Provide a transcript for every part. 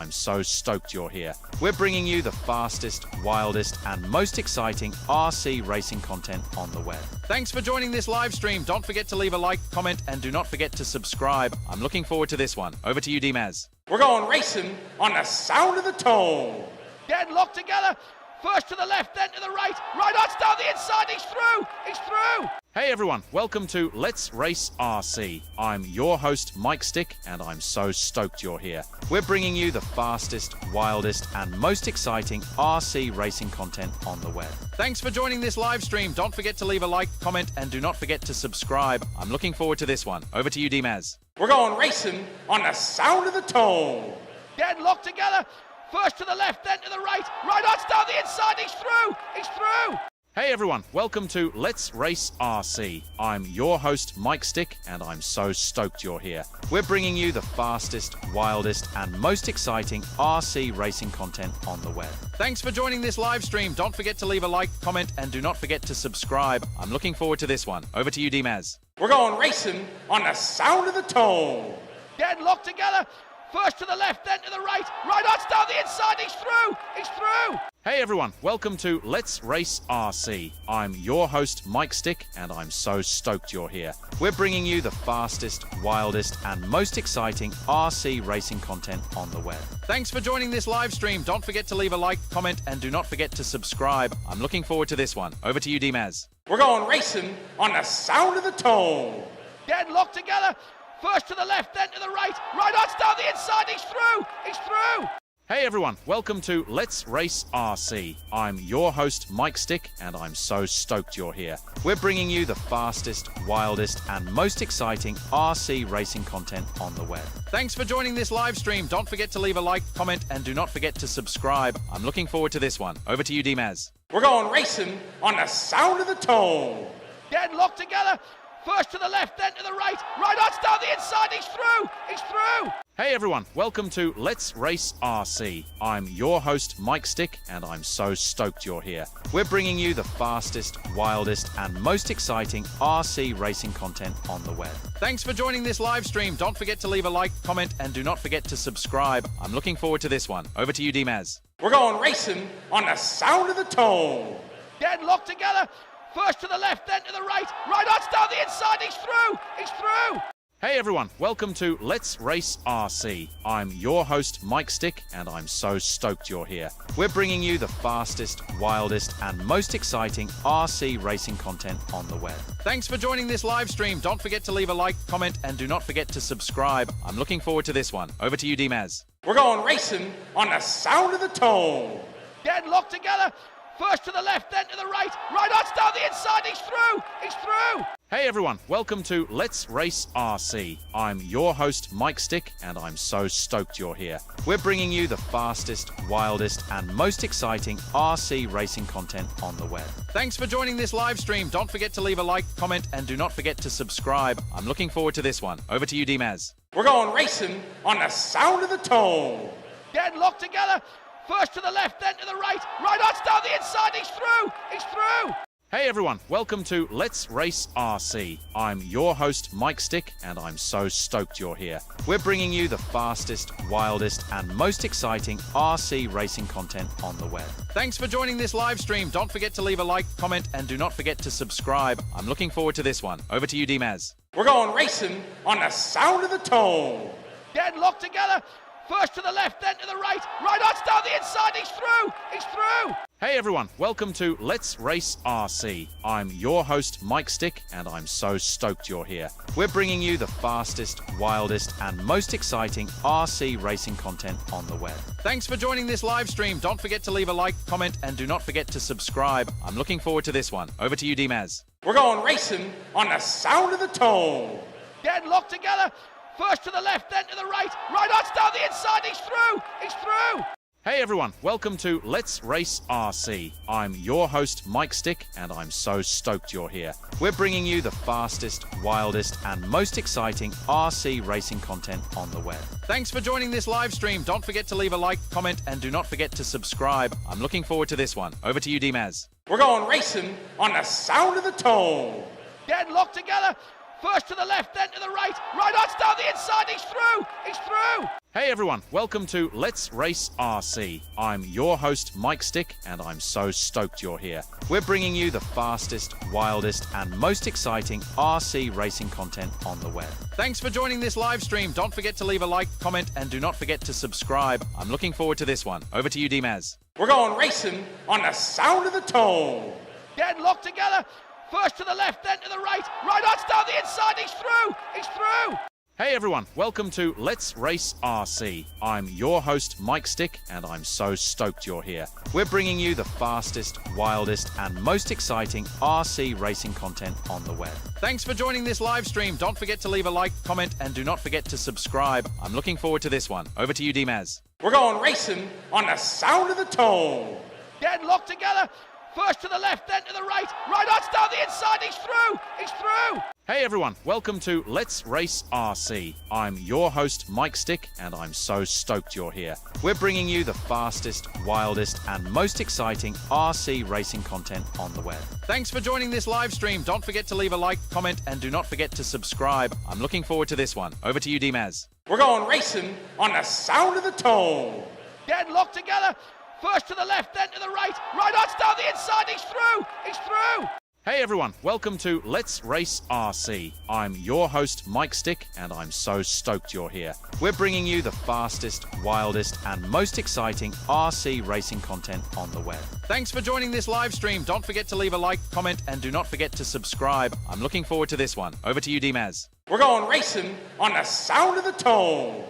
I'm so stoked you're here. We're bringing you the fastest, wildest, and most exciting RC racing content on the web. Thanks for joining this live stream. Don't forget to leave a like, comment, and do not forget to subscribe. I'm looking forward to this one. Over to you, D-Maz. We're going racing on the sound of the tone. Getting locked together. First to the left, then to the right. Right art's down the inside. He's through. He's through. Hey everyone, welcome to Let's Race RC. I'm your host, Mike Stick, and I'm so stoked you're here. We're bringing you the fastest, wildest, and most exciting RC racing content on the web. Thanks for joining this live stream. Don't forget to leave a like, comment, and do not forget to subscribe. I'm looking forward to this one. Over to you, D-Maz. We're going racing on the sound of the tone. Getting locked together. First to the left, then to the right. Right art's down the inside. He's through. He's through. Hey everyone, welcome to Let's Race RC. I'm your host, Mike Stick, and I'm so stoked you're here. We're bringing you the fastest, wildest, and most exciting RC racing content on the web. Thanks for joining this live stream. Don't forget to leave a like, comment, and do not forget to subscribe. I'm looking forward to this one. Over to you, D-Maz. We're going racing on the sound of the tone. Getting locked together. First to the left, then to the right. Right art's down the inside. He's through. He's through. Hey everyone, welcome to Let's Race RC. I'm your host, Mike Stick, and I'm so stoked you're here. We're bringing you the fastest, wildest, and most exciting RC racing content on the web. Thanks for joining this live stream. Don't forget to leave a like, comment, and do not forget to subscribe. I'm looking forward to this one. Over to you, D-Maz. We're going racing on the sound of the tone. Getting locked together. First to the left, then to the right. Right art's down the inside. He's through. He's through. Hey everyone, welcome to Let's Race RC. I'm your host, Mike Stick, and I'm so stoked you're here. We're bringing you the fastest, wildest, and most exciting RC racing content on the web. Thanks for joining this live stream. Don't forget to leave a like, comment, and do not forget to subscribe. I'm looking forward to this one. Over to you, D-Maz. We're going racing on the sound of the tone. Getting locked together. First to the left, then to the right. Right art's down the inside. He's through. He's through. Hey everyone, welcome to Let's Race RC. I'm your host, Mike Stick, and I'm so stoked you're here. We're bringing you the fastest, wildest, and most exciting RC racing content on the web. Thanks for joining this live stream. Don't forget to leave a like, comment, and do not forget to subscribe. I'm looking forward to this one. Over to you, D-Maz. We're going racing on the sound of the tone. Getting locked together. First to the left, then to the right. Right art's down the inside. He's through. He's through. Hey everyone, welcome to Let's Race RC. I'm your host, Mike Stick, and I'm so stoked you're here. We're bringing you the fastest, wildest, and most exciting RC racing content on the web. Thanks for joining this live stream. Don't forget to leave a like, comment, and do not forget to subscribe. I'm looking forward to this one. Over to you, D-Maz. We're going racing on the sound of the tone. Getting locked together. First to the left, then to the right. Right art's down the inside. He's through. He's through. Hey everyone, welcome to Let's Race RC. I'm your host, Mike Stick, and I'm so stoked you're here. We're bringing you the fastest, wildest, and most exciting RC racing content on the web. Thanks for joining this live stream. Don't forget to leave a like, comment, and do not forget to subscribe. I'm looking forward to this one. Over to you, D-Maz. We're going racing on the sound of the tone. Getting locked together. First to the left, then to the right. Right art's down the inside. He's through. He's through. Hey everyone, welcome to Let's Race RC. I'm your host, Mike Stick, and I'm so stoked you're here. We're bringing you the fastest, wildest, and most exciting RC racing content on the web. Thanks for joining this live stream. Don't forget to leave a like, comment, and do not forget to subscribe. I'm looking forward to this one. Over to you, D-Maz. We're going racing on the sound of the tone. Getting locked together. First to the left, then to the right. Right art's down the inside. He's through. He's through. Hey everyone, welcome to Let's Race RC. I'm your host, Mike Stick, and I'm so stoked you're here. We're bringing you the fastest, wildest, and most exciting RC racing content on the web. Thanks for joining this live stream. Don't forget to leave a like, comment, and do not forget to subscribe. I'm looking forward to this one. Over to you, D-Maz. We're going racing on the sound of the tone. Getting locked together. First to the left, then to the right. Right art's down the inside. He's through. He's through. Hey everyone, welcome to Let's Race RC. I'm your host, Mike Stick, and I'm so stoked you're here. We're bringing you the fastest, wildest, and most exciting RC racing content on the web. Thanks for joining this live stream. Don't forget to leave a like, comment, and do not forget to subscribe. I'm looking forward to this one. Over to you, D-Maz. We're going racing on the sound of the tone. Getting locked together. First to the left, then to the right. Right art's down the inside. He's through. He's through. Hey everyone, welcome to Let's Race RC. I'm your host Mike Stick and I'm so stoked you're here. We're bringing you the fastest, wildest and most exciting RC racing content on the web. Thanks for joining this live stream. Don't forget to leave a like, comment and do not forget to subscribe. I'm looking forward to this one. Over to you, D-Maz. We're going racing on the sound of the tone. Getting locked together. First to the left, then to the right. Right art's down the inside. He's through. He's through. Hey everyone, welcome to Let's Race RC. I'm your host Mike Stick and I'm so stoked you're here. We're bringing you the fastest, wildest and most exciting RC racing content on the web. Thanks for joining this live stream. Don't forget to leave a like, comment and do not forget to subscribe. I'm looking forward to this one. Over to you, D-Maz. We're going racing on the sound of the tone. Getting locked together. First to the left, then to the right. Right art's down the inside. He's through. He's through. Hey everyone, welcome to Let's Race RC. I'm your host Mike Stick and I'm so stoked you're here. We're bringing you the fastest, wildest and most exciting RC racing content on the web. Thanks for joining this live stream. Don't forget to leave a like, comment and do not forget to subscribe. I'm looking forward to this one. Over to you, D-Maz. We're going racing on the sound of the tone. Getting locked together. First to the left, then to the right. Right art's down the inside. He's through. He's through. Hey everyone, welcome to Let's Race RC. I'm your host Mike Stick and I'm so stoked you're here. We're bringing you the fastest, wildest and most exciting RC racing content on the web. Thanks for joining this live stream. Don't forget to leave a like, comment and do not forget to subscribe. I'm looking forward to this one. Over to you, D-Maz. We're going racing on the sound of the tone.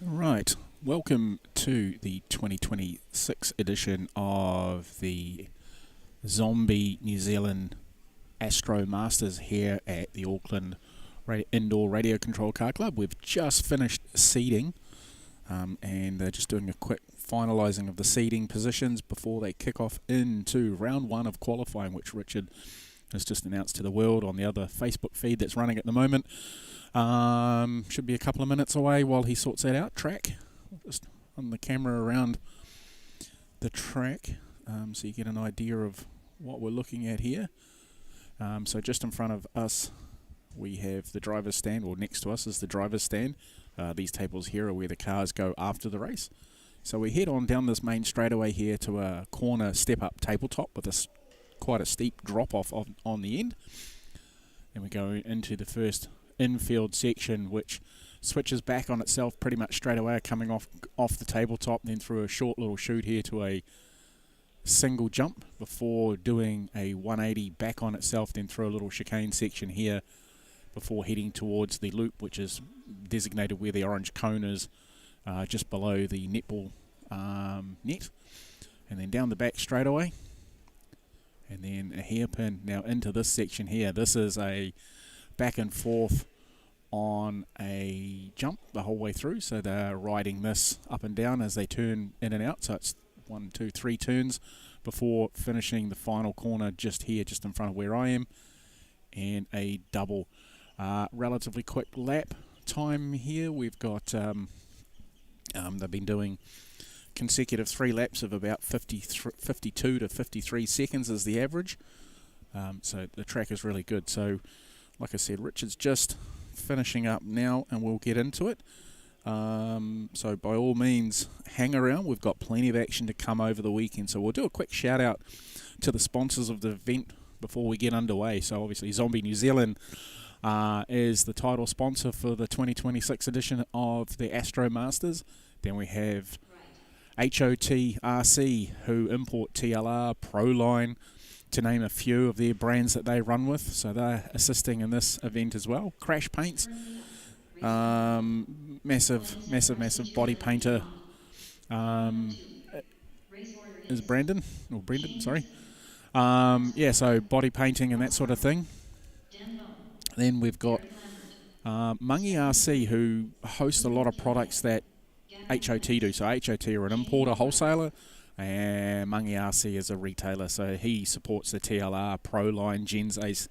Right, welcome to the 2026 edition of the Zombie New Zealand Astro Masters here at the Auckland Indoor Radio Control Car Club. We've just finished seeding and they're just doing a quick finalising of the seeding positions before they kick off into round one of qualifying, which Richard has just announced to the world on the other Facebook feed that's running at the moment. Should be a couple of minutes away while he sorts that out. Track, just on the camera around the track, so you get an idea of what we're looking at here. So just in front of us we have the driver's stand, or next to us is the driver's stand. These tables here are where the cars go after the race. So we head on down this main straightaway here to a corner step-up tabletop with quite a steep drop-off on the end. And we go into the first infield section, which switches back on itself pretty much straight away, coming off the tabletop, then through a short little chute here to a single jump before doing a 180 back on itself, then through a little chicane section here before heading towards the loop, which is designated where the orange cone is, just below the netball net, and then down the back straight away, and then a hairpin now into this section here. This is a back and forth on a jump the whole way through, so they're riding this up and down as they turn in and out, so it's 1, 2, 3 turns before finishing the final corner just here, just in front of where I am, and a double. Relatively quick lap time here. We've got they've been doing consecutive 3 laps of about 52 to 53 seconds is the average, so the track is really good. So like I said, Richard's just finishing up now and we'll get into it. So by all means, hang around. We've got plenty of action to come over the weekend. So we'll do a quick shout out to the sponsors of the event before we get underway. So obviously Zombie New Zealand is the title sponsor for the 2026 edition of the Astro Masters. Then we have HOT RC, who import TLR, Proline, to name a few of their brands that they run with, so they're assisting in this event as well. Crash Paints, massive body painter, is Brendan, sorry. Yeah, so body painting and that sort of thing. Then we've got Buggy RC, who host a lot of products that HOT do. So HOT are an importer, wholesaler, and Buggy RC is a retailer, so he supports the TLR, Proline, Gens Ace,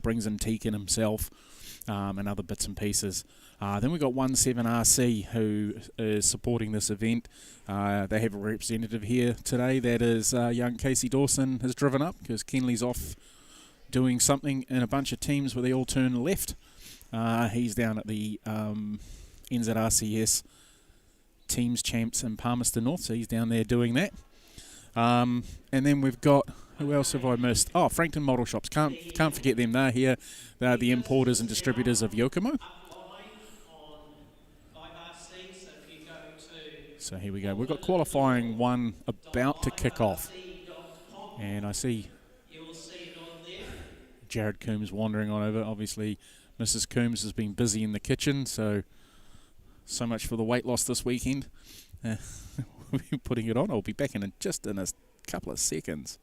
brings in Teakin himself, and other bits and pieces. Then we've got 17RC who is supporting this event. They have a representative here today. That is young Casey Dawson has driven up because Kenley's off doing something in a bunch of teams where they all turn left. He's down at the NZRCS Teams Champs in Palmerston North, so he's down there doing that. And then we've got, who else have I missed? Oh, Frankton Model Shops. Can't forget them. They're here. They're the importers and distributors of Yokomo. So here we go. We've got qualifying one about to kick off. And I see Jared Coombs wandering on over. Obviously, Mrs. Coombs has been busy in the kitchen, so much for the weight loss this weekend. We'll be putting it on. I'll be back in just in a couple of seconds.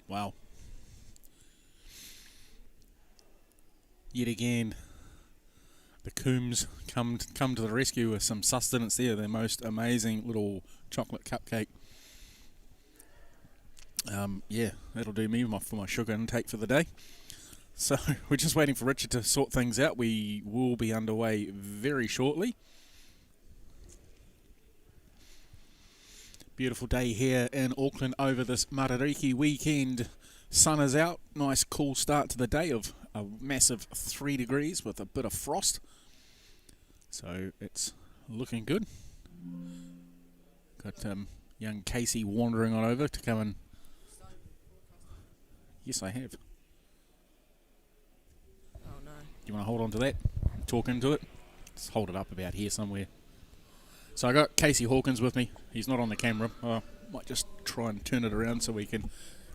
Wow. Yet again, the Coombs come to the rescue with some sustenance there. Their most amazing little chocolate cupcake. Yeah, that'll do me for my sugar intake for the day. So we're just waiting for Richard to sort things out. We will be underway very shortly. Beautiful day here in Auckland over this Matariki weekend. Sun is out. Nice cool start to the day of a massive 3 degrees with a bit of frost. So it's looking good. Got young Casey wandering on over to come and... Yes, I have. Oh no. You want to hold on to that? Talk into it? Let's hold it up about here somewhere. So I got Casey Hawkins with me. He's not on the camera. Might just try and turn it around so we can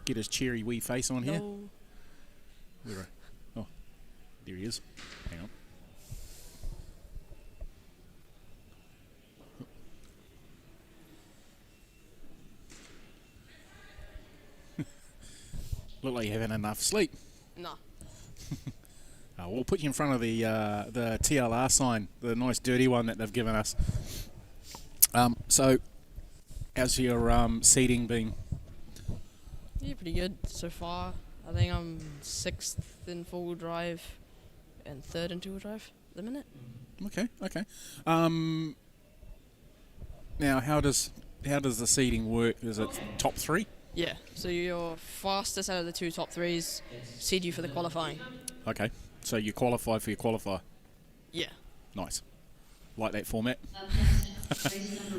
get his cheery wee face on here. No. Oh, there he is. Hang on. Look like you're having enough sleep. No. We'll put you in front of the TLR sign, the nice dirty one that they've given us. So, how's your seating been? Yeah, pretty good so far. I think I'm 6th in four-wheel drive and 3rd in two-wheel drive at the minute. Okay. Now, how does the seating work? Is it top 3? Yeah, so your fastest out of the 2 top 3s seed you for the qualifying. Okay, so you qualify for your qualifier. Yeah. Nice. Like that format.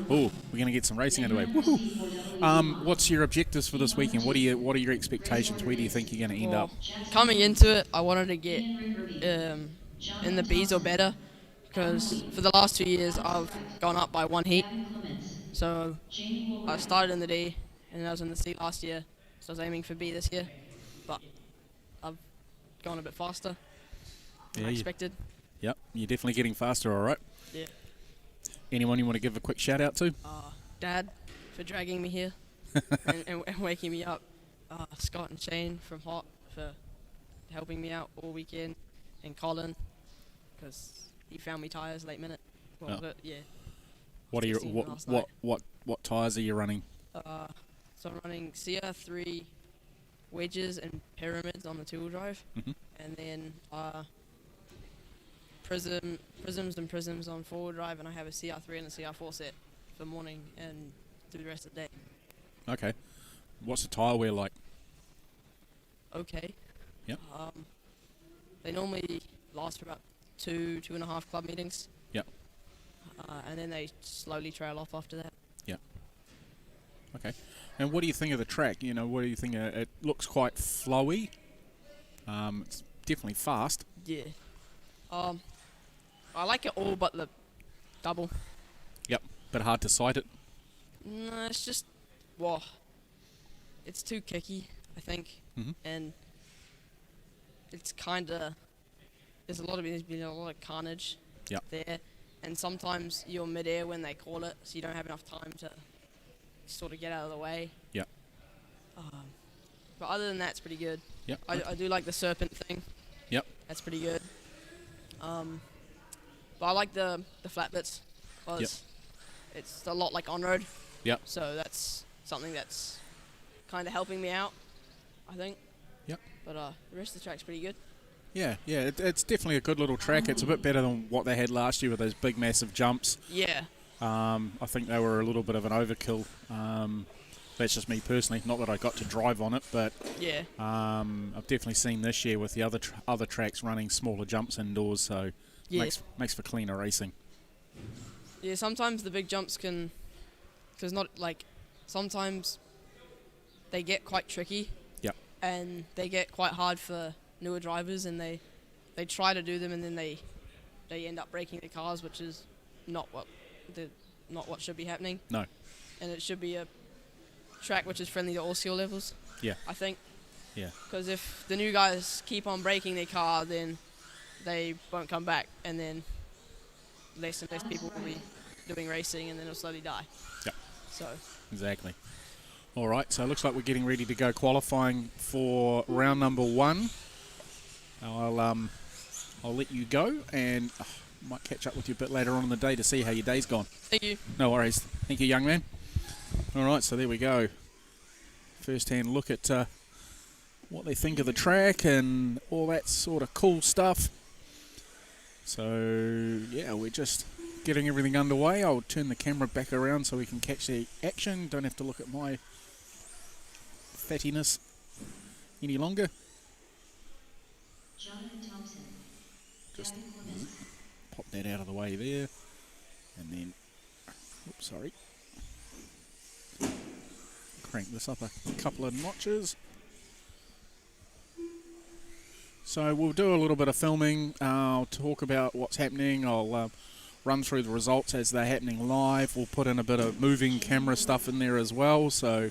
Oh, we're going to get some racing underway. Woohoo! What's your objectives for this weekend? What are your expectations? Where do you think you're going to end up? Coming into it, I wanted to get in the Bs or better, because for the last 2 years I've gone up by 1 heat. So I started in the D and I was in the C last year, so I was aiming for B this year, but I've gone a bit faster than I expected. Yep, you're definitely getting faster, all right. Yeah. Anyone you want to give a quick shout out to? Dad for dragging me here and waking me up. Scott and Shane from Hot for helping me out all weekend, and Colin because he found me tyres late minute. Well, but yeah. What are your what tyres are you running? So I'm running CR3 wedges and pyramids on the two-wheel drive, and then prisms and prisms on four-wheel drive, and I have a CR3 and a CR4 set for morning and through the rest of the day. Okay. What's the tyre wear like? Okay. Yep. They normally last for about 2.5 club meetings. Yep. And then they slowly trail off after that. Yep. Okay. And what do you think of the track? You know, what do you think? It looks quite flowy. It's definitely fast. Yeah. I like it all but the double. Yep. But hard to sight it. No, it's just, it's too kicky, I think. Mhm. And it's there's been a lot of carnage Yep. there. And sometimes you're mid-air when they call it, so you don't have enough time to sort of get out of the way. Yep. But other than that, it's pretty good. Yep. I do like the serpent thing. Yep. That's pretty good. But I like the flat bits because it's a lot like on-road. Yep. So that's something that's kind of helping me out, I think. Yep. But the rest of the track's pretty good. Yeah, it's definitely a good little track. It's a bit better than what they had last year with those big, massive jumps. Yeah. I think they were a little bit of an overkill. That's just me personally. Not that I got to drive on it, but Yeah. I've definitely seen this year with the other tracks running smaller jumps indoors, so Yeah. makes for cleaner racing. Yeah, sometimes the big jumps sometimes they get quite tricky. Yep. And they get quite hard for newer drivers, and they try to do them, and then they end up breaking their cars, which is not what should be happening. No. And it should be a track which is friendly to all skill levels. Yeah. I think. Yeah. Because if the new guys keep on breaking their car, then they won't come back, and then less and less people will be doing racing, and then it'll slowly die. Yep. So. Exactly. All right, so it looks like we're getting ready to go qualifying for round number 1. I'll let you go, and might catch up with you a bit later on in the day to see how your day's gone. Thank you. No worries. Thank you, young man. All right, so there we go. First-hand look at what they think of the track and all that sort of cool stuff. So, yeah, we're just getting everything underway. I'll turn the camera back around so we can catch the action. Don't have to look at my fattiness any longer. Just pop that out of the way there. And then, oops, sorry. Crank this up a couple of notches. So we'll do a little bit of filming. I'll talk about what's happening. I'll run through the results as they're happening live. We'll put in a bit of moving camera stuff in there as well, so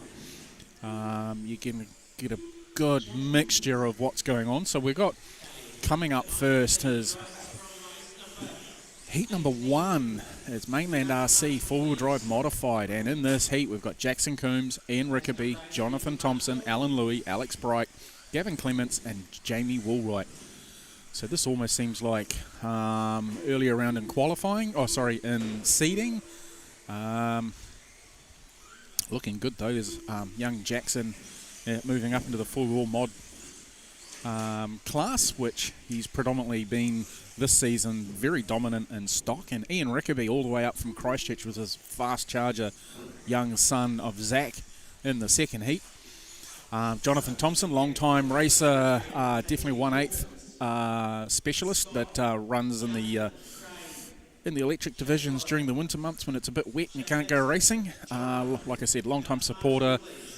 you can get a good mixture of what's going on. So we've got coming up first is heat number 1. It's Mainland RC 4-wheel drive modified, and in this heat we've got Jackson Coombs, Ian Rickaby, Jonathan Thompson, Alan Louis, Alex Bright, Gavin Clements and Jamie Woolwright. So this almost seems like earlier round in qualifying, in seeding. Looking good though. There's young Jackson moving up into the 4-wheel mod class, which he's predominantly been this season very dominant in stock. And Ian Rickaby all the way up from Christchurch with his fast charger young son of Zach in the second heat. Jonathan Thompson, long-time racer, definitely 1/8 specialist, but runs in the electric divisions during the winter months when it's a bit wet and you can't go racing. Like I said, long-time supporter,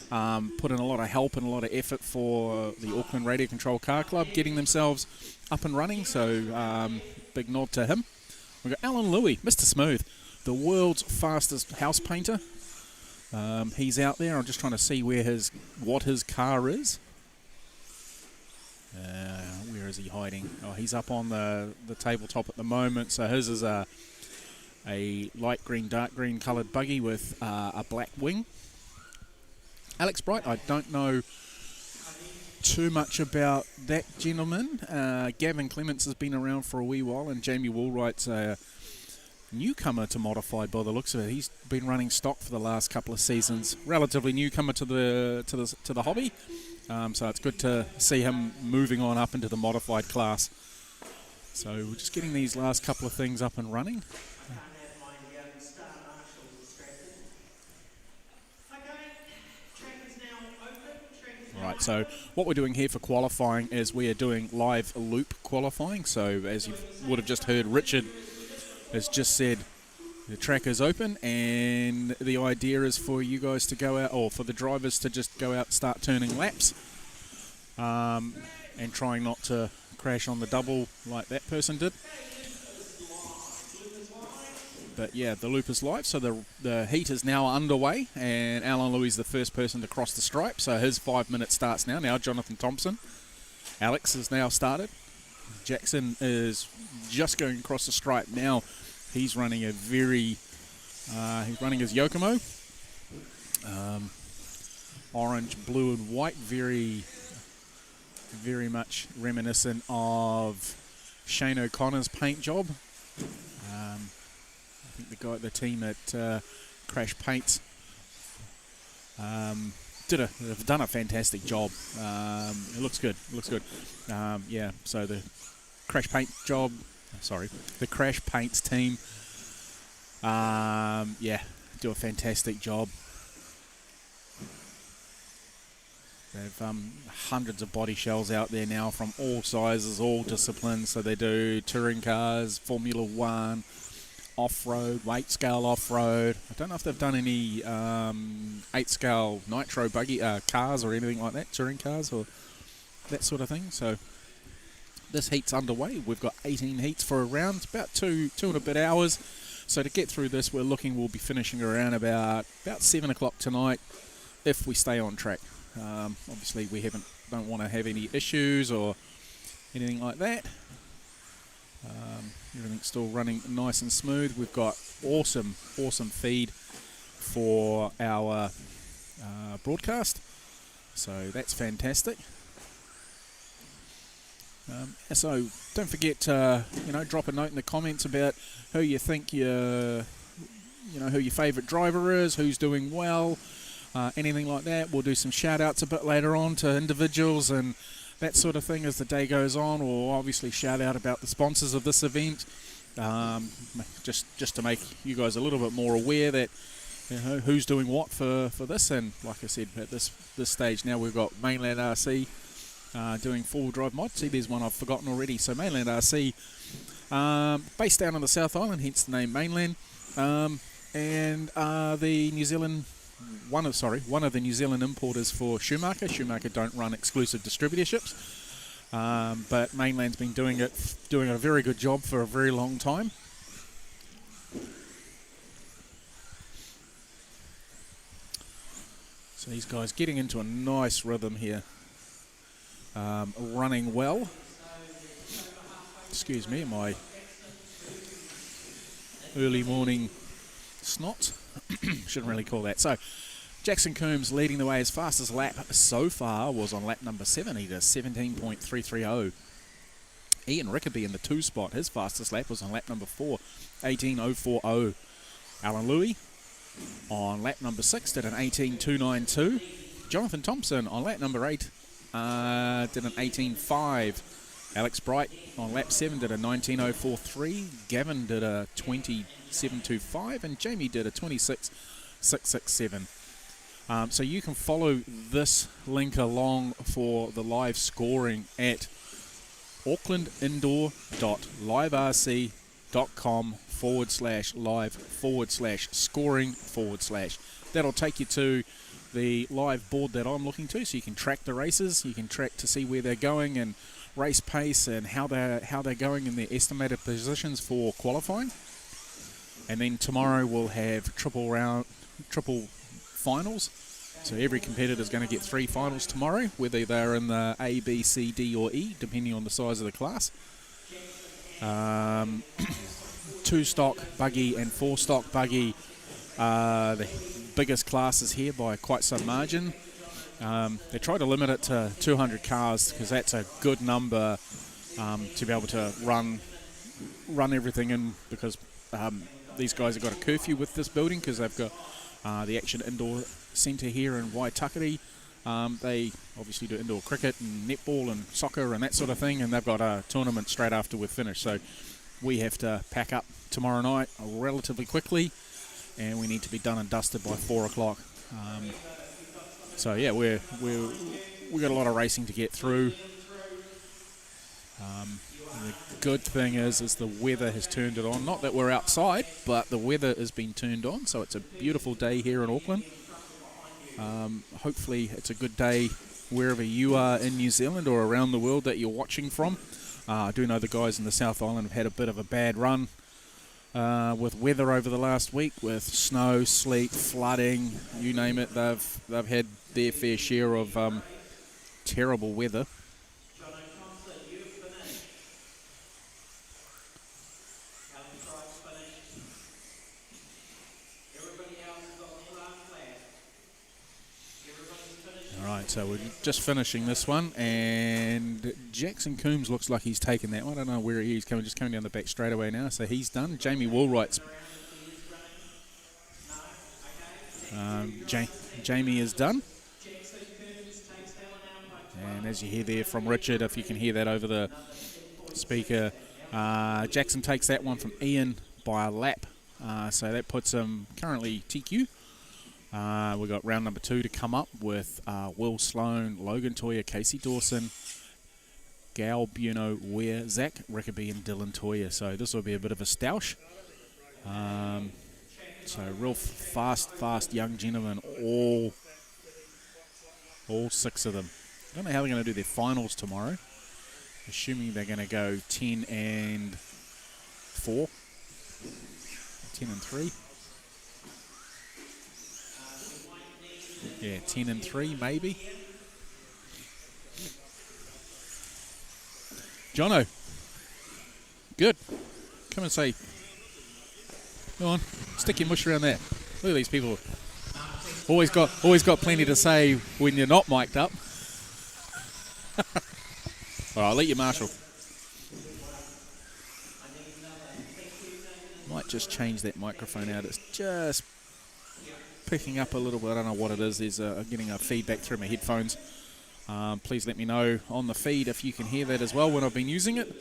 put in a lot of help and a lot of effort for the Auckland Radio Control Car Club, getting themselves up and running, so big nod to him. We've got Alan Louis, Mr. Smooth, the world's fastest house painter. He's out there. I'm just trying to see what his car is. Where is he hiding? Oh, he's up on the tabletop at the moment. So his is a light green, dark green coloured buggy with a black wing. Alex Bright, I don't know too much about that gentleman. Gavin Clements has been around for a wee while, and Jamie Woolwright's a newcomer to modified by the looks of it. He's been running stock for the last couple of seasons. Relatively newcomer to the hobby. So it's good to see him moving on up into the modified class. So we're just getting these last couple of things up and running. Right, so what we're doing here for qualifying is we are doing live loop qualifying. So as you would have just heard, Richard has just said the track is open, and the idea is for you guys to go out, or for the drivers to just go out and start turning laps, and trying not to crash on the double like that person did. But yeah, the loop is live, so the heat is now underway, and Alan Louis is the first person to cross the stripe, so his 5 minute starts now. Now Jonathan Thompson. Alex has now started. Jackson is just going across the stripe now. He's running a he's running his Yokomo. Orange, blue and white, very much reminiscent of Shane O'Connor's paint job. I think the team at Crash Paints have done a fantastic job. It looks good. Yeah, so the Crash Paints team, yeah, do a fantastic job. They've hundreds of body shells out there now from all sizes, all disciplines. So they do touring cars, Formula One, off-road, weight scale off-road. I don't know if they've done any 8-scale nitro buggy cars or anything like that, touring cars or that sort of thing. So this heat's underway. We've got 18 heats for a round. It's about two and a bit hours. So to get through this, we'll be finishing around about 7 o'clock tonight if we stay on track. Obviously, we don't want to have any issues or anything like that. Everything's still running nice and smooth. We've got awesome feed for our broadcast, so that's fantastic. So don't forget to drop a note in the comments about who you think who your favourite driver is, who's doing well, anything like that. We'll do some shout outs a bit later on to individuals and that sort of thing as the day goes on. We'll obviously shout out about the sponsors of this event, just to make you guys a little bit more aware that who's doing what for this. And like I said, at this stage now, we've got Mainland RC doing four-wheel drive mod. See, there's one I've forgotten already. So Mainland RC, based down on the South Island, hence the name Mainland, and the New Zealand. One of the New Zealand importers for Schumacher. Schumacher don't run exclusive distributorships, but Mainland's been doing a very good job for a very long time. So these guys getting into a nice rhythm here, running well. Excuse me, my early morning snot. Shouldn't really call that. So Jackson Coombs leading the way. His fastest lap so far was on lap number 7. He does 17.330. Ian Rickaby in the 2 spot. His fastest lap was on lap number 4, 18.040. Alan Louis on lap number 6 did an 18.292. Jonathan Thompson on lap number 8 did an 18.5. Alex Bright on lap 7 did a 19.043. Gavin did a 20.725, and Jamie did a 26.667. So you can follow this link along for the live scoring at aucklandindoor.liveRC.com/live/scoring/. That'll take you to the live board that I'm looking to, so you can track the races. You can track to see where they're going and race pace and how they're going in their estimated positions for qualifying. And then tomorrow we'll have triple finals. So every competitor is going to get 3 finals tomorrow, whether they're in the A, B, C, D or E, depending on the size of the class. 2-stock buggy and 4-stock buggy are the biggest classes here by quite some margin. They try to limit it to 200 cars because that's a good number to be able to run everything in, because these guys have got a curfew with this building because they've got the Action Indoor Centre here in Waitakere They obviously do indoor cricket and netball and soccer and that sort of thing, and they've got a tournament straight after we've finished. So we have to pack up tomorrow night relatively quickly, and we need to be done and dusted by 4 o'clock. So yeah, we got a lot of racing to get through. The good thing is the weather has turned it on. Not that we're outside, but the weather has been turned on, so it's a beautiful day here in Auckland. Hopefully it's a good day wherever you are in New Zealand or around the world that you're watching from. I do know the guys in the South Island have had a bit of a bad run with weather over the last week, with snow, sleet, flooding, you name it. They've had their fair share of terrible weather. Alright, so we're just finishing this one, and Jackson Coombs looks like he's taken that one. I don't know where he is, just coming down the back straightaway now, so he's done. Jamie Woolwright's Jamie is done. And as you hear there from Richard, if you can hear that over the speaker, Jackson takes that one from Ian by a lap. So that puts him currently TQ. We've got round number 2 to come up with Will Sloan, Logan Toya, Casey Dawson, Gal Buno, Ware, Zach Rickaby and Dylan Toya. So this will be a bit of a stoush. So real fast young gentlemen, all 6 of them. I don't know how they're going to do their finals tomorrow. Assuming they're going to go 10 and 4, 10 and 3. Yeah, 10 and 3 maybe. Jono, good. Come and say. Go on, stick your mush around there. Look at these people. Always got plenty to say when you're not mic'd up. All right, I'll let you marshal. Might just change that microphone out. It's just picking up a little bit. I don't know what it is. There's getting a feedback through my headphones. Please let me know on the feed if you can hear that as well when I've been using it.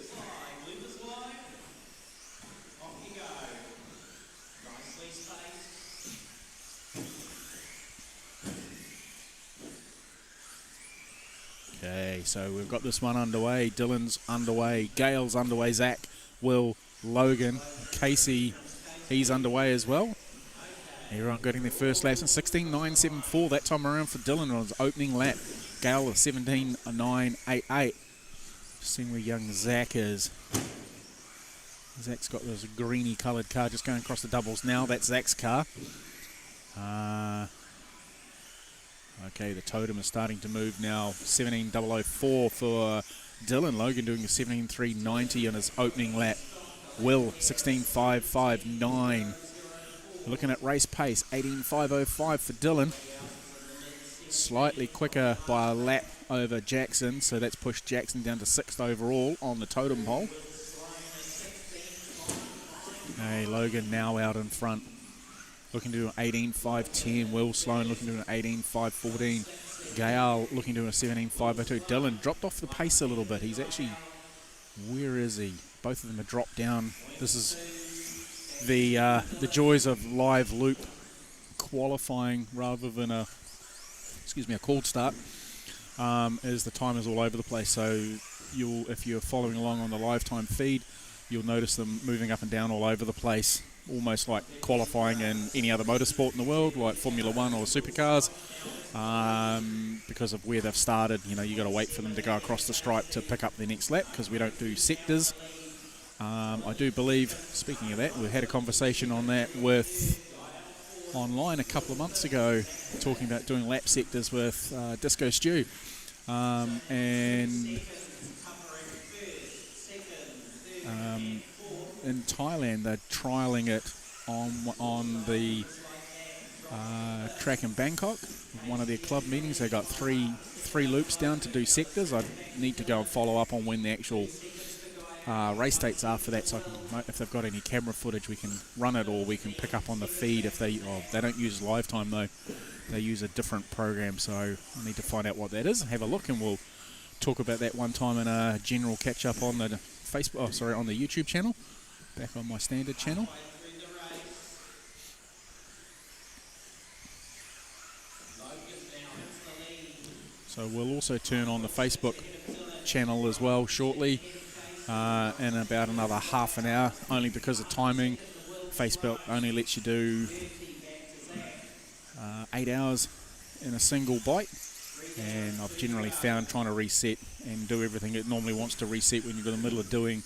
Okay, so we've got this one underway. Dylan's underway. Gail's underway. Zach, Will, Logan, Casey, he's underway as well. Everyone getting their first laps in 16.974 that time around for Dylan on his opening lap. Gail of 17.988. Seeing where young Zach is. Zach's got this greeny coloured car just going across the doubles now. That's Zach's car. Okay, the totem is starting to move now. 17.004 for Dylan. Logan doing a 17.390 on his opening lap. Will, 16.559. Looking at race pace, 18.505 for Dylan. Slightly quicker by a lap over Jackson, so that's pushed Jackson down to 6th overall on the totem pole. Hey, Logan now out in front. Looking to do an 18.510. Will Sloan looking to do an 18.514. Gale looking to do a 17.502. Dylan dropped off the pace a little bit. He's actually, where is he? Both of them have dropped down. This is the joys of live loop qualifying rather than a called start. As the time is all over the place. So if you're following along on the live time feed, you'll notice them moving up and down all over the place, almost like qualifying in any other motorsport in the world, like Formula 1 or supercars. Because of where they've started, you got to wait for them to go across the stripe to pick up their next lap because we don't do sectors. I do believe, speaking of that, we had a conversation on that with online a couple of months ago, talking about doing lap sectors with Disco Stew. And in Thailand, they're trialling it on the track in Bangkok. One of their club meetings, they got three loops down to do sectors. I need to go and follow up on when the actual race dates are for that, so if they've got any camera footage, we can run it, or we can pick up on the feed if they don't use live time though. they use a different program, so I need to find out what that is, have a look, and we'll talk about that one time in a general catch-up on the Facebook, on the YouTube channel, back on my standard channel. So we'll also turn on the Facebook channel as well shortly, in about another half an hour, only because of timing. Facebook only lets you do 8 hours in a single bite, and I've generally found trying to reset and do everything it normally wants to reset when you're in the middle of doing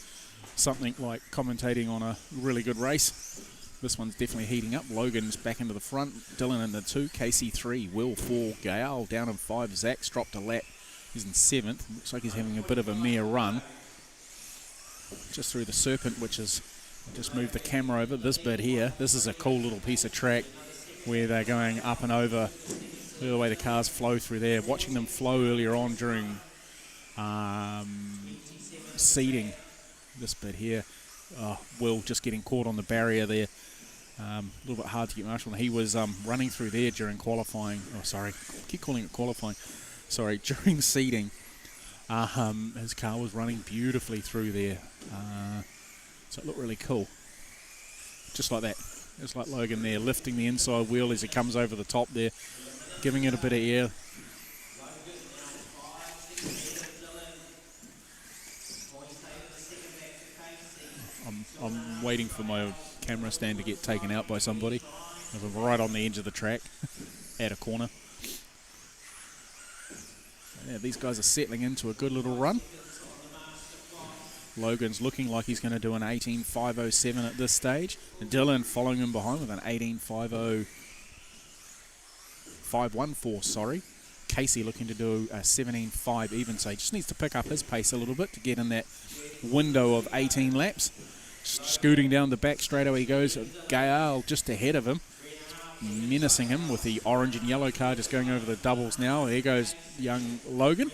something like commentating on a really good race. This one's definitely heating up. Logan's back into the front, Dylan in the 2, Casey 3, Will 4, Gael down in 5, Zach's dropped a lap, he's in 7th, looks like he's having a bit of a mere run. Just through the Serpent, which is, I just moved the camera over, this bit here, this is a cool little piece of track where they're going up and over the way the cars flow through there. Watching them flow earlier on during seeding, this bit here, Will just getting caught on the barrier there. A little bit hard to get Marshall. He was running through there during qualifying. Oh, sorry, I keep calling it qualifying. Sorry, during seeding, his car was running beautifully through there. So it looked really cool. Just like that. Just like Logan there, lifting the inside wheel as he comes over the top there, giving it a bit of air. I'm waiting for my camera stand to get taken out by somebody. I'm right on the edge of the track, at a corner. Yeah, these guys are settling into a good little run. Logan's looking like he's going to do an 18.507 at this stage. And Dylan following him behind with an 18.514, sorry. Casey looking to do a 17.5 even, so he just needs to pick up his pace a little bit to get in that window of 18 laps. Scooting down the back straightaway he goes. Gael just ahead of him, menacing him with the orange and yellow car just going over the doubles now. There goes young Logan.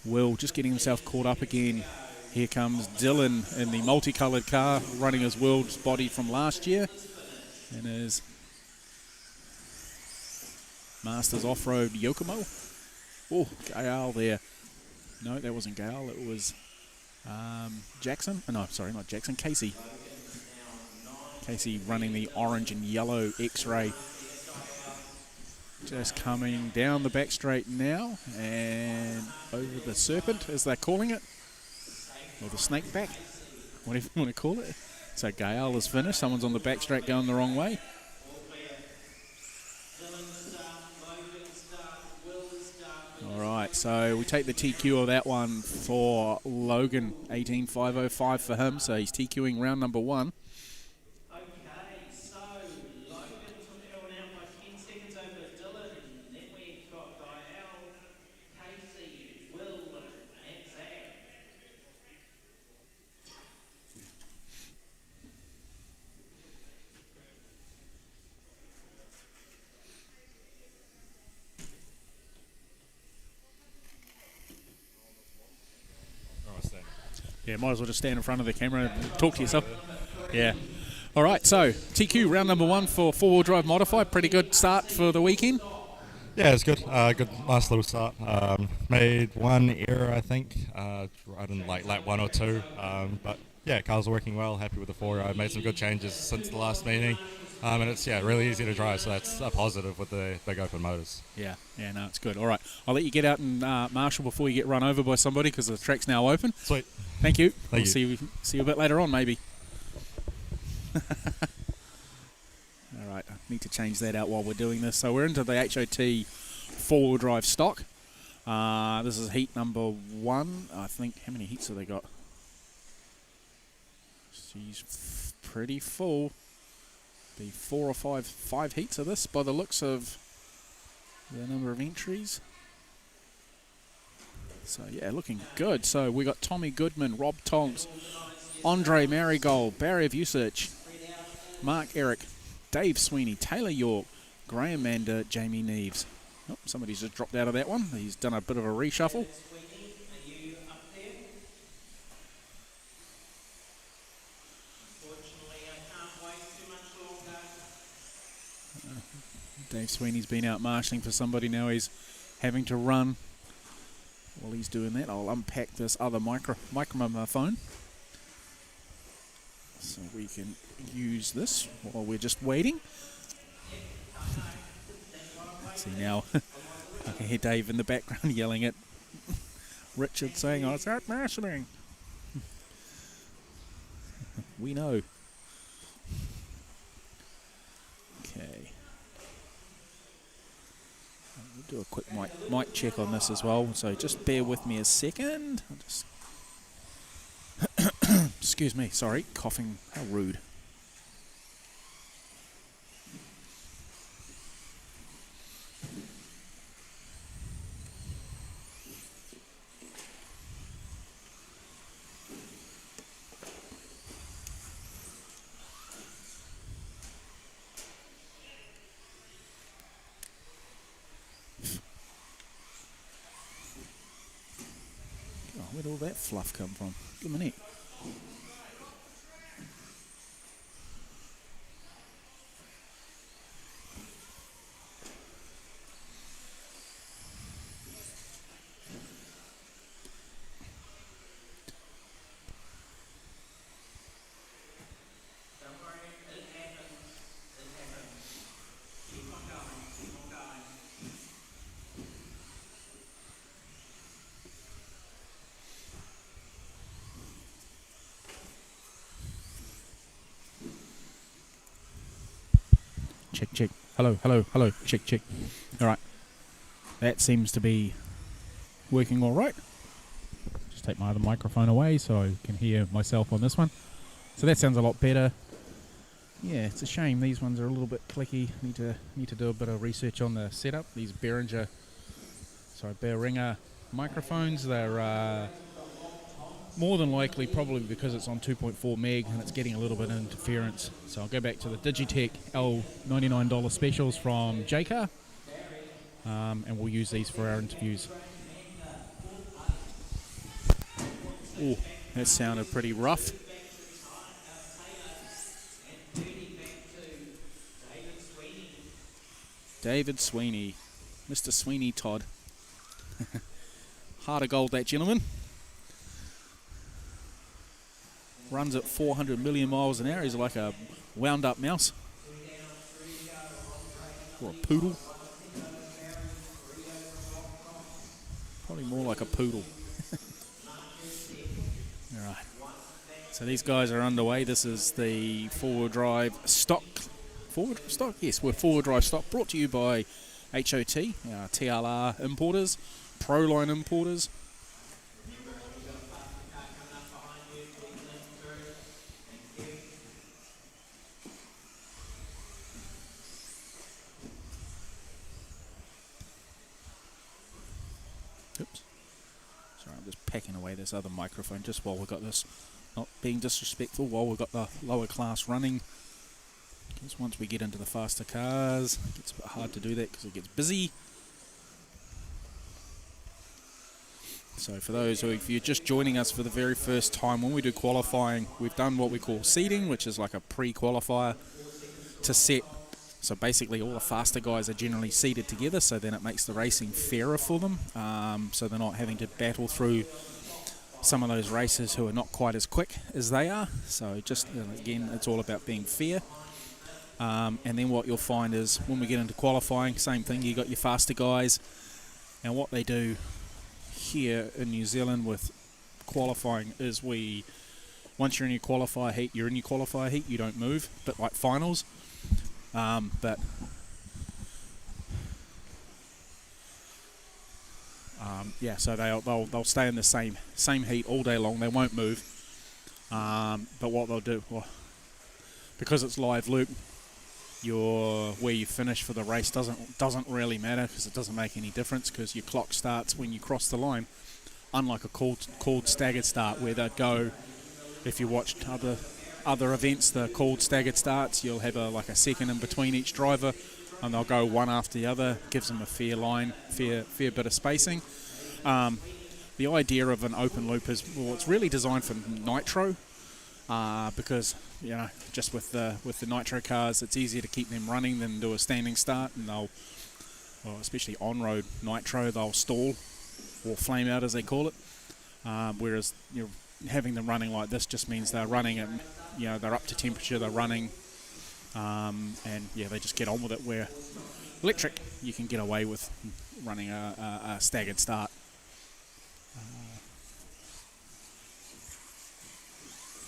Will just getting himself caught up again. Here comes Dylan in the multicoloured car, running his world's body from last year, and his Masters Offroad Yokomo. Oh, Gael there. No, that wasn't Gael, it was Jackson. No, sorry, not Jackson, Casey. Casey running the orange and yellow X-Ray. Just coming down the back straight now and over the Serpent, as they're calling it, or the snake back, whatever you want to call it. So Gael is finished. Someone's on the back straight going the wrong way. All right, so we take the TQ of that one for Logan, 18.505 for him. So he's TQing round number 1. Yeah, might as well just stand in front of the camera and talk to yourself. Yeah. All right, so TQ round number 1 for four-wheel drive modified. Pretty good start for the weekend. Yeah, it's good. Good, nice little start. Made one error, I think. I didn't like lap 1 or 2. But yeah, car's working well. Happy with the 4. I made some good changes since the last meeting. And it's really easy to drive, so that's a positive with the big open motors. Yeah, no, it's good. All right, I'll let you get out and marshal before you get run over by somebody because the track's now open. Sweet. Thank you. Thank you. See you a bit later on, maybe. All right, I need to change that out while we're doing this. So we're into the HOT four-wheel drive stock. This is heat number 1. I think, how many heats have they got? She's pretty full. Be 4 or 5 heats of this by the looks of the number of entries. So yeah, looking good. So we got Tommy Goodman, Rob Tonks, Andre Marigold, Barry of Usage, Mark Eric, Dave Sweeney, Taylor York, Graham Mander, Jamie Neves. Oh, somebody's just dropped out of that one. He's done a bit of a reshuffle. Dave Sweeney's been out marshalling for somebody, now he's having to run. While he's doing that, I'll unpack this other microphone so we can use this while we're just waiting. See now, I can hear Dave in the background yelling at Richard saying, "I was out marshalling." We know. Okay. We'll do a quick mic check on this as well, so just bear with me a second. I'll just excuse me, sorry, coughing, how rude. Where'd all that fluff come from? Give me a minute. Check, check. Hello, hello, hello. Check, check. All right. That seems to be working all right. Just take my other microphone away so I can hear myself on this one. So that sounds a lot better. Yeah, it's a shame. These ones are a little bit clicky. Need to do a bit of research on the setup. These Behringer microphones. They're more than likely probably because it's on 2.4 meg and it's getting a little bit of interference. So I'll go back to the Digitech $99 specials from JCar, and we'll use these for our interviews. Oh, that sounded pretty rough. David Sweeney, Mr. Sweeney Todd. Heart of gold, that gentleman. Runs at 400 million miles an hour. He's like a wound-up mouse. Or a poodle. Probably more like a poodle. Alright. So these guys are underway. This is the four-wheel drive stock. Four-wheel drive stock? Yes, we're four-wheel drive stock. Brought to you by HOT, our TLR importers, Proline importers. Oops. Sorry, I'm just packing away this other microphone just while we've got this, not being disrespectful, while we've got the lower class running. Because once we get into the faster cars, it gets a bit hard to do that because it gets busy. So for those who, if you're just joining us for the very first time, when we do qualifying, we've done what we call seeding, which is like a pre-qualifier to set. So basically all the faster guys are generally seated together, so then it makes the racing fairer for them. So they're not having to battle through some of those racers who are not quite as quick as they are. So just, again, it's all about being fair. And then what you'll find is when we get into qualifying, same thing, you got your faster guys. And what they do here in New Zealand with qualifying is once you're in your qualifier heat, you're in your qualifier heat, you don't move, a bit like finals. Yeah, so they'll stay in the same heat all day long. They won't move. But what they'll do, because it's live loop, where you finish for the race doesn't really matter because it doesn't make any difference because your clock starts when you cross the line. Unlike a called staggered start where they'd go, if you watched other events, the called staggered starts, you'll have a second in between each driver and they'll go one after the other, gives them a fair line, fair bit of spacing. The idea of an open loop is, well, it's really designed for nitro, because just with the nitro cars, it's easier to keep them running than do a standing start, and especially on-road nitro, they'll stall or flame out as they call it. Whereas having them running like this just means they're running and they're up to temperature, they're running, and they just get on with it. Where electric, you can get away with running a staggered start.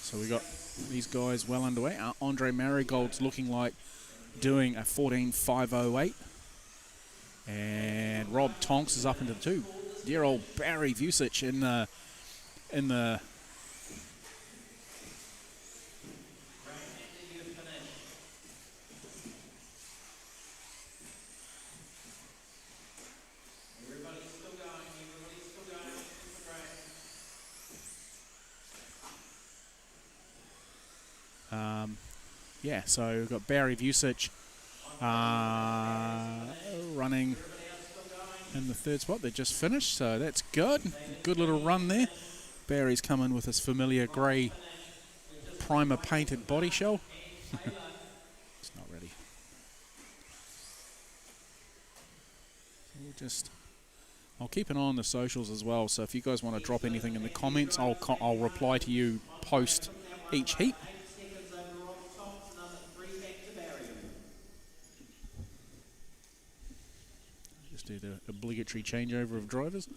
So we got these guys well underway. Andre Marigold's looking like doing a 14.508, and Rob Tonks is up into the 2. Dear old Barry Vusic in the so we've got Barry Vusic running in the 3rd spot. They just finished, so that's good. Good little run there. Barry's coming with his familiar grey primer painted body shell. It's not ready. I'll keep an eye on the socials as well, so if you guys want to drop anything in the comments, I'll reply to you post each heat. Just do the obligatory changeover of drivers.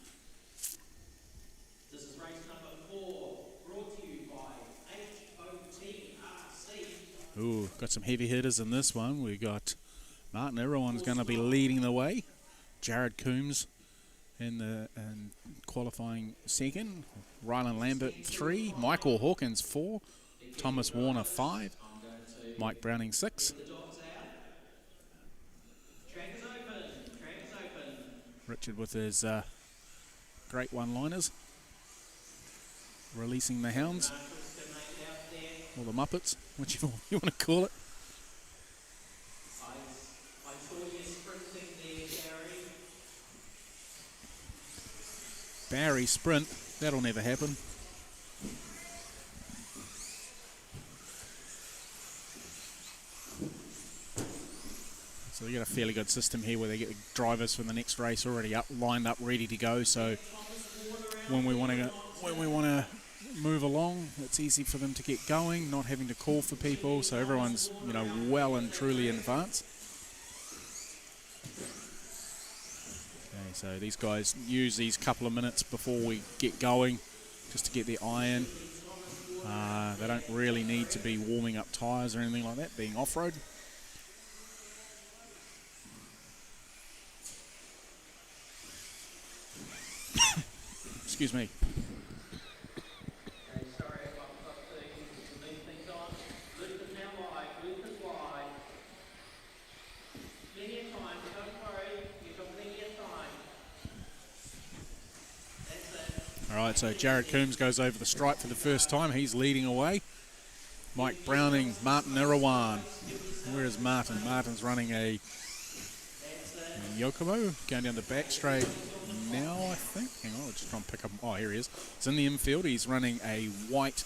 This is race number 4, brought to you by HOTRC. Ooh, got some heavy hitters in this one. We got Martin Irwine's going to be leading the way. Jared Coombs in qualifying 2nd. Rylan Lambert 3. Michael Hawkins 4. Thomas Warner 5. Mike Browning 6. Richard with his great one-liners, releasing the hounds, or the Muppets, whichever you want to call it. Barry sprint, that'll never happen. So they get a fairly good system here where they get the drivers for the next race already lined up, ready to go. So when we want to move along, it's easy for them to get going, not having to call for people. So everyone's well and truly in advance. Okay, so these guys use these couple of minutes before we get going just to get their eye in. They don't really need to be warming up tyres or anything like that, being off-road. Excuse me. Okay, sorry if I've got to leave things on. Luke is now live. Luke is live. Plenty of time. Don't worry. You've got plenty of time. That's it. All right, so Jared Coombs goes over the stripe for the first time. He's leading away. Mike Browning, Martin Irwine. Where is Martin? Martin's running a Yokomo, going down the back straight now, I think. Hang on, I'll just try and pick up. Oh, here he is. It's in the infield. He's running a white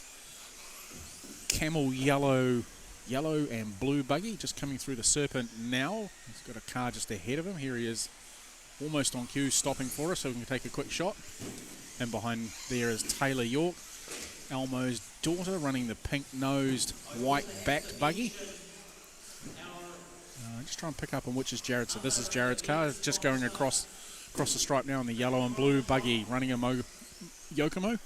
camel yellow and blue buggy, just coming through the Serpent now. He's got a car just ahead of him. Here he is, almost on cue, stopping for us, so we can take a quick shot. And behind there is Taylor York, Elmo's daughter, running the pink-nosed, white-backed buggy. Just try and pick up on which is Jared. So this is Jared's car, just going across the stripe now in the yellow and blue buggy, running a Yokomo.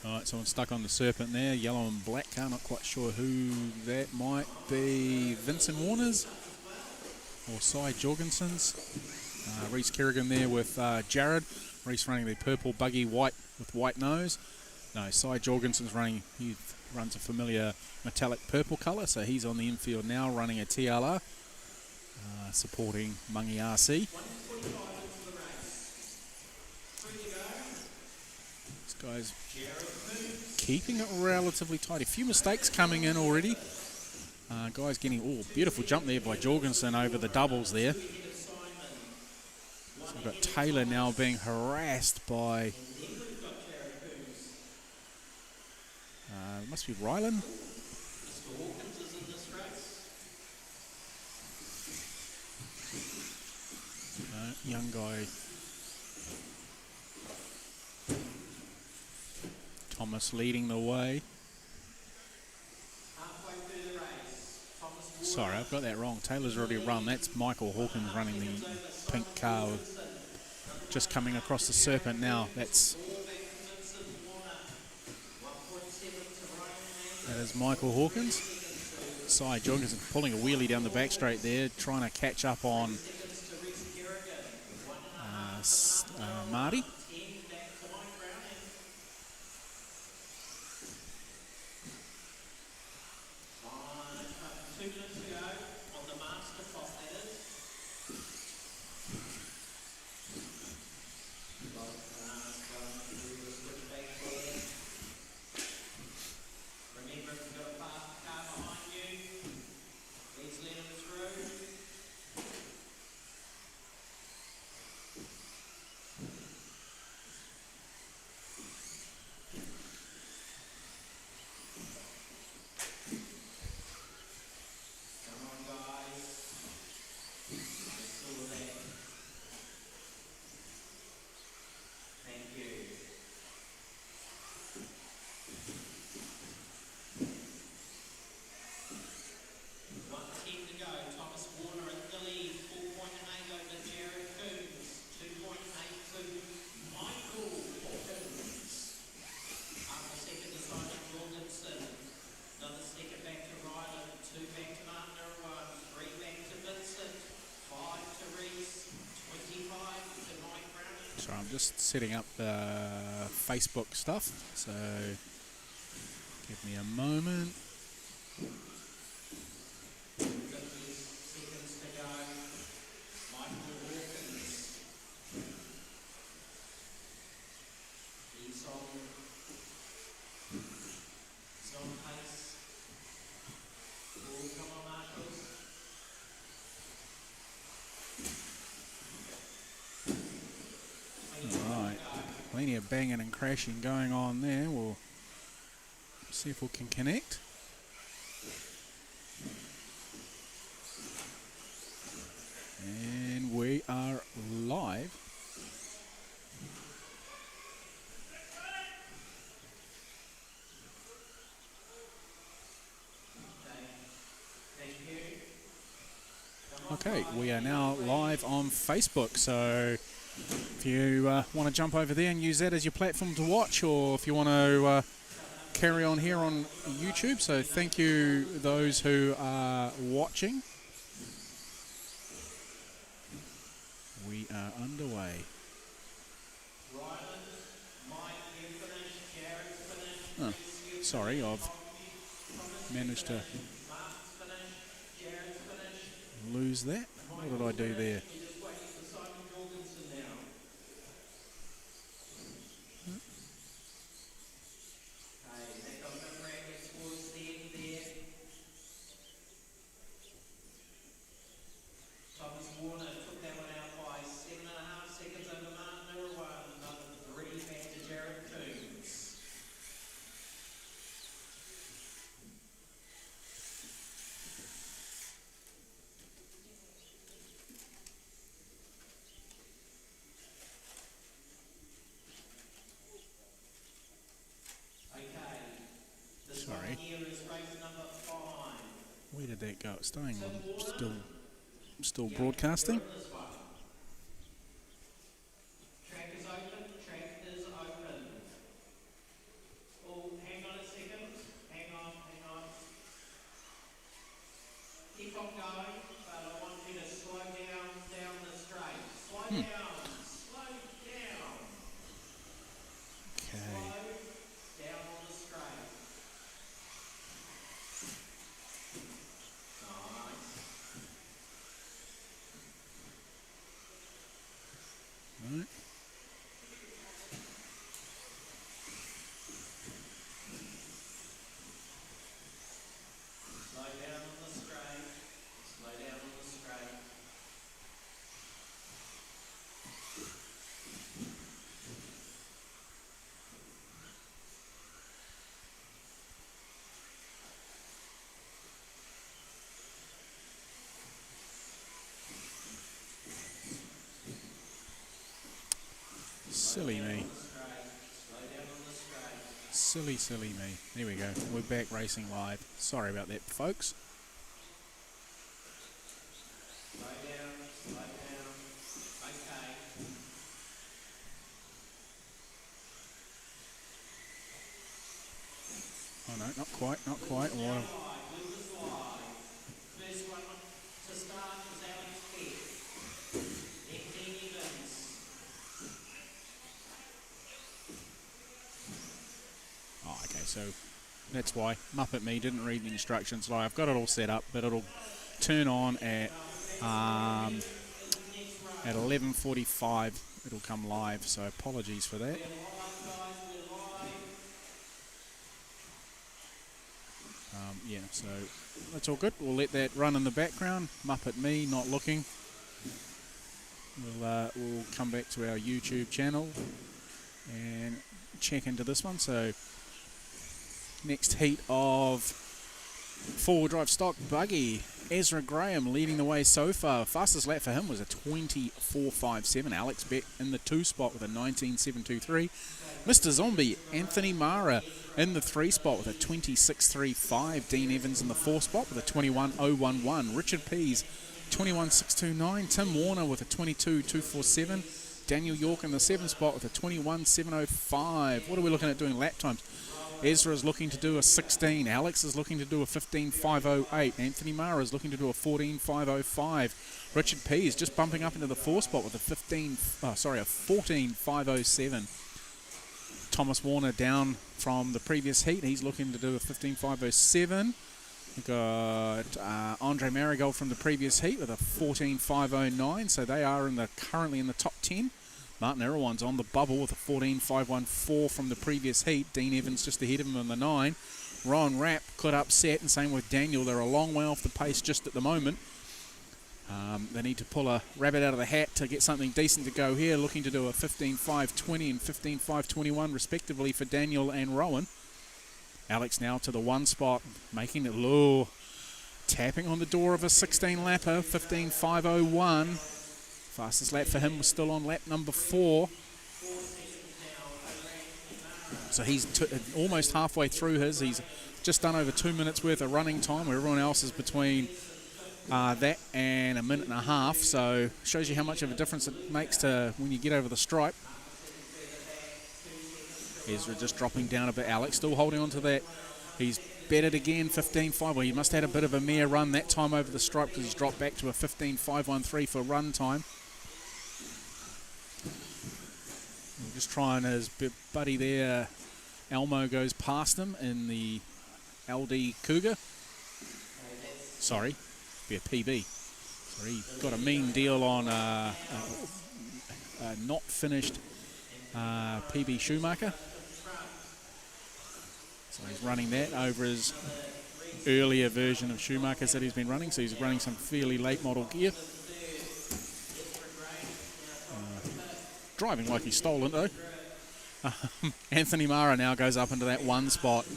Alright, someone stuck on the Serpent there, yellow and black car, not quite sure who that might be. Vincent Warner's or Cy Jorgensen's. Reese Kerrigan there with Jared. Reese running the purple buggy white with white nose. No, Cy Jorgensen's running. He runs a familiar metallic purple colour, so he's on the infield now, running a TLR, supporting Mungy RC. This guy's keeping it relatively tight. A few mistakes coming in already. Guys getting, beautiful jump there by Jorgensen over the doubles there. So we've got Taylor now being harassed by, must be Rylan. Young guy. Thomas leading the way. Sorry, I've got that wrong. Taylor's already run. That's Michael Hawkins running the pink car. Just coming across the Serpent now. That is Michael Hawkins. Cy Jorgensen pulling a wheelie down the back straight there, trying to catch up on Marty. So I'm just setting up the Facebook stuff, so give me a moment. Plenty of banging and crashing going on there. We'll see if we can connect. And we are live. Okay, we are now live on Facebook, so if you want to jump over there and use that as your platform to watch, or if you want to carry on here on YouTube, so thank you those who are watching. We are underway. Oh, sorry, I've managed to lose that. What did I do there? Sorry. Where did that go? It's staying on. Still broadcasting. Track is open. Track is open. Oh, hang on a second. Hang on. Keep on going, but I want you to slow down the straight. Slow down. Okay. Slow Silly me. Silly, silly me. There we go. We're back racing live. Sorry about that, folks. Slow down, okay. Oh no, not quite, not quite. Move the slide. First one to start was Alex Peck. Then Dean Evans. Oh, okay, so that's why Muppet Me didn't read the instructions. Like, I've got it all set up, but it'll turn on at 11:45. It'll come live, so apologies for that. Yeah, so that's all good. We'll let that run in the background. Muppet Me not looking. We'll come back to our YouTube channel and check into this one. So next heat of four-wheel drive stock Buggy. Ezra Graham leading the way so far. Fastest lap for him was a 24.57. Alex Beck in the 2 spot with a 19.723. Mr. Zombie, Anthony Mara in the 3 spot with a 26.35. Dean Evans in the 4 spot with a 21.011. Richard Pease, 21.629. Tim Warner with a 22.247. Daniel York in the 7 spot with a 21.705. What are we looking at doing lap times? Ezra is looking to do a 16. Alex is looking to do a 15.508. Anthony Mara is looking to do a 14.505. Richard P is just bumping up into the 4 spot with a 14.507. Thomas Warner down from the previous heat. He's looking to do a 15.507. We've got Andre Marigold from the previous heat with a 14.509. So they are currently in the top 10. Martin Irwan's on the bubble with a 14.514 from the previous heat. Dean Evans just ahead of him on the 9. Ron Rapp could upset, and same with Daniel. They're a long way off the pace just at the moment. They need to pull a rabbit out of the hat to get something decent to go here. Looking to do a 15.520 and 15.521 respectively for Daniel and Rowan. Alex now to the 1 spot, making it low. Tapping on the door of a 16-lapper, 15.501. Fastest lap for him was still on lap number 4. So he's almost halfway through his. He's just done over 2 minutes worth of running time, where everyone else is between that and a minute and a half. So shows you how much of a difference it makes to when you get over the stripe. Ezra just dropping down a bit. Alex still holding on to that. He's bettered again, 15.5. Well, he must have had a bit of a mare run that time over the stripe, because he's dropped back to a 15.513 for run time. Just trying his buddy there. Elmo goes past him in the LD Cougar. Sorry, be a PB. Sorry, he got a mean deal on a not finished PB Schumacher. So he's running that over his earlier version of Schumacher's that he's been running. So he's running some fairly late model gear. Driving like he's stolen though. Anthony Mara now goes up into that 1 spot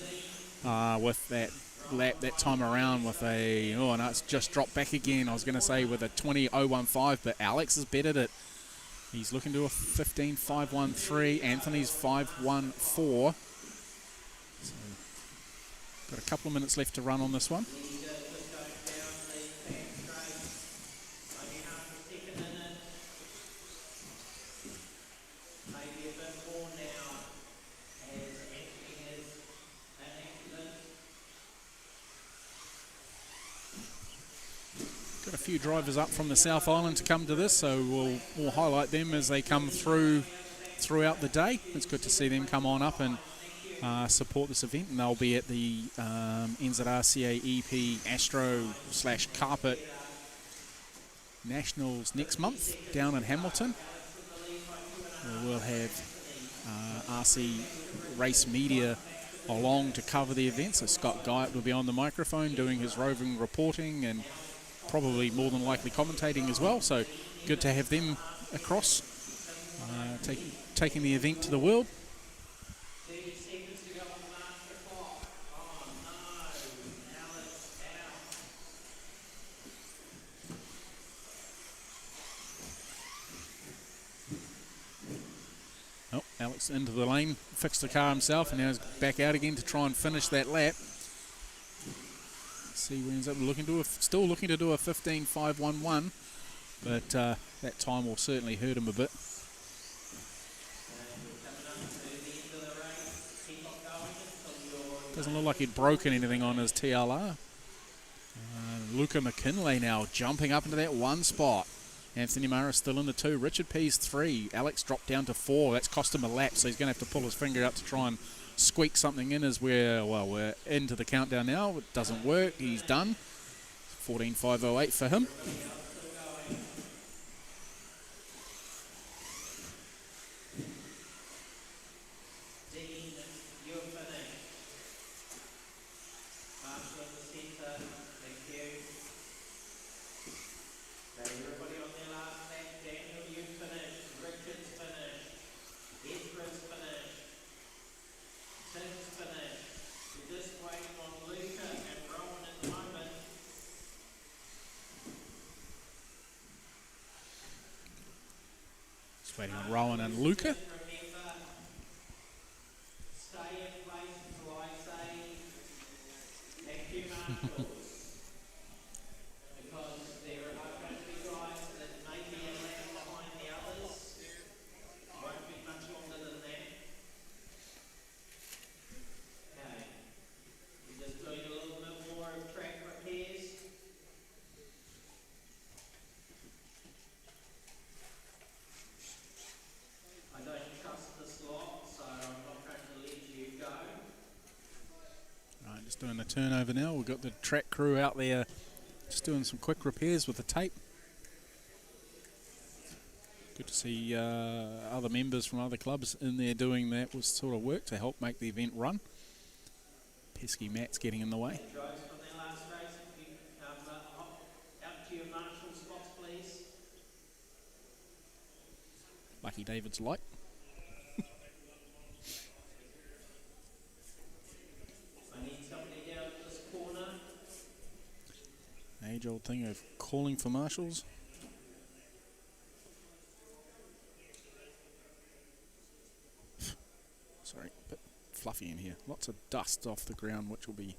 with that lap that time around with a, oh no, it's just dropped back again. I was going to say with a 20.015, but Alex has bettered it. He's looking to a 15.513. Anthony's 5.14. So got a couple of minutes left to run on this one. Got a few drivers up from the South Island to come to this, so we'll highlight them as they come throughout the day. It's good to see them come on up and support this event, and they'll be at the NZRCA EP Astro / Carpet Nationals next month down in Hamilton. We'll have RC Race Media along to cover the event, so Scott Guyot will be on the microphone doing his roving reporting and probably more than likely commentating as well, so good to have them across, taking the event to the world. Alex into the lane, fixed the car himself, and now he's back out again to try and finish that lap. Let's see where he ends up still looking to do a 15.511, but that time will certainly hurt him a bit. Doesn't look like he'd broken anything on his TLR. Luca McKinley now jumping up into that 1 spot. Anthony Mara still in the 2. Richard P's 3. Alex dropped down to 4. That's cost him a lap, so he's going to have to pull his finger out to try and squeak something in as we're into the countdown now. It doesn't work. He's done. 14.508 for him. Waiting on Rowan and Luca. Just doing the turnover now. We've got the track crew out there just doing some quick repairs with the tape. Good to see other members from other clubs in there doing that sort of work to help make the event run. Pesky Matt's getting in the way. Lucky David's light. Age-old thing of calling for marshals. Sorry, a bit fluffy in here. Lots of dust off the ground, which will be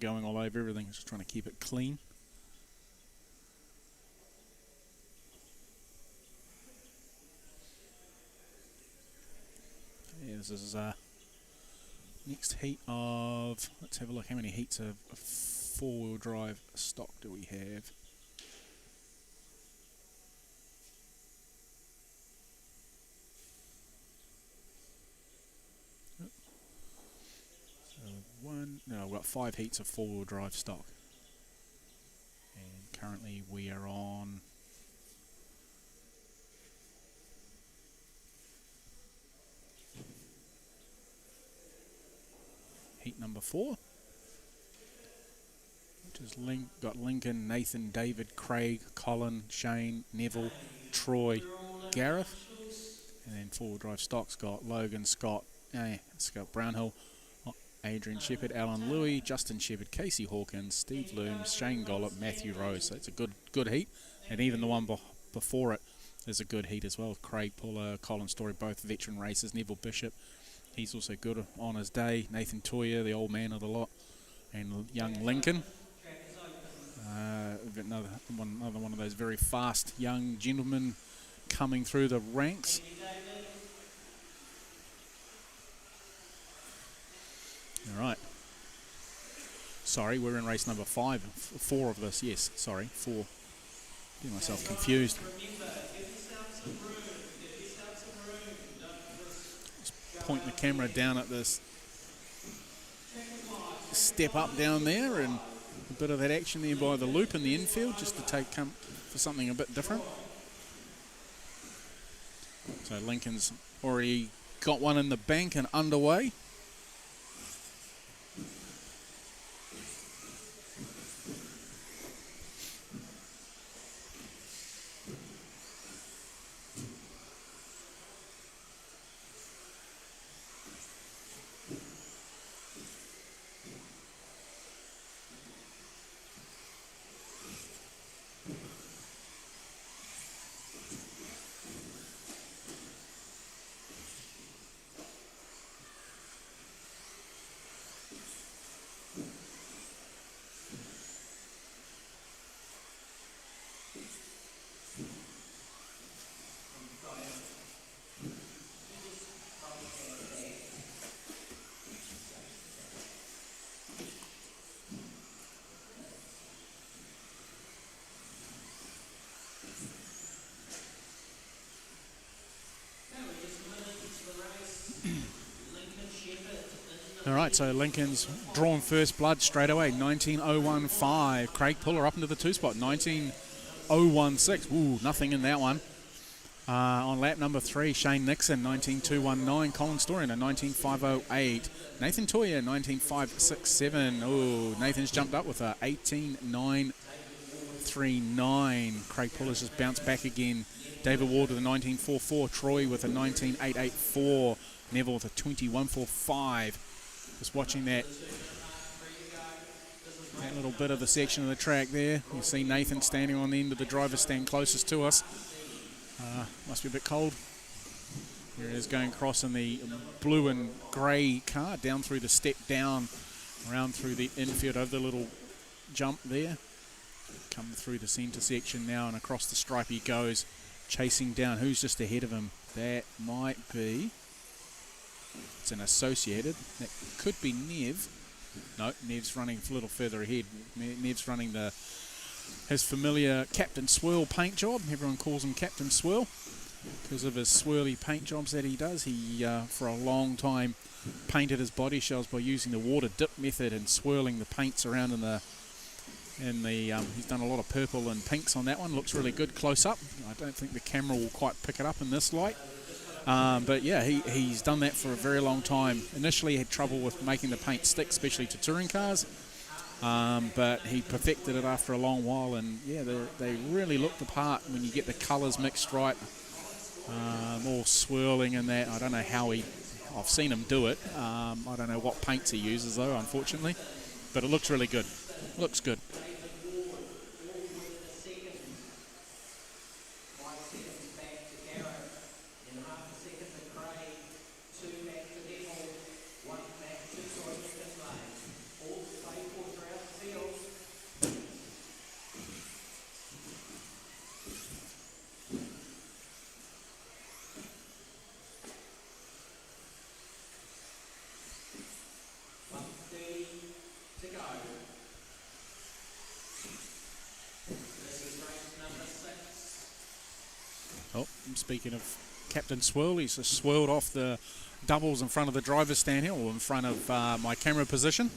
going all over everything. Just trying to keep it clean. Okay, this is next heat of, let's have a look, how many heats of four-wheel drive stock do we have? We've got 5 heats of four-wheel drive stock. And currently we are on heat number 4. Which is got Lincoln, Nathan, David, Craig, Colin, Shane, Neville, Troy, Gareth. And then four-wheel drive stock's got Logan, Scott Brownhill, Adrian Shepherd, Alan Louis, Justin Shepherd, Casey Hawkins, Steve Looms, Shane Gollop, Matthew Rose. So it's a good heat. And even the one before it is a good heat as well. Craig Puller, Colin Story, both veteran racers. Neville Bishop, he's also good on his day. Nathan Toyer, the old man of the lot. And young Lincoln. Another one of those very fast young gentlemen coming through the ranks. All right. Sorry, we're in race number 5. 4 of this, yes. Sorry, 4. Getting myself confused. Just point the camera down at this step up down there, and a bit of that action there by the loop in the infield, just to take for something a bit different. So Lincoln's already got one in the bank and underway. right, so Lincoln's drawn first blood straight away, 19.015. Craig Puller up into the 2 spot, 19.016. Ooh, nothing in that one. On lap number 3, Shane Nixon, 19.219. Colin Storian, 19.508. Nathan Toya, 19.567. Oh, Nathan's jumped up with a 18.939. Craig Puller's just bounced back again. David Ward with a 19.44. Troy with a 19.884. Neville with a 21.45. Just watching that little bit of the section of the track there. You see Nathan standing on the end of the driver's stand closest to us. Must be a bit cold. Here it is going across in the blue and grey car, down through the step down, around through the infield over the little jump there. Come through the centre section now and across the stripe he goes, chasing down. Who's just ahead of him? That might be... It's an Associated. That could be Nev. No, Nev's running a little further ahead. Nev's running his familiar Captain Swirl paint job. Everyone calls him Captain Swirl because of his swirly paint jobs that he does. He, for a long time, painted his body shells by using the water dip method and swirling the paints around he's done a lot of purple and pinks on that one. Looks really good close up. I don't think the camera will quite pick it up in this light. But yeah, he's done that for a very long time. Initially he had trouble with making the paint stick, especially to touring cars. But he perfected it after a long while, and yeah, they really look the part when you get the colours mixed right, all swirling and that. I don't know how I've seen him do it. I don't know what paints he uses though, unfortunately, but it looks really good. Looks good. Oh, speaking of Captain Swirl, he's just swirled off the doubles in front of the driver's stand here, or in front of my camera position.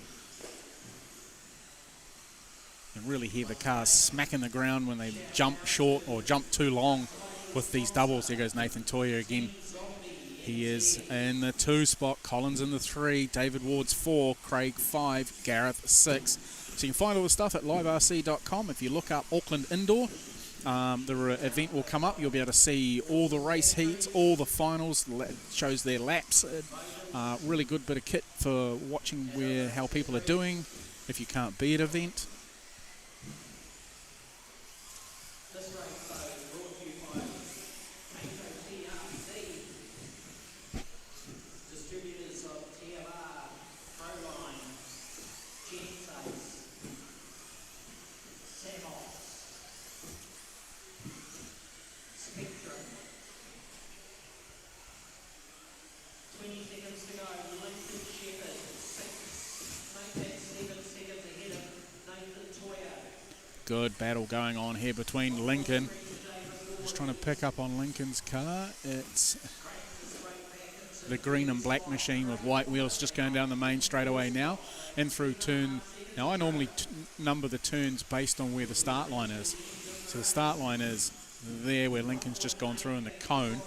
You can really hear the cars smacking the ground when they jump short or jump too long with these doubles. There goes Nathan Toya again. He is in the 2 spot, Collins in the 3, David Ward's 4, Craig 5, Gareth 6. So you can find all the stuff at liverc.com. If you look up Auckland Indoor, the event will come up. You'll be able to see all the race heats, all the finals, shows their laps. Really good bit of kit for watching how people are doing if you can't be at an event. Good battle going on here between Lincoln. Just trying to pick up on Lincoln's car. It's the green and black machine with white wheels just going down the main straightaway now and through turn. Now I normally number the turns based on where the start line is. So the start line is there where Lincoln's just gone through in the cone.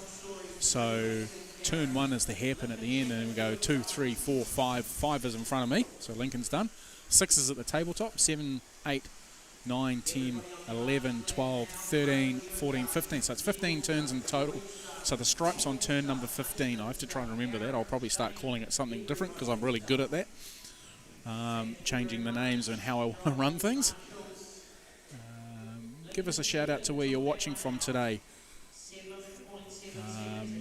So turn 1 is the hairpin at the end, and then we go 2, 3, 4, 5. 5 is in front of me, so Lincoln's done. 6 is at the tabletop, 7, 8, 9, 10, 11, 12, 13, 14, 15. So it's 15 turns in total. So the stripe's on turn number 15. I have to try and remember that. I'll probably start calling it something different because I'm really good at that. Changing the names and how I want to run things. Give us a shout out to where you're watching from today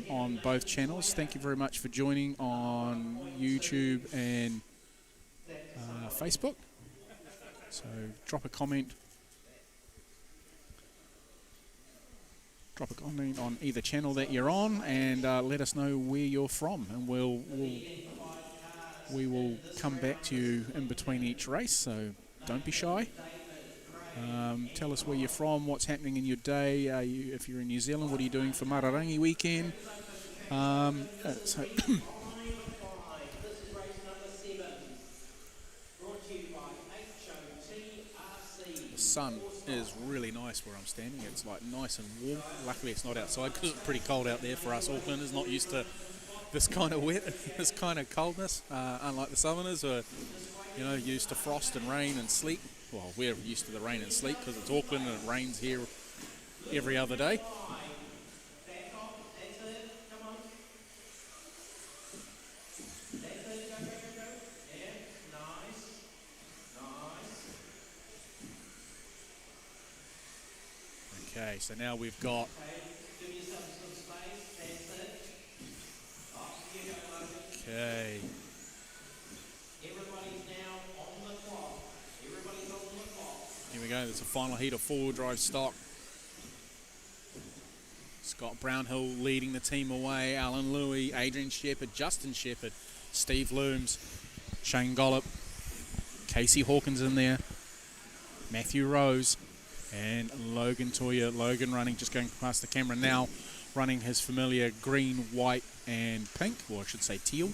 on both channels. Thank you very much for joining on YouTube and Facebook. So drop a comment on either channel that you're on, and let us know where you're from, and we will come back to you in between each race, so don't be shy. Tell us where you're from, what's happening in your day. If you're in New Zealand, what are you doing for Mararangi weekend? So sun is really nice where I'm standing. It's like nice and warm. Luckily it's not outside because it's pretty cold out there for us Aucklanders, not used to this kind of wet, this kind of coldness, unlike the Southerners who are, you know, used to frost and rain and sleet. Well, we're used to the rain and sleet because it's Auckland and it rains here every other day. Okay, so now we've got okay. Here we go, there's a final heat of four-wheel drive stock. Scott Brownhill leading the team away. Alan Louis, Adrian Shepherd, Justin Shepherd, Steve Looms, Shane Gollop, Casey Hawkins in there, Matthew Rose, and Logan Toya. Logan running, just going past the camera now, running his familiar green, white, and pink, or I should say teal.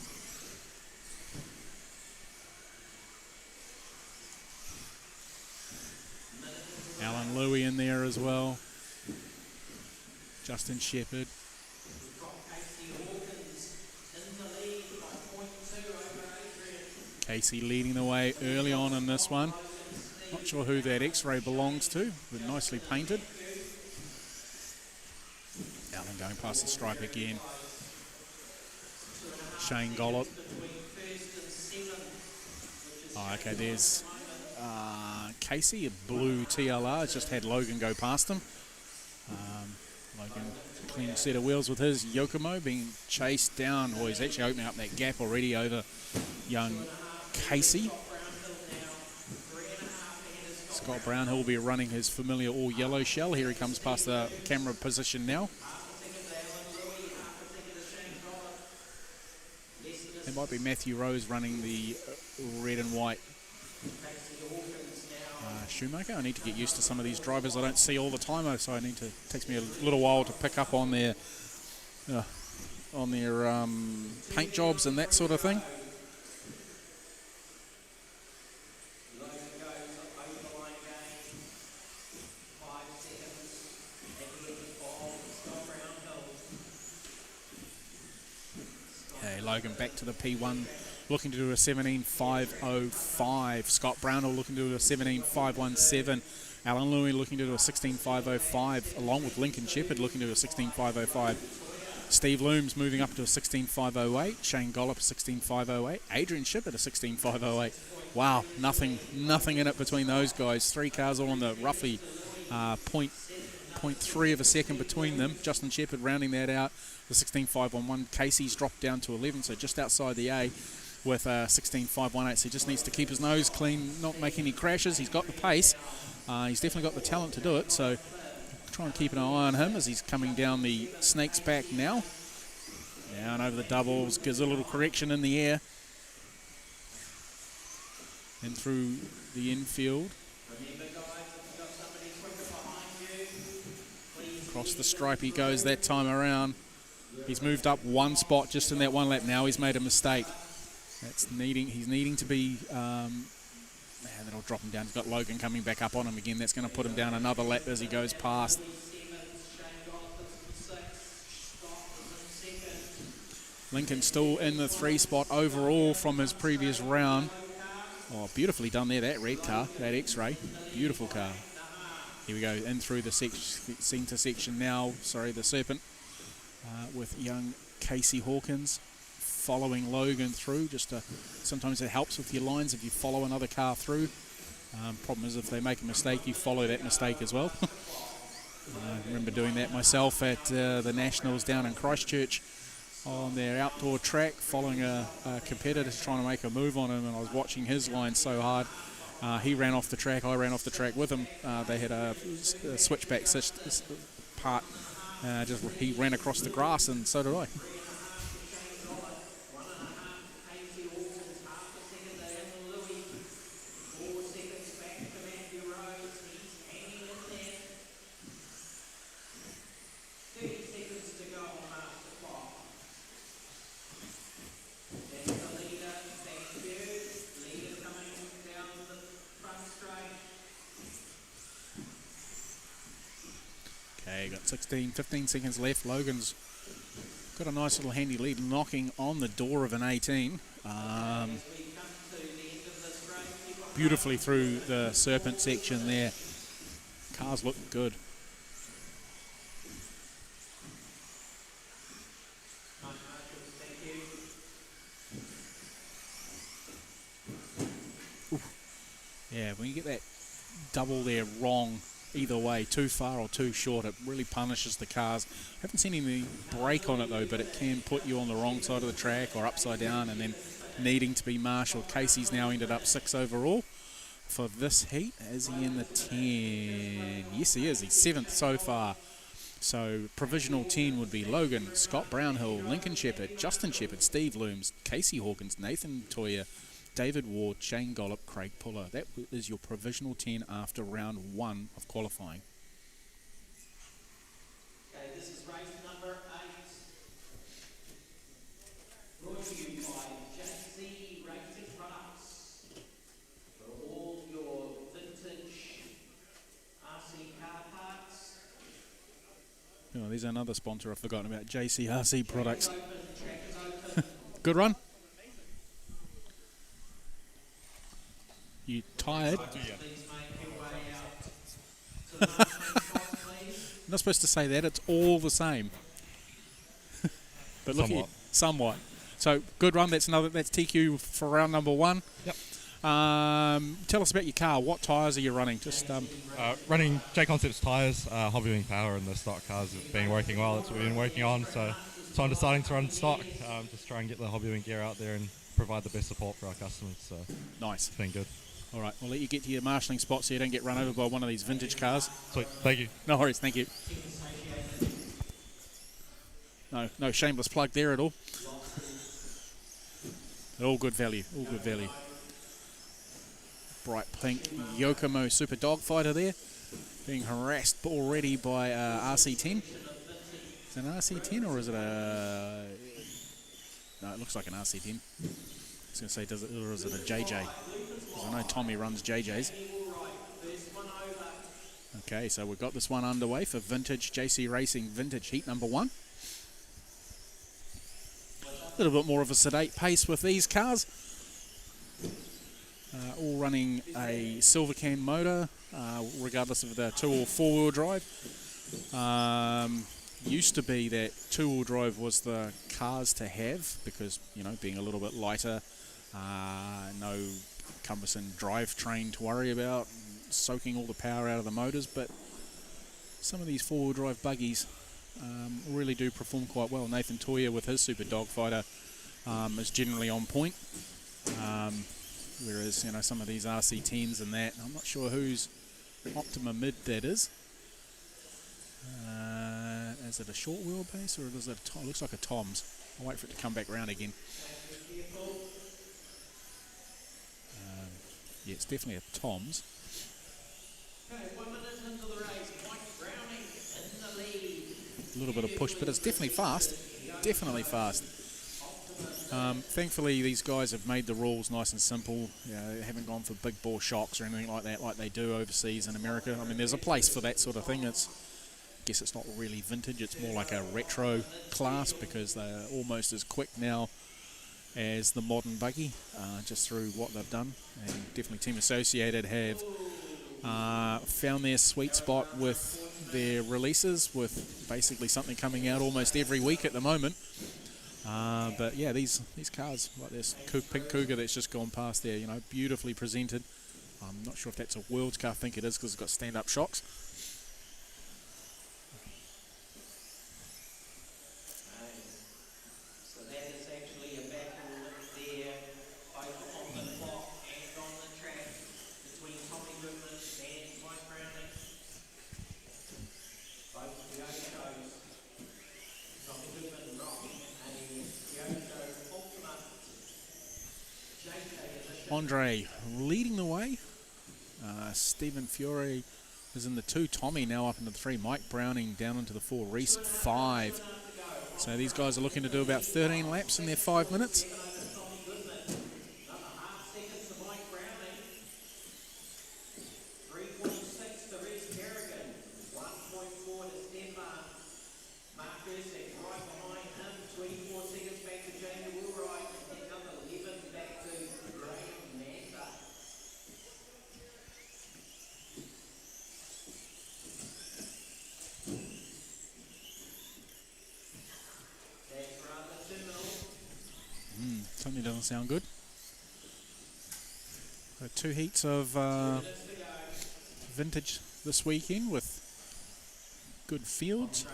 Alan Louis in there as well. Justin Shepherd. Casey leading the way early on in this one. Not sure who that X-ray belongs to, but nicely painted. Alan going past the stripe again. Shane Gollop. Oh, okay, there's Casey, a blue TLR, has just had Logan go past him. Logan, clean set of wheels with his Yokomo, being chased down, or he's actually opening up that gap already over young Casey. Scott Brownhill will be running his familiar all yellow shell. Here he comes past the camera position now. It might be Matthew Rose running the red and white Schumacher. I need to get used to some of these drivers I don't see all the time, so it takes me a little while to pick up on their paint jobs and that sort of thing. Okay, Logan back to the P1. Looking to do a 17.505. Scott Brownhill looking to do a 17.517. Alan Louis looking to do a 16.505, along with Lincoln Shepherd looking to do a 16.505. Steve Looms moving up to a 16.508. Shane Gollop a 16.508. Adrian Shepherd a 16.508. Wow, nothing in it between those guys. Three cars all on the roughly 0.3 of a second between them. Justin Shepherd rounding that out. The 16.511. Casey's dropped down to 11, so just outside the A with a 16.518. So he just needs to keep his nose clean, not make any crashes. He's got the pace. He's definitely got the talent to do it. So try and keep an eye on him as he's coming down the snake's back now. Down over the doubles, gives a little correction in the air. And through the infield. Across the stripe he goes that time around. He's moved up one spot just in that one lap. Now he's made a mistake. He's needing to be, that'll drop him down. He's got Logan coming back up on him again. That's going to put him down another lap as he goes past. Lincoln still in the 3 spot overall from his previous round. Oh, beautifully done there, that red car, that X-ray. Beautiful car. Here we go, in through the centre section now, the Serpent, with young Casey Hawkins following Logan through. Sometimes it helps with your lines if you follow another car through. Problem is if they make a mistake, you follow that mistake as well. I remember doing that myself at the Nationals down in Christchurch on their outdoor track, following a competitor trying to make a move on him, and I was watching his line so hard. He ran off the track, I ran off the track with him. They had a switchback part. He ran across the grass, and so did I. Okay, got 15 seconds left. Logan's got a nice little handy lead, knocking on the door of an 18. Beautifully through the serpent section there. Cars look good. Yeah, when you get that double there wrong, either way, too far or too short, it really punishes the cars. Haven't seen any brake on it though, but it can put you on the wrong side of the track or upside down and then needing to be marshaled. Casey's now ended up 6 overall for this heat. Is he in the 10? Yes, he is. He's 7th so far. So provisional 10 would be Logan, Scott Brownhill, Lincoln Shepherd, Justin Shepherd, Steve Looms, Casey Hawkins, Nathan Toyer, David Ward, Shane Gollop, Craig Puller. That is your provisional 10 after round 1 of qualifying. Okay, this is race number 8. Brought to you by JC Racing Products. For all your vintage RC car parts. Oh, there's another sponsor I've forgotten about, JCRC Products. Track is open. Good run. You tired? Please make your way out to the last spot, please. I'm not supposed to say that, it's all the same. But look Somewhat. here, somewhat. So good run, that's TQ for round number 1. Yep. Tell us about your car, what tyres are you running? Just Running J Concepts tyres, hobbying power, and the stock cars have been working well. That's what we've been working on. So I'm deciding to run stock, just try and get the hobbying gear out there and provide the best support for our customers. So nice. it's been good. All right, we'll let you get to your marshalling spot so you don't get run over by one of these vintage cars. Sweet, thank you. No worries, thank you. No shameless plug there at all. All good value, all good value. Bright pink Yokomo Super Dogfighter there, being harassed already by RC10. Is it an RC10 or is it a... No, it looks like an RC10. I was going to say, does it, or is it a JJ? Because I know Tommy runs JJs. Okay, so we've got this one underway for Vintage JC Racing Vintage Heat number 1. A little bit more of a sedate pace with these cars. All running a silver can motor, regardless of the 2 or 4-wheel drive. Used to be that 2-wheel drive was the cars to have because, you know, being a little bit lighter, no cumbersome drivetrain to worry about, soaking all the power out of the motors, but some of these 4-wheel drive buggies really do perform quite well. Nathan Toyer with his Super Dogfighter is generally on point, whereas, you know, some of these RC10s and that, I'm not sure whose Optima Mid that is. Is it a short wheelbase or is it a looks like a Tom's? I'll wait for it to come back round again. Yeah, it's definitely a Tom's. Okay, 1 minute into the race. Mike Browning in the lead. A little bit of push, but it's definitely fast. Definitely fast. Thankfully, these guys have made the rules nice and simple. You know, they haven't gone for big bore shocks or anything like that, like they do overseas in America. I mean, there's a place for that sort of thing. I guess it's not really vintage. It's more like a retro class because they're almost as quick now as the modern buggy, just through what they've done. And definitely Team Associated have found their sweet spot with their releases, with basically something coming out almost every week at the moment. But yeah, these cars, like this pink Cougar that's just gone past there, you know, beautifully presented. I'm not sure if that's a World's car. I think it is because it's got stand-up shocks. So that is actually a battle there, both on the clock and on the track, between Tommy Goodman and Mike Browning. Both Yoko's. Tommy Goodman rocking a Yoko Ultima. JK Andre leading the way. Stephen Fiore is in the 2. Tommy now up into the 3. Mike Browning down into the 4. Reese 5. So these guys are looking to do about 13 laps in their 5 minutes. Something doesn't sound good. 2 heats of vintage this weekend with good fields.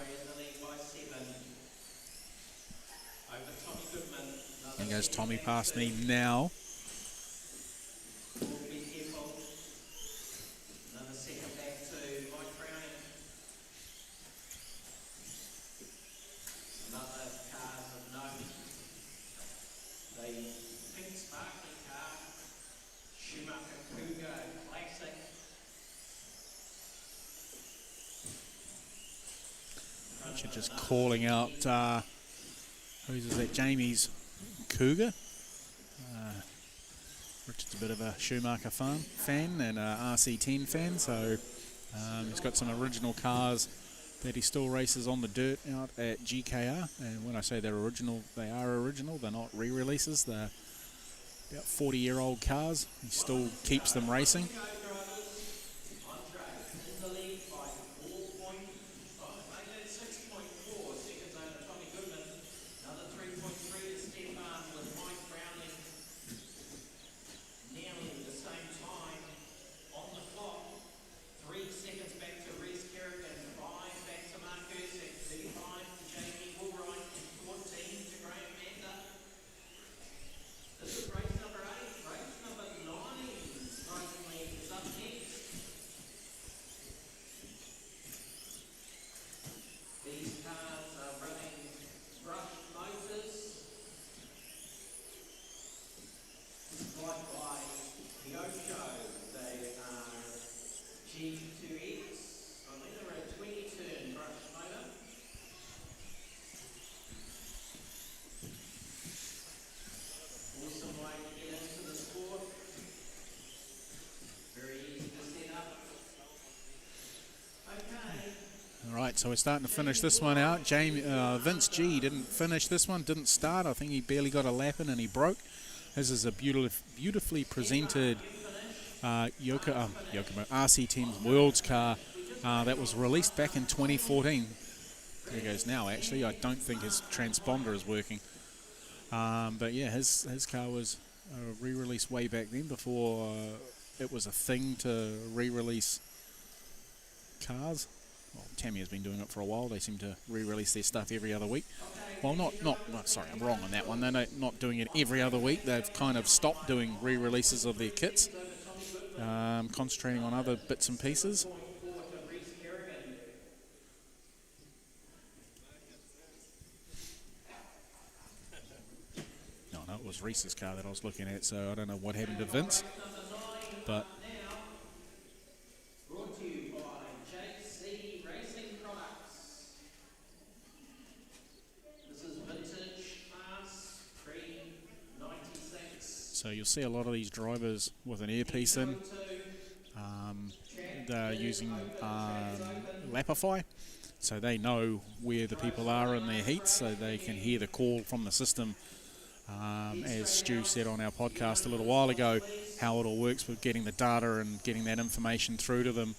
And goes Tommy past me now. Just calling out, who's is that? Jamie's Cougar. Richard's a bit of a Schumacher fan and a RC10 fan, so he's got some original cars that he still races on the dirt out at GKR. And when I say they're original, they are original. They're not re-releases. They're about 40-year-old cars. He still keeps them racing. Right, so we're starting to finish this one out. Vince G didn't finish this one, didn't start. I think he barely got a lap in and he broke. This is a beautifully presented Yokomo RC Team's Worlds car that was released back in 2014. There he goes now, actually. I don't think his transponder is working. But yeah, his car was re-released way back then before it was a thing to re-release cars. Well, Tamiya's been doing it for a while. They seem to re-release their stuff every other week. Well, sorry, I'm wrong on that one. They're not doing it every other week. They've kind of stopped doing re-releases of their kits, concentrating on other bits and pieces. No, it was Reese's car that I was looking at, so I don't know what happened to Vince, but so you'll see a lot of these drivers with an earpiece in. They're using Lapify, so they know where the people are in their heats, so they can hear the call from the system. As Stu said on our podcast a little while ago, how it all works with getting the data and getting that information through to them,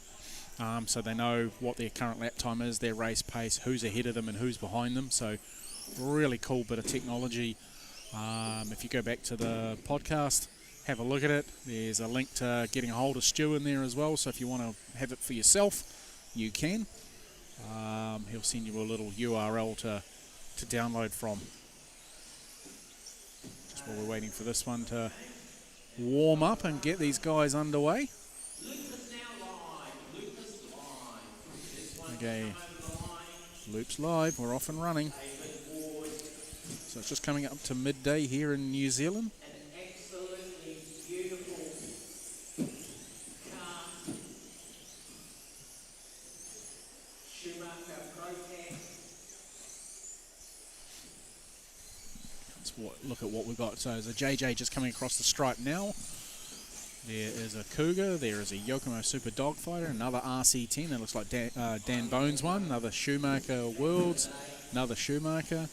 so they know what their current lap time is, their race pace, who's ahead of them and who's behind them. So really cool bit of technology. If you go back to the podcast, have a look at it. There's a link to getting a hold of Stu in there as well, so if you want to have it for yourself, you can. He'll send you a little URL to download from. Just while we're waiting for this one to warm up and get these guys underway. Okay, loop's live, we're off and running. So it's just coming up to midday here in New Zealand. An absolutely beautiful car. Schumacher Pro-Pack. Look at what we've got. So there's a JJ just coming across the stripe now. There is a Cougar, there is a Yokomo Super Dogfighter, another RC10 that looks like Dan Bones one, another Schumacher Worlds, another Schumacher.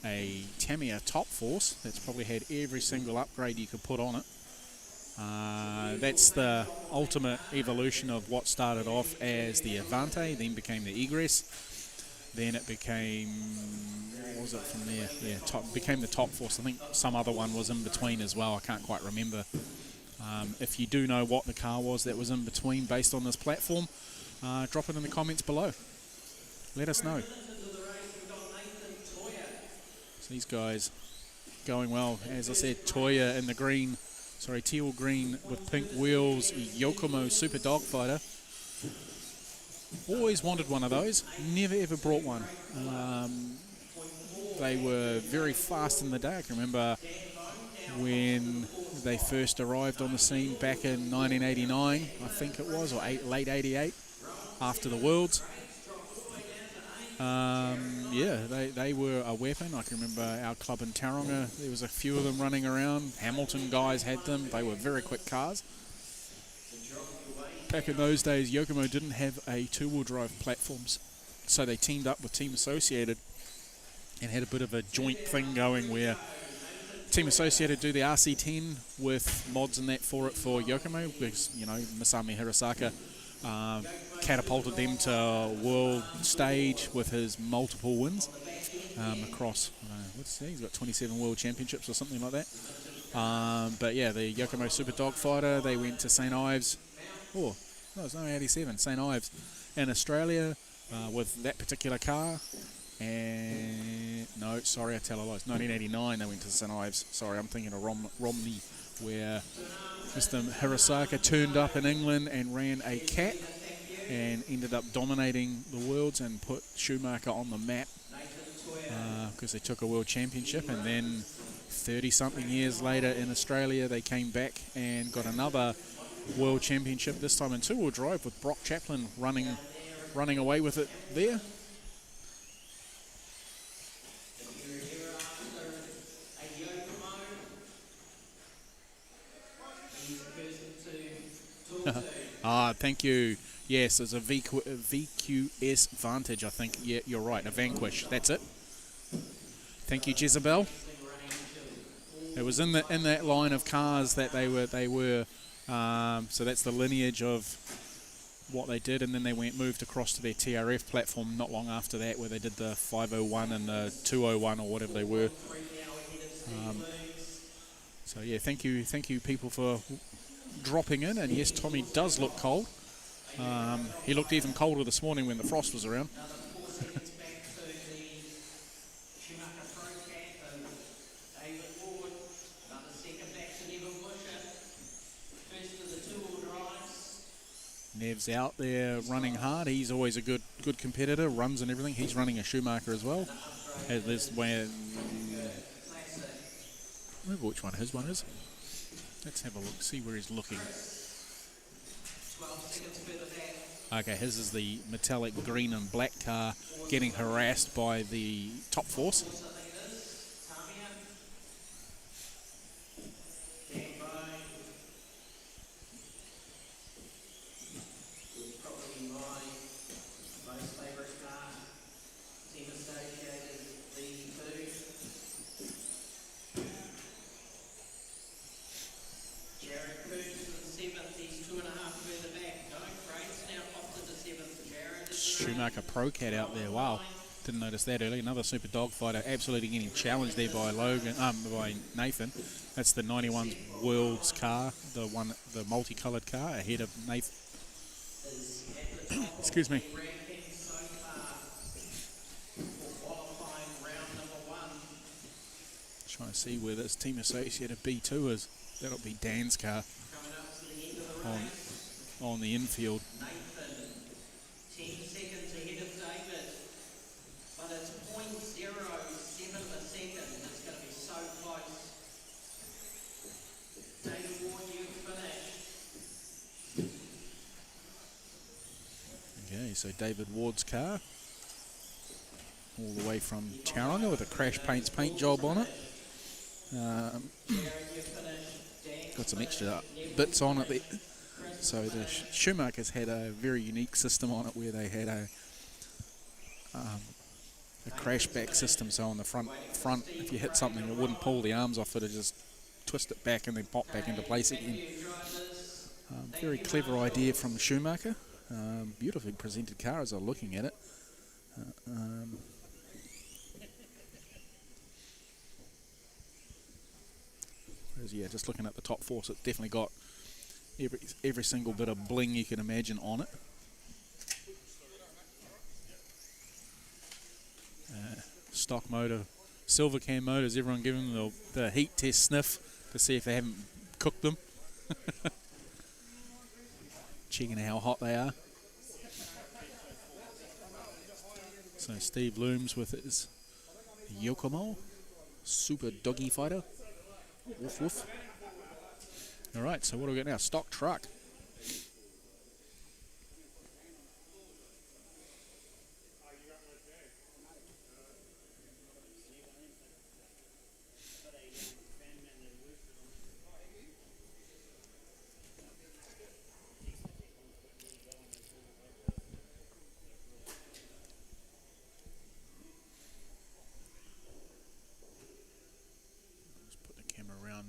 A Tamiya Top Force that's probably had every single upgrade you could put on it. That's the ultimate evolution of what started off as the Avante, then became the Egress. Then it became, what was it from there? Yeah, became the Top Force. I think some other one was in between as well. I can't quite remember. If you do know what the car was that was in between based on this platform, drop it in the comments below. Let us know. So these guys going well. As I said, Toya in the green, sorry, teal green with pink wheels, Yokomo Super Dogfighter. Always wanted one of those, never ever brought one. They were very fast in the day. I can remember when they first arrived on the scene back in 1989, I think it was, or late 88, after the Worlds. Yeah, they were a weapon. I can remember our club in Tauranga, there was a few of them running around. Hamilton guys had them. They were very quick cars. Back in those days, Yokomo didn't have a two-wheel drive platforms, so they teamed up with Team Associated and had a bit of a joint thing going where Team Associated do the RC10 with mods and that for it for Yokomo, because, you know, Masami Hirosaka catapulted them to world stage with his multiple wins across, what's he? He's got 27 world championships or something like that. But yeah, the Yokomo Super Dogfighter, they went to St. Ives. Oh, no, it's 1987, St. Ives in Australia with that particular car. And no, sorry, I tell a lie. It's 1989 they went to St. Ives. Sorry, I'm thinking of Romney, where Mr. Hirosaka turned up in England and ran a cat and ended up dominating the worlds and put Schumacher on the map because they took a world championship. And then 30-something years later in Australia, they came back and got another world championship, this time in two-wheel drive with Brock Chaplin running away with it there. Thank you. Yes, it's a VQS Vantage, I think. Yeah, you're right, a Vanquish. That's it. Thank you, Jezebel. It was in that line of cars that they were. So that's the lineage of what they did, and then they moved across to their TRF platform not long after that, where they did the 501 and the 201 or whatever they were. So yeah, thank you people for dropping in. And yes, Tommy does look cold. He looked even colder this morning when the frost was around. Nev's out there running hard. He's always a good competitor, runs and everything. He's running a Schumacher as well. Remember which one his one is. Let's have a look, see where he's looking. Okay, his is the metallic green and black car getting harassed by the Top Force. Schumacher Pro Cat out there. Wow, didn't notice that earlier. Another Super Dogfighter, absolutely getting challenged there by by Nathan. That's the 91's World's car, the multicolored car ahead of Nathan. Excuse me. Trying to see where this Team Associated B2 is. That'll be Dan's car on the infield. 10 seconds ahead of David, but it's 0.07 of a second. It's going to be so close. David Ward, you finish. Okay, so David Ward's car, all the way from Tauranga with a Crash Paints paint job on it. Got some extra bits on it there. So the Schumacher's had a very unique system on it, where they had a crashback system. So on the front, if you hit something, it wouldn't pull the arms off it; it just twist it back and then pop back into place again. Very clever idea from Schumacher. Beautifully presented car as I'm looking at it. Whereas, yeah, just looking at the top four, so it's definitely got every single bit of bling you can imagine on it. Stock motor, silver can motors, everyone giving them the heat test sniff to see if they haven't cooked them. Checking how hot they are. So Steve Looms with his Yokomo Super Doggy Fighter. Woof woof. Alright, so what do we got now? Stock truck.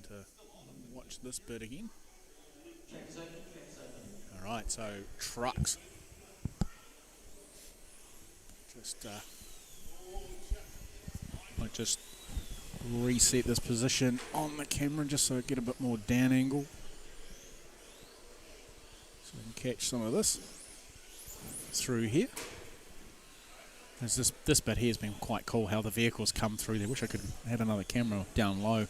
To watch this bit again. Alright, so trucks. Might just reset this position on the camera just so I get a bit more down angle. So we can catch some of this through here. This bit here has been quite cool how the vehicles come through there. Wish I could have another camera down low.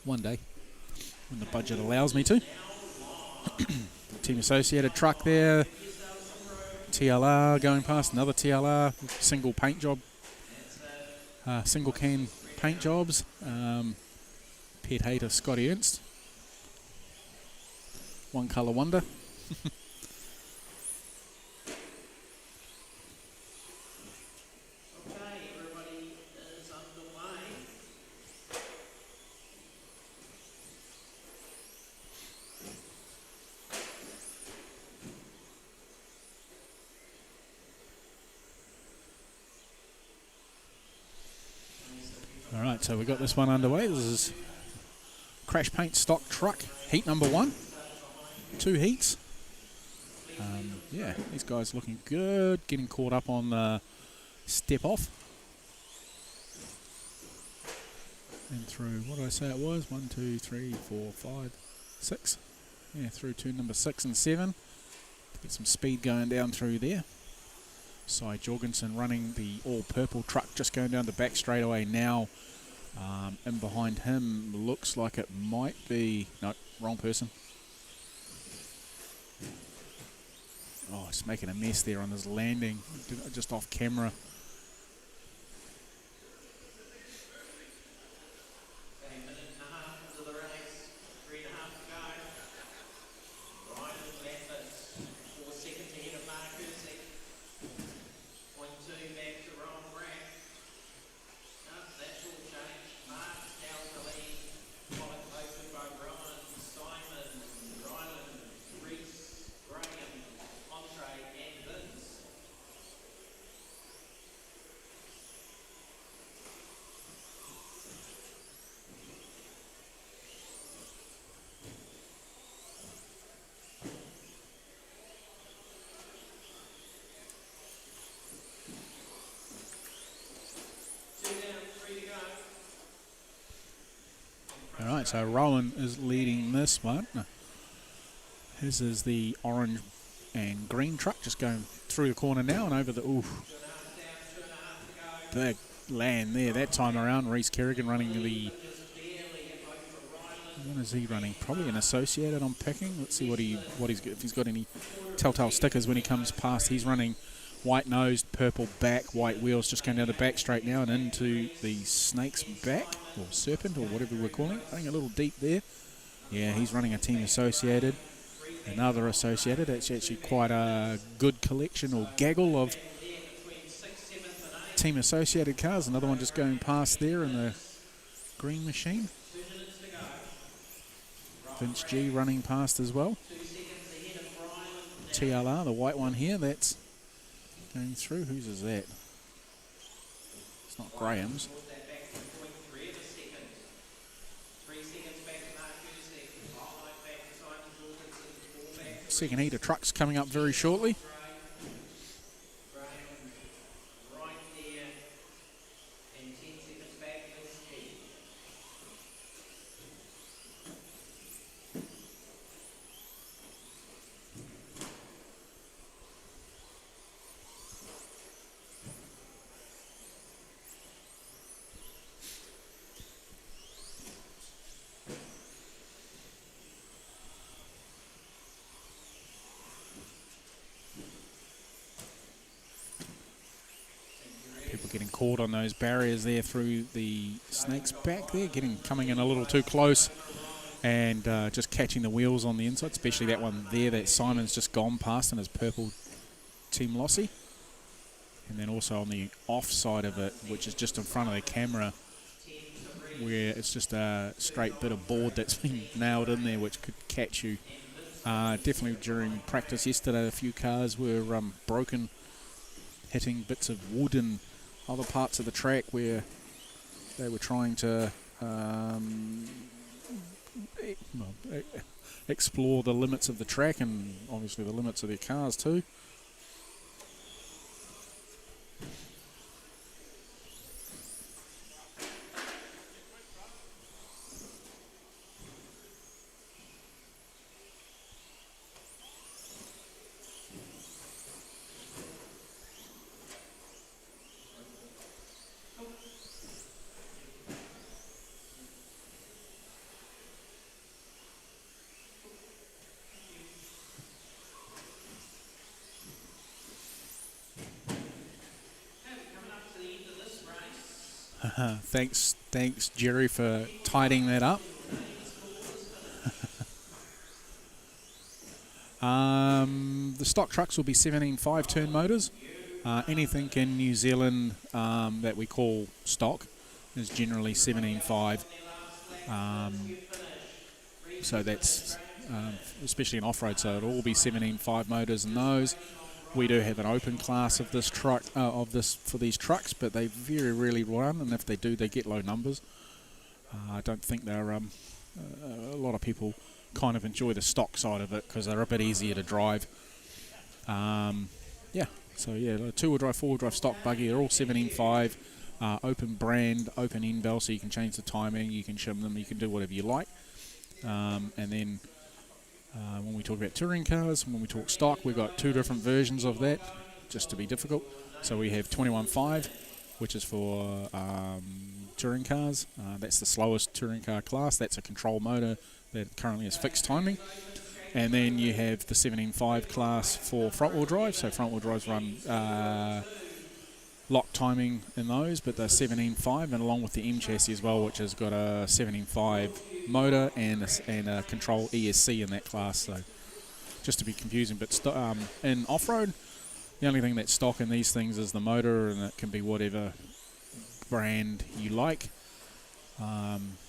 One day, when the budget allows me to. Team Associated truck there. TLR going past, another TLR, single paint job, single can paint jobs. Pet hater Scotty Ernst. One colour wonder. Alright, so we got this one underway. This is Crash Paint Stock Truck, heat number 1. 2 heats. Yeah, these guys looking good. Getting caught up on the step off. And through, what did I say it was? 1, 2, 3, 4, 5, 6. Yeah, through turn number 6 and 7. Get some speed going down through there. Cy Jorgensen running the all-purple truck, just going down the back straightaway now. And behind him looks like it might be... No, wrong person. Oh, he's making a mess there on his landing, just off camera. Alright, so Rowan is leading this one. His is the orange and green truck, just going through the corner now and over the... Ooh, big land there that time around. Reese Kerrigan running the... What is he running? Probably an Associated, I'm picking. Let's see what he's got, if he's got any telltale stickers when he comes past. He's running white-nosed, purple back, white wheels, just going down the back straight now and into the snake's back, or serpent, or whatever we're calling it. Running a little deep there. Yeah, he's running a Team Associated. Another Associated. That's actually quite a good collection or gaggle of Team Associated cars. Another one just going past there in the green machine. Vince G running past as well. TLR, the white one here, that's going through. Whose is that? It's not Graham's. second heat of trucks coming up very shortly. Right there. And 10 seconds back, let's keep. People getting caught on those barriers there through the snake's back there, coming in a little too close and just catching the wheels on the inside, especially that one there that Simon's just gone past in his purple Team Lossy. And then also on the off side of it, which is just in front of the camera, where it's just a straight bit of board that's been nailed in there, which could catch you. Definitely during practice yesterday, a few cars were broken, hitting bits of wood and other parts of the track where they were trying to explore the limits of the track and obviously the limits of their cars too. Thanks, Jerry, for tidying that up. The stock trucks will be 17.5 turn motors. Anything in New Zealand that we call stock is generally 17.5. So that's especially in off-road, so it'll all be 17.5 motors in those. We do have an open class of this truck, for these trucks, but they very rarely run, and if they do, they get low numbers. I don't think they're. A lot of people kind of enjoy the stock side of it because they're a bit easier to drive. Yeah. So yeah, two-wheel drive, four-wheel drive, stock buggy, they're all 17.5. Open brand, open end bell, so you can change the timing, you can shim them, you can do whatever you like. And then when we talk about touring cars, when we talk stock, we've got two different versions of that, just to be difficult. So we have 21.5, which is for touring cars. That's the slowest touring car class. That's a control motor that currently is fixed timing. And then you have the 17.5 class for front-wheel drive. So front-wheel drives run lock timing in those, but they're 17.5, and along with the M chassis as well, which has got a 17.5 motor and a control ESC in that class. So just to be confusing, but in off-road, the only thing that's stock in these things is the motor, and it can be whatever brand you like.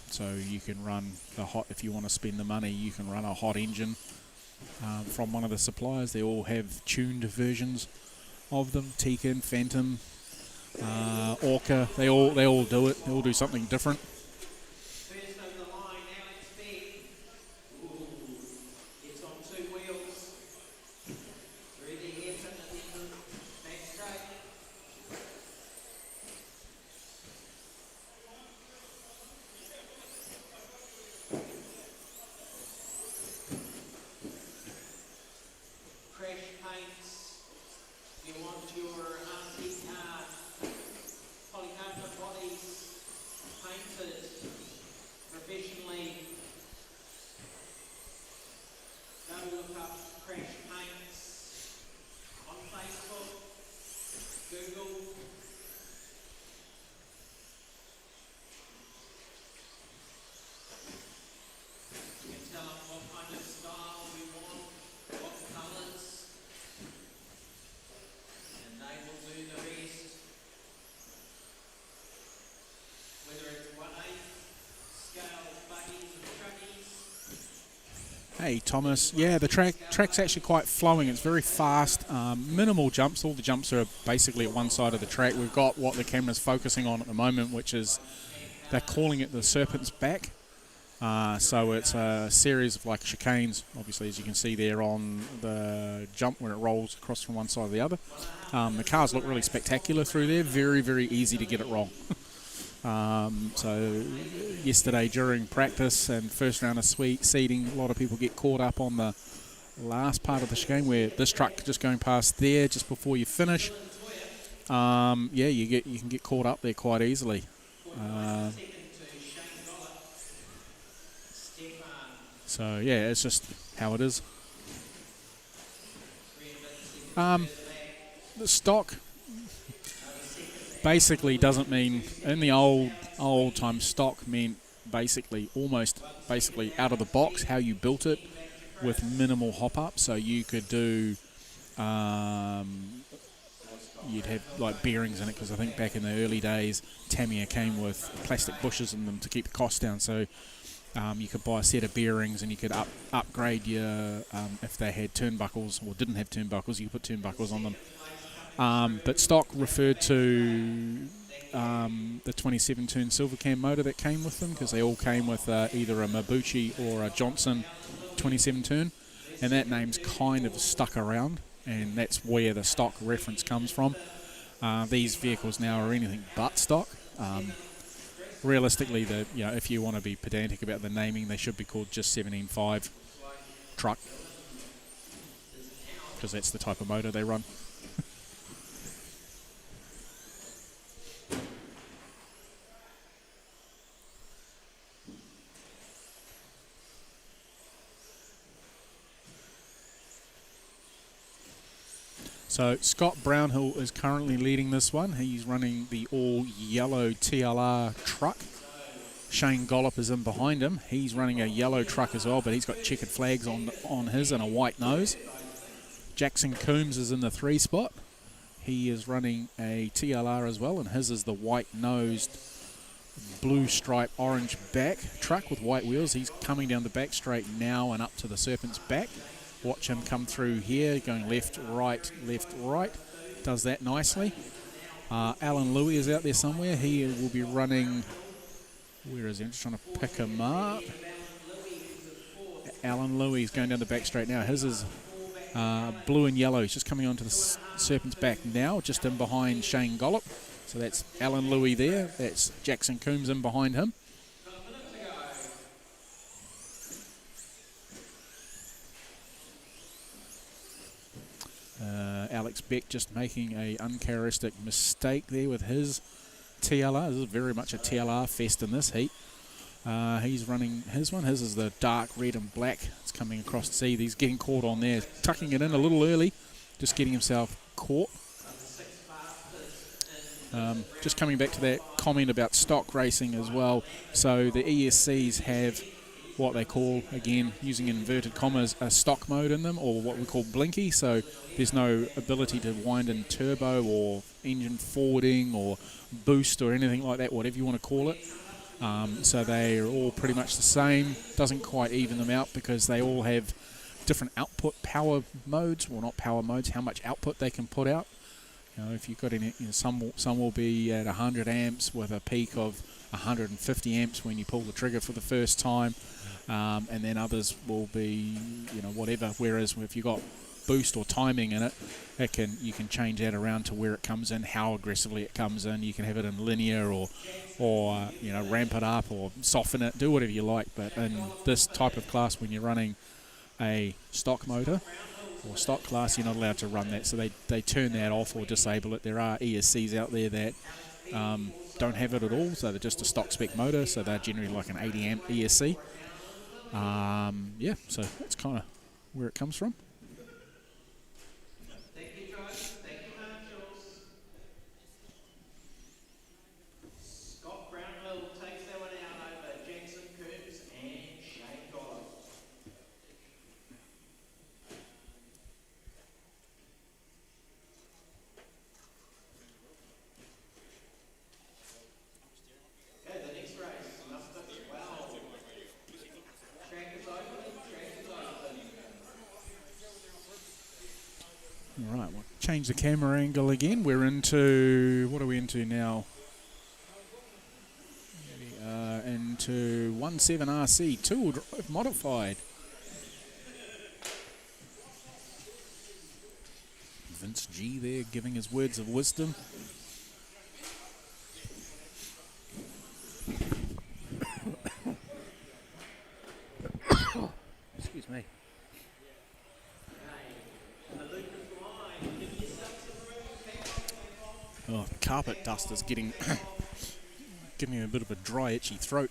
So you can run the hot, if you want to spend the money, you can run a hot engine from one of the suppliers. They all have tuned versions of them. Tekin, Phantom, Orca, they all do it. They all do something different. First over the line, Alex Beck. Ooh, it's on two wheels. Through the hairpin and then back straight. Crash paints. You want your RC car polycarbonate bodies painted professionally. Go look up Crash Paints on Facebook, Google. You can tell them what kind of style you want, what colours, and they will do the rest. Whether it's 1/8 scale buggies and truckies. Hey Thomas, yeah, the track's actually quite flowing. It's very fast, minimal jumps. All the jumps are basically at one side of the track. We've got what the camera's focusing on at the moment, which is they're calling it the Serpent's Back. So it's a series of like chicanes, obviously, as you can see there on the jump when it rolls across from one side to the other. The cars look really spectacular through there. Very, very easy to get it wrong. So yesterday during practice and first round of seeding, a lot of people get caught up on the last part of the chicane where this truck just going past there just before you finish. Yeah, you can get caught up there quite easily. So yeah, it's just how it is. The stock basically doesn't mean, in the old time, stock meant basically out of the box how you built it with minimal hop up. So you could do you'd have like bearings in it, because I think back in the early days Tamiya came with plastic bushes in them to keep the cost down. So you could buy a set of bearings and you could upgrade your, if they had turnbuckles or didn't have turnbuckles, you could put turnbuckles on them. But stock referred to the 27 turn silver cam motor that came with them, because they all came with either a Mabuchi or a Johnson 27 turn, and that name's kind of stuck around, and that's where the stock reference comes from. These vehicles now are anything but stock. Realistically, if you want to be pedantic about the naming, they should be called just 17.5 truck, because that's the type of motor they run. So Scott Brownhill is currently leading this one. He's running the all-yellow TLR truck. Shane Gollop is in behind him. He's running a yellow truck as well, but he's got checkered flags on his and a white nose. Jackson Coombs is in the 3 spot. He is running a TLR as well, and his is the white-nosed, blue stripe, orange back truck with white wheels. He's coming down the back straight now and up to the Serpent's back. Watch him come through here, going left, right, does that nicely. Alan Louie is out there somewhere. He will be running, where is he? I'm just trying to pick him up. Alan Louie is going down the back straight now. His is blue and yellow. He's just coming onto the Serpent's back now, just in behind Shane Gollop. So that's Alan Louie there. That's Jackson Coombs in behind him. Alex Beck just making a uncharacteristic mistake there with his TLR. This is very much a TLR fest in this heat. He's running his one. His is the dark red and black. It's coming across to see. He's getting caught on there, tucking it in a little early, just getting himself caught. Just coming back to that comment about stock racing as well. So the ESCs have what they call, again, using inverted commas, a stock mode in them, or what we call blinky. So there's no ability to wind in turbo or engine forwarding or boost or anything like that, whatever you want to call it. So they're all pretty much the same. Doesn't quite even them out because they all have different output power modes, well, not power modes, how much output they can put out. If you've got any, some will be at 100 amps with a peak of 150 amps when you pull the trigger for the first time, and then others will be, whatever. Whereas if you've got boost or timing in it, you can change that around to where it comes in, how aggressively it comes in. You can have it in linear or ramp it up or soften it, do whatever you like. But in this type of class, when you're running a stock motor or stock class, you're not allowed to run that. So they turn that off or disable it. There are ESCs out there that don't have it at all, so they're just a stock spec motor, so they're generally like an 80 amp ESC. So that's kind of where it comes from. Thank you, Josh. Thank you, Marshals. Scott Brownhill takes that one out over Jackson Coombs and Shane Gollop. Okay, the next race, Muster 12. Track is open. All right, we'll change the camera angle again. We're into, what are we into now? We are to 17RC 2-wheel drive modified. Vince G there giving his words of wisdom. Excuse me. Oh, carpet dust is getting giving me a bit of a dry, itchy throat.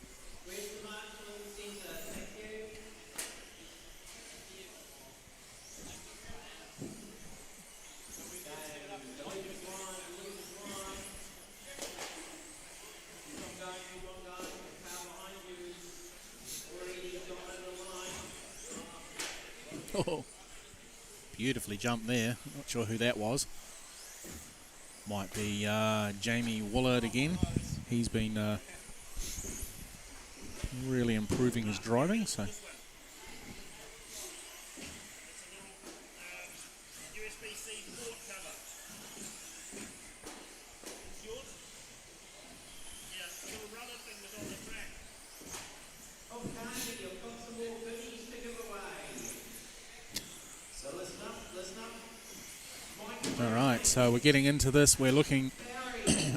Oh, beautifully jumped there. Not sure who that was. Might be Jamie Willard again. He's been really improving his driving. So. Alright, so we're getting into this. We're looking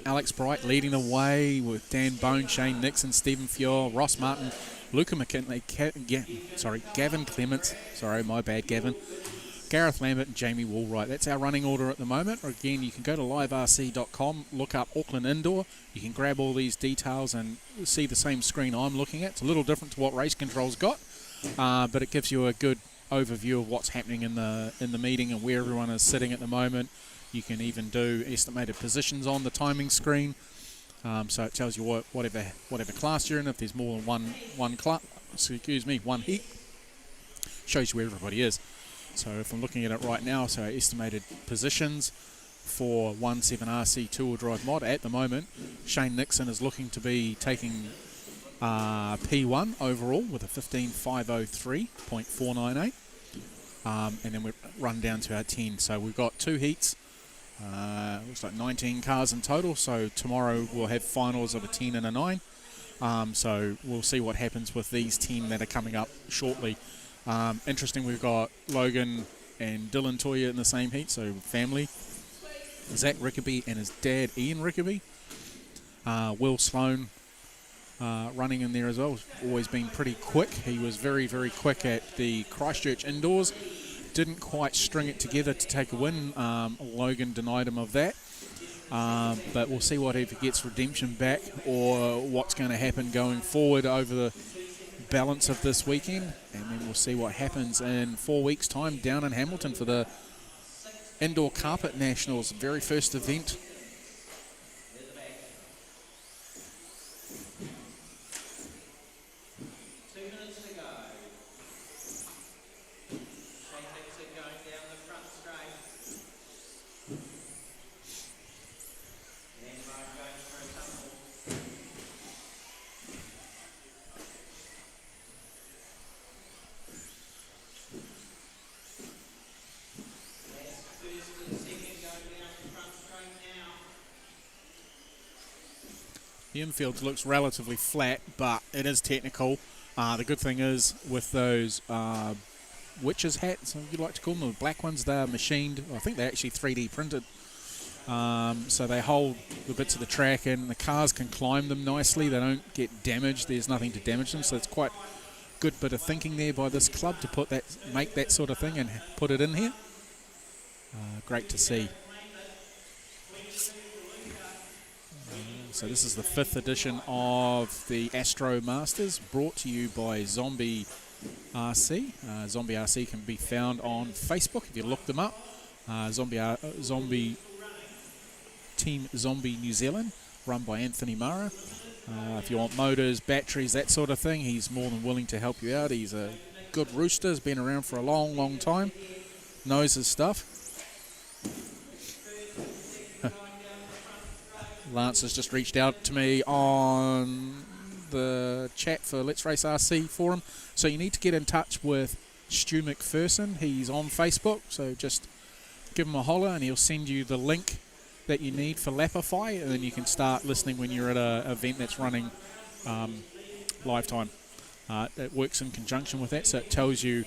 Alex Bright leading the way with Dan Bone, Shane Nixon, Stephen Fior, Ross Martin, Luca McKinley, Gavin Clements, sorry, my bad, Gavin, Gareth Lambert and Jamie Woolwright. That's our running order at the moment. Again, you can go to liverc.com, look up Auckland Indoor. You can grab all these details and see the same screen I'm looking at. It's a little different to what Race Control's got, but it gives you a good overview of what's happening in the meeting and where everyone is sitting at the moment. You can even do estimated positions on the timing screen, so it tells you whatever class you're in. If there's more than one heat, shows you where everybody is. So if I'm looking at it right now, so estimated positions for 17RC 2-wheel drive mod at the moment, Shane Nixon is looking to be taking P1 overall with a 15.503.498. And then we run down to our 10. So we've got 2 heats. Looks like 19 cars in total. So tomorrow we'll have finals of a 10 and a 9. So we'll see what happens with these 10 that are coming up shortly. Interesting, we've got Logan and Dylan Toya in the same heat, so family. Zach Rickaby and his dad Ian Rickaby. Will Sloan running in there as well. Always been pretty quick. He was very, very quick at the Christchurch Indoors. Didn't quite string it together to take a win. Logan denied him of that. But we'll see what if he gets redemption back or what's going to happen going forward over the balance of this weekend. And then we'll see what happens in 4 weeks' time down in Hamilton for the Indoor Carpet Nationals, very first event. The infield looks relatively flat, but it is technical. The good thing is with those witches hats, if you'd like to call them, the black ones, they're machined. I think they're actually 3D printed. So they hold the bits of the track and the cars can climb them nicely. They don't get damaged. There's nothing to damage them. So it's quite good bit of thinking there by this club to make that sort of thing and put it in here. Great to see. So this is the 5th edition of the Astro Masters, brought to you by Zombie RC. Zombie RC can be found on Facebook if you look them up. Zombie Team Zombie New Zealand, run by Anthony Mara. If you want motors, batteries, that sort of thing, he's more than willing to help you out. He's a good rooster, has been around for a long, long time, knows his stuff. Lance has just reached out to me on the chat for Let's Race RC forum. So you need to get in touch with Stu McPherson. He's on Facebook, so just give him a holler and he'll send you the link that you need for Lapify, and then you can start listening when you're at an event that's running lifetime. It works in conjunction with that, so it tells you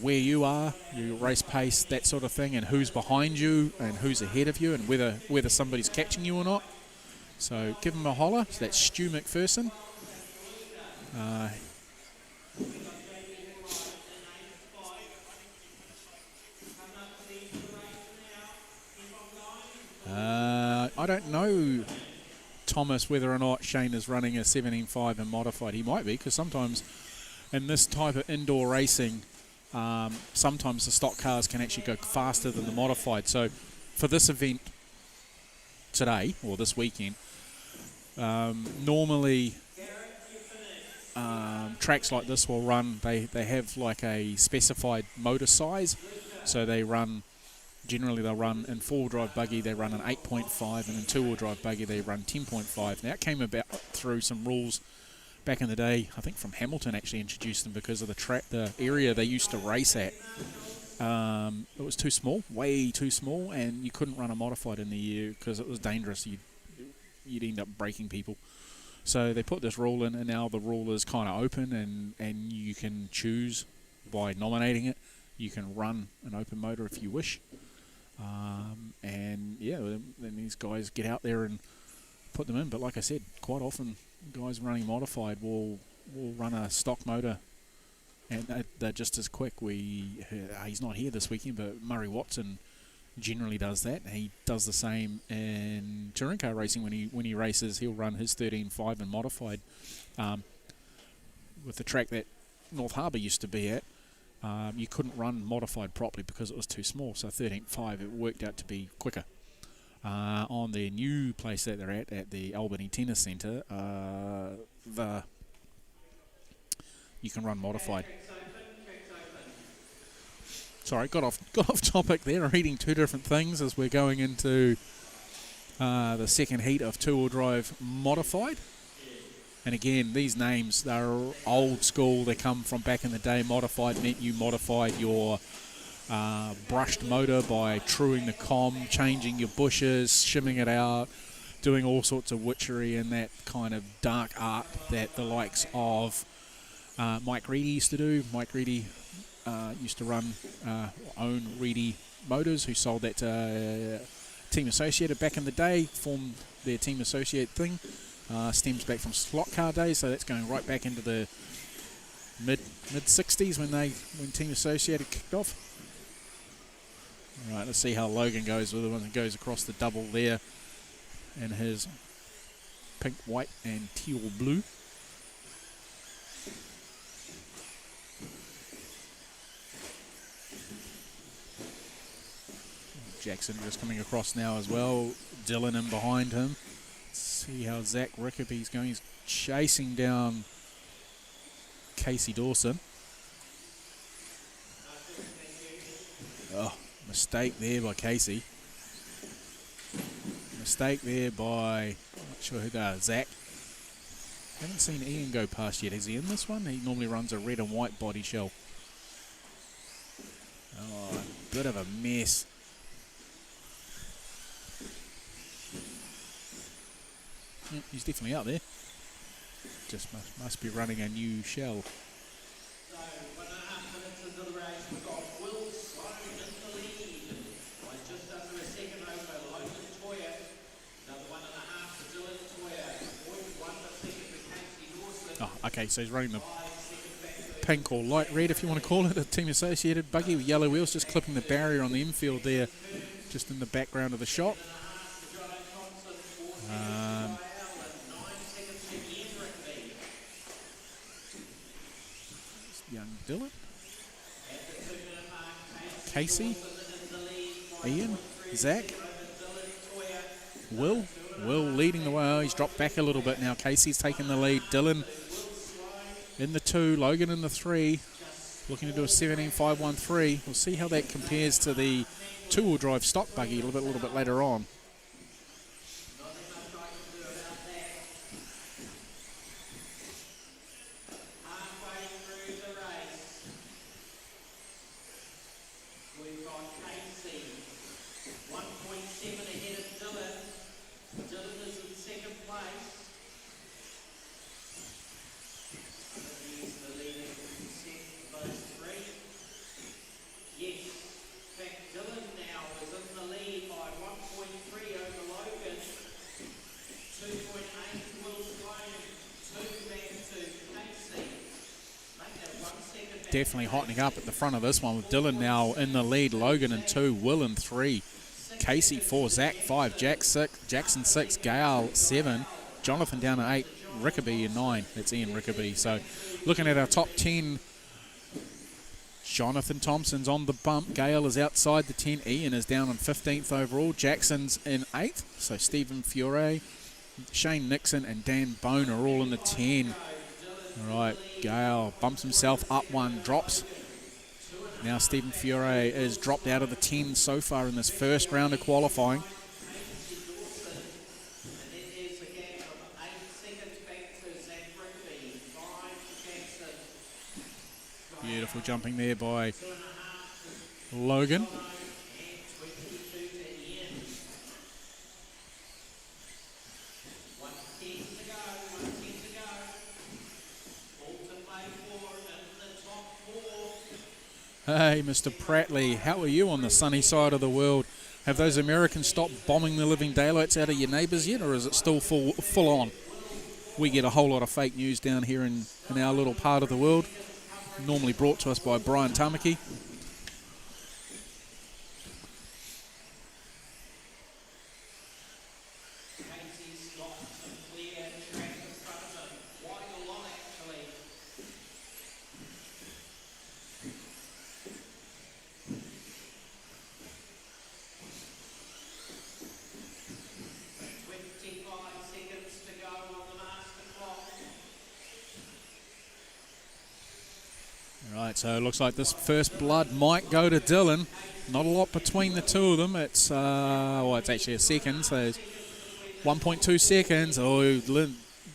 where you are, your race pace, that sort of thing, and who's behind you and who's ahead of you, and whether somebody's catching you or not. So give him a holler. So that's Stu McPherson. I don't know, Thomas, whether or not Shane is running a 17.5 and modified. He might be, because sometimes in this type of indoor racing, sometimes the stock cars can actually go faster than the modified. So for this event today, or this weekend, normally tracks like this will run, they have like a specified motor size. So they run, generally they'll run in four-wheel drive buggy, they run an 8.5, and in two-wheel drive buggy they run 10.5. Now it came about through some rules back in the day. I think from Hamilton actually introduced them because of the area they used to race at. It was too small, way too small, and you couldn't run a modified in the year because it was dangerous. You'd end up breaking people. So they put this rule in, and now the rule is kind of open, and you can choose by nominating it. You can run an open motor if you wish. And yeah, then these guys get out there and put them in. But like I said, quite often guys running modified will run a stock motor, and they're just as quick. He's not here this weekend, but Murray Watson generally does that. He does the same in touring car racing. When he races, he'll run his 13.5 and modified. With the track that North Harbour used to be at, you couldn't run modified properly because it was too small. So 13.5, it worked out to be quicker. On their new place that they're at the Albany Tennis Centre, you can run modified. Sorry, got off topic there, reading two different things as we're going into the second heat of two-wheel drive modified. And again, these names, they're old school. They come from back in the day. Modified meant you modified your brushed motor by truing the com, changing your bushes, shimming it out, doing all sorts of witchery and that kind of dark art that the likes of Mike Reedy used to do. Mike Reedy used to own Reedy Motors, who sold that to Team Associated back in the day, formed their Team Associate thing. Stems back from slot car days, so that's going right back into the mid 60s when Team Associated kicked off. All right, let's see how Logan goes with the one that goes across the double there in his pink, white, and teal blue. Jackson just coming across now as well. Dylan in behind him. See how Zach Rickaby's going. He's chasing down Casey Dawson. Oh, mistake there by Casey. Mistake there by, I'm not sure who that is, Zach. Haven't seen Ian go past yet. Is he in this one? He normally runs a red and white body shell. Oh, a bit of a mess. Yep, he's definitely out there. Just must be running a new shell. So, 1.5 minutes into the race, we've got Will Sloan in the lead. By just under a second over Logan Toya. Another 1.5 to Dylan Toya. 0.1 for second for Casey Dawson. Oh, okay, so he's running the pink or light red, if you want to call it, a Team Associated buggy with yellow wheels, just clipping the barrier on the infield there, just in the background of the shot. Young Dylan, Casey, Ian, Zach, Will leading the way. He's dropped back a little bit now. Casey's taking the lead. Dylan in the 2, Logan in the 3, looking to do a 17.513. We'll see how that compares to the two-wheel drive stock buggy a little bit later on. definitely hotting up at the front of this one with Dylan now in the lead, Logan in 2, Will in 3, Casey 4, Zach 5, Jack 6, Jackson 6, Gale 7, Jonathan down at 8, Rickaby in 9. That's Ian Rickaby. So looking at our top 10, Jonathan Thompson's on the bump. Gale is outside the 10. Ian is down in 15th overall. Jackson's in 8th. So Stephen Fiore, Shane Nixon and Dan Bone are all in the 10. All right, Gale bumps himself up one, drops. Now Stephen Fiore is dropped out of the 10 so far in this first round of qualifying. Beautiful jumping there by Logan. Hey, Mr. Prattley, how are you on the sunny side of the world? Have those Americans stopped bombing the living daylights out of your neighbours yet, or is it still full on? We get a whole lot of fake news down here in our little part of the world, normally brought to us by Brian Tamaki. Right, so it looks like this first blood might go to Dylan. Not a lot between the two of them. It's it's actually a second, so 1.2 seconds. Oh,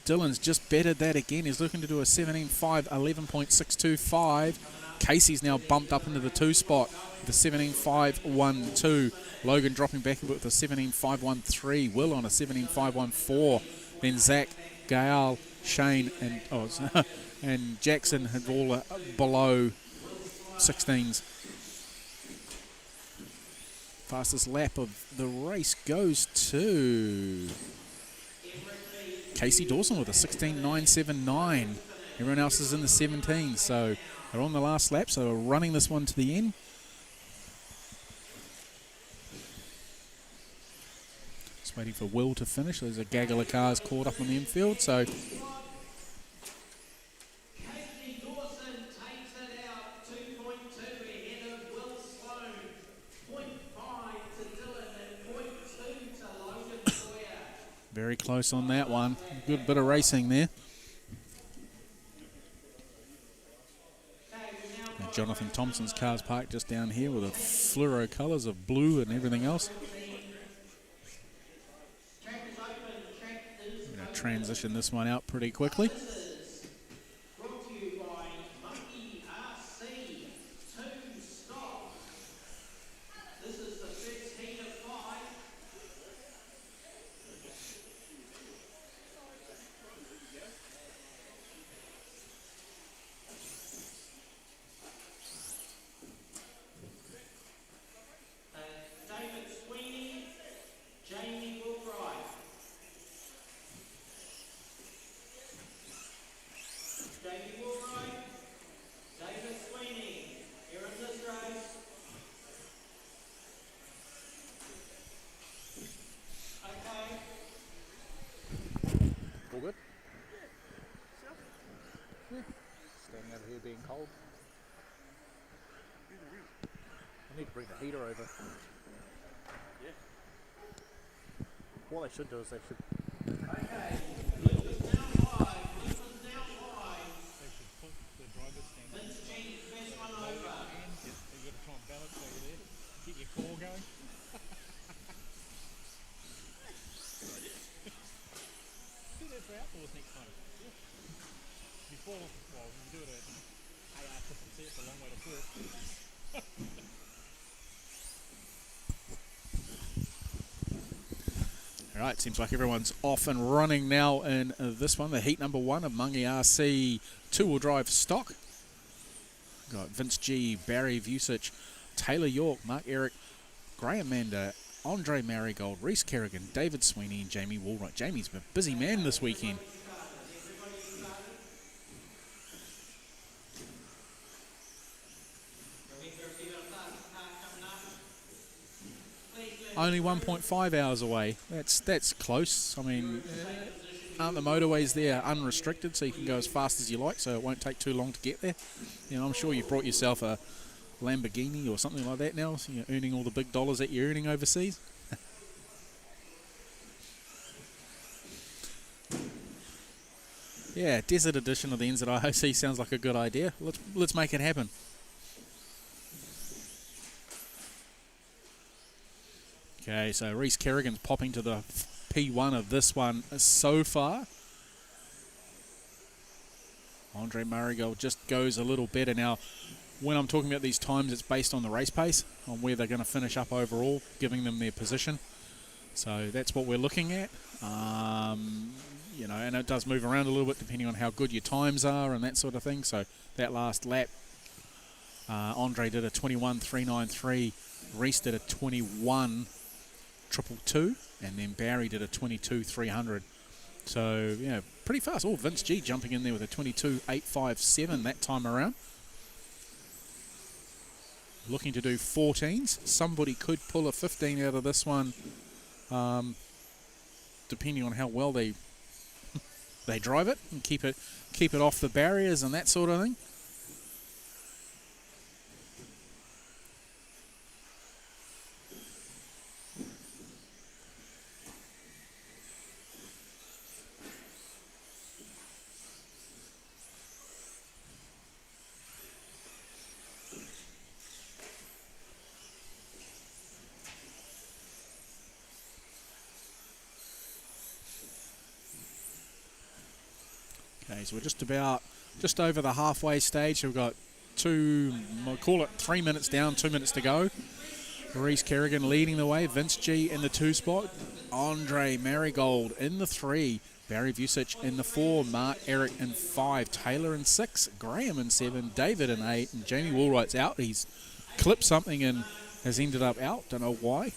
Dylan's just bettered that again. He's looking to do a 17.5, 11.625. Casey's now bumped up into the 2 spot with a 17.512. Logan dropping back a bit with a 17.513. Will on a 17.514. Then Zach, Gale, Shane, and and Jackson have all below 16s. Fastest lap of the race goes to Casey Dawson with a 16.979. Everyone else is in the 17s, so they're on the last lap, so we're running this one to the end. Just waiting for Will to finish. There's a gaggle of cars caught up on the infield, so very close on that one. Good bit of racing there. And Jonathan Thompson's car's parked just down here with the fluoro colours of blue and everything else. I'm going to transition this one out pretty quickly. Brought to you by Buggy RC. 2 stop. This is the first heat of 5. David Sweeney, Jamie Woolbright. Jamie Woolbright, David Sweeney, here in this race. Okay. All good? Yeah. Standing over here being cold. I need to bring the heater over. Yeah. What they should do is they should... Okay. Luke is now wide. Luke is now wide. They should put the driver's stand Vince G's first one over. You've got to try and balance over there. Get your core going. Do that for outdoors next time. Yeah. Before, well, you do it at AR-50C, it's a long way to walk. All right, seems like everyone's off and running now in this one, the heat number 1 of Buggy RC 2-wheel drive stock. Got Vince G, Barry Vusic, Taylor York, Mark Eric, Graham Mander, Andre Marigold, Reese Kerrigan, David Sweeney, and Jamie Woolbright. Jamie's been a busy man this weekend. only 1.5 hours away. That's close. I mean, aren't the motorways there unrestricted, so you can go as fast as you like, so it won't take too long to get there? You know, I'm sure you brought yourself a Lamborghini or something like that now, so you're earning all the big dollars that you're earning overseas. Yeah, desert edition of the NZRC sounds like a good idea. Let's make it happen. Okay, so Reese Kerrigan's popping to the P1 of this one so far. Andre Marigold just goes a little better. Now, when I'm talking about these times, it's based on the race pace, on where they're going to finish up overall, giving them their position. So that's what we're looking at. You know, and it does move around a little bit depending on how good your times are and that sort of thing. So that last lap, Andre did a 21.393, Reese did a 21.222, and then Barry did a 22.300. So, yeah, pretty fast. Oh, Vince G jumping in there with a 22.857 that time around. Looking to do 14s. Somebody could pull a 15 out of this one, depending on how well they drive it and keep it off the barriers and that sort of thing. Okay, so we're just over the halfway stage. So we've got we'll call it 3 minutes down, 2 minutes to go. Reese Kerrigan leading the way. Vince G in the 2 spot. Andre Marigold in the 3. Barry Vusic in the 4. Mark Eric in 5. Taylor in 6. Graham in 7. David in 8. And Jamie Woolwright's out. He's clipped something and has ended up out. Don't know why.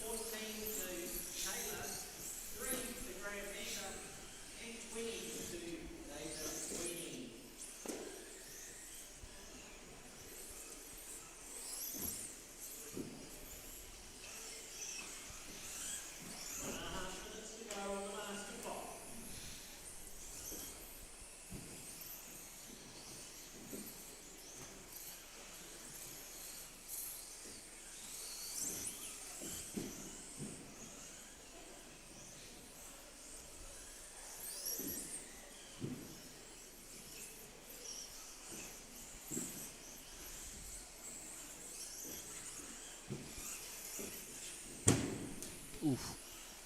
Oof,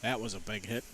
that was a big hit.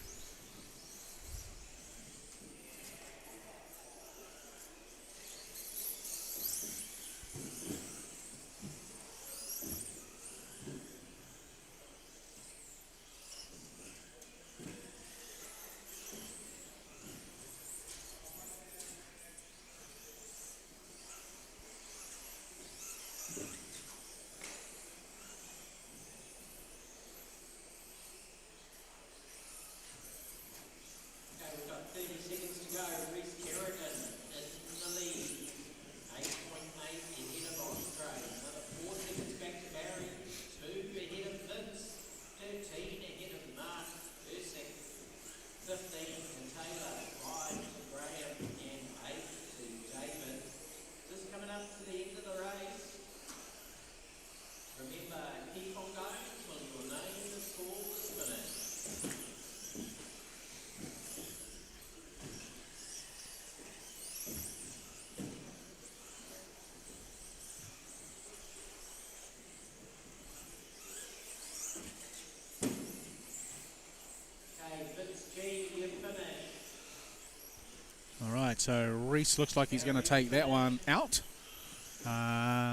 So Reese looks like he's going to take that one out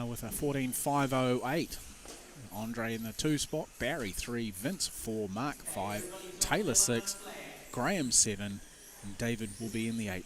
with a 14.508. Andre in the 2 spot, Barry 3, Vince 4, Mark 5, Taylor 6, Graham 7, and David will be in the 8.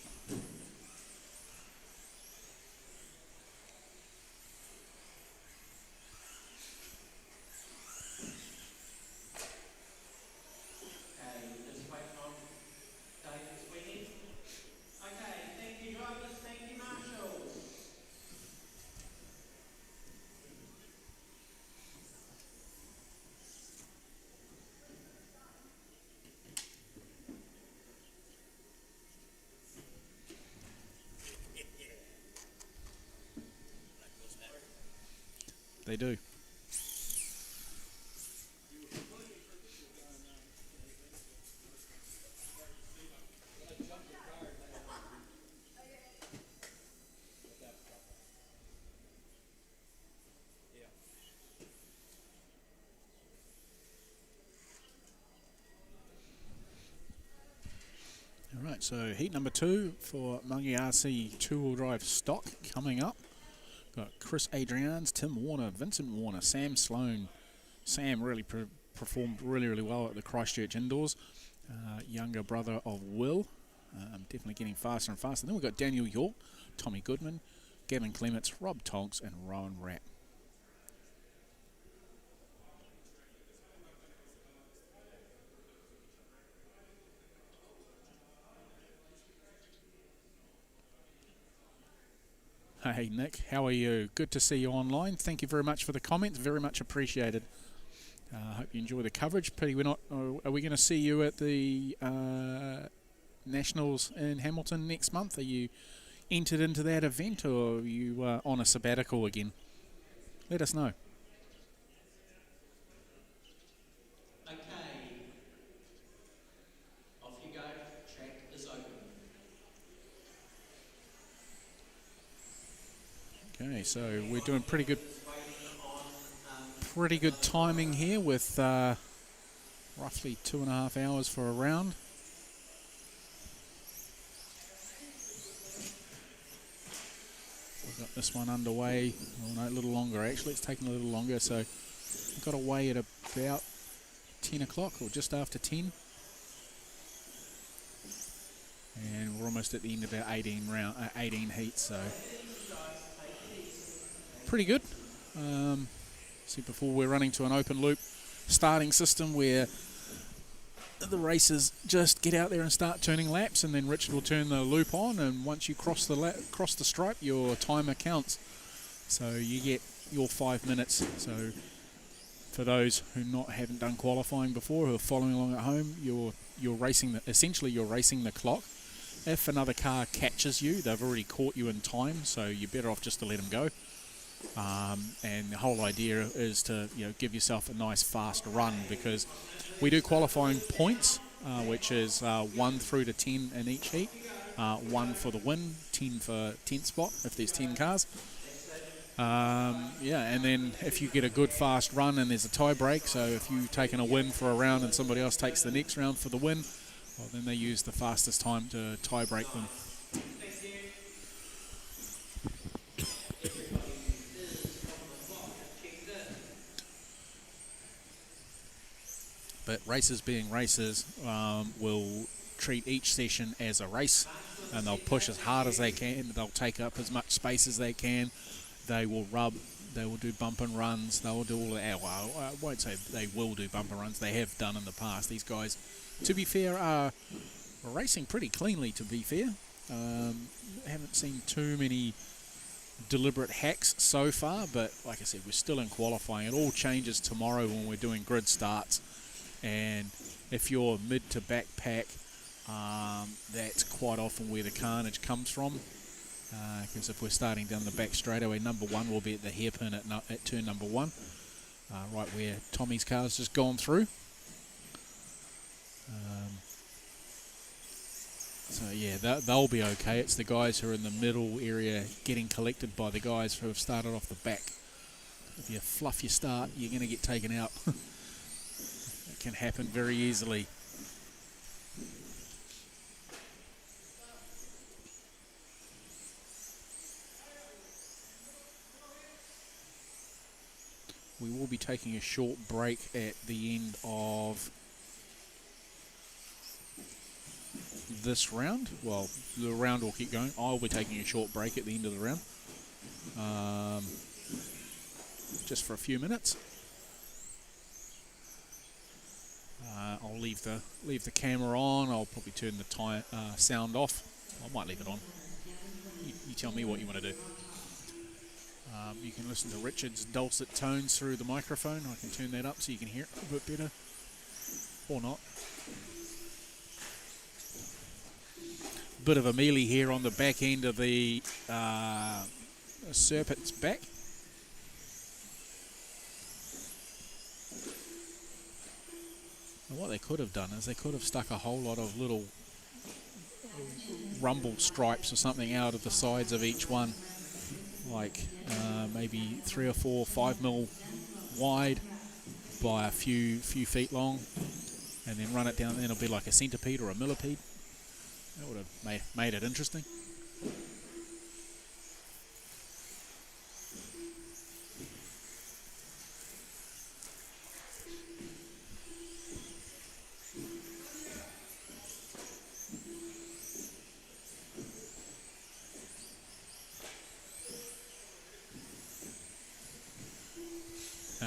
they do. Alright, so heat number 2 for Buggy RC two-wheel drive stock coming up. Got Chris Adrians, Tim Warner, Vincent Warner, Sam Sloan. Sam really performed really well at the Christchurch Indoors. Younger brother of Will. Definitely getting faster and faster. Then we've got Daniel York, Tommy Goodman, Gavin Clements, Rob Tonks, and Rowan Rapp. Hey Nick, how are you? Good to see you online. Thank you very much for the comments. Very much appreciated. Hope you enjoy the coverage. Pity we're not. Are we going to see you at the Nationals in Hamilton next month? Are you entered into that event, or are you on a sabbatical again? Let us know. Okay. Off you go. Track is open. Okay, so we're doing pretty good timing here with roughly 2.5 hours for a round. We've got this one underway. Oh no, a little longer actually. It's taking a little longer, so we've got away at about 10 o'clock or just after 10. And we're almost at the end of our 18 heats, so pretty good. See, before we're running to an open loop starting system where the racers just get out there and start turning laps, and then Richard will turn the loop on, and once you cross the stripe, your timer counts. So you get your 5 minutes. So for those who haven't done qualifying before, who are following along at home, you're racing the clock. If another car catches you, they've already caught you in time, so you're better off just to let them go. And the whole idea is to give yourself a nice fast run, because we do qualifying points, which is 1 through to 10 in each heat. 1 for the win, 10 for 10th spot if there's 10 cars. And then if you get a good fast run and there's a tie break, so if you've taken a win for a round and somebody else takes the next round for the win, well, then they use the fastest time to tie break them. But racers being racers will treat each session as a race, and they'll push as hard as they can. They'll take up as much space as they can. They will rub. They will do bump and runs. They will do all that. Well, I won't say they will do bump and runs. They have done in the past. These guys, to be fair, are racing pretty cleanly, to be fair. Haven't seen too many deliberate hacks so far, but like I said, we're still in qualifying. It all changes tomorrow when we're doing grid starts. And if you're mid to backpack, that's quite often where the carnage comes from. Because if we're starting down the back straightaway, number 1 will be at the hairpin at turn number 1, right where Tommy's car's just gone through. So yeah, they'll be okay. It's the guys who are in the middle area getting collected by the guys who have started off the back. If you fluff your start, you're going to get taken out. It can happen very easily. We will be taking a short break at the end of this round. Well, the round will keep going. I'll be taking a short break at the end of the round, just for a few minutes. I'll leave the camera on. I'll probably turn the sound off. I might leave it on. You tell me what you want to do. You can listen to Richard's dulcet tones through the microphone. I can turn that up so you can hear it a bit better, or not. Bit of a melee here on the back end of the Serpent's back. And what they could have done is they could have stuck a whole lot of little rumble stripes or something out of the sides of each one, like maybe 3 or 4 5mm wide by a few feet long, and then run it down, and it'll be like a centipede or a millipede. That would have made it interesting.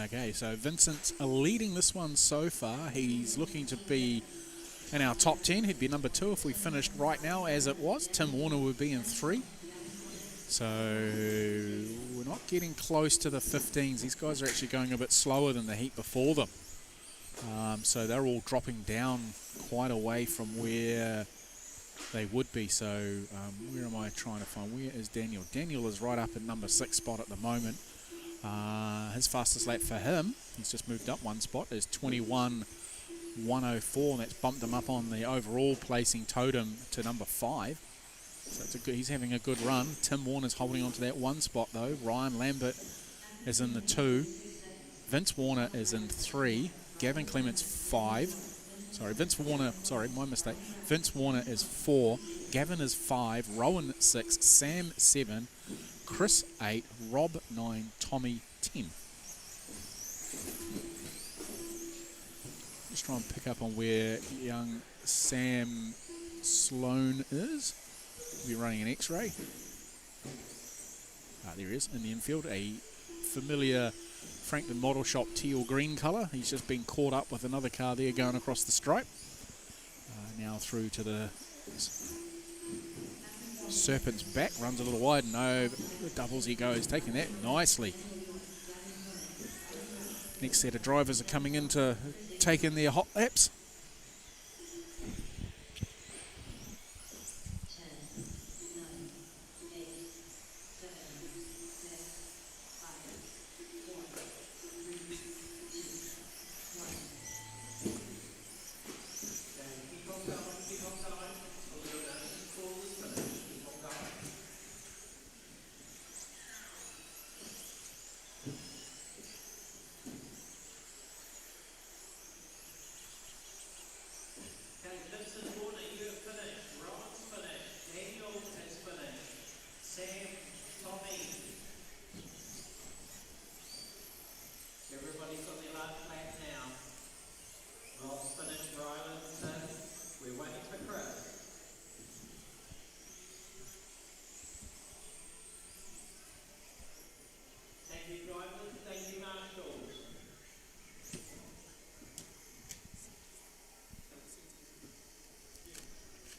Okay, so Vincent's leading this one so far. He's looking to be in our top 10. He'd be number 2 if we finished right now as it was. Tim Warner would be in 3. So we're not getting close to the 15s. These guys are actually going a bit slower than the heat before them. So they're all dropping down quite away from where they would be. So where am I trying to find? Where is Daniel? Daniel is right up at number 6 spot at the moment. His fastest lap for him, he's just moved up 1 spot, is 21:104, and that's bumped him up on the overall placing totem to number 5. So it's he's having a good run. Tim Warner's holding on to that 1 spot though. Ryan Lambert is in the 2. Vince Warner is in 3. Gavin Clements 5. Sorry, Vince Warner, sorry, my mistake. Vince Warner is 4. Gavin is 5. Rowan 6. Sam 7. Chris 8, Rob 9, Tommy 10. Just try and pick up on where young Sam Sloan is. We'll be running an X-ray. There he is in the infield, a familiar Franklin Model Shop teal green colour. He's just been caught up with another car there going across the stripe. Now through to the Serpent's back, runs a little wide, no, the doubles he goes, taking that nicely. Next set of drivers are coming in to take in their hot laps.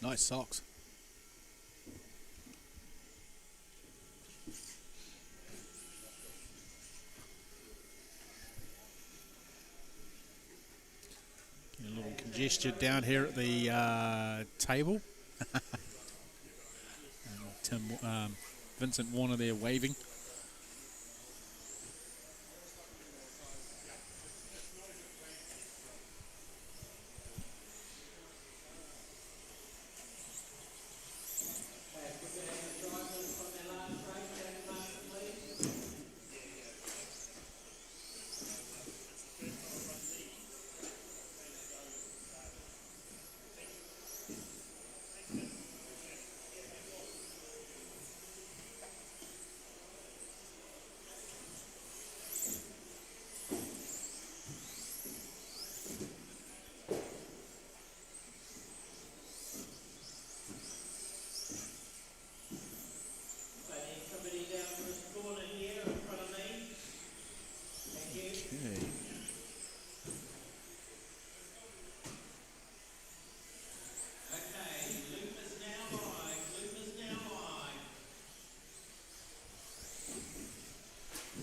Nice socks. Getting a little congested down here at the table. And Vincent Warner there waving.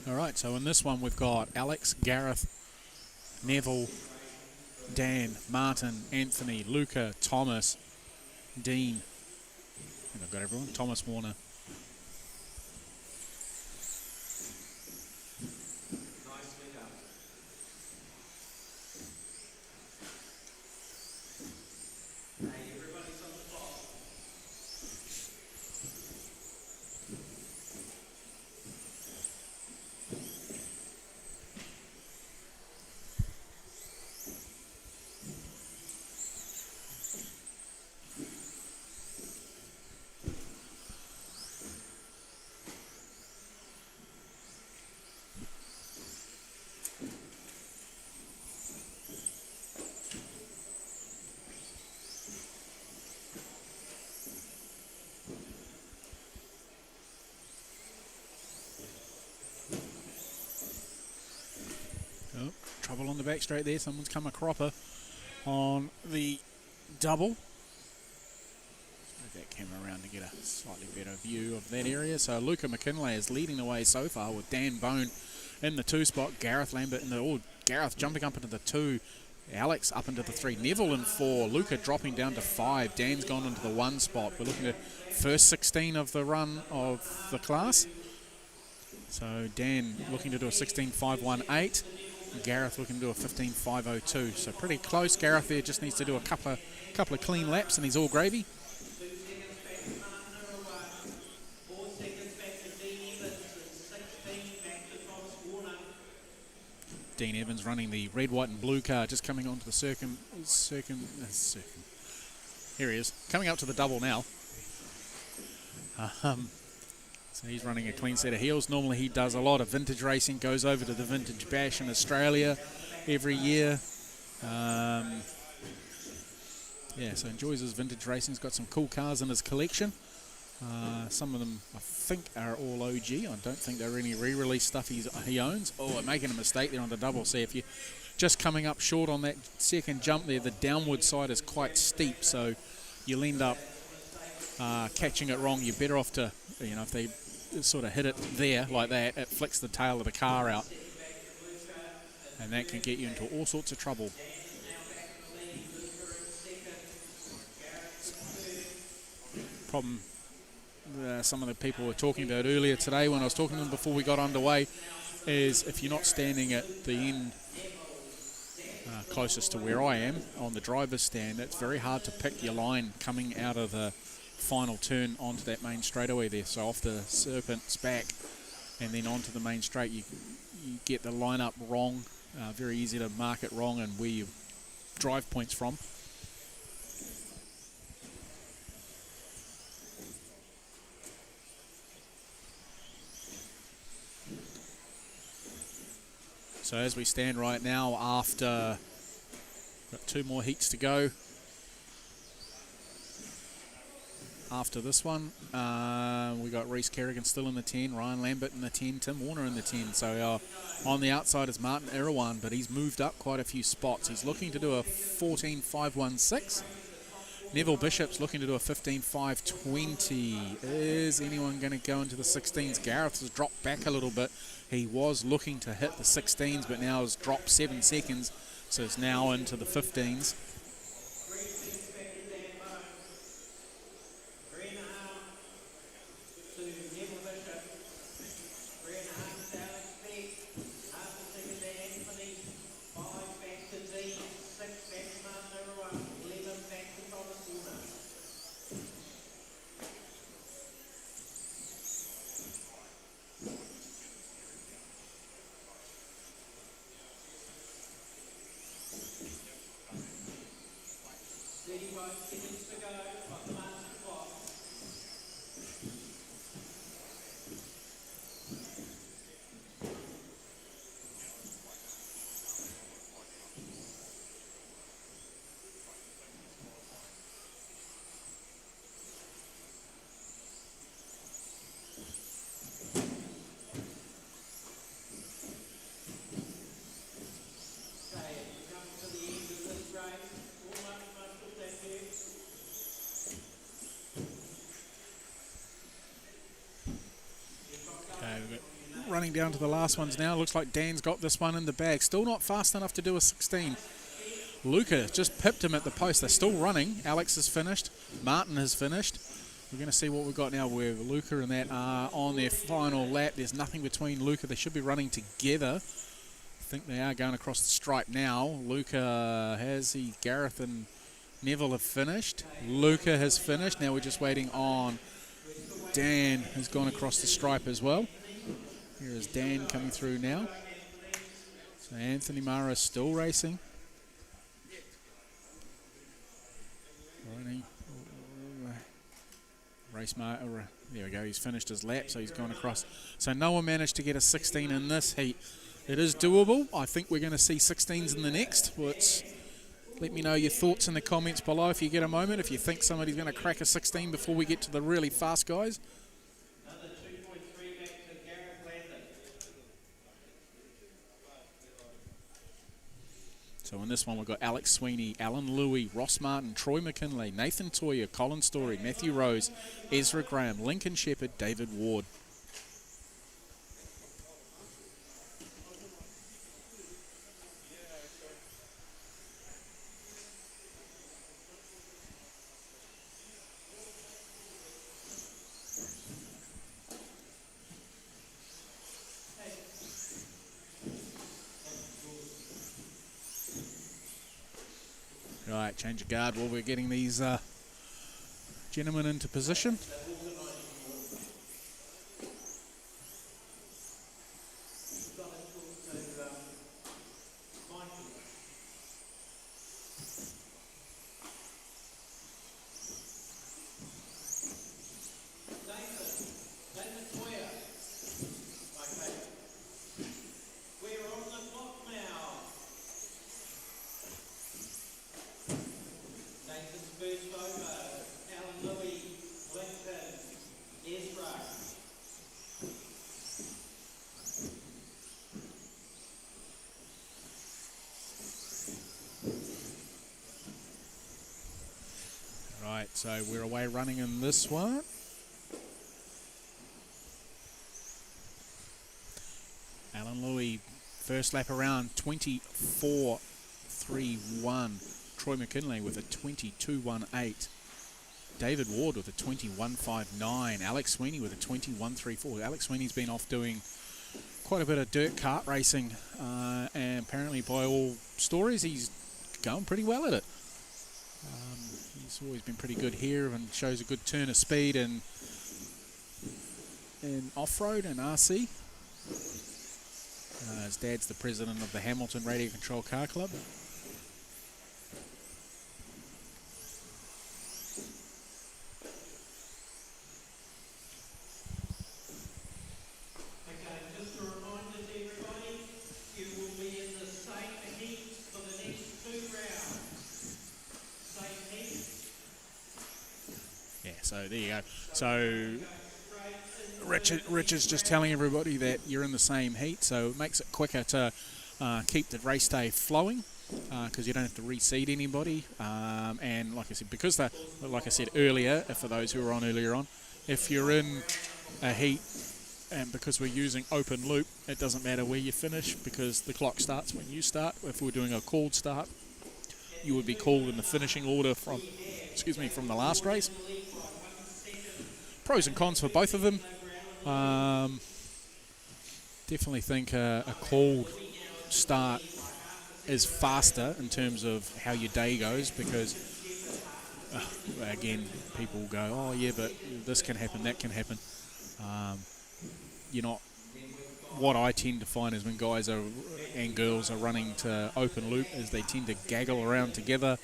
All right, so in this one we've got Alex, Gareth, Neville, Dan, Martin, Anthony, Luca, Thomas, Dean. I think I've got everyone. Thomas Warner. on the back straight there. Someone's come a cropper on the double. Move that camera around to get a slightly better view of that area. So Luca McKinley is leading the way so far with Dan Bone in the 2 spot. Gareth Lambert in the Gareth jumping up into the 2. Alex up into the 3. Neville in 4. Luca dropping down to 5. Dan's gone into the 1 spot. We're looking at first 16 of the run of the class. So Dan looking to do a 16.518. Gareth looking to do a 15.502. So pretty close. Gareth there just needs to do a couple of clean laps and he's all gravy. Dean Evans running the red, white and blue car, just coming onto the here he is, coming up to the double now. So he's running a clean set of heels. Normally he does a lot of vintage racing, goes over to the Vintage Bash in Australia every year. Yeah, so enjoys his vintage racing. He's got some cool cars in his collection. Some of them, I think, are all OG. I don't think there are any re-release stuff he owns. Oh, making a mistake there on the double. See, if you're just coming up short on that second jump there, the downward side is quite steep, so you'll end up catching it wrong. You're better off to, if they sort of hit it there like that, it flicks the tail of the car out. And that can get you into all sorts of trouble. Problem some of the people were talking about earlier today when I was talking to them before we got underway is if you're not standing at the end closest to where I am on the driver's stand, it's very hard to pick your line coming out of the final turn onto that main straightaway there. So off the Serpent's back and then onto the main straight, you get the line up wrong. Very easy to mark it wrong and where you drive points from. So as we stand right now, after got 2 more heats to go. After this one, we got Reece Kerrigan still in the 10, Ryan Lambert in the 10, Tim Warner in the 10. So on the outside is Martin Irwan, but he's moved up quite a few spots. He's looking to do a 14.516. Neville Bishop's looking to do a 15.520. Is anyone going to go into the 16s? Gareth has dropped back a little bit. He was looking to hit the 16s, but now has dropped 7 seconds, so it's now into the 15s. Running down to the last ones now. Looks like Dan's got this one in the bag. Still not fast enough to do a 16. Luca just pipped him at the post. They're still running. Alex has finished. Martin has finished. We're going to see what we've got now where Luca and that are on their final lap. There's nothing between Luca. They should be running together. I think they are going across the stripe now. Luca Gareth and Neville have finished. Luca has finished. Now we're just waiting on Dan, who's gone across the stripe as well. Here is Dan coming through now. So Anthony Mara is still racing. There we go, he's finished his lap, so he's gone across. So no one managed to get a 16 in this heat. It is doable. I think we're going to see 16s in the next. Let me know your thoughts in the comments below if you get a moment, if you think somebody's going to crack a 16 before we get to the really fast guys. So in this one, we've got Alex Sweeney, Alan Louie, Ross Martin, Troy McKinley, Nathan Toyer, Colin Story, Matthew Rose, Ezra Graham, Lincoln Shepherd, David Ward. Right, change of guard while we're getting these gentlemen into position. Right, so we're away running in this one. Alan Louie, first lap around, 24.31. Troy McKinley with a 22.18. David Ward with a 21.59. Alex Sweeney with a 21.34. Alex Sweeney's been off doing quite a bit of dirt kart racing, and apparently by all stories he's going pretty well at it. He's always been pretty good here and shows a good turn of speed in off-road and RC. His dad's the president of the Hamilton Radio Control Car Club. So there you go. So Richard's just telling everybody that you're in the same heat, so it makes it quicker to keep the race day flowing because you don't have to reseed anybody. And like I said, because like I said earlier, for those who were on earlier on, if you're in a heat and because we're using open loop, it doesn't matter where you finish because the clock starts when you start. If we're doing a called start, you would be called in the finishing order from the last race. Pros and cons for both of them. Definitely think a called start is faster in terms of how your day goes because, again, people go, oh yeah, but this can happen, that can happen. What I tend to find is when guys and girls are running to open loop is they tend to gaggle around together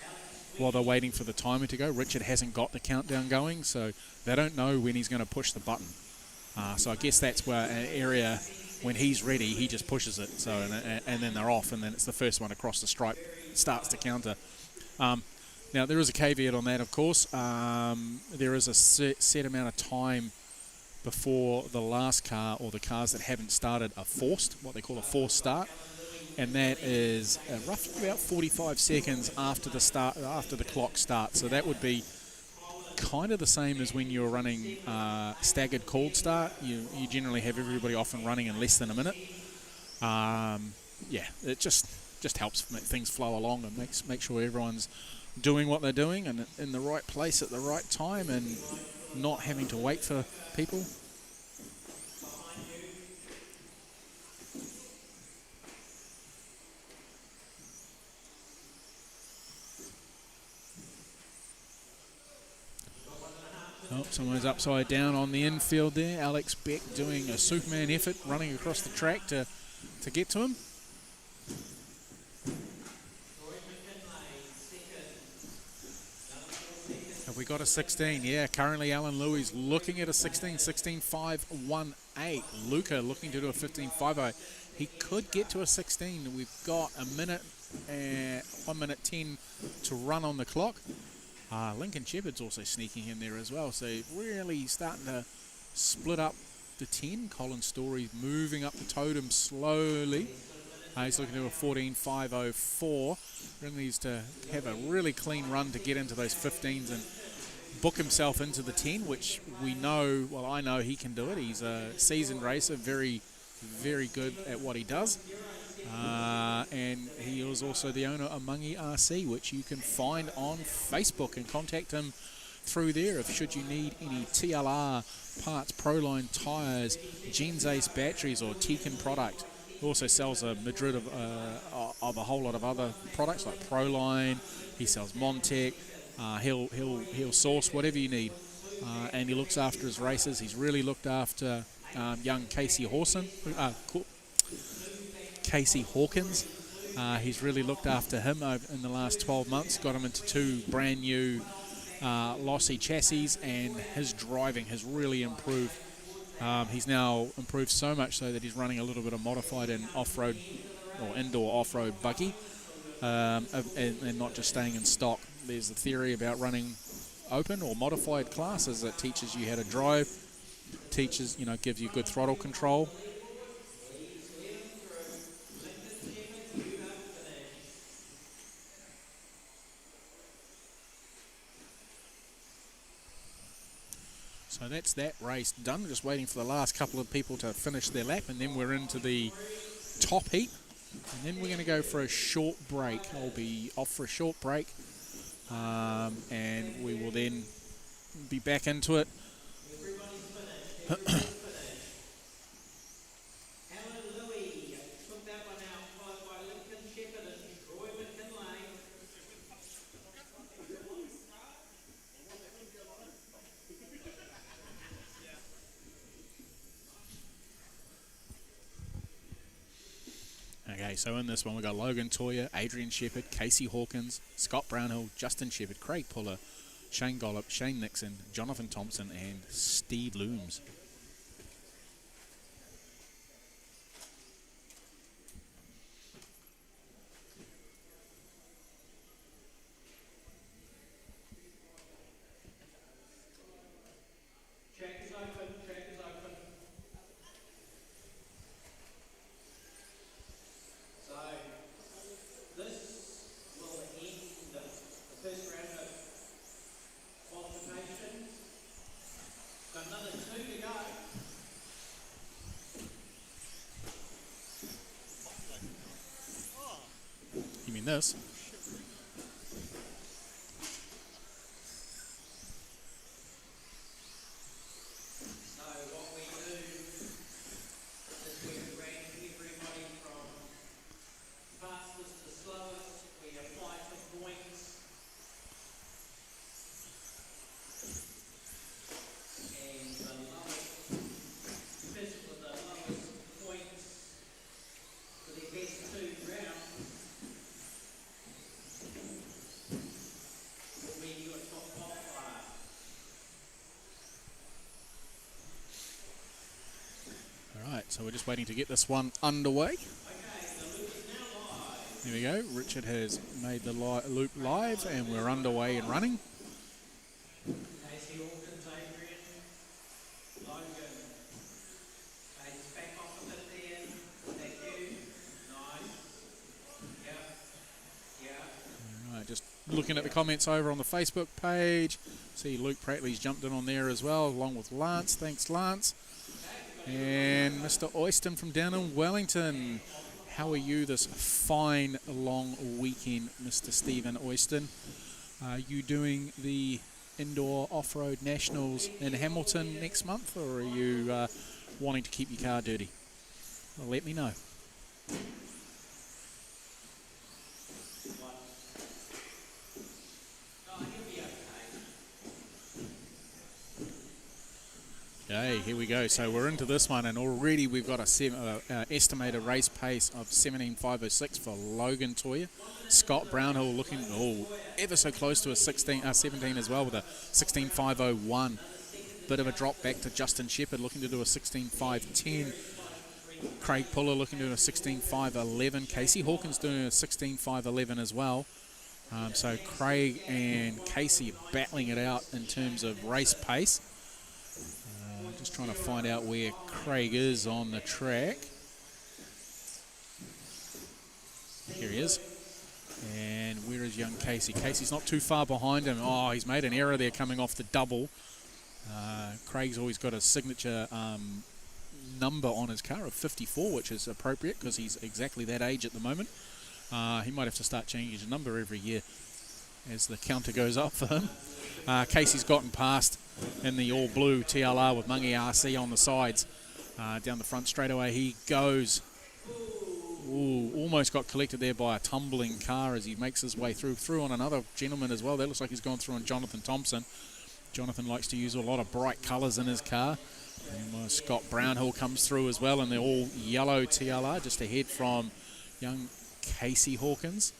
while they're waiting for the timer to go. Richard hasn't got the countdown going, so they don't know when he's going to push the button. So I guess that's where an area, when he's ready, he just pushes it. So and then they're off, and then it's the first one across the stripe starts to counter. Now there is a caveat on that, of course. There is a set amount of time before the last car or the cars that haven't started are forced, what they call a forced start. And that is roughly about 45 seconds after the clock starts. So that would be kind of the same as when you're running staggered called start. You generally have everybody off and running in less than a minute. Yeah, it just helps make things flow along and make sure everyone's doing what they're doing and in the right place at the right time and not having to wait for people. Oh, someone's upside down on the infield there. Alex Beck doing a Superman effort, running across the track to get to him. Have we got a 16? Yeah, currently Alan Louie looking at a 16.518. Luca looking to do a 15.50. He could get to a 16. We've got a minute, 1 minute 10 to run on the clock. Lincoln Shepherd's also sneaking in there as well, so really starting to split up the 10. Colin Story moving up the totem slowly. He's looking to do a 14.504. Really needs to have a really clean run to get into those 15s and book himself into the 10, which we know, well, I know he can do it. He's a seasoned racer, very, very good at what he does. And he is also the owner of Buggy RC, which you can find on Facebook and contact him through there if should you need any TLR parts, Proline tyres, Gens Ace batteries or Tekin product. He also sells a Madrid of a whole lot of other products like Proline. He sells Montec. He'll source whatever you need, and he looks after his races. He's really looked after young Casey Hawkins. He's really looked after him in the last 12 months. Got him into 2 brand new Lossy chassis, and his driving has really improved. He's now improved so much so that he's running a little bit of modified and off-road or indoor off-road buggy, and not just staying in stock. There's the theory about running open or modified classes that teaches you how to drive, gives you good throttle control. So that's that race done. Just waiting for the last couple of people to finish their lap, and then we're into the top heat. And then we're going to go for a short break. I'll be off for a short break, and we will then be back into it. Okay, so in this one we've got Logan Toyer, Adrian Shepherd, Casey Hawkins, Scott Brownhill, Justin Shepherd, Craig Puller, Shane Gollop, Shane Nixon, Jonathan Thompson, and Steve Looms. This. So what we do is we rank everybody from fastest to slowest. We apply for points. And the lowest, first with the lowest points for the best 2 rounds. So we're just waiting to get this one underway. Here we go. Richard has made the loop live, and we're underway and running. Casey Hawkins, Adrian, Logan. Back off a bit there. Thank you. Nice. Yeah. All right, just looking at the comments over on the Facebook page. See Luke Prattley's jumped in on there as well, along with Lance. Thanks, Lance. And Mr. Oyston from down in Wellington. How are you this fine long weekend, Mr. Stephen Oyston? Are you doing the Indoor Off-Road Nationals in Hamilton next month, or are you wanting to keep your car dirty? Well, let me know. Okay, here we go. So we're into this one, and already we've got a estimated race pace of 17.506 for Logan Toyer. Scott Brownhill looking ever so close to a 17 as well with a 16.501. Bit of a drop back to Justin Shepherd looking to do a 16.510. Craig Puller looking to do a 16.511. Casey Hawkins doing a 16.511 as well. So Craig and Casey battling it out in terms of race pace. Just trying to find out where Craig is on the track. he is. And where is young Casey? Casey's not too far behind him. Oh, he's made an error there coming off the double. Craig's always got a signature number on his car of 54, which is appropriate because he's exactly that age at the moment. He might have to start changing his number every year as the counter goes up for him. Casey's gotten past in the all-blue TLR with Buggy RC on the sides. Down the front straight away he goes. Ooh, almost got collected there by a tumbling car as he makes his way through on another gentleman as well. That looks like he's gone through on Jonathan Thompson. Jonathan likes to use a lot of bright colours in his car. And Scott Brownhill comes through as well in the all yellow TLR just ahead from young Casey Hawkins.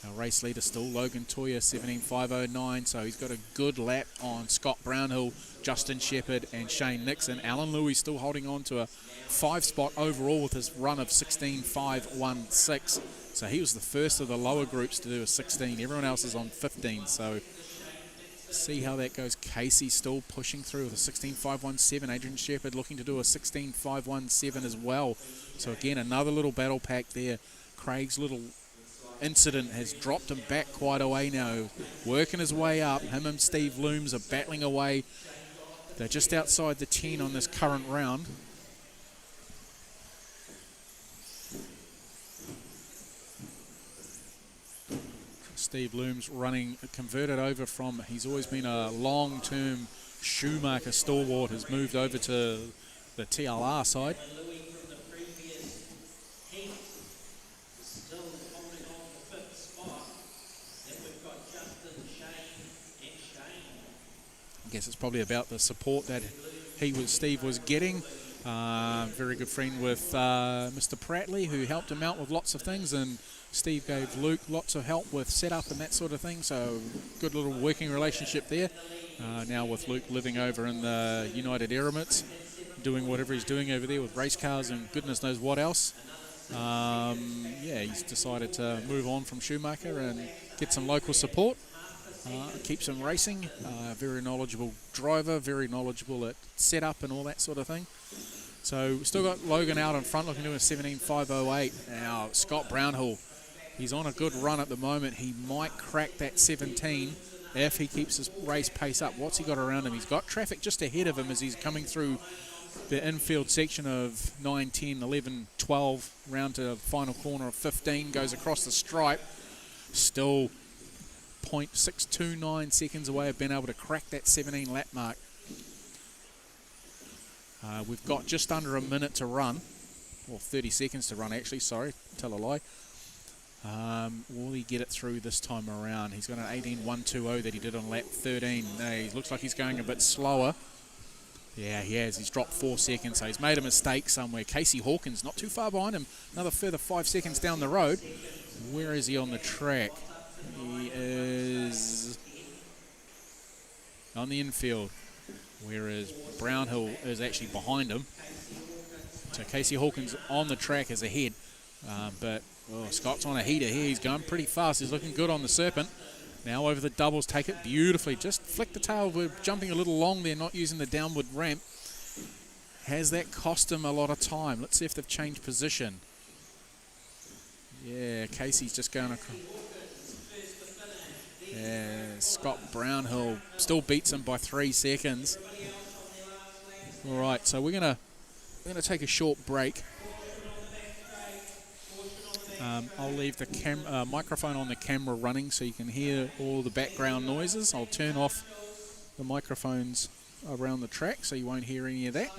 Our race leader still Logan Toya, 17.509, so he's got a good lap on Scott Brownhill, Justin Shepherd and Shane Nixon. Alan Louis still holding on to a 5 spot overall with his run of 16.516. So he was the first of the lower groups to do a 16. Everyone else is on 15, so see how that goes. Casey still pushing through with a 16.517. Adrian Shepherd looking to do a 16.517 as well. So again, another little battle pack there. Craig's little incident has dropped him back quite a way now, working his way up. Him and Steve Looms are battling away. They're just outside the 10 on this current round. Steve Looms running, converted over from, he's always been a long-term Schumacher stalwart, has moved over to the TLR side. I guess it's probably about the support that Steve was getting. Very good friend with Mr. Prattley, who helped him out with lots of things, and Steve gave Luke lots of help with setup and that sort of thing, so good little working relationship there. Now with Luke living over in the United Emirates, doing whatever he's doing over there with race cars and goodness knows what else. Yeah, he's decided to move on from Schumacher and get some local support. Keeps him racing, very knowledgeable driver, very knowledgeable at setup and all that sort of thing. So we've still got Logan out in front looking to a 17.508. Now Scott Brownhill, he's on a good run at the moment. He might crack that 17 if he keeps his race pace up. What's he got around him? He's got traffic just ahead of him as he's coming through the infield section of 9, 10, 11, 12, round to the final corner of 15, goes across the stripe. Still 0.629 seconds away of being able to crack that 17 lap mark. We've got just under a minute to run, or 30 seconds to run actually, sorry, tell a lie. Will he get it through this time around? He's got an 18.120 that he did on lap 13. He looks like he's going a bit slower. Yeah, he has. He's dropped 4 seconds, so he's made a mistake somewhere. Casey Hawkins not too far behind him, another further 5 seconds down the road. Where is he on the track? He is on the infield, whereas Brownhill is actually behind him. So Casey Hawkins on the track is ahead, but Scott's on a heater here. He's going pretty fast. He's looking good on the Serpent. Now over the doubles, take it beautifully. Just flick the tail. We're jumping a little long there, not using the downward ramp. Has that cost him a lot of time? Let's see if they've changed position. Yeah, Casey's just going across. Yeah, Scott Brownhill still beats him by 3 seconds. All right, so we're gonna take a short break. I'll leave the microphone on the camera running so you can hear all the background noises. I'll turn off the microphones around the track so you won't hear any of that.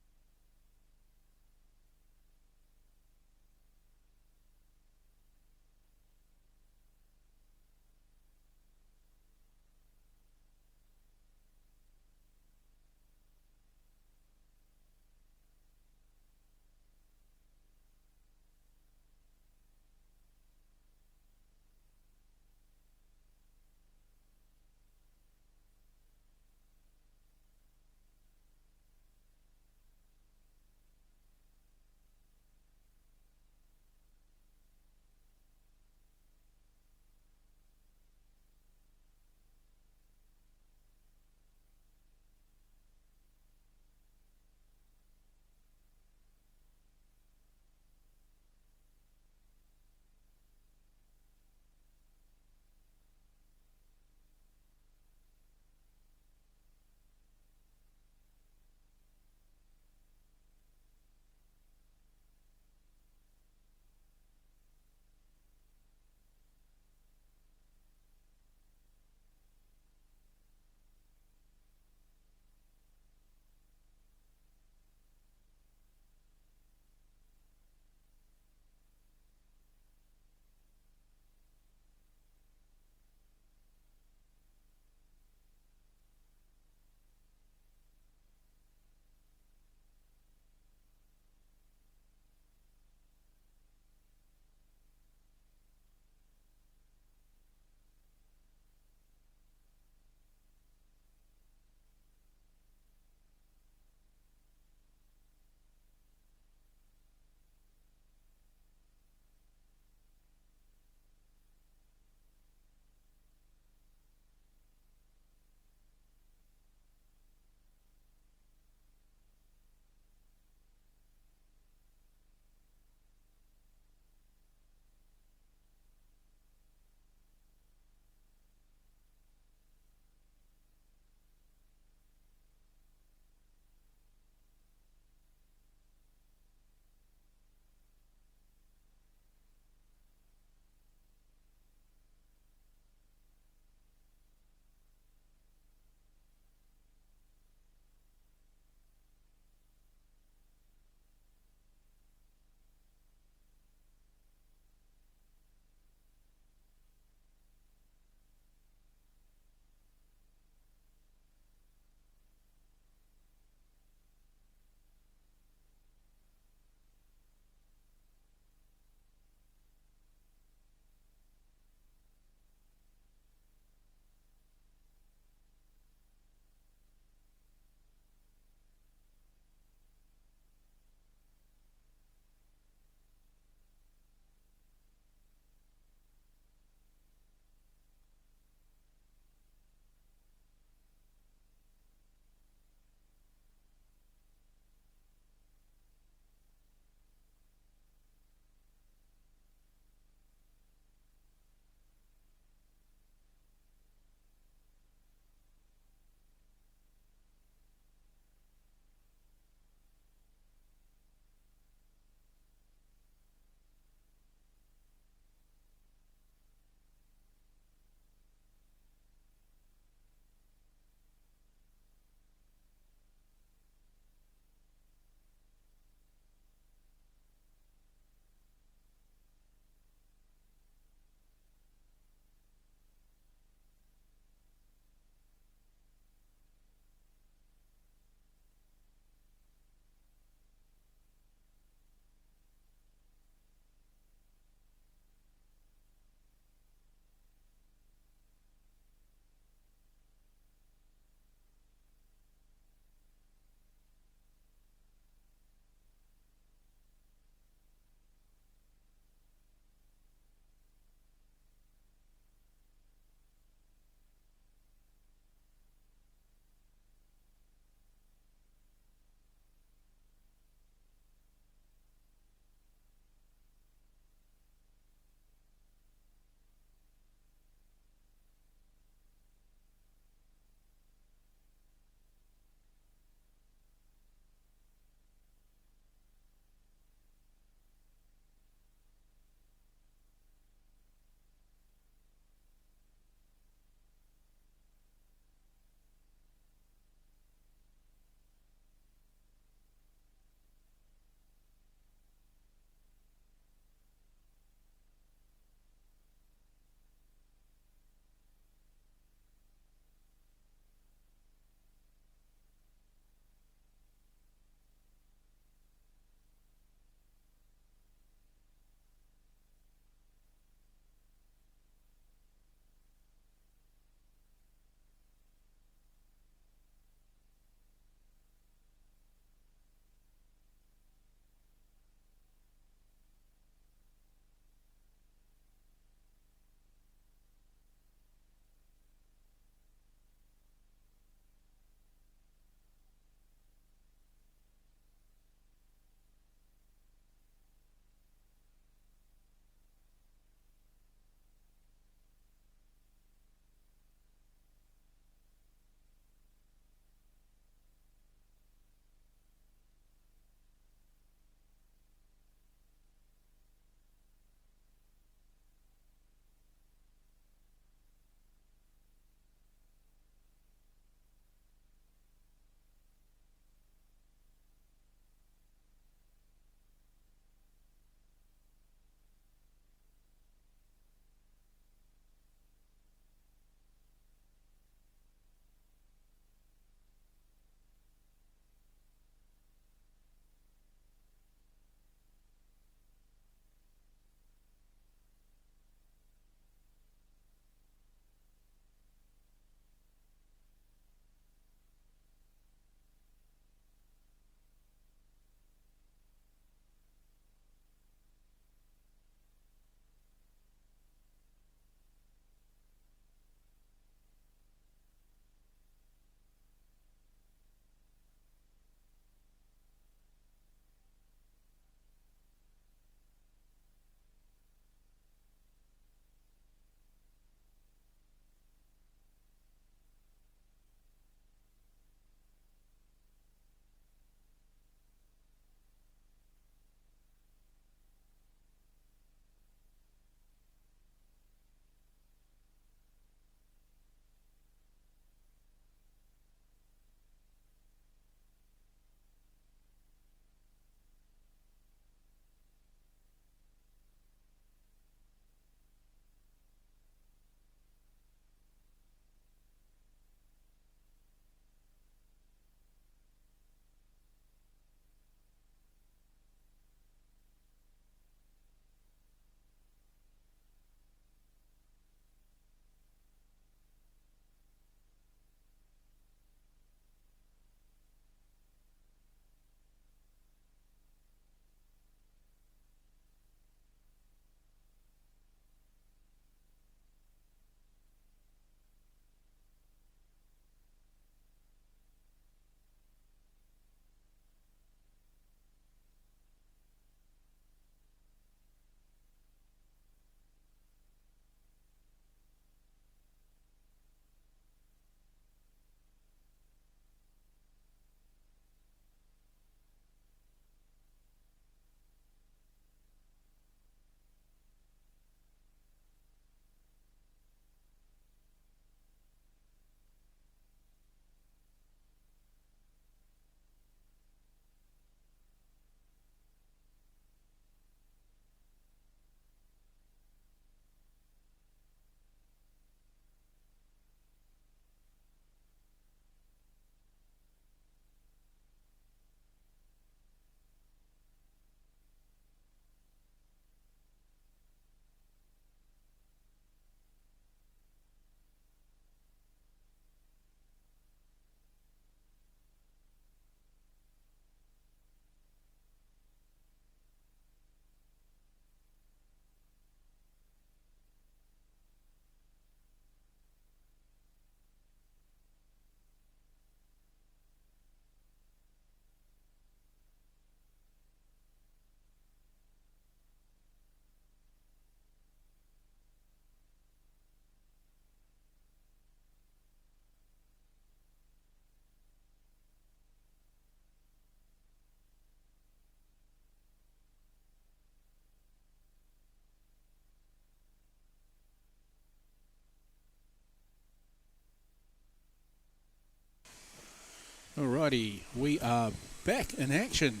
Alrighty, we are back in action.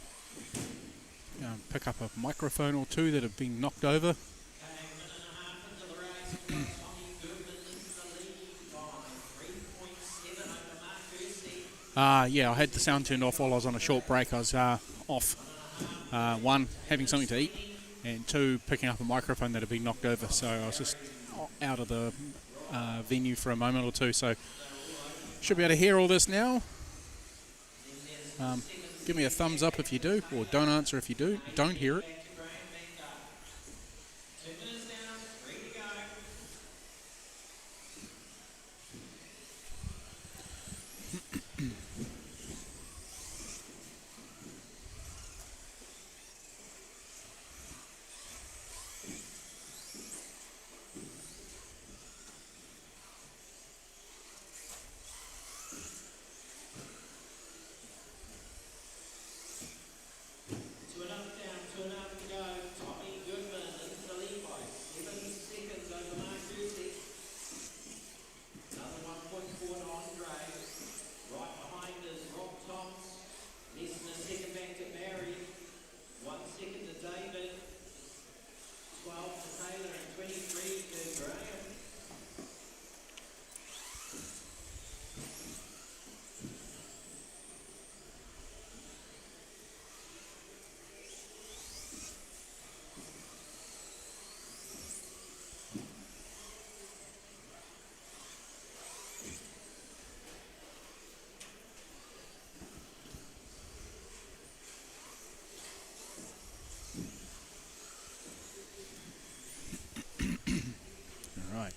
Pick up a microphone or two that have been knocked over. Yeah, I had the sound turned off while I was on a short break. I was off, one, having something to eat, and two, picking up a microphone that had been knocked over. So I was just out of the venue for a moment or two. So should be able to hear all this now. Give me a thumbs up if you do, or don't answer if you don't hear it.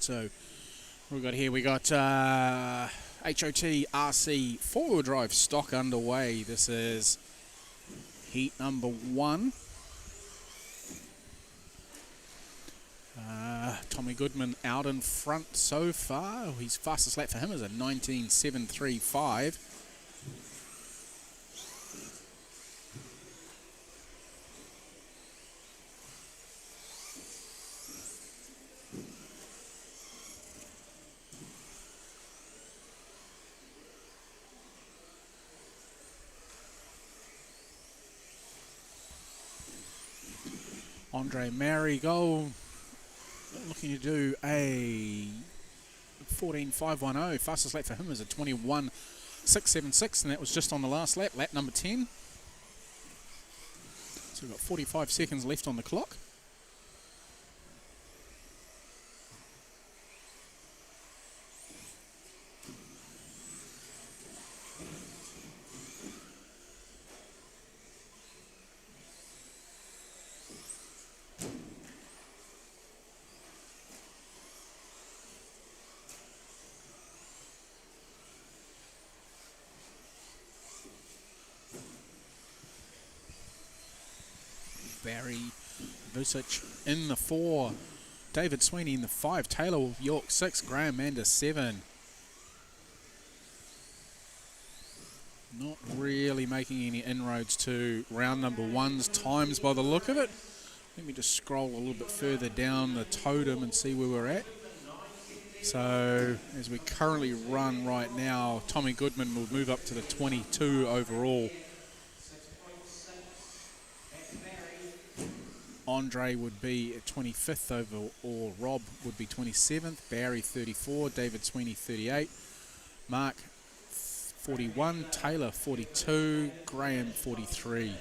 So we've got here, we got HOT RC four-wheel drive stock underway. This is heat number 1. Tommy Goodman out in front so far. His fastest lap for him is a 19.735. Andre Marigold looking to do a 14.510. Fastest lap for him is a 21.676, and that was just on the last lap, lap number 10. So we've got 45 seconds left on the clock. Barry Vucic in the 4, David Sweeney in the 5, Taylor York 6, Graham Mander 7. Not really making any inroads to round number 1's times by the look of it. Let me just scroll a little bit further down the totem and see where we're at. So as we currently run right now, Tommy Goodman will move up to the 22 overall. Andre would be at 25th overall, Rob would be 27th, Barry 34, David Sweeney 38, Mark 41, Taylor 42, Graham 43.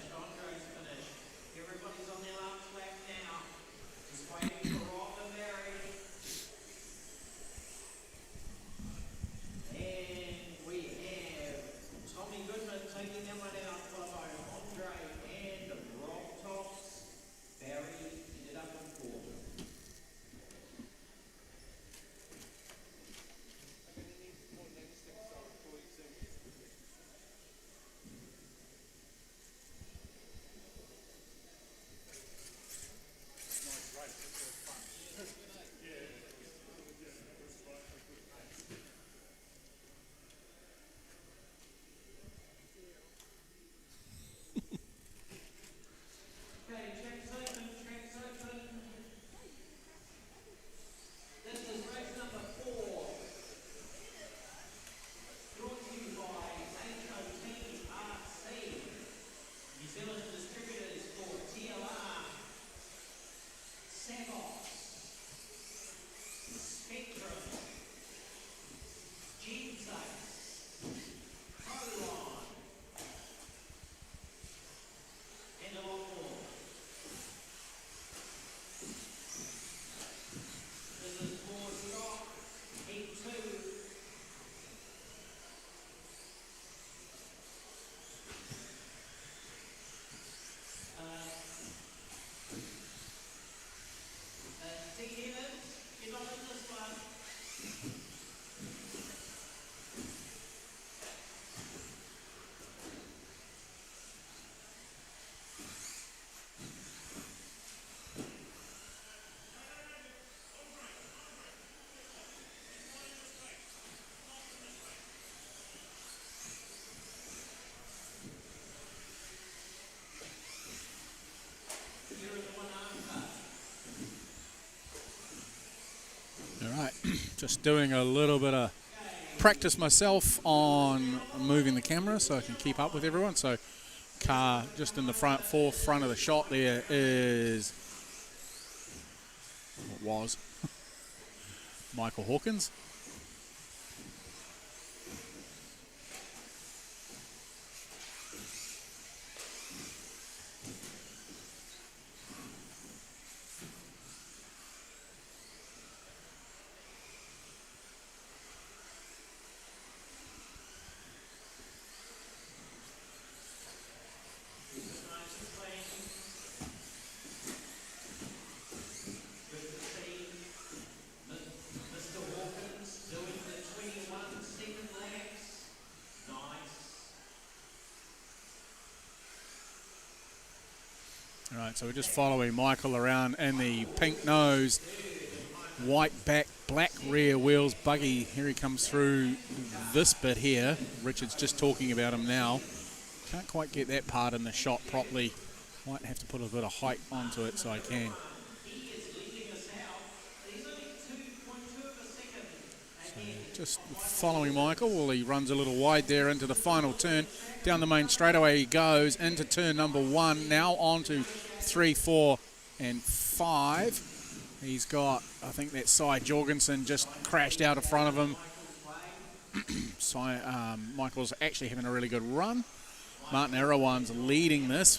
All right, just doing a little bit of practice myself on moving the camera so I can keep up with everyone. So car just in the forefront of the shot there is, what was, Michael Hawkins. All right, so we're just following Michael around in the pink nose, white back, black rear wheels buggy. Here he comes through this bit here. Richard's just talking about him now. Can't quite get that part in the shot properly. Might have to put a bit of height onto it so I can. So just following Michael. Well, he runs a little wide there into the final turn. Down the main straightaway he goes into turn number 1. Now on to 3, 4, and 5. He's got, I think that Cy Jorgensen just crashed out in front of him. Michael's actually having a really good run. Martin Erawan's leading this.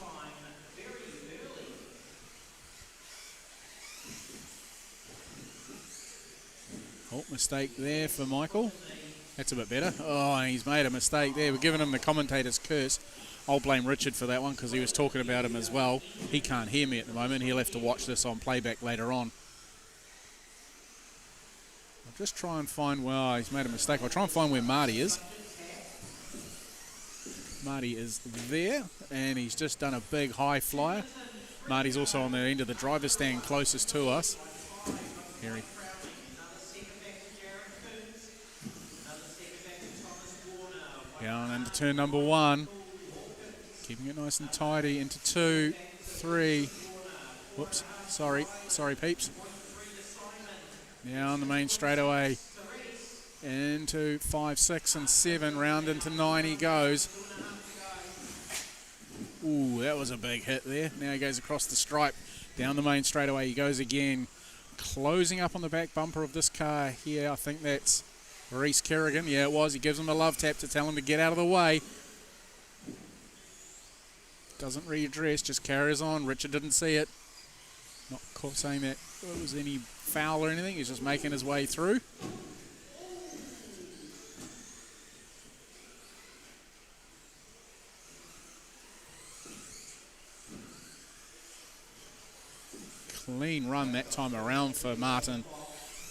Oh, mistake there for Michael. That's a bit better. Oh, and he's made a mistake there. We're giving him the commentator's curse. I'll blame Richard for that one because he was talking about him as well. He can't hear me at the moment. He'll have to watch this on playback later on. I'll just try and find where he's made a mistake. I'll try and find where Marty is. Marty is there, and he's just done a big high flyer. Marty's also on the end of the driver's stand closest to us. Here he down into turn number 1. Keeping it nice and tidy into 2, 3. Whoops, sorry peeps. Down the main straightaway into 5, 6, and 7. Round into 9 he goes. Ooh, that was a big hit there. Now he goes across the stripe. Down the main straightaway he goes again. Closing up on the back bumper of this car here. I think that's Reese Kerrigan. Yeah, it was. He gives him a love tap to tell him to get out of the way. Doesn't readdress, just carries on. Richard didn't see it. Not saying that it was any foul or anything. He's just making his way through. Clean run that time around for Martin.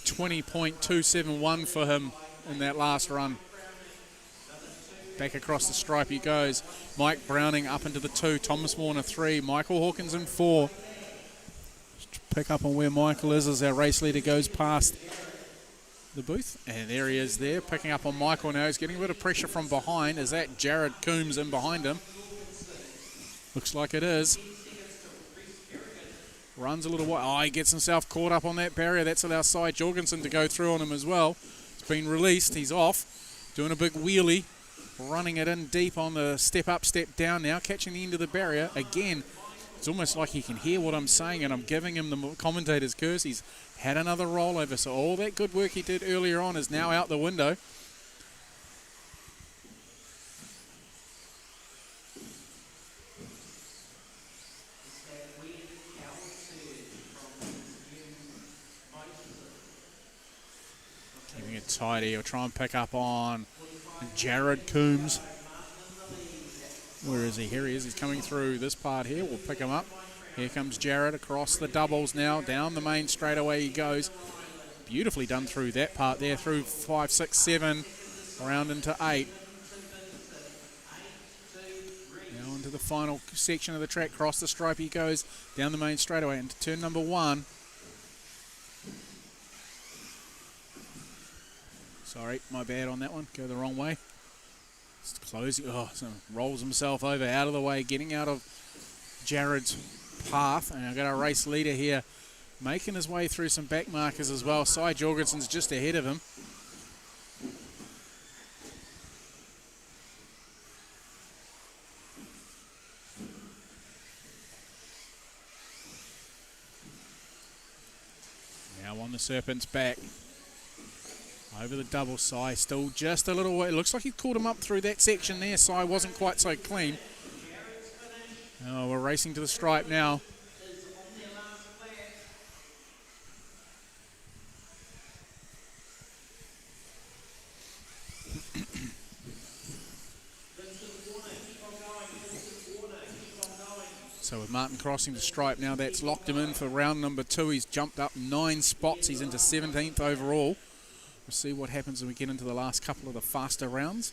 20.271 for him in that last run. Back across the stripe he goes. Mike Browning up into the 2. Thomas Warner 3. Michael Hawkins in 4. Just pick up on where Michael is as our race leader goes past the booth. And there he is there, picking up on Michael now. He's getting a bit of pressure from behind. Is that Jared Coombs in behind him? Looks like it is. Runs a little wide. Oh, he gets himself caught up on that barrier. That's allowed Cy Jorgensen to go through on him as well. It's been released. He's off. Doing a big wheelie. Running it in deep on the step up, step down now. Catching the end of the barrier. Again, it's almost like he can hear what I'm saying and I'm giving him the commentator's curse. He's had another rollover. So all that good work he did earlier on is now out the window. Keeping it tidy. He'll try and pick up on Jared Coombs. Where is he? Here he is. He's coming through this part here. We'll pick him up. Here comes Jared across the doubles now. Down the main straightaway he goes. Beautifully done through that part there. Through 5, 6, 7. Around into 8. Now into the final section of the track. Across the stripe he goes. Down the main straightaway into turn number 1. Sorry, my bad on that one. Go the wrong way. It's closing. Oh, so rolls himself over, out of the way, getting out of Jared's path. And I've got a race leader here making his way through some back markers as well. Cy Jorgensen's just ahead of him. Now on the Serpent's back. Over the double, Cy still just a little way. It looks like he caught him up through that section there. Cy wasn't quite so clean. Oh, we're racing to the stripe now. So with Martin crossing the stripe now, that's locked him in for round number 2. He's jumped up 9 spots. He's into 17th overall. We'll see what happens when we get into the last couple of the faster rounds.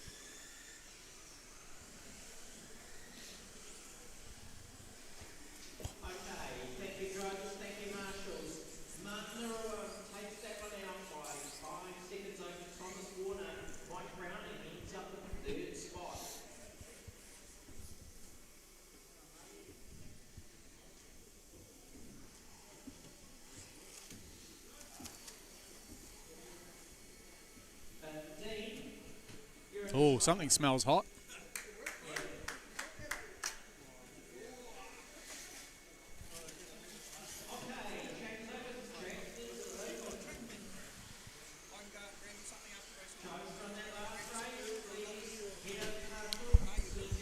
Oh, something smells hot.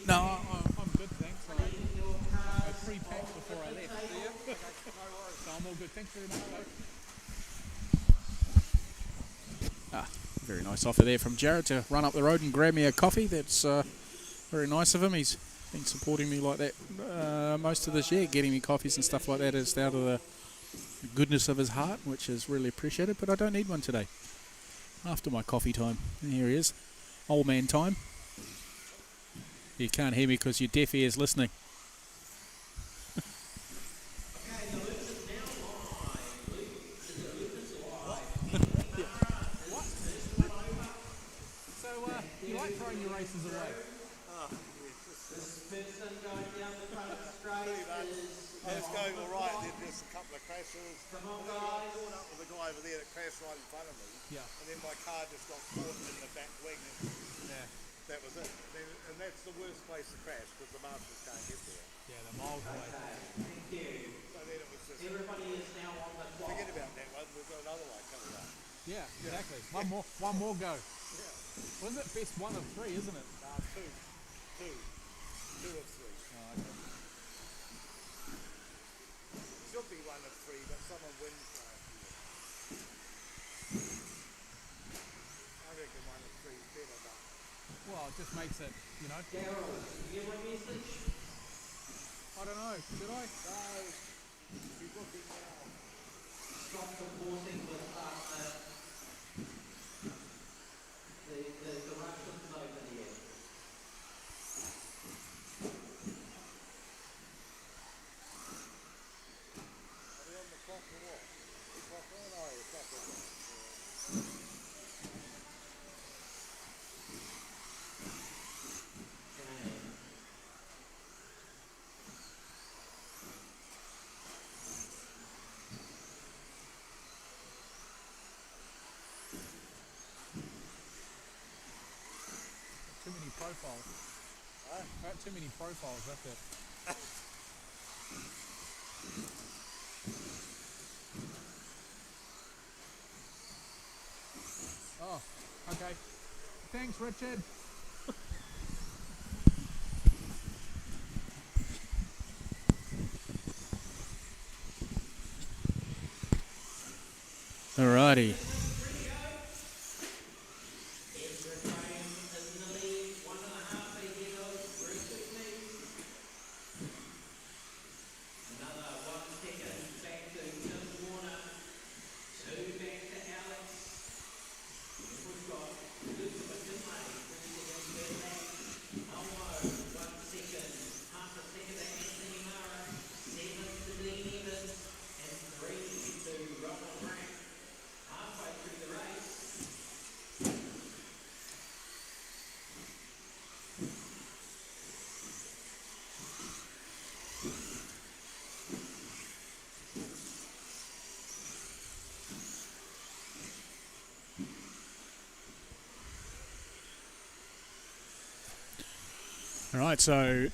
No, I'm good, thanks. I pre-packed before I left. So I'm all good. Thanks very much, though. Very nice offer there from Jared to run up the road and grab me a coffee. That's very nice of him. He's been supporting me like that most of this year, getting me coffees and stuff like that. It's out of the goodness of his heart, which is really appreciated, but I don't need one today. After my coffee time. And here he is. Old man time. You can't hear me because your deaf ear's listening. You like throwing your races away? This person going down the front straight is... I was going all right, then there's a couple of crashes. Come on, I guys. caught up with a guy over there that crashed right in front of me. Yeah. And then my car just got caught in the back wing. And Yeah. that was it. And that's the worst place to crash because the Masters can't get there. Yeah, the miles away. Thank you. So then it was just, Everybody is now on the clock. forget about that one, we've got another one coming up. Yeah, exactly. One more go. Was it best 1 of 3, isn't it? Two. Two of three. Oh, okay. Should be 1 of 3, but someone wins last year. I reckon 1 of 3 is better, but Well, it just makes it, you know. Daryl, do you have a message? I don't know. Should I? be looking now. Stop supporting with the Russians over there. Are they on the clock or what? The clock on? Oh, the clock on. Too many profiles. Too many profiles, that's it. Oh, okay. Thanks, Richard. Alrighty. Right, so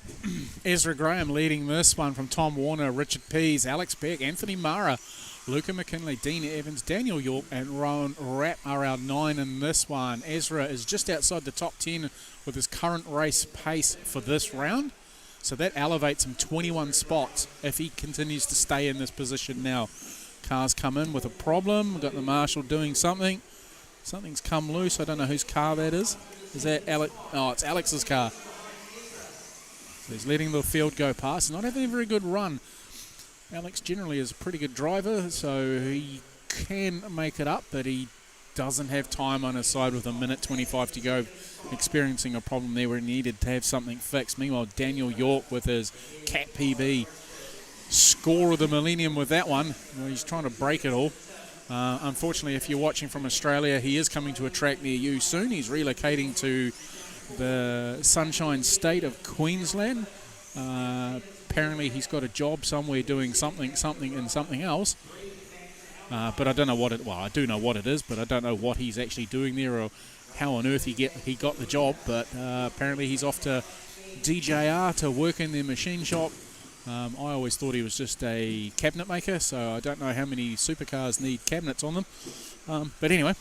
Ezra Graham leading this one from Tom Warner, Richard Pease, Alex Beck, Anthony Mara, Luca McKinley, Dean Evans, Daniel York, and Rowan Rapp are our 9 in this one. Ezra is just outside the top 10 with his current race pace for this round. So that elevates him 21 spots if he continues to stay in this position now. Cars come in with a problem. We've got the marshal doing something. Something's come loose. I don't know whose car that is. Is that Alex? Oh, it's Alex's car. So he's letting the field go past. He's not having a very good run. Alex generally is a pretty good driver, so he can make it up, but he doesn't have time on his side with 1:25 to go, experiencing a problem there where he needed to have something fixed. Meanwhile, Daniel York with his Cat PB score of the millennium with that one. Well, he's trying to break it all. Unfortunately, if you're watching from Australia, he is coming to a track near you soon. He's relocating to the Sunshine State of Queensland. Apparently he's got a job somewhere doing something and something else. But I don't know what it, well, I do know what it is, but I don't know what he's actually doing there or how on earth he got the job. But apparently he's off to DJR to work in their machine shop. I always thought he was just a cabinet maker, so I don't know how many supercars need cabinets on them. But anyway,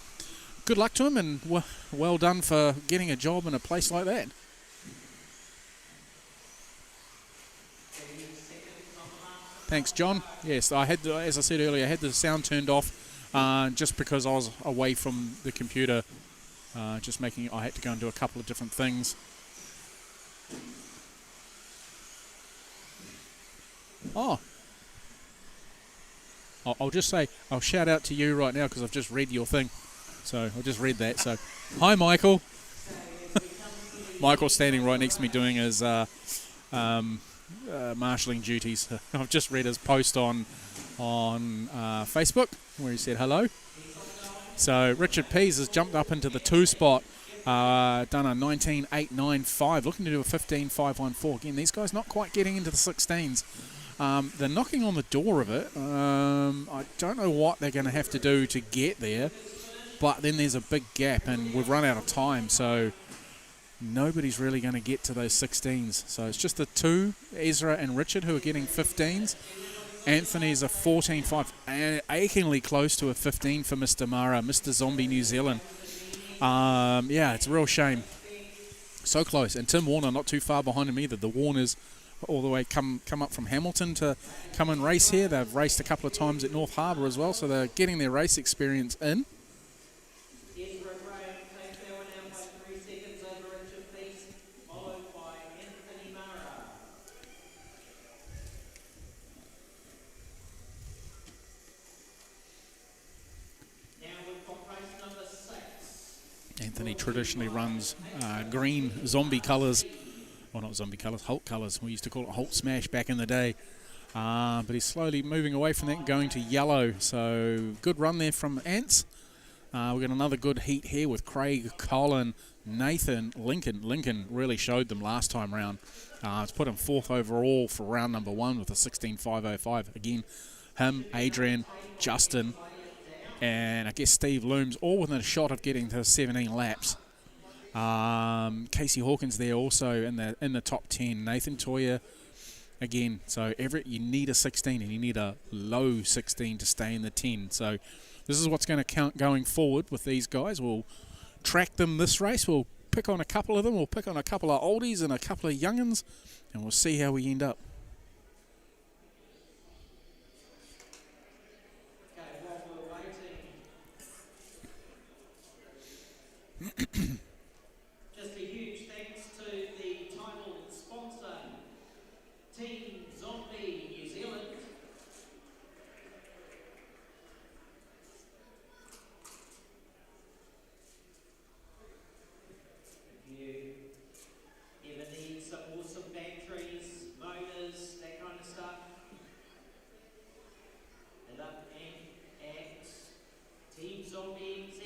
good luck to him, and well done for getting a job in a place like that. Thanks, John. Yes, I had, as I said earlier, I had the sound turned off just because I was away from the computer. I had to go and do a couple of different things. Oh, I'll just say, I'll shout out to you right now because I've just read your thing. So I just read that. So, hi, Michael. Michael's standing right next to me doing his marshalling duties. I've just read his post on Facebook where he said hello. So Richard Pease has jumped up into the 2 spot, done a 19.895, looking to do a 15.514. Again, these guys not quite getting into the 16s. They're knocking on the door of it. I don't know what they're going to have to do to get there, but then there's a big gap and we've run out of time, so nobody's really going to get to those 16s. So it's just the 2, Ezra and Richard, who are getting 15s. Anthony's a 14.5, achingly close to a 15 for Mr. Mara, Mr. Zombie New Zealand. Yeah, it's a real shame. So close. And Tim Warner not too far behind him either. The Warners all the way come up from Hamilton to come and race here. They've raced a couple of times at North Harbour as well, so they're getting their race experience in. Anthony traditionally runs green zombie colours. Well, not zombie colours, Hulk colours. We used to call it Hulk Smash back in the day. But he's slowly moving away from that and going to yellow. So good run there from Ants. We've got another good heat here with Craig, Colin, Nathan, Lincoln. Lincoln really showed them last time round. It's put him 4th overall for round number 1 with a 16.505. Again, him, Adrian, Justin, and I guess Steve Looms, all within a shot of getting to 17 laps. Casey Hawkins there also in the top 10. Nathan Toya again. So you need a 16 and you need a low 16 to stay in the 10. So this is what's going to count going forward with these guys. We'll track them this race. We'll pick on a couple of them. We'll pick on a couple of oldies and a couple of young'uns, and we'll see how we end up. Just a huge thanks to the title sponsor, Team Zombie New Zealand. If you ever need some awesome batteries, motors, that kind of stuff, hit up at Team Zombie NZ.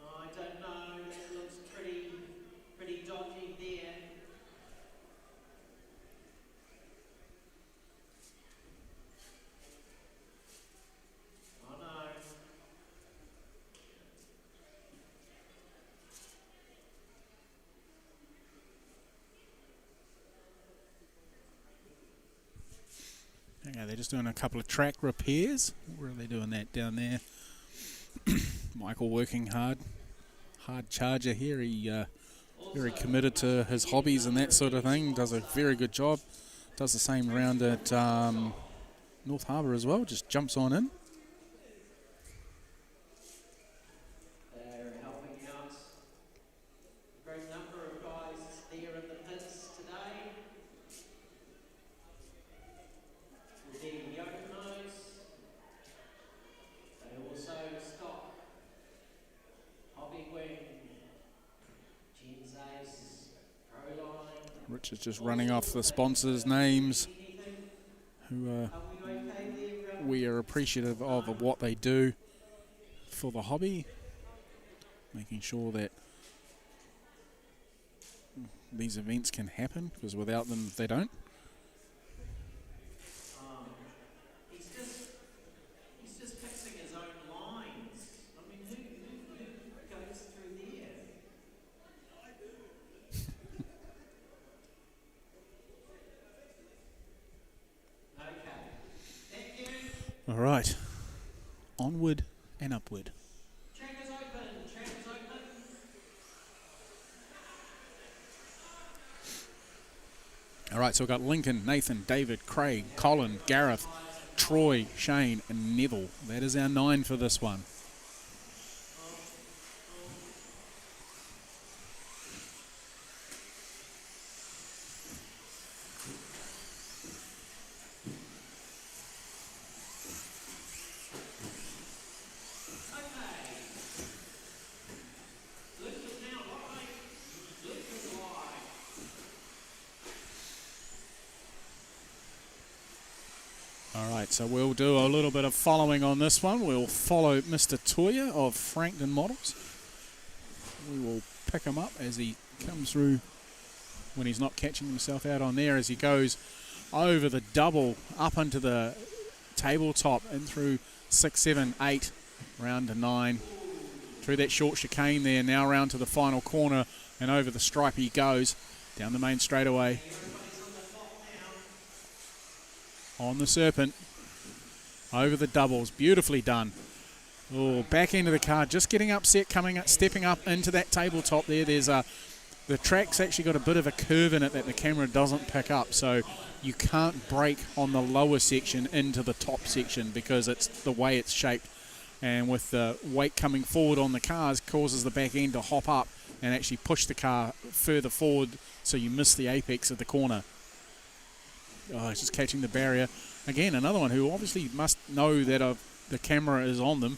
I don't know, that looks pretty dodgy there. Oh no. Okay, they're just doing a couple of track repairs. Where are they doing that down there? Michael working hard charger here. He very committed to his hobbies and that sort of thing. Does a very good job. Does the same round at North Harbour as well. Just jumps on in. They're helping out a great number of guys there in the pits today. The Yokonos. They also stock Hobby Wing, Jens Ace, Proline. Richard's just running off the sponsors' names, who we are appreciative of what they do for the hobby, making sure that these events can happen, because without them they don't. He's just fixing his own lines. I mean, who goes through there? Okay. Thank you. All right, onward and upward. Track is open. Track is open. All right, so we've got Lincoln, Nathan, David, Craig, Colin, Gareth, Troy, Shane, and Neville. That is our 9 for this one. So we'll do a little bit of following on this one. We'll follow Mr. Toya of Frankton Models. We will pick him up as he comes through, when he's not catching himself out on there, as he goes over the double up into the tabletop and through 6, 7, 8, round to 9. Through that short chicane there, now round to the final corner and over the stripe he goes down the main straightaway. On the Serpent. Over the doubles, beautifully done. Oh, back end of the car, just getting upset, coming up, stepping up into that tabletop there. There's the track's actually got a bit of a curve in it that the camera doesn't pick up, so you can't brake on the lower section into the top section because it's the way it's shaped. And with the weight coming forward on the cars, causes the back end to hop up and actually push the car further forward, so you miss the apex of the corner. Oh, it's just catching the barrier. Again, another one who obviously must know that the camera is on them.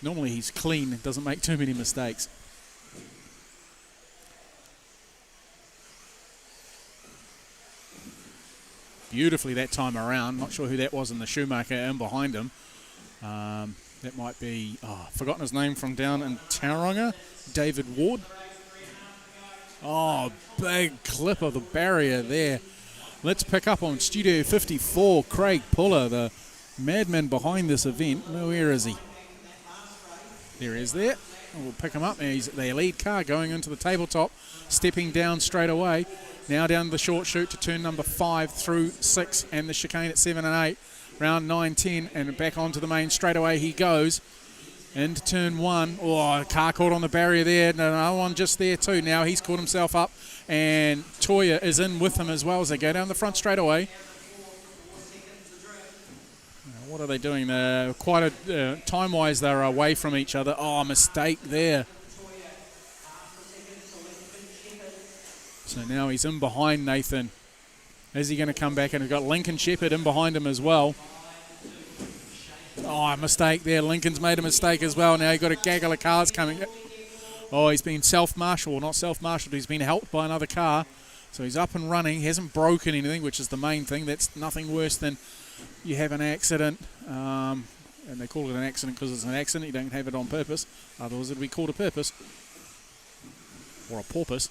Normally he's clean, doesn't make too many mistakes. Beautifully that time around. Not sure who that was in the Schumacher in behind him. That might be, forgotten his name from down in Tauranga. David Ward. Oh, big clip of the barrier there. Let's pick up on Studio 54, Craig Puller, the madman behind this event. Where is he? There he is there. We'll pick him up. He's the lead car going into the tabletop, stepping down straight away. Now down the short chute to turn number 5 through 6 and the chicane at 7 and 8. Round 9, 10 and back onto the main straightaway he goes. Into turn 1. Oh, car caught on the barrier there. Another one just there too. Now he's caught himself up. And Toya is in with him as well as they go down the front straightaway. What are they doing? Quite a time-wise, they're away from each other. Oh, mistake there. So now he's in behind Nathan. Is he going to come back? And we've got Lincoln Shepherd in behind him as well. Oh, a mistake there. Lincoln's made a mistake as well. Now you've got a gaggle of cars coming. Oh, he's been self-marshaled. Not self-marshaled. He's been helped by another car. So he's up and running. He hasn't broken anything, which is the main thing. That's nothing worse than you have an accident. And they call it an accident because it's an accident. You don't have it on purpose. Otherwise, it would be called a purpose. Or a porpoise.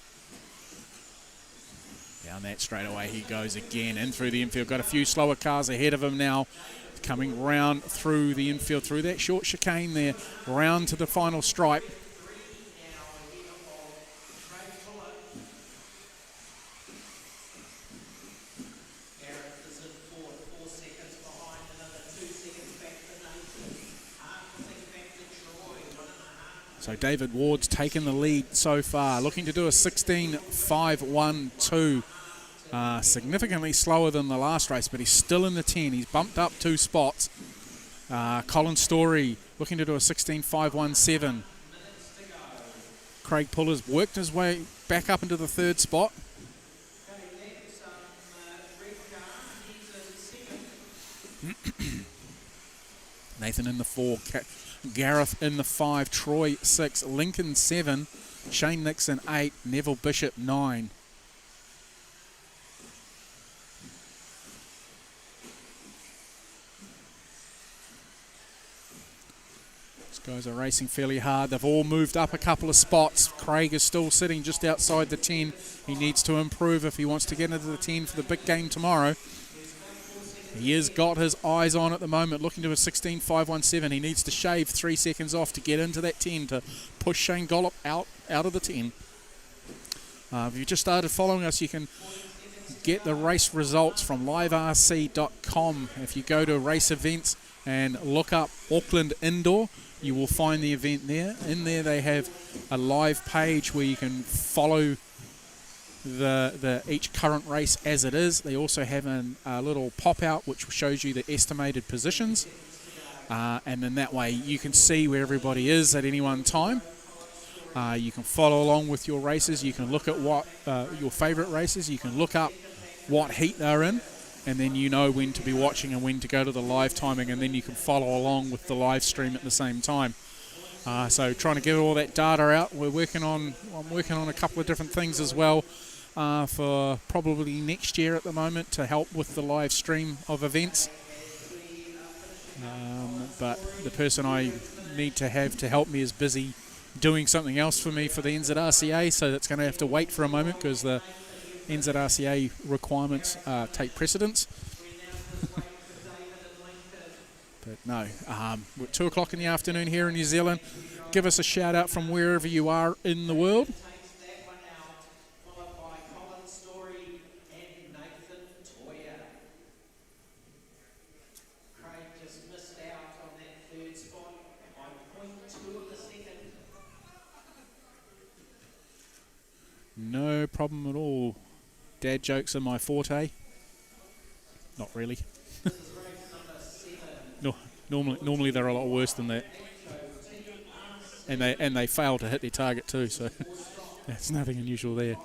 Down that straightaway he goes again. In through the infield. Got a few slower cars ahead of him now. Coming round through the infield, through that short chicane there, round to the final stripe. So David Ward's taken the lead so far, looking to do a 16.512. Significantly slower than the last race, but he's still in the 10. He's bumped up 2 spots. Colin Story looking to do a 16.517. Craig Puller's worked his way back up into the 3rd spot. Nathan in the 4, Gareth in the 5, Troy 6, Lincoln 7, Shane Nixon 8, Neville Bishop 9. These guys are racing fairly hard. They've all moved up a couple of spots. Craig is still sitting just outside the 10. He needs to improve if he wants to get into the 10 for the big game tomorrow. He has got his eyes on at the moment, looking to a 16.517. He needs to shave 3 seconds off to get into that 10 to push Shane Gollop out of the 10. If you just started following us, you can get the race results from liverc.com. If you go to race events and look up Auckland Indoor, you will find the event there. In there they have a live page where you can follow the each current race as it is. They also have a little pop-out which shows you the estimated positions, and then that way you can see where everybody is at any one time. You can follow along with your races. You can look at what your favourite races. You can look up what heat they're in, and then you know when to be watching and when to go to the live timing, and then you can follow along with the live stream at the same time. So trying to get all that data out. I'm working on a couple of different things as well for probably next year at the moment to help with the live stream of events. But the person I need to have to help me is busy doing something else for me for the NZRCA, so that's going to have to wait for a moment because the NZRCA requirements take precedence. But no, we're 2 o'clock in the afternoon here in New Zealand. Give us a shout out from wherever you are in the world. No problem at all. Dad jokes are my forte. Not really. No, normally they're a lot worse than that. And they fail to hit their target too, so there's nothing unusual there.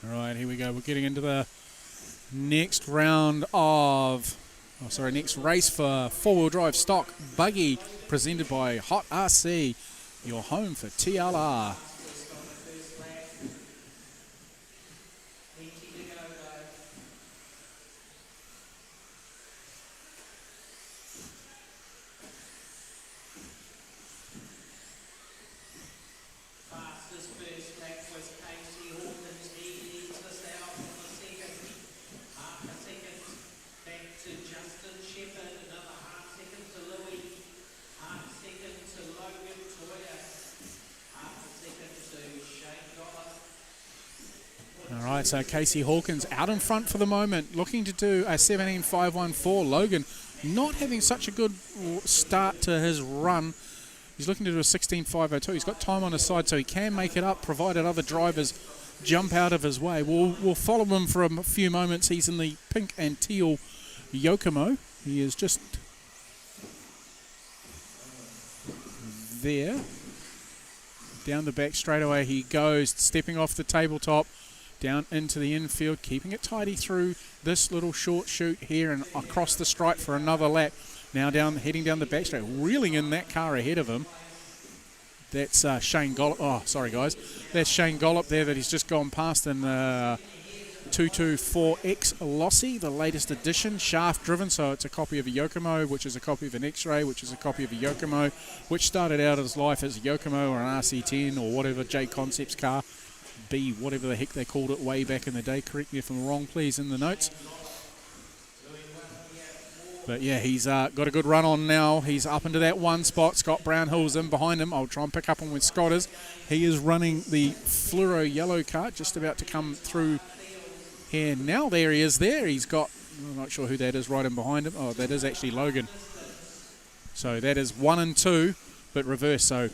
Alright, here we go. We're getting into the next round of, next race for four-wheel drive stock Buggy, presented by Hot RC, your home for TLR. So Casey Hawkins out in front for the moment, looking to do a 17.514. Logan not having such a good start to his run. He's looking to do a 16.502. He's got time on his side, so he can make it up, provided other drivers jump out of his way. We'll follow him for a few moments. He's in the pink and teal Yokomo. He is just there. Down the back straightaway he goes, stepping off the tabletop, down into the infield, keeping it tidy through this little short chute here and across the stripe for another lap. Now heading down the back straight, reeling in that car ahead of him. That's Shane Gollop. Oh, sorry guys. That's Shane Gollop there that he's just gone past in 224X Lossie, the latest edition, shaft driven, so it's a copy of a Yokomo, which is a copy of an X-Ray, which is a copy of a Yokomo, which started out his life as a Yokomo or an RC10 or whatever, J Concepts car, B, whatever the heck they called it way back in the day. Correct me if I'm wrong, please, in the notes. But yeah, he's got a good run on now. He's up into that one spot. Scott Brownhill's in behind him. I'll try and pick up on where Scott is. He is running the fluoro yellow car, just about to come through here. Now there he is there. He's got, I'm not sure who that is right in behind him. Oh, that is actually Logan. So that is 1 and 2, but reverse. So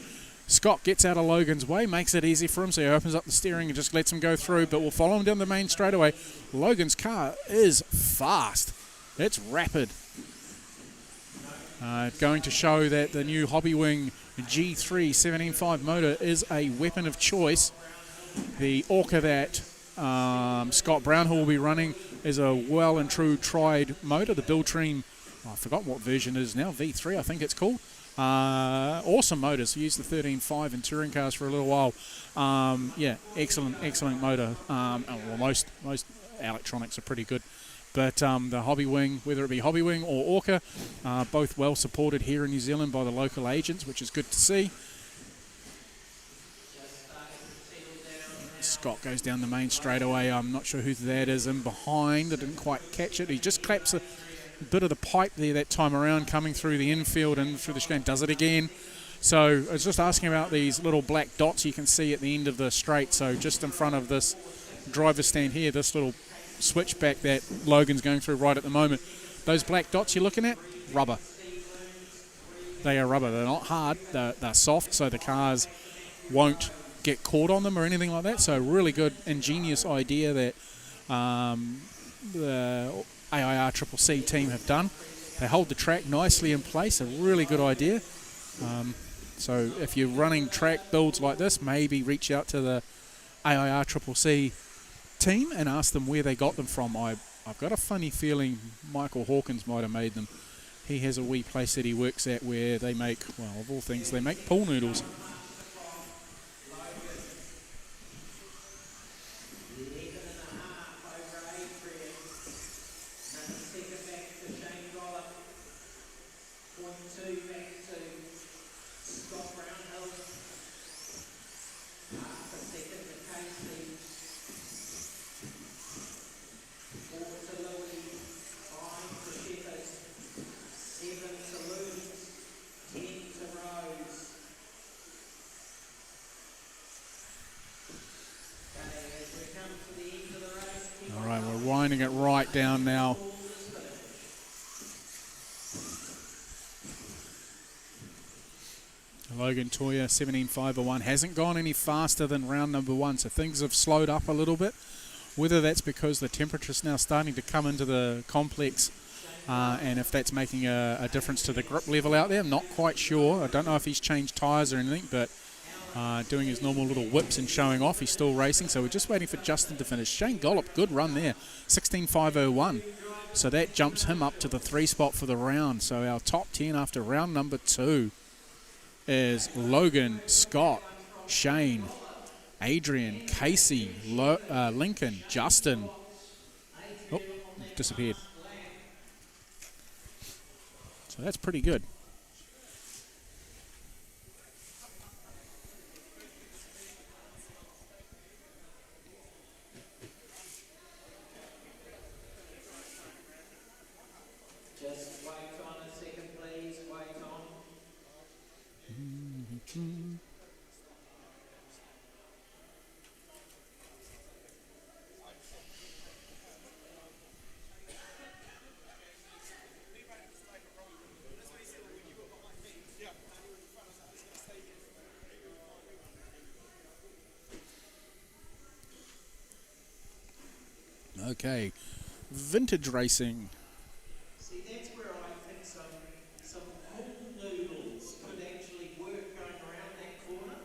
Scott gets out of Logan's way, makes it easy for him, so he opens up the steering and just lets him go through, but we'll follow him down the main straightaway. Logan's car is fast. It's rapid. Going to show that the new Hobbywing G3 17.5 motor is a weapon of choice. The Orca that Scott Brownhill will be running is a well and true tried motor. The Biltream, I forgot what version it is now, V3 I think it's called. Awesome motors. Used the 13.5 in touring cars for a little while. Yeah, excellent motor. Well, most electronics are pretty good. But the Hobbywing, whether it be Hobbywing or Orca, both well supported here in New Zealand by the local agents, which is good to see. Scott goes down the main straightaway. I'm not sure who that is in behind. I didn't quite catch it. He just claps a bit of the pipe there that time around, coming through the infield and through the chicane. Does it again. So I was just asking about these little black dots you can see at the end of the straight. So just in front of this driver's stand here, this little switchback that Logan's going through right at the moment. Those black dots you're looking at, rubber. They are rubber. They're not hard. They're soft, so the cars won't get caught on them or anything like that. So really good, ingenious idea that the AIRCCC team have done. They hold the track nicely in place. A really good idea. So if you're running track builds like this, maybe reach out to the AIRCCC team and ask them where they got them from. I've got a funny feeling Michael Hawkins might have made them. He has a wee place that he works at where they make, well, of all things, they make pool noodles. Winding it right down now. Logan Toya 17.501 hasn't gone any faster than round number 1, so things have slowed up a little bit. Whether that's because the temperature's now starting to come into the complex and if that's making a difference to the grip level out there, I'm not quite sure. I don't know if he's changed tyres or anything, but doing his normal little whips and showing off. He's still racing, so we're just waiting for Justin to finish. Shane Gollop, good run there, 16.501. So that jumps him up to the 3 spot for the round. So our top 10 after round number 2 is Logan, Scott, Shane, Adrian, Casey, Lincoln, Justin. Oh, disappeared. So that's pretty good. Okay, vintage racing. See, that's where I think some pool noodles could actually work going around that corner.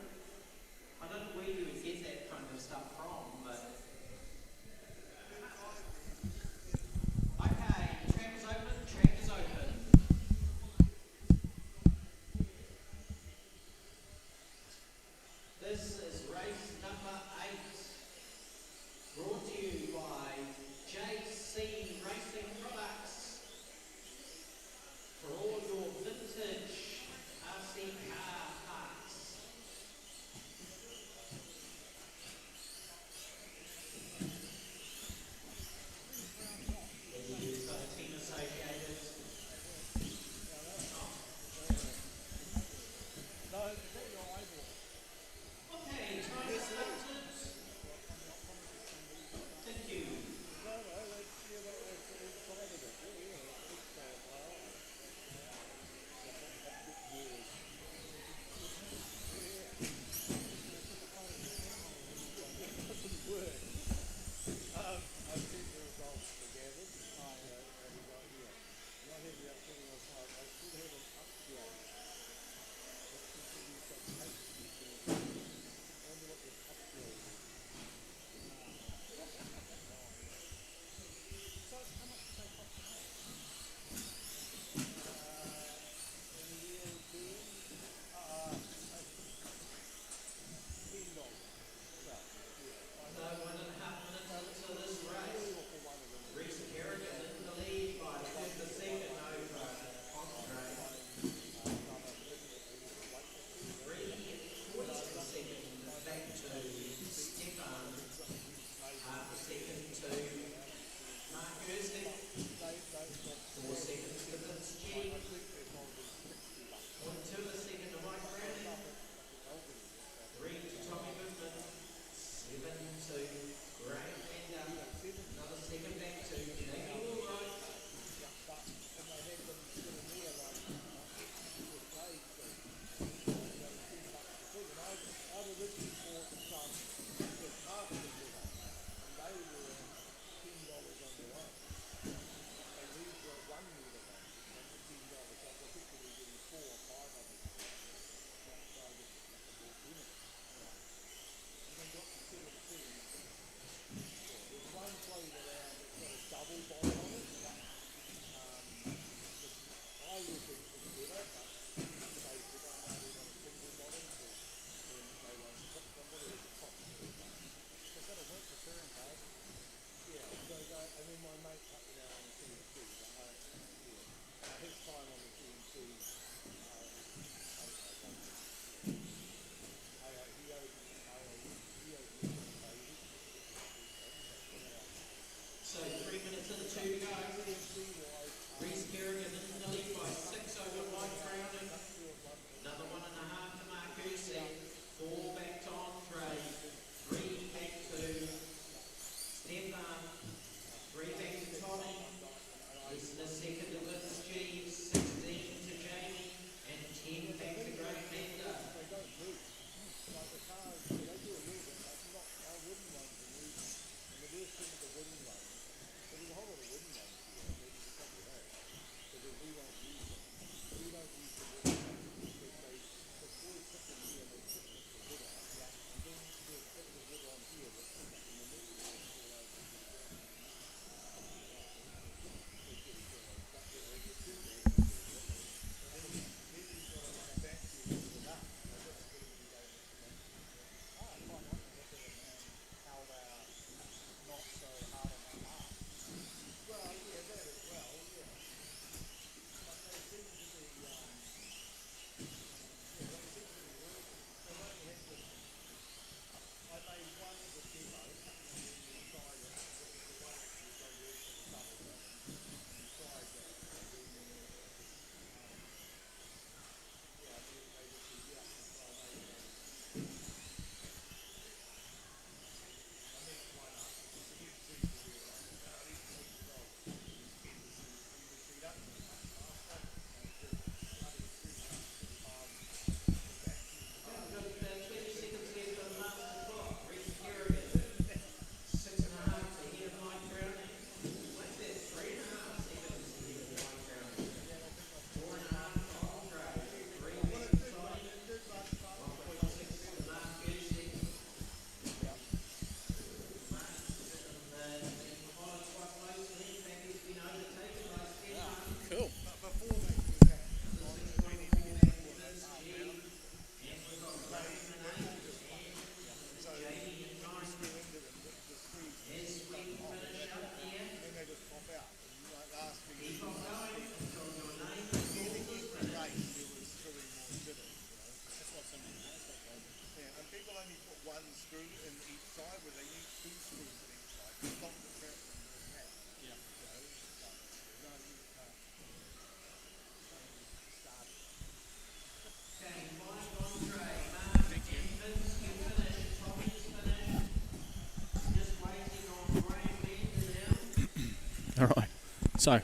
So,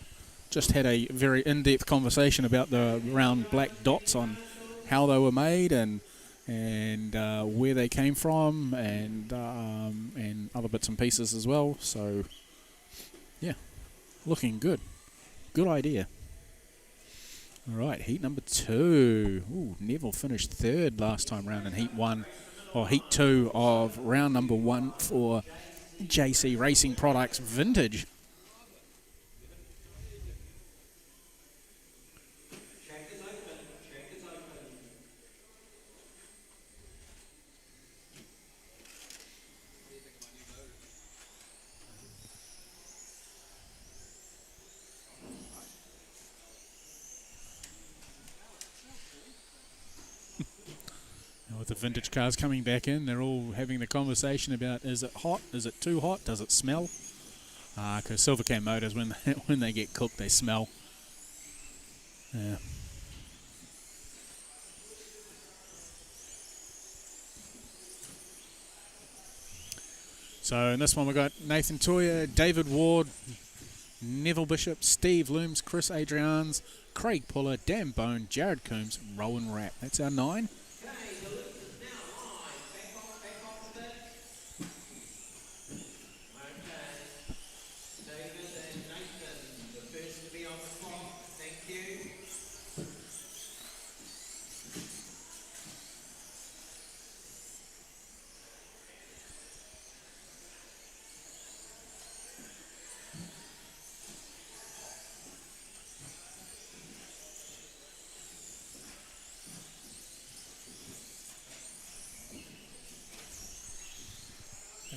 just had a very in-depth conversation about the round black dots on how they were made and where they came from and other bits and pieces as well. So, yeah, looking good. Good idea. All right, heat number 2. Ooh, Neville finished 3rd last time round in heat 2 of round number 1 for JC Racing Products Vintage. With the vintage cars coming back in, they're all having the conversation about, is it hot? Is it too hot? Does it smell? Because Silvercan motors, when they get cooked, they smell. Yeah. So in this one we've got Nathan Toyer, David Ward, Neville Bishop, Steve Looms, Chris Adrians, Craig Puller, Dan Bone, Jared Coombs, Rowan Rapp. That's our 9.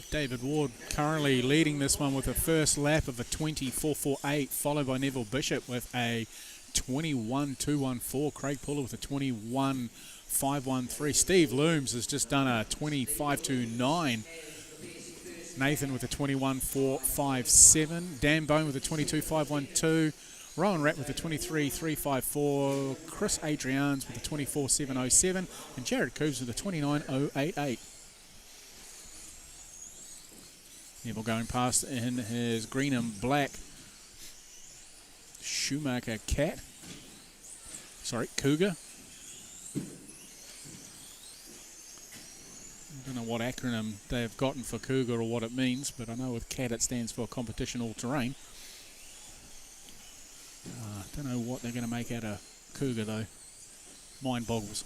David Ward currently leading this one with a first lap of a 24.48, followed by Neville Bishop with a 21.214. Craig Puller with a 21.513. Steve Looms has just done a 25.29. Nathan with a 21.457. Dan Bone with a 22.512. Rowan Rapp with a 23.354. Chris Adrians with a 24.707. And Jared Coombs with a 29.088. Neville going past in his green and black Schumacher Cougar. I don't know what acronym they've gotten for Cougar or what it means, but I know with CAT it stands for Competition All-Terrain. Don't know what they're going to make out of Cougar though. Mind boggles.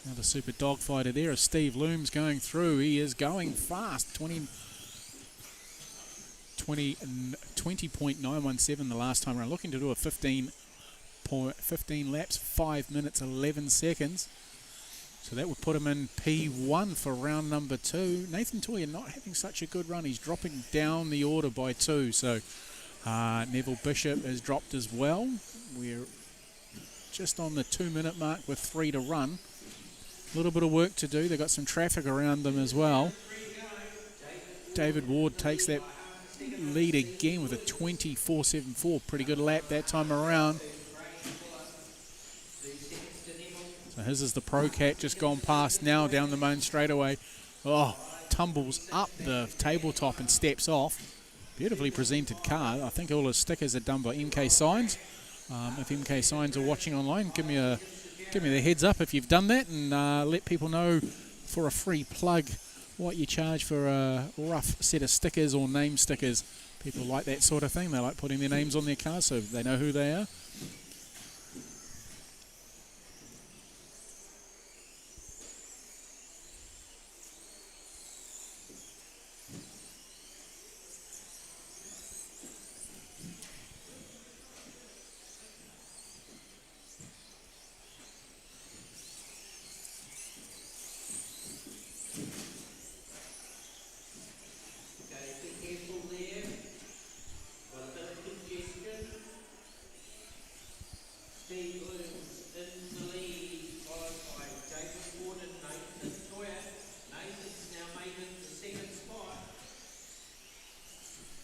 Another super dogfighter there is Steve Looms going through. He is going fast. 20.917 the last time around. Looking to do a 15 laps, 5 minutes, 11 seconds. So that would put him in P1 for round number 2. Nathan Toyer not having such a good run. He's dropping down the order by 2. So Neville Bishop has dropped as well. We're just on the 2-minute mark with 3 to run. A little bit of work to do. They've got some traffic around them as well. David Ward takes that lead again with a 24.74. Pretty good lap that time around. So his is the Pro Cat, just gone past now down the main straightaway. Oh, tumbles up the tabletop and steps off. Beautifully presented car. I think all his stickers are done by MK Signs. If MK Signs are watching online, give me the heads up if you've done that, and let people know for a free plug what you charge for a rough set of stickers or name stickers. People like that sort of thing. They like putting their names on their cars so they know who they are.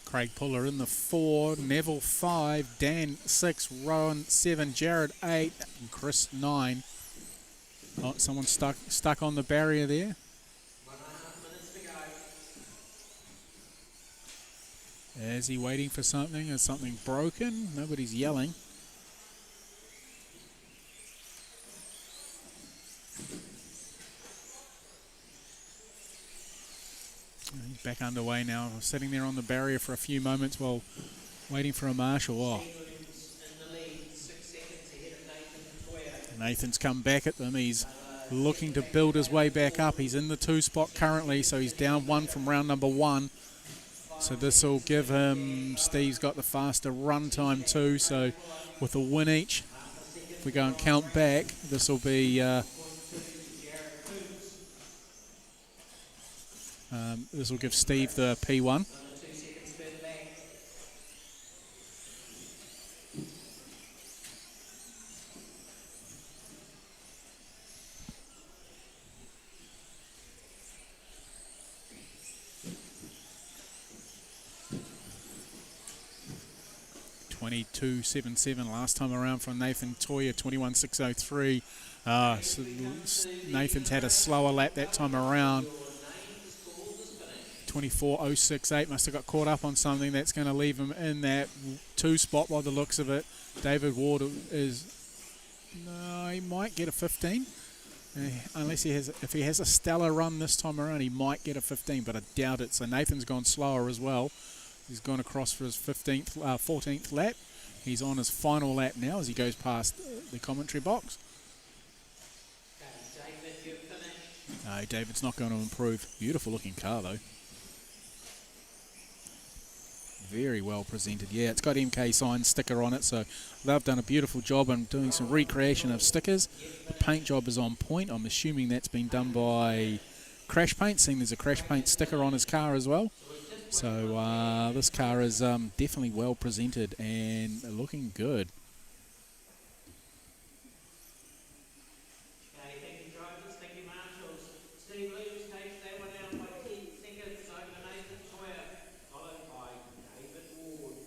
Craig Puller in the 4, Neville 5, Dan 6, Rowan 7, Jared 8, and Chris 9. Oh, someone stuck on the barrier there. Is he waiting for something? Is something broken? Nobody's yelling. He's back underway now, sitting there on the barrier for a few moments while waiting for a marshal. Oh. Nathan's come back at them. He's looking to build his way back up. He's in the 2 spot currently, so he's down 1 from round number 1. So this will give him, Steve's got the faster run time too, so with a win each, if we go and count back, this will be this will give Steve the P1. .22.77 last time around from Nathan Toya, 21.603. So Nathan's had a slower lap that time around. 24.068, must have got caught up on something that's going to leave him in that 2 spot by the looks of it. David Ward is, no, he might get a 15. Unless if he has a stellar run this time around, he might get a 15, but I doubt it. So Nathan's gone slower as well. He's gone across for his 14th lap. He's on his final lap now as he goes past the commentary box. No, David's not going to improve. Beautiful looking car though. Very well presented. Yeah, it's got MK sign sticker on it, so they've done a beautiful job on doing some recreation of stickers. The paint job is on point. I'm assuming that's been done by Crash Paint, seeing there's a Crash Paint sticker on his car as well. So this car is definitely well presented and looking good. Okay, thank you drivers, thank you marshals. Steve Williams takes that one out by 10 seconds over Nathan Toya, followed by David Ward.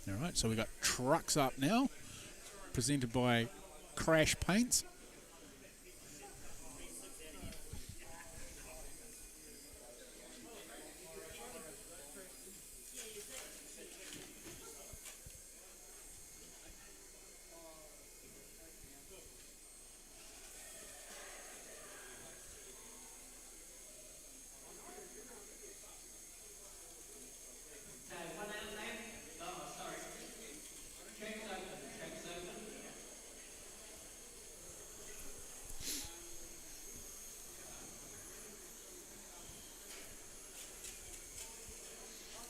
All right, so we've got trucks up now, presented by Crash Paints.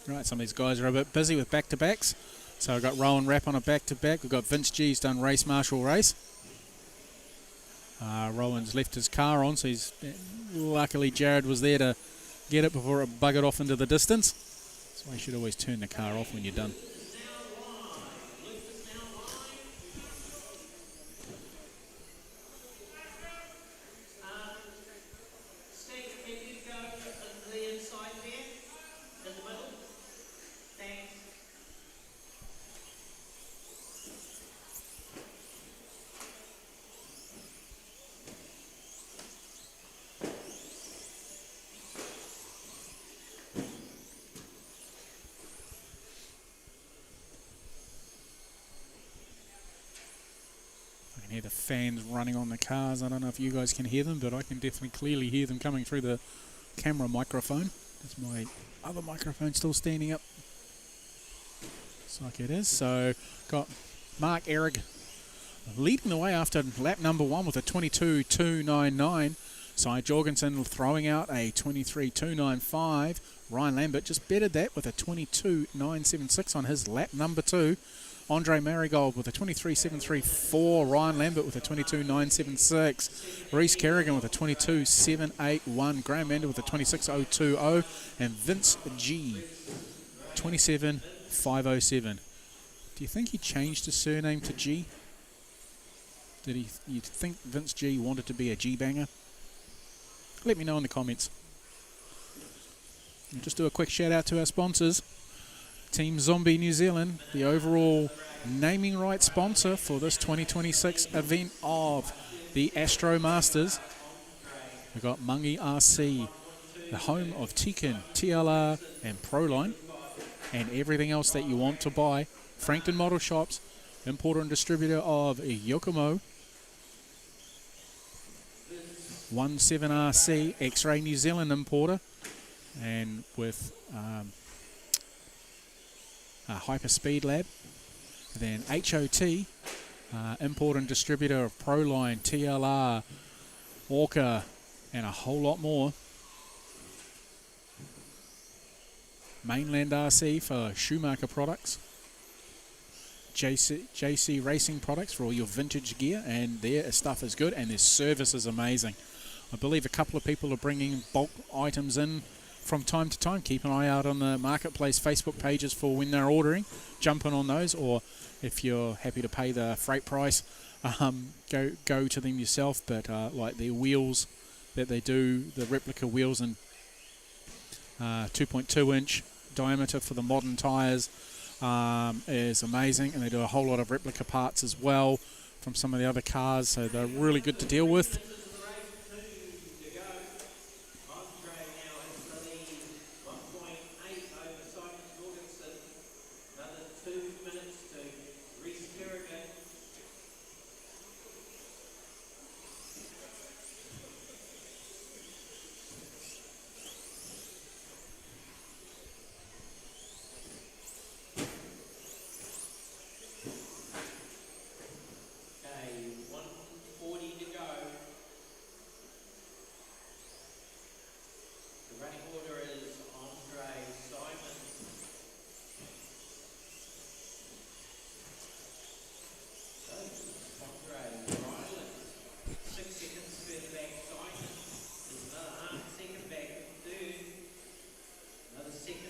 Right, some of these guys are a bit busy with back-to-backs. So I've got Rowan Rapp on a back-to-back. We've got Vince G's done race marshal race. Rowan's left his car on, so he's luckily Jared was there to get it before it buggered off into the distance. So you should always turn the car off when you're done. Hear the fans running on the cars. I don't know if you guys can hear them, but I can definitely clearly hear them coming through the camera microphone. Is my other microphone still standing up? Looks like it is. So got Mark Ehrig leading the way after lap number 1 with a 22.299. Cy Jorgensen throwing out a 23.295. Ryan Lambert just bettered that with a 22.976 on his lap number 2. Andre Marigold with a 23.734. Ryan Lambert with a 22.976. Reese Kerrigan with a 22.781. Graham Mander with a 26.020. And Vince G, 27.507. Do you think he changed his surname to G? You think Vince G wanted to be a G-banger? Let me know in the comments. And just do a quick shout out to our sponsors. Team Zombie New Zealand, the overall naming right sponsor for this 2026 event of the Astro Masters. We've got Mungi RC, the home of Tikin, TLR and Proline, and everything else that you want to buy. Frankton Model Shops, importer and distributor of Yokomo. 17RC, X-Ray New Zealand importer, and with a Hyperspeed Lab. Then HOT, importer and distributor of Proline, TLR, Orca, and a whole lot more. Mainland RC for Schumacher products. JC Racing products for all your vintage gear, and their stuff is good and their service is amazing. I believe a couple of people are bringing bulk items in from time to time. Keep an eye out on the Marketplace Facebook pages for when they're ordering. Jump in on those, or if you're happy to pay the freight price, go to them yourself. But like their wheels that they do, the replica wheels and 2.2 inch diameter for the modern tyres is amazing, and they do a whole lot of replica parts as well from some of the other cars, so they're really good to deal with.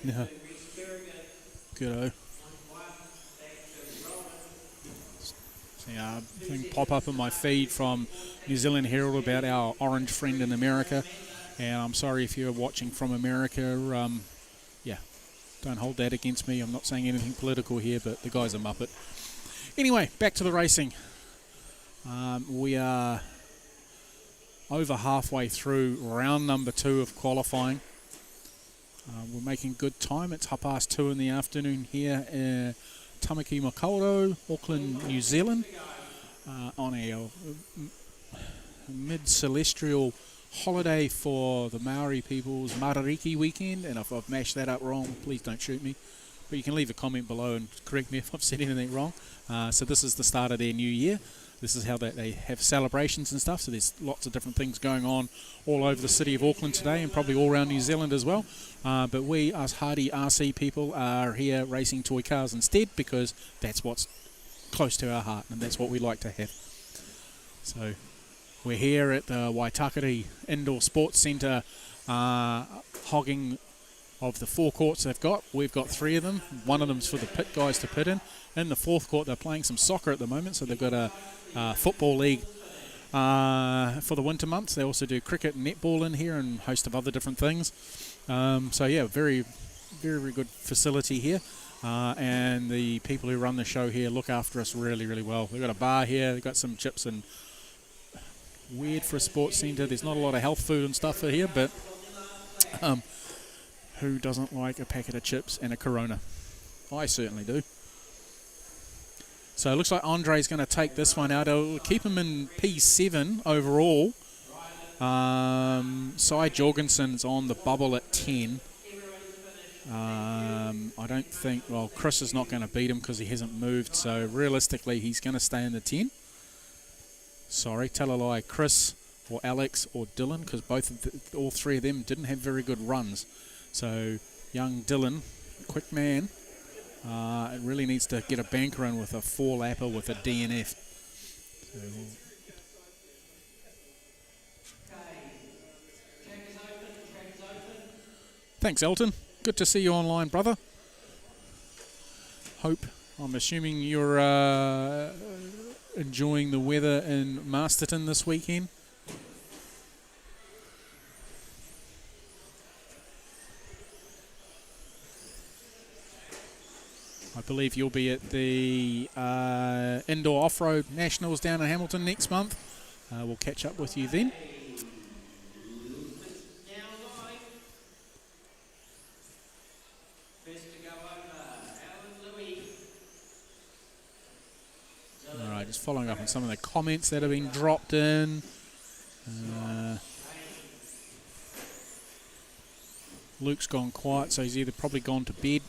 Yeah. Good-o. See a thing pop up in my feed from New Zealand Herald about our orange friend in America, and I'm sorry if you're watching from America. Yeah, don't hold that against me. I'm not saying anything political here, but the guy's a muppet. Anyway, back to the racing. We are over halfway through round number 2 of qualifying. We're making good time. It's 2:30 in the afternoon here in Tamaki Makaurau, Auckland, New Zealand, on a mid-celestial holiday for the Maori people's Marariki weekend. And if I've mashed that up wrong, please don't shoot me. But you can leave a comment below and correct me if I've said anything wrong. So this is the start of their new year. This is how they have celebrations and stuff, so there's lots of different things going on all over the city of Auckland today, and probably all around New Zealand as well. But we, us hardy RC people, are here racing toy cars instead, because that's what's close to our heart, and that's what we like to have. So we're here at the Waitakere Indoor Sports Centre, hogging of the 4 courts they've got. We've got 3 of them. One of them's for the pit guys to pit in. In the 4th court, they're playing some soccer at the moment, so they've got a football league for the winter months. They also do cricket and netball in here, and a host of other different things. So yeah, very, very, very good facility here. And the people who run the show here look after us really, really well. They've got a bar here. They've got some chips, and weird for a sports centre. There's not a lot of health food and stuff here, but who doesn't like a packet of chips and a Corona? I certainly do. So it looks like Andre's going to take this one out. It'll keep him in P7 overall. Cy Jorgensen's on the bubble at 10. I don't think, well, Chris is not going to beat him because he hasn't moved. So realistically, he's going to stay in the 10. Sorry, tell a lie. Chris or Alex or Dylan, because all 3 of them didn't have very good runs. So young Dylan, quick man. It really needs to get a banker in with a 4-lapper with a DNF. So, thanks, Elton. Good to see you online, brother. I'm assuming you're enjoying the weather in Masterton this weekend. I believe you'll be at the Indoor Offroad Nationals down in Hamilton next month. We'll catch up with you then. just following up on some of the comments that have been dropped in. Luke's gone quiet, so he's either probably gone to bed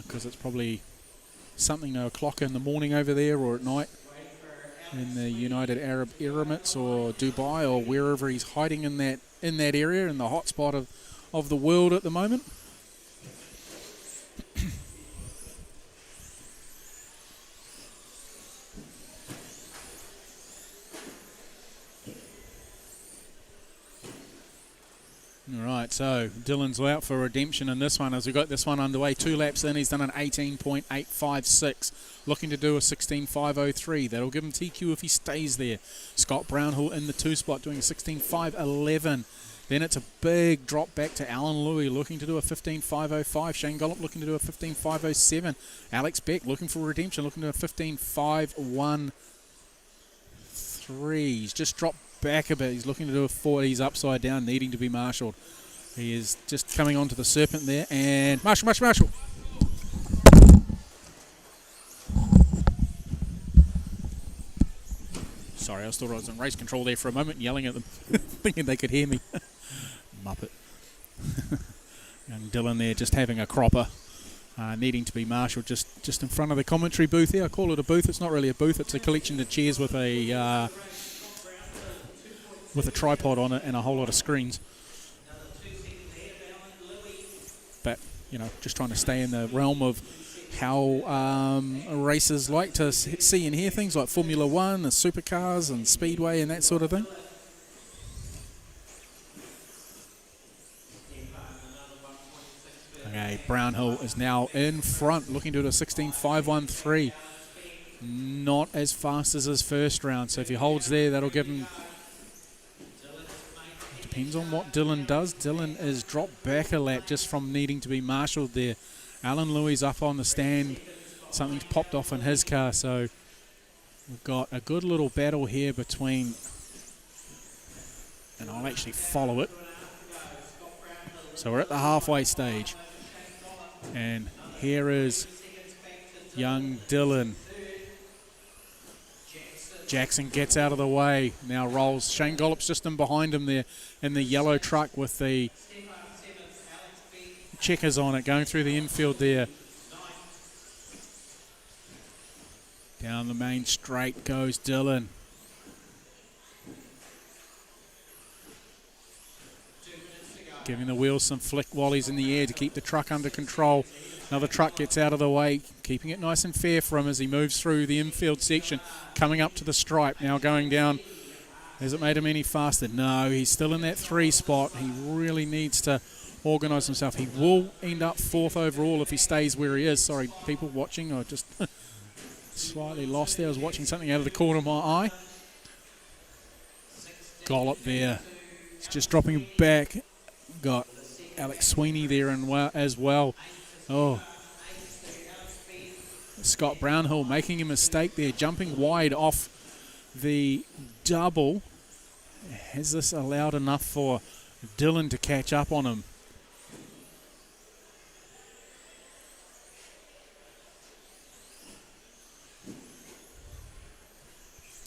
because it's probably something o'clock in the morning over there or at night in the United Arab Emirates or Dubai or wherever he's hiding in that area, in the hot spot of the world at the moment. Alright, so Dylan's out for redemption in this one as we got this one underway. 2 laps in, he's done an 18.856. Looking to do a 16.503. That'll give him TQ if he stays there. Scott Brownhill in the 2 spot doing a 16.511. Then it's a big drop back to Alan Louis looking to do a 15.505. Shane Gollop looking to do a 15.507. Alex Beck looking for redemption, looking to do a 15.513. He's just dropped back a bit. He's looking to do a 40. He's upside down, needing to be marshalled. He is just coming onto the Serpent there, and Marshall. Sorry, I thought I was in race control there for a moment, yelling at them, thinking they could hear me. Muppet. Young Dylan there just having a cropper, needing to be marshalled just in front of the commentary booth here. I call it a booth. It's not really a booth. It's a collection of chairs with a tripod on it and a whole lot of screens. But, you know, just trying to stay in the realm of how racers like to see and hear things like Formula One and supercars and speedway and that sort of thing. Okay, Brownhill is now in front, looking to do a 16.513. Not as fast as his first round, so if he holds there, that'll give him... Depends on what Dylan does. Dylan is dropped back a lap just from needing to be marshalled there. Alan Louis up on the stand. Something's popped off in his car, so we've got a good little battle here between... And I'll actually follow it. So we're at the halfway stage. And here is young Dylan. Jackson gets out of the way, now rolls. Shane Gollop's just in behind him there in the yellow truck with the checkers on it, going through the infield there. Down the main straight goes Dylan. Giving the wheels some flick while he's in the air to keep the truck under control. Another truck gets out of the way, keeping it nice and fair for him as he moves through the infield section, coming up to the stripe, now going down. Has it made him any faster? No, he's still in that 3 spot. He really needs to organise himself. He will end up 4th overall if he stays where he is. Sorry, people watching, I just slightly lost there. I was watching something out of the corner of my eye. Gollop there. He's just dropping back. Got Alex Sweeney there as well. Oh, Scott Brownhill making a mistake there, jumping wide off the double. Has this allowed enough for Dylan to catch up on him?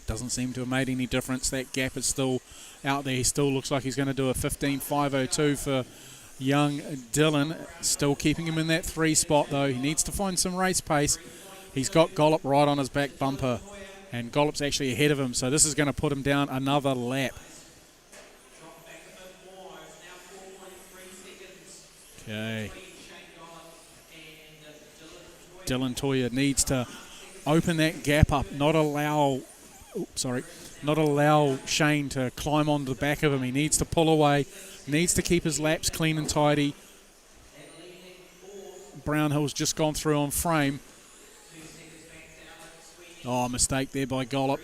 Doesn't seem to have made any difference. That gap is still out there. He still looks like he's going to do a 15.502 for young Dylan. Still keeping him in that 3 spot though. He needs to find some race pace. He's got Gollop right on his back bumper, and Gollop's actually ahead of him, so this is going to put him down another lap. Okay. Dylan Toya needs to open that gap up, not allow Shane to climb onto the back of him. He needs to pull away, needs to keep his laps clean and tidy. Brownhill's just gone through on frame. Oh, mistake there by Gollop.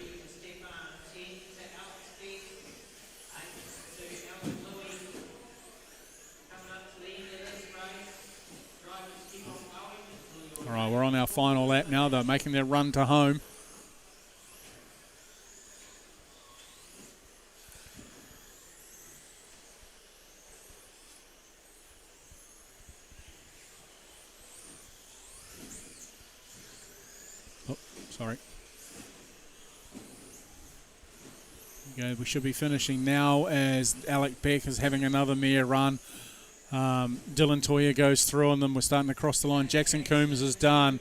All right, we're on our final lap now. They're making their run to home. Oh, sorry. Yeah, we should be finishing now as Alec Beck is having another mare run. Dylan Toya goes through on them. We're starting to cross the line. Jackson Coombs is done.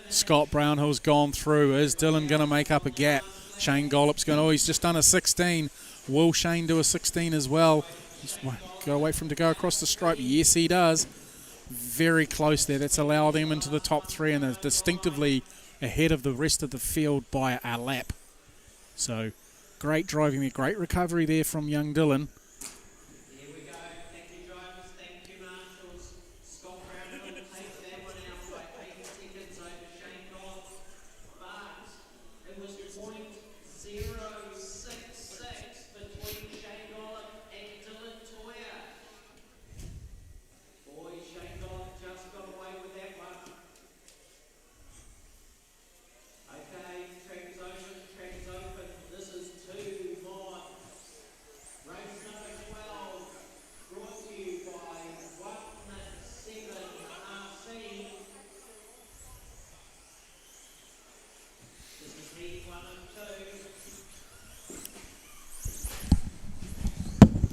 Scott Brownhill's gone through. Is Dylan going to make up a gap? Shane Gollop's going, oh, he's just done a 16. Will Shane do a 16 as well? Got to wait for him to go across the stripe. Yes, he does. Very close there. That's allowed them into the top three, and they're distinctively ahead of the rest of the field by a lap. So great driving there. Great recovery there from young Dylan. Here we go. Thank you, drivers. Thank you, marshals. Scott Brownhill takes that one out by 8 seconds over Shane Gold. But it was .066 between Shane Gold and Dylan Toya. Boy, Shane Gold just got away with that one. Okay, track is open, track is open. This is 2 more. Race number 12, brought to you by 17RC. This is heat 1 and 2.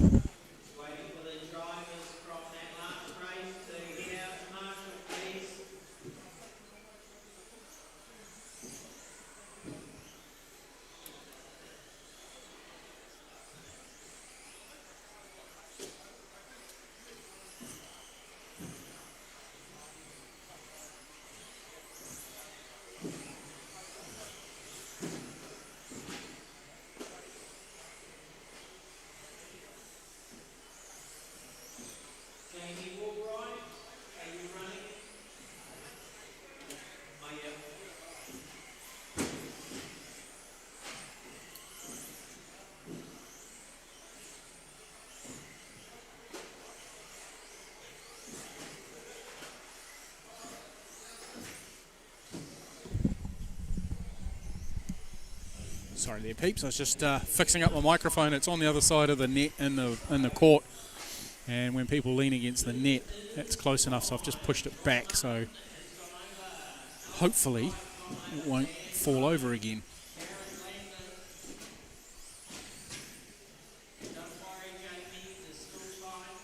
Just waiting for the drivers from that last race to get out to marshal, please. Jamie Woolbright, are you running? I am. Sorry there, peeps. I was just fixing up my microphone. It's on the other side of the net in the court, and when people lean against the net, that's close enough. So I've just pushed it back. So hopefully it won't fall over again. Don't worry, Jamie, there's still time.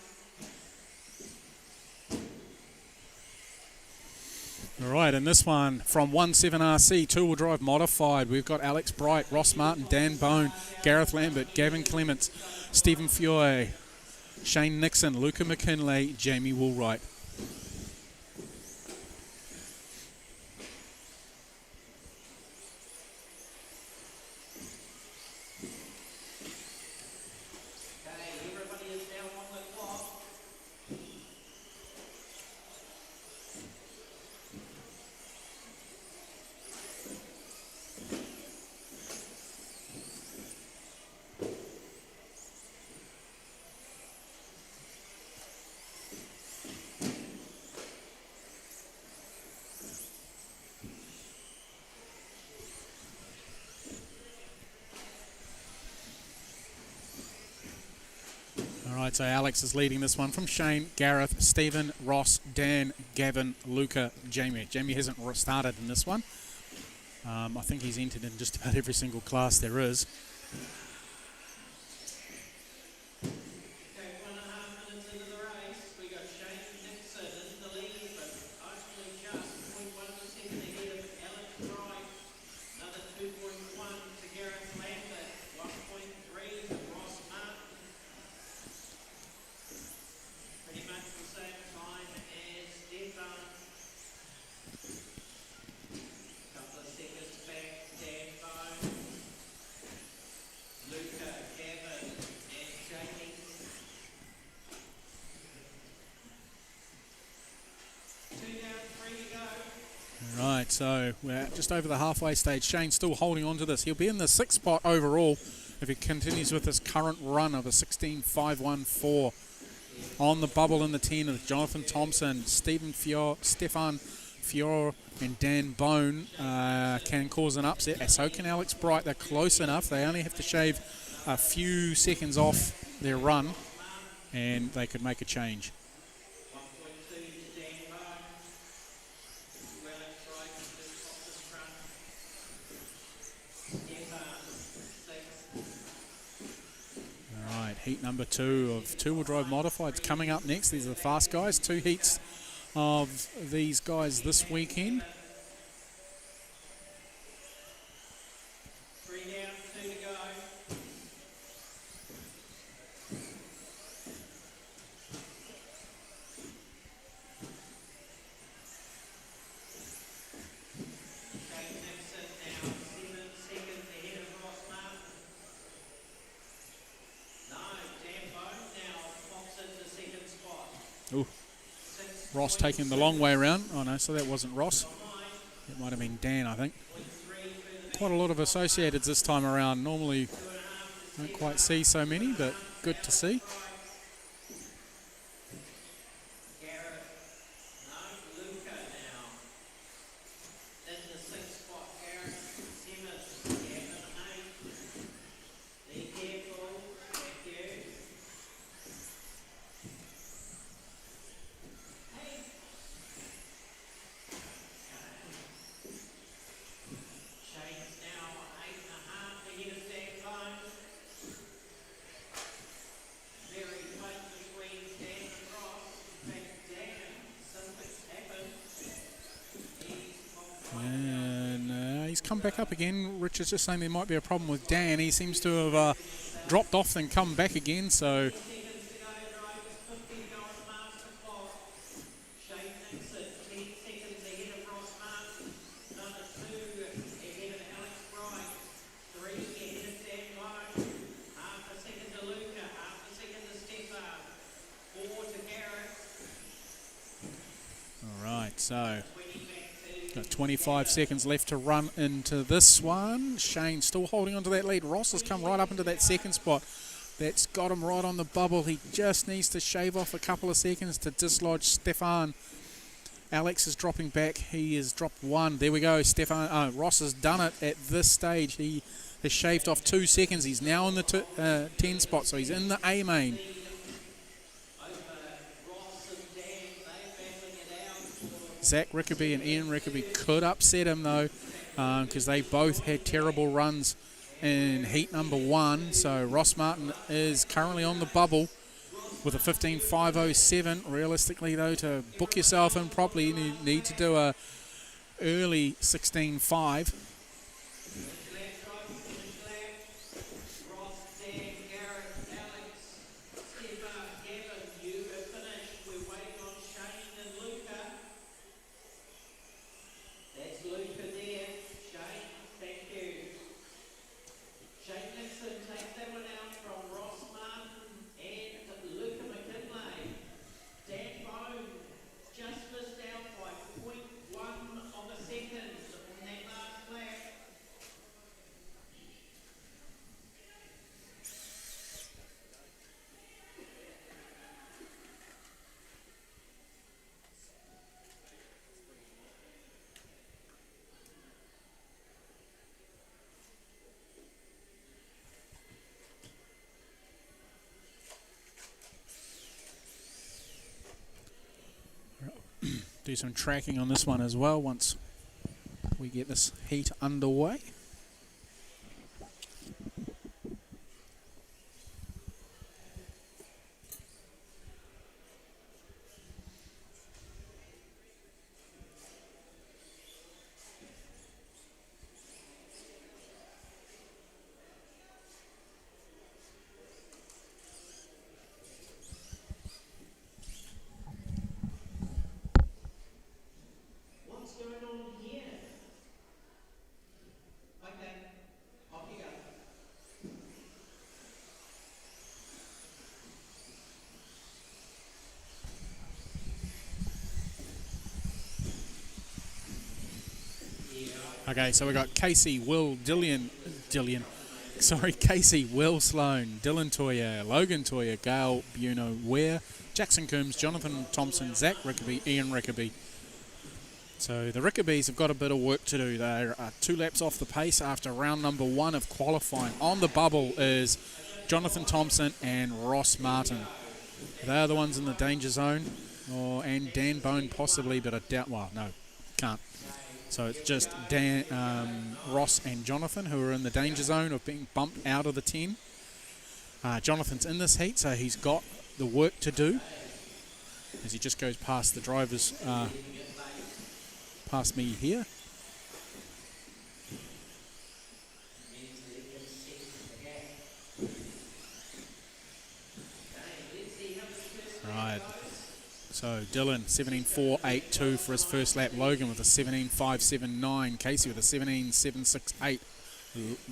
All right, and this one from 17RC, two-wheel drive modified. We've got Alex Bright, Ross Martin, Dan Bone, Gareth Lambert, Gavin Clements, Stephen Fioy, Shane Nixon, Luca McKinley, Jamie Woolwright. Okay, everybody is down on the clock. All right, so Alex is leading this one from Shane, Gareth, Stephen, Ross, Dan, Gavin, Luca, Jamie. Jamie hasn't started in this one. I think he's entered in just about every single class there is. Okay, 1.5 minutes into the race, we got Shane Nixon in the lead, but only just 0.1% ahead of Alex Bright. Another 2.1 to Gareth Lambert, 1.3 to Ross Martin. Pretty much the same time as Stefan. Couple of seconds back, Dan Bone, Luca, Gavin, and Jamie. 2 down, 3 to go. Right, so we're just over the halfway stage. Shane's still holding on to this. He'll be in the 6th spot overall if he continues with his current run of a 16.514. On the bubble in the 10 is Jonathan Thompson, Stefan Fior, and Dan Bone can cause an upset. So can Alex Bright. They're close enough. They only have to shave a few seconds off their run, and they could make a change. 1.2 to Dan Bone. Well, it's right to the top of the front. Stefan number 2 of two-wheel drive modifieds coming up next. These are the fast guys. 2 heats of these guys this weekend. 3 down, 2 to go. Shane Nixon now 7 seconds ahead of Ross Martin. No, Dan Bone now pops into second spot. Ooh, Ross taking the long way around. Oh no, so that wasn't Ross. It might have been Dan, I think. Quite a lot of associateds this time around. Normally don't quite see so many, but good to see. Garrett, no, Luca now. In the 6th spot, Garrett, 7th, Gavin 8th. Be careful, thank you. Shane's now 8.5 ahead of Dan Bone. Very tight between Dan and Ross. In fact, Dan, something's happened. And he's come back up again. Richard's just saying there might be a problem with Dan. He seems to have dropped off and come back again, so... Seconds to go, drivers, 50 to go on the master clock. Shane Nixon, 10 seconds ahead of Ross Martin. Number 2 ahead of Alex Bright. 3 ahead of Dan Bone. Half a second to Luca, half a second to Stefan. 4 to Garrett. All right, so 20 back to got 25 seconds left to run into this one. Shane still holding onto that lead. Ross has come right up into that second spot. That's got him right on the bubble. He just needs to shave off a couple of seconds to dislodge Stefan. Alex is dropping back. He has dropped 1. There we go. Ross has done it at this stage. He has shaved off 2 seconds. He's now in the 10 spot, so he's in the A main. Zach Rickaby and Ian Rickaby could upset him though, because they both had terrible runs in heat number 1. So Ross Martin is currently on the bubble with a 15.507. Realistically though, to book yourself in properly, you need to do a early 16.5. Ross, Dan, Garrett, Alex, Stefan, Gavin, you have finished. We're waiting on Shane and Luca. That's Luca there. Shane, thank you. Shane Nixon takes that one out from Ross Martin and Luca McKinley. Dan Bone just missed out by 0.1 of a second on that last lap. Do some tracking on this one as well once we get this heat underway. What's going on here? Okay, off you go. Okay, so we got Casey, Will, Casey, Will Sloan, Dylan Toyer, Logan Toyer, Gail Buno Ware, Jackson Coombs, Jonathan Thompson, Zach Rickaby, Ian Rickaby. So the Rickabys have got a bit of work to do. They're 2 laps off the pace after round number 1 of qualifying. On the bubble is Jonathan Thompson and Ross Martin. They are the ones in the danger zone, and Dan Bone possibly, but I doubt, well, no, can't. So it's just Ross and Jonathan who are in the danger zone of being bumped out of the 10. Jonathan's in this heat, so he's got the work to do as he just goes past the drivers, past me here. Right, so Dylan 17.482 for his first lap. Logan with a 17.579. Casey with a 17.768.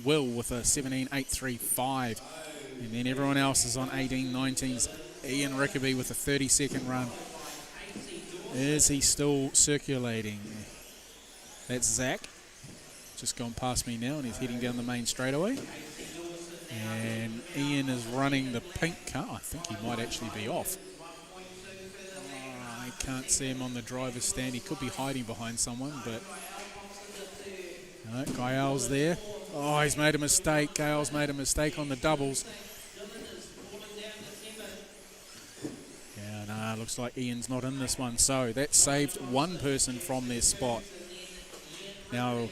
Will with a 17.835. And then everyone else is on 18.19s. Ian Rickaby with a 30-second run. Is he still circulating? That's Zach. Just gone past me now, and he's heading down the main straightaway. And Ian is running the pink car. I think he might actually be off. I can't see him on the driver's stand. He could be hiding behind someone, but no, Gael's there. Oh, he's made a mistake. Gael's made a mistake on the doubles. Yeah, no, looks like Ian's not in this one. So that saved one person from their spot. Now,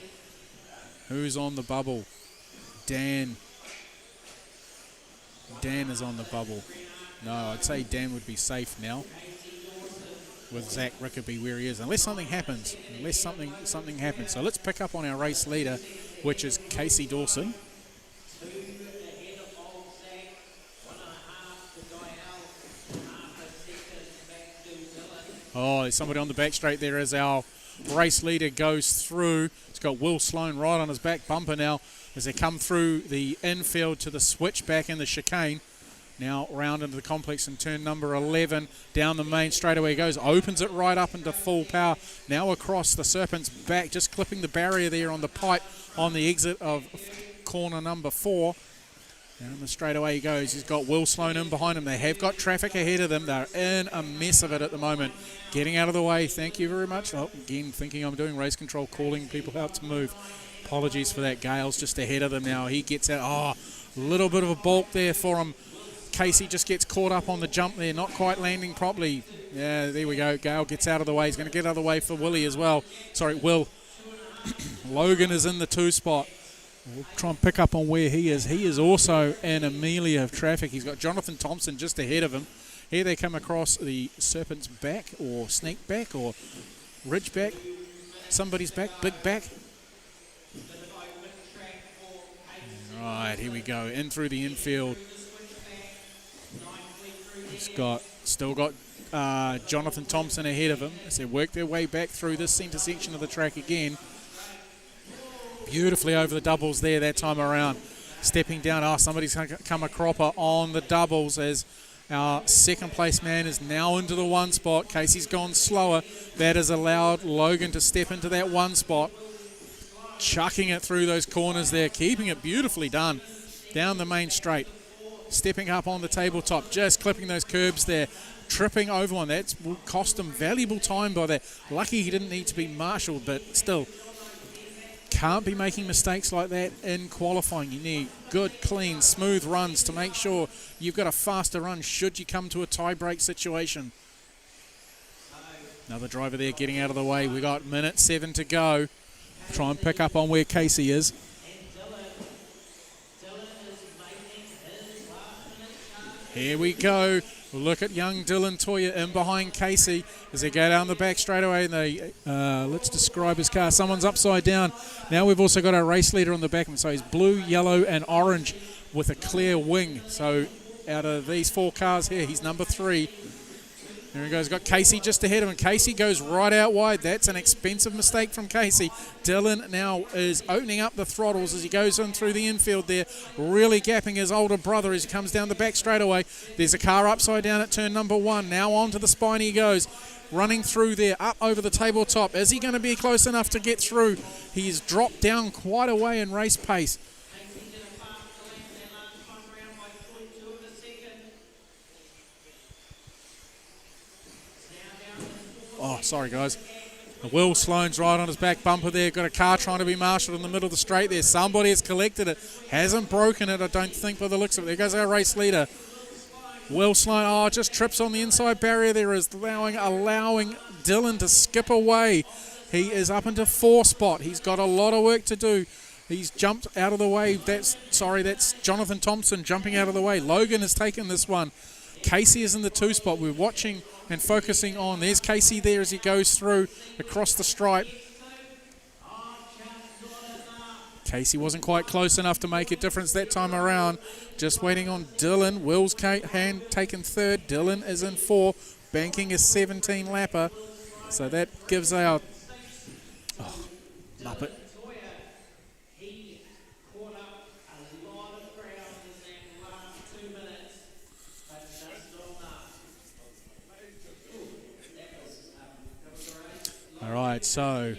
who's on the bubble? Dan. Dan is on the bubble. No, I'd say Dan would be safe now with Zach Rickaby where he is, unless something happens. Unless something happens. So let's pick up on our race leader, which is Casey Dawson. Oh, there's somebody on the back straight there as our race leader goes through. He's got Will Sloan right on his back bumper now as they come through the infield to the switchback in the chicane. Now round into the complex in turn number 11. Down the main straightaway he goes. Opens it right up into full power. Now across the Serpent's back. Just clipping the barrier there on the pipe on the exit of corner number 4. Down the straightaway he goes. He's got Will Sloan in behind him. They have got traffic ahead of them. They're in a mess of it at the moment. Getting out of the way. Thank you very much. Oh, again, thinking I'm doing race control, calling people out to move. Apologies for that. Gale's just ahead of them now. He gets out. Oh, a little bit of a balk there for him. Casey just gets caught up on the jump there, not quite landing properly. Yeah, there we go. Gale gets out of the way. He's going to get out of the way for Willie as well. Sorry, Will. Logan is in the 2 spot. We'll try and pick up on where he is. He is also in a melee of traffic. He's got Jonathan Thompson just ahead of him. Here they come across the Serpent's back, or Snake back, or Ridge back. Somebody's back, big back. Right, here we go. In through the infield. Still got Jonathan Thompson ahead of him as they work their way back through this centre section of the track again. Beautifully over the doubles there that time around. Stepping down. Oh, somebody's come a cropper on the doubles as our second place man is now into the 1 spot. Casey's gone slower. That has allowed Logan to step into that 1 spot. Chucking it through those corners there. Keeping it beautifully done. Down the main straight. Stepping up on the tabletop. Just clipping those curbs there. Tripping over one. That will cost him valuable time by that. Lucky he didn't need to be marshalled, but still. Can't be making mistakes like that in qualifying. You need good, clean, smooth runs to make sure you've got a faster run should you come to a tie-break situation. Another driver there getting out of the way. We got minute 7 to go. Try and pick up on where Casey is. Here we go. Look at young Dylan Toya in behind Casey as they go down the back straight away. And they, let's describe his car. Someone's upside down. Now we've also got our race leader on the back of him. So he's blue, yellow, and orange with a clear wing. So out of these 4 cars here, he's number 3. There he goes. Got Casey just ahead of him. Casey goes right out wide. That's an expensive mistake from Casey. Dylan now is opening up the throttles as he goes in through the infield there, really gapping his older brother as he comes down the back straightaway. There's a car upside down at turn number 1. Now onto the spine he goes. Running through there, up over the tabletop. Is he going to be close enough to get through? He's dropped down quite a way in race pace. Oh, sorry, guys. Will Sloan's right on his back bumper there. Got a car trying to be marshalled in the middle of the straight there. Somebody has collected it. Hasn't broken it, I don't think, by the looks of it. There goes our race leader. Will Sloan, just trips on the inside barrier there, is allowing Dylan to skip away. He is up into 4 spot. He's got a lot of work to do. He's jumped out of the way. That's Jonathan Thompson jumping out of the way. Logan has taken this one. Casey is in the 2 spot. We're watching and focusing on. There's Casey there as he goes through across the stripe. Casey wasn't quite close enough to make a difference that time around. Just waiting on Dylan. Will's hand taken 3rd. Dylan is in 4, banking a 17 lapper. So that gives our Muppet. All right, so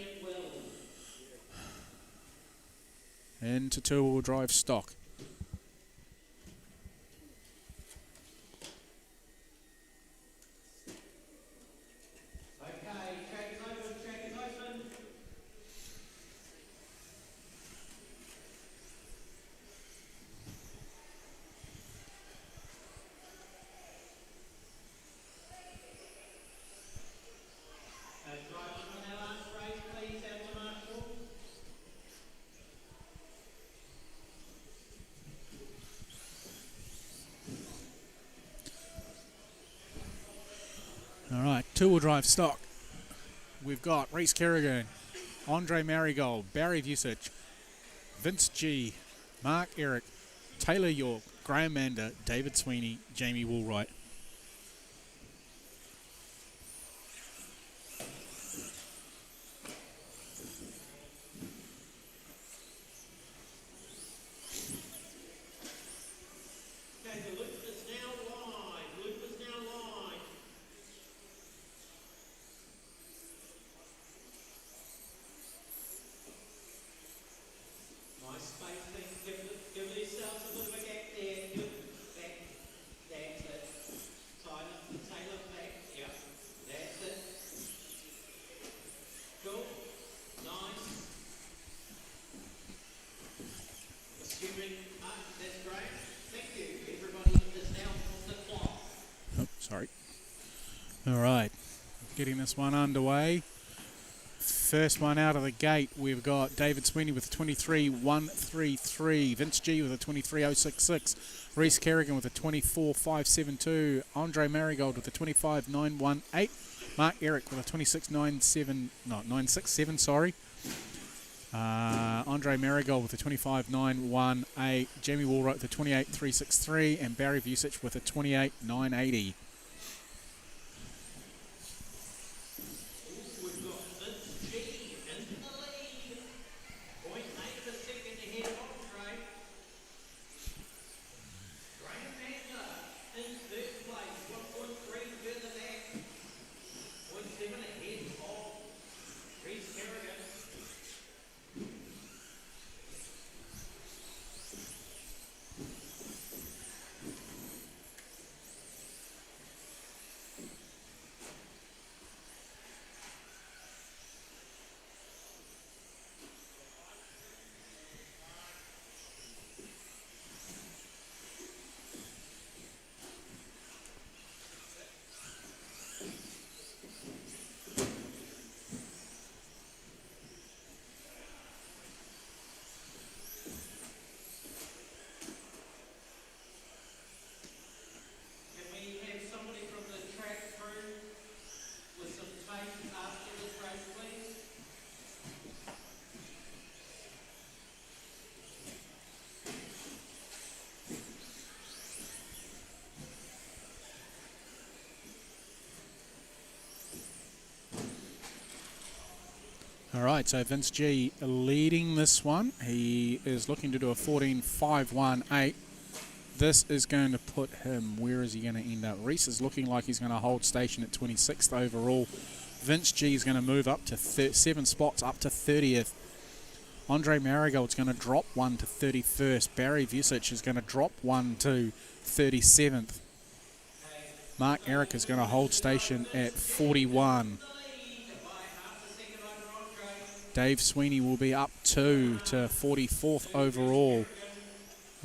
into 2-wheel drive stock. All right, 2-wheel drive stock. We've got Reese Kerrigan, Andre Marigold, Barry Vusic, Vince G, Mark Eric, Taylor York, Graham Mander, David Sweeney, Jamie Woolwright. All right, getting this one underway. First one out of the gate, we've got David Sweeney with a 23.133, Vince G with a 23.066, Reese Kerrigan with a 24.572, Andre Marigold with a 25.918, Mark Eric with a 967, sorry. Andre Marigold with a 25.918, Jamie Woolwright with a 28.363, and Barry Vusic with a 28.980. All right, so Vince G leading this one. He is looking to do a 14.518. This is going to put him, where is he going to end up? Reese is looking like he's going to hold station at 26th overall. Vince G is going to move up to 7 spots, up to 30th. Andre Marigold's going to drop 1 to 31st. Barry Vusic is going to drop 1 to 37th. Mark Eric is going to hold station at 41. Dave Sweeney will be up 2 to 44th overall.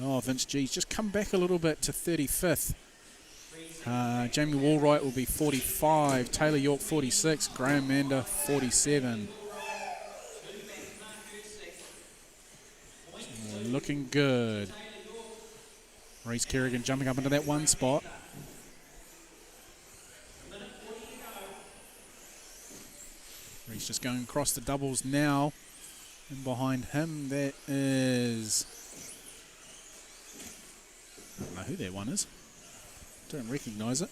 Oh, Vince G's just come back a little bit to 35th. Jamie Woolwright will be 45. Taylor York 46. Graham Mander 47. Looking good. Reese Kerrigan jumping up into that one spot. Reese just going across the doubles now. And behind him, that is... I don't know who that one is. Don't recognise it.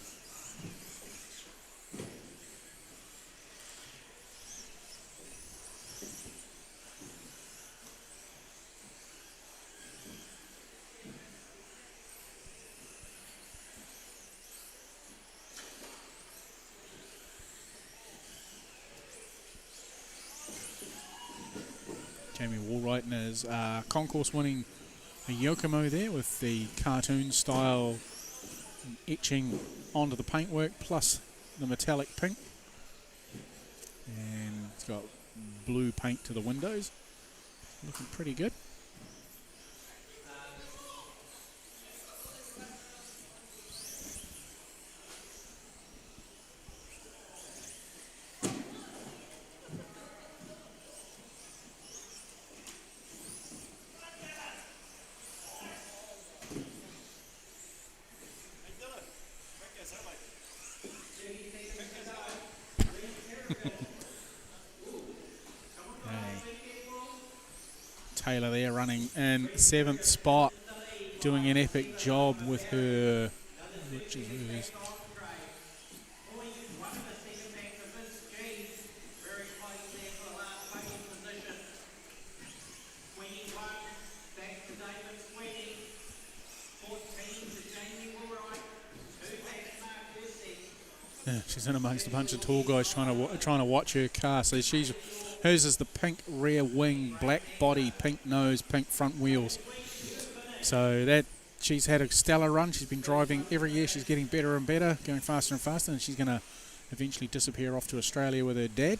Jamie Wallwright and his concourse winning a Yokomo there with the cartoon style etching onto the paintwork plus the metallic pink. And it's got blue paint to the windows. Looking pretty good. Taylor there running in 7th spot, doing an epic job with her, which is hers. Yeah, she's in amongst a bunch of tall guys trying to watch her car. So hers is the pink rear wing, black body, pink nose, pink front wheels. So that she's had a stellar run. She's been driving every year. She's getting better and better, going faster and faster, and she's going to eventually disappear off to Australia with her dad.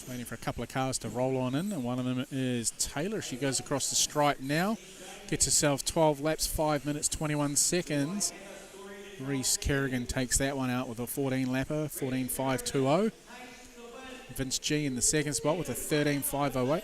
Waiting for a couple of cars to roll on in, and one of them is Taylor. She goes across the stripe now, gets herself 12 laps, 5 minutes, 21 seconds. Reese Kerrigan takes that one out with a 14-lapper, 14.520. Vince G in the second spot with a 13.508.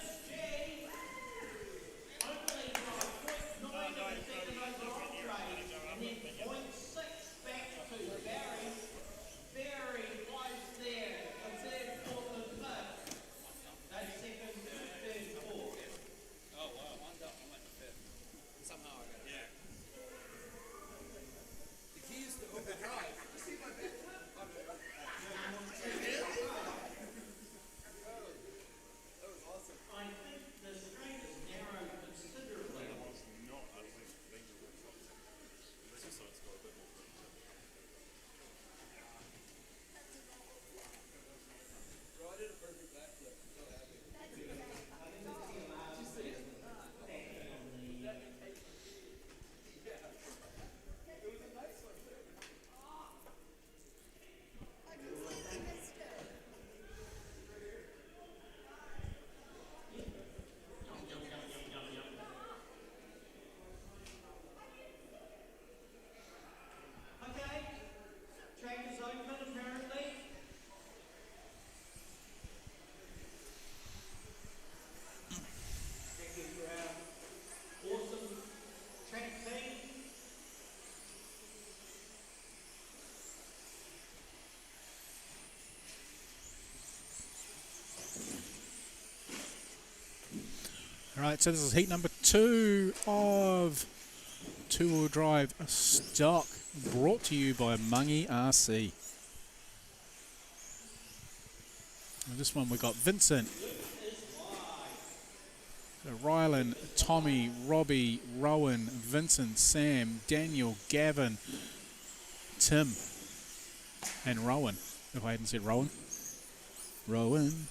Alright, so this is heat number 2 of two-wheel drive stock, brought to you by Buggy RC. And this one we got Vincent, so Rylan, Tommy, Robbie, Rowan, Vincent, Sam, Daniel, Gavin, Tim, and Rowan. If I hadn't said Rowan. Rowan.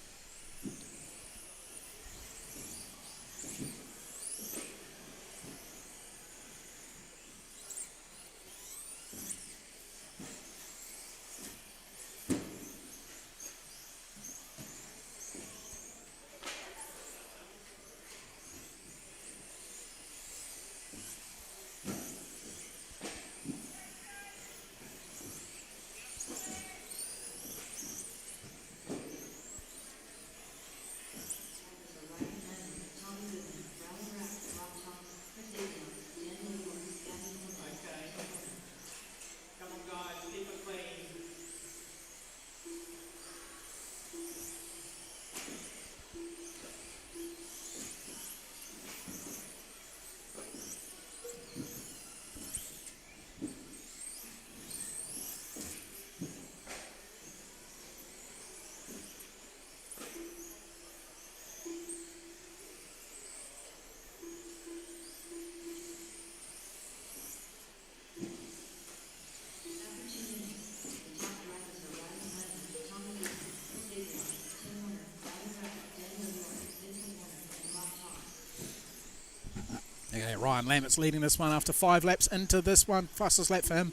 Okay, Ryan Lambert's leading this one after 5 laps into this one. Fastest lap for him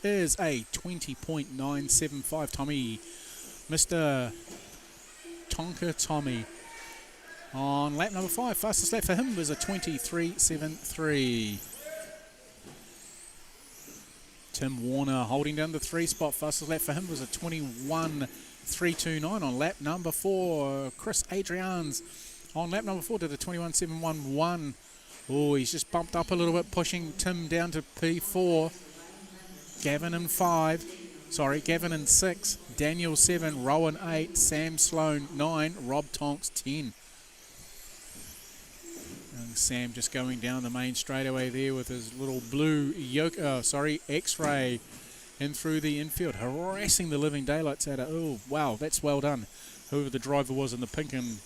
is a 20.975. Tommy, Mr. Tonka Tommy, on lap number 5. Fastest lap for him was a 23.73. Tim Warner holding down the 3 spot. Fastest lap for him was a 21.329 on lap number 4. Chris Adrians on lap number 4 did a 21.711. Oh, he's just bumped up a little bit, pushing Tim down to P4. Gavin in 6, Daniel 7, Rowan 8, Sam Sloan 9, Rob Tonks 10. And Sam just going down the main straightaway there with his little blue X-ray in through the infield, harassing the living daylights out of. Oh, wow, that's well done. Whoever the driver was in the pink and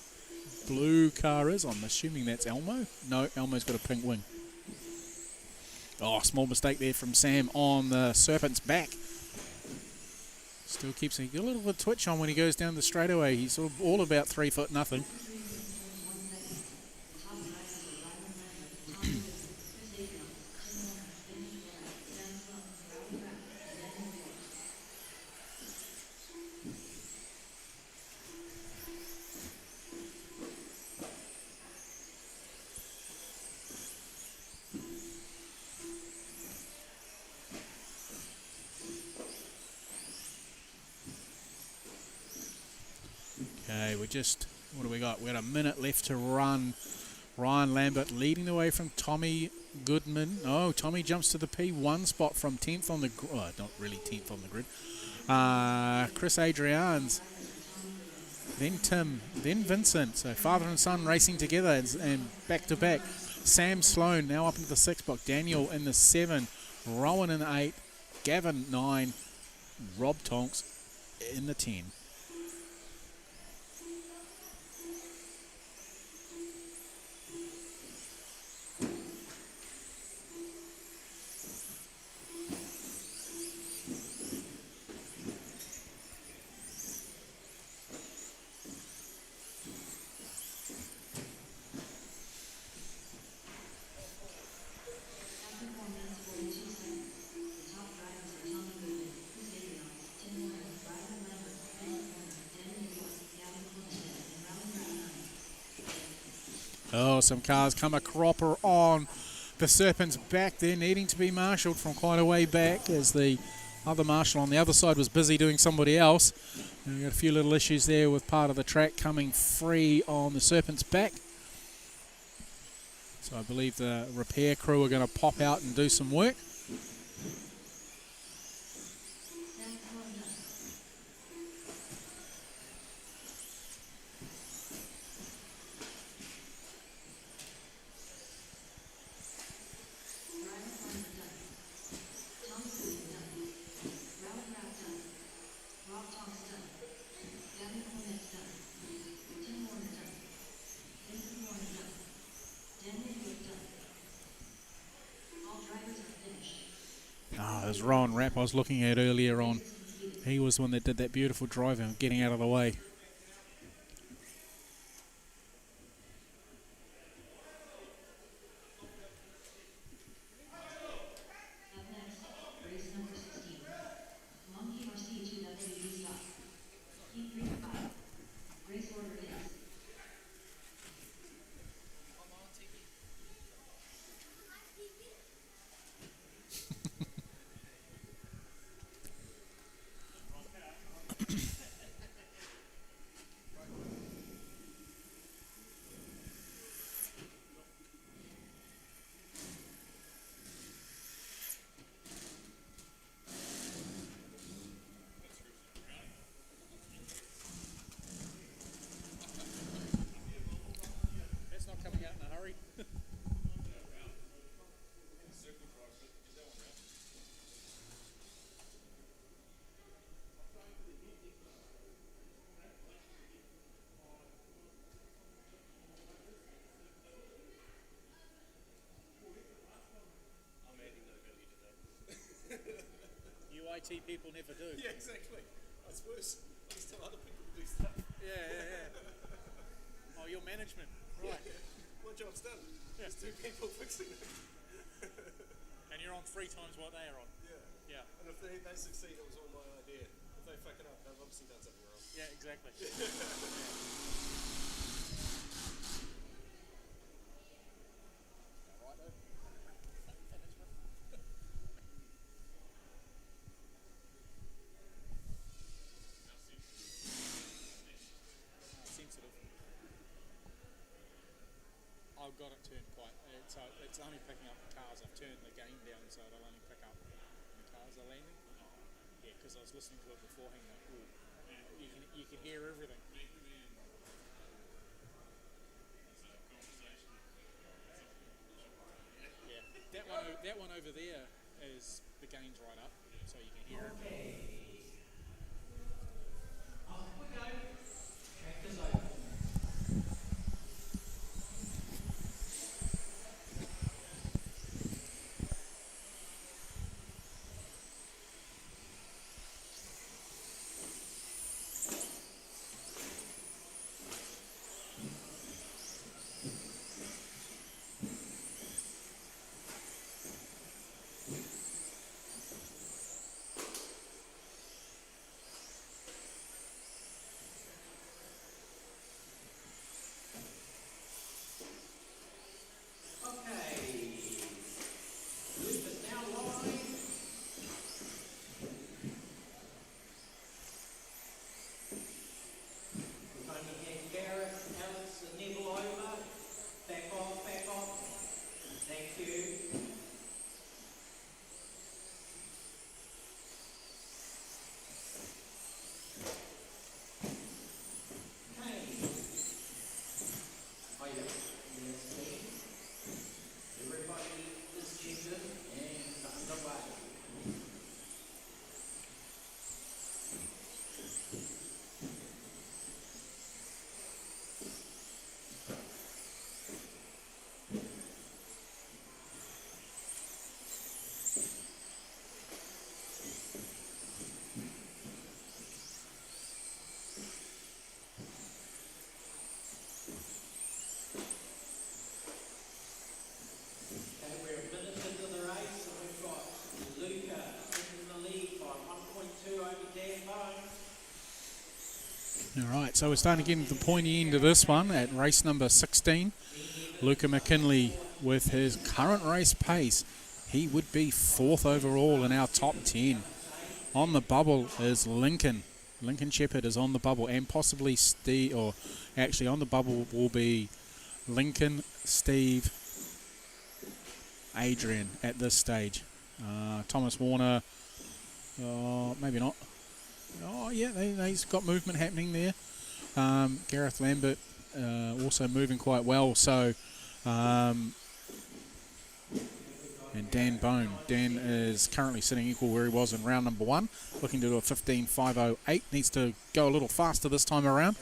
blue car is, I'm assuming that's Elmo. No, Elmo's got a pink wing. Oh, small mistake there from Sam on the Serpent's back. Still keeps a little bit of twitch on when he goes down the straightaway. He's sort of all about 3 foot nothing. Okay, what do we got? We got a minute left to run. Ryan Lambert leading the way from Tommy Goodman. Oh, Tommy jumps to the P1 spot from 10th on the grid. Oh, not really 10th on the grid. Chris Adrians. Then Tim. Then Vincent. So father and son racing together and back to back. Sam Sloan now up into the 6 spot. Daniel in the 7. Rowan in the 8. Gavin 9. Rob Tonks in the 10. Oh, some cars come a cropper on the Serpent's back there, needing to be marshalled from quite a way back as the other marshal on the other side was busy doing somebody else. And we got a few little issues there with part of the track coming free on the Serpent's back. So I believe the repair crew are going to pop out and do some work. There's Rowan Rapp I was looking at earlier on. He was the one that did that beautiful drive and getting out of the way. IT people never do. Yeah, exactly. That's worse. Just tell other people to do stuff. Yeah. Oh, your management. Right. Yeah. Once job's done. There's 2 people fixing it. And you're on 3 times what they are on. Yeah. Yeah. And if they succeed, it was all my idea. If they fuck it up, they've obviously done something wrong. Yeah, exactly. Sensitive. I've got it turned quite. So it's only picking up the cars. I've turned the gain down so it'll only pick up the cars are landing. Yeah, because I was listening to it beforehand. Like, you can hear everything. Yeah, that one over there is the gain's right up, so you can hear it. Off we go. Tractor's open. Alright, so we're starting to get into the pointy end of this one at race number 16. Luca McKinley with his current race pace. He would be 4th overall in our top 10. On the bubble is Lincoln. Lincoln Shepherd is on the bubble, and possibly Steve, or actually on the bubble will be Lincoln, Steve, Adrian at this stage. Thomas Warner, maybe not. Oh yeah, he's got movement happening there. Gareth Lambert also moving quite well. So, and Dan Bone. Dan is currently sitting equal where he was in round number 1, looking to do a 15.508. Needs to go a little faster this time around.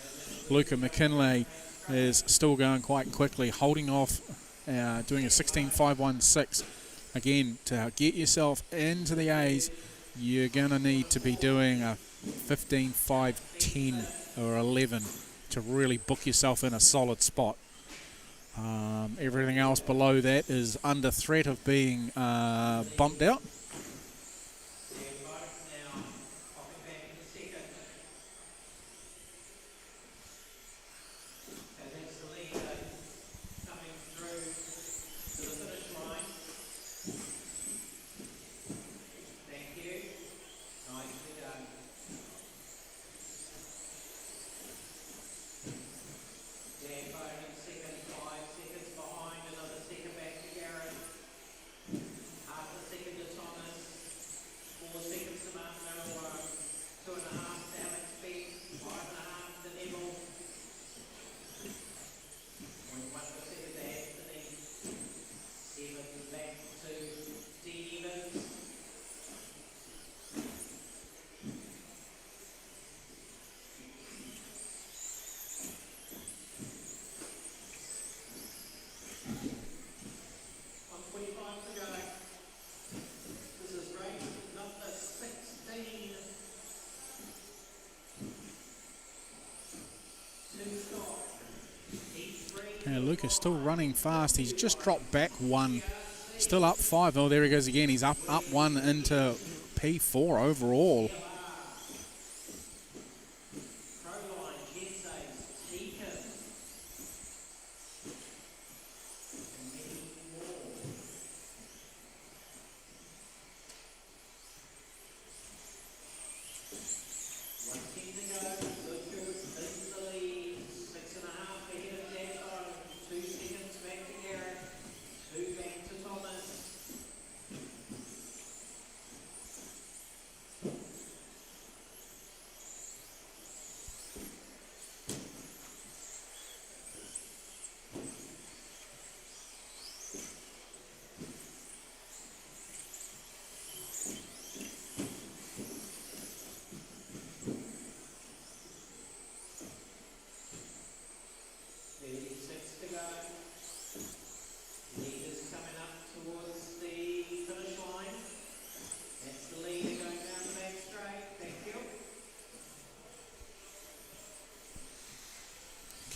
Luca McKinley is still going quite quickly, holding off, doing a 16.516. Again, to get yourself into the A's, you're going to need to be doing a 15.510 or 11 to really book yourself in a solid spot. Everything else below that is under threat of being bumped out. Okay, Luke is still running fast. He's just dropped back one. Still up 5. Oh, there he goes again. He's up 1 into P4 overall.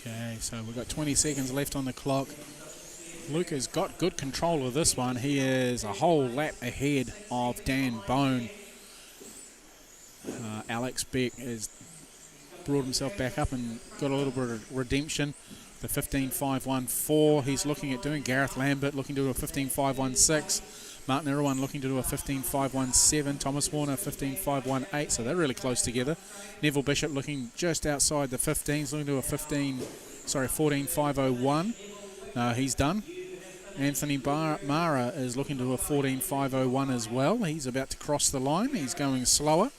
Okay, so we've got 20 seconds left on the clock. Luke has got good control of this one. He is a whole lap ahead of Dan Bone. Alex Beck has brought himself back up and got a little bit of redemption. The 15.514 he's looking at doing. Gareth Lambert looking to do a 15.516. Martin Irwin looking to do a 15.517. Thomas Warner 15.518. So they're really close together. Neville Bishop looking just outside the 15s, looking to a 14.501. He's done. Anthony Mara is looking to a 14.501 as well. He's about to cross the line. He's going slower.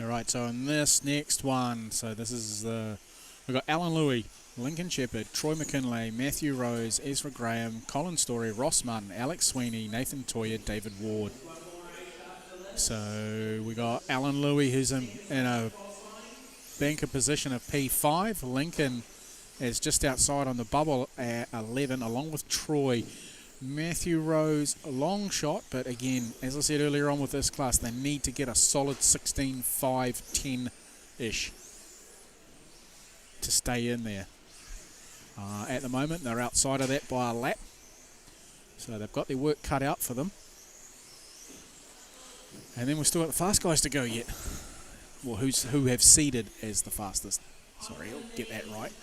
Alright, so in this next one, so this is we've got Alan Louis, Lincoln Shepherd, Troy McKinlay, Matthew Rose, Ezra Graham, Colin Story, Ross Martin, Alex Sweeney, Nathan Toyer, David Ward. So we got Alan Louis, who's in a banker position of P5. Lincoln is just outside on the bubble at 11, along with Troy. Matthew Rose, a long shot, but again, as I said earlier on with this class, they need to get a solid 16.510-ish to stay in there. At the moment, they're outside of that by a lap, so they've got their work cut out for them. And then we've still got the fast guys to go yet. Well, who have seeded as the fastest. Sorry, I'll get that right.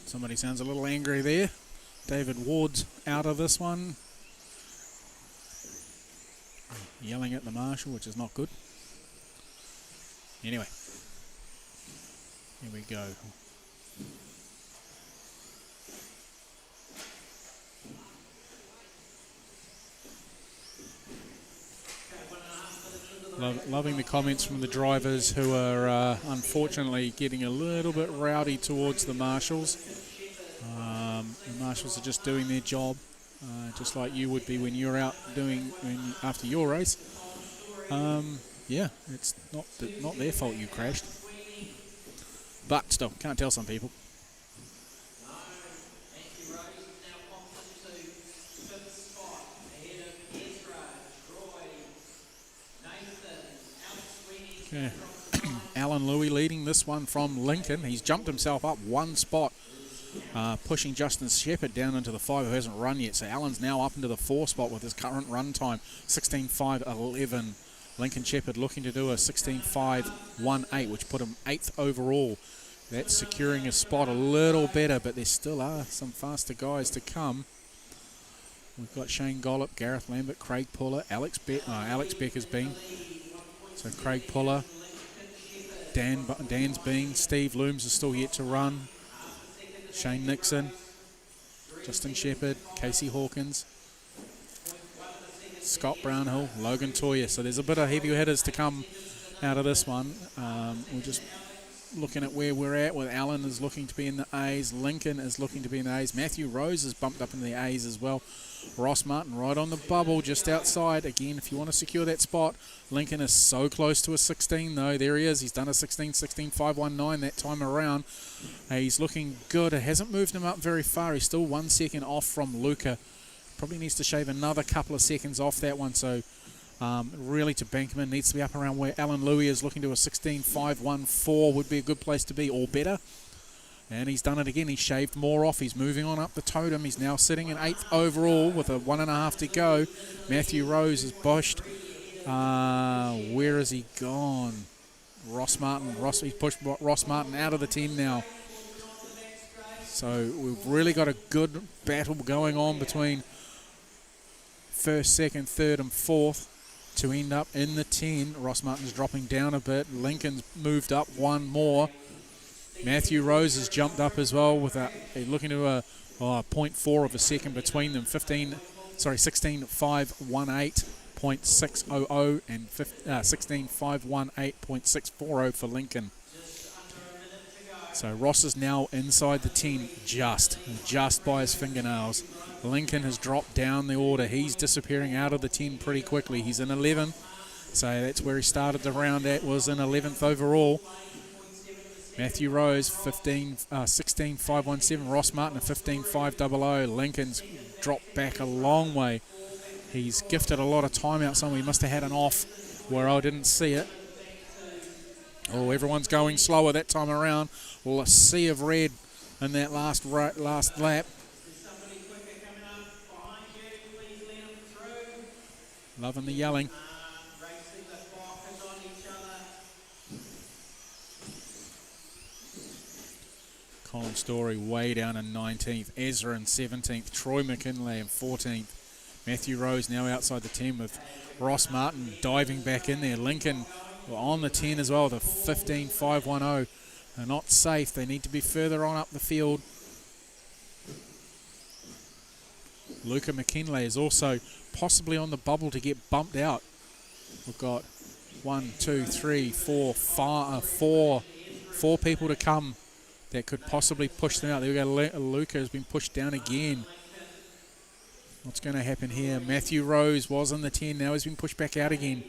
Somebody sounds a little angry there. David Ward's out of this one. Yelling at the marshal, which is not good. Anyway, here we go. Loving the comments from the drivers who are unfortunately getting a little bit rowdy towards the marshals. The marshals are just doing their job, just like you would be when you're out after your race. Yeah, it's not their fault you crashed, but still can't tell some people. Okay. Alan Louis leading this one from Lincoln. He's jumped himself up one spot, pushing Justin Shepherd down into the 5 who hasn't run yet. So Alan's now up into the 4 spot with his current run time, 16.5.11. Lincoln Shepherd looking to do a 16.5.18, which put him 8th overall. That's securing a spot a little better, but there still are some faster guys to come. We've got Shane Gollop, Gareth Lambert, Craig Puller, Alex Becker's been. So Craig Puller, Dan's been, Steve Looms is still yet to run, Shane Nixon, Justin Shepherd, Casey Hawkins, Scott Brownhill, Logan Toya. So there's a bit of heavy hitters to come out of this one. We're just looking at where we're at with Allen is looking to be in the A's, Lincoln is looking to be in the A's, Matthew Rose is bumped up in the A's as well. Ross Martin right on the bubble just outside. Again, if you want to secure that spot, Lincoln is so close to a 16 though. There he is. He's done a 16.519 that time around. He's looking good. It hasn't moved him up very far. He's still 1 second off from Luca. Probably needs to shave another couple of seconds off that one. So really to bank him in needs to be up around where Alan Louis is looking to a 16.514 would be a good place to be or better. And he's done it again. He's shaved more off. He's moving on up the totem. He's now sitting in 8th overall with a 1.5 to go. Matthew Rose is bushed. Where has he gone? Ross Martin. He's pushed Ross Martin out of the team now. So we've really got a good battle going on between 1st, 2nd, 3rd and 4th to end up in the 10. Ross Martin's dropping down a bit. Lincoln's moved up one more. Matthew Rose has jumped up as well with looking to a 0.4 of a second between them. 16.518.600 and 16.518.640 for Lincoln. So Ross is now inside the 10 just by his fingernails. Lincoln has dropped down the order. He's disappearing out of the 10 pretty quickly. He's in 11. So that's where he started the round at, was in 11th overall. Matthew Rose, 16.517. Ross Martin, a 15.500. Lincoln's dropped back a long way. He's gifted a lot of time out somewhere. He must have had an off where I didn't see it. Oh, everyone's going slower that time around. Well, a sea of red in that last lap. Loving the yelling. Colin Story way down in 19th. Ezra in 17th. Troy McKinley in 14th. Matthew Rose now outside the 10 with Ross Martin diving back in there. Lincoln on the 10 as well, the 15.510. They're not safe. They need to be further on up the field. Luca McKinley is also possibly on the bubble to get bumped out. We've got 1, 2, 3, 4, 5, 4 people to come that could possibly push them out. There we go. Luca has been pushed down again. What's going to happen here? Matthew Rose was in the 10. Now he's been pushed back out again.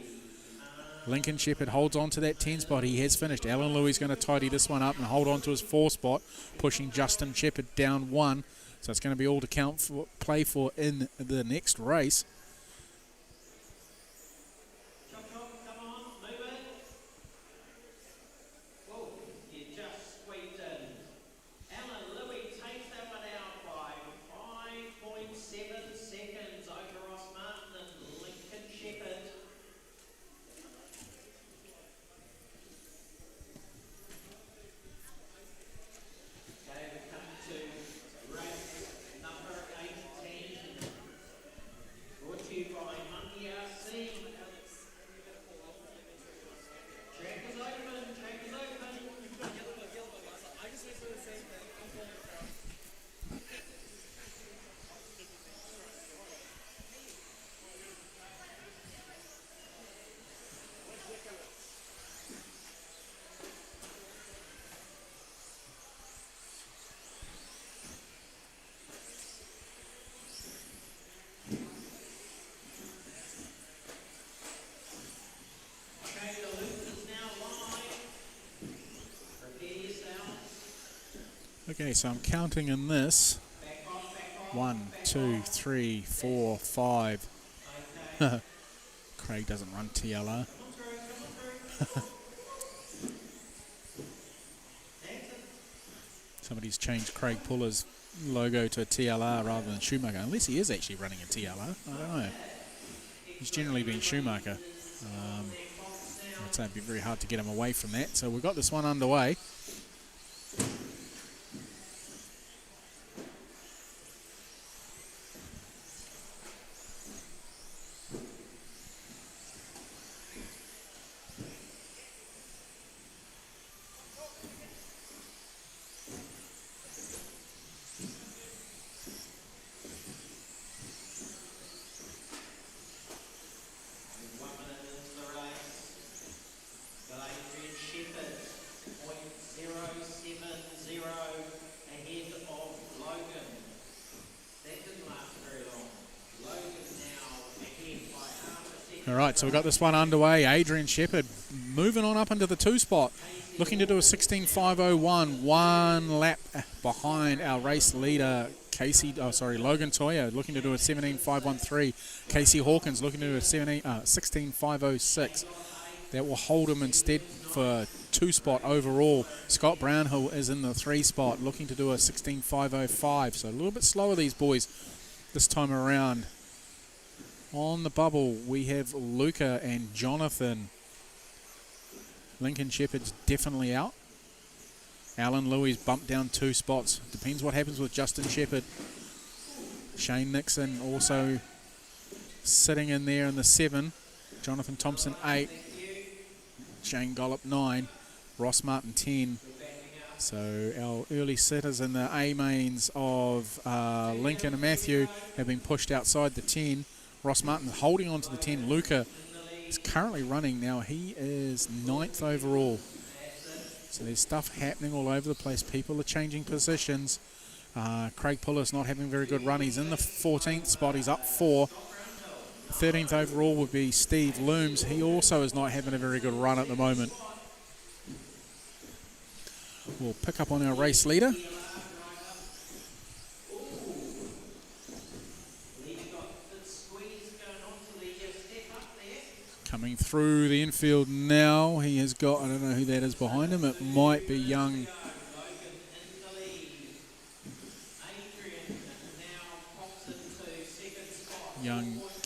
Lincoln Shepherd holds on to that 10 spot. He has finished. Alan Louis is going to tidy this one up and hold on to his 4 spot, pushing Justin Shepherd down 1. So it's going to be all to play for in the next race. Okay, so I'm counting in this. 1, 2, 3, 4, 5. Craig doesn't run TLR. Somebody's changed Craig Puller's logo to a TLR rather than Schumacher, unless he is actually running a TLR. I don't know. He's generally been Schumacher. I'd say it'd be very hard to get him away from that. So we've got this one underway. All right, so we've got this one underway. Adrian Shepherd moving on up into the 2 spot, looking to do a 16.501, 1 lap behind our race leader, Logan Toya, looking to do a 17.513. Casey Hawkins looking to do a 16.506. That will hold him instead for 2 spot overall. Scott Brownhill is in the 3 spot, looking to do a 16.505. So a little bit slower, these boys, this time around. On the bubble, we have Luca and Jonathan. Lincoln Shepherd's definitely out. Alan Louis bumped down 2 spots. Depends what happens with Justin Shepherd. Shane Nixon also sitting in there in the 7. Jonathan Thompson 8. Shane Gollop 9. Ross Martin 10. So our early sitters in the A mains of Lincoln and Matthew have been pushed outside the 10. Ross Martin holding on to the 10. Luca is currently running now. He is 9th overall. So there's stuff happening all over the place. People are changing positions. Craig Puller's not having a very good run. He's in the 14th spot. He's up 4. 13th overall would be Steve Looms. He also is not having a very good run at the moment. We'll pick up on our race leader. Coming through the infield now, he has got, I don't know who that is behind him, it might be young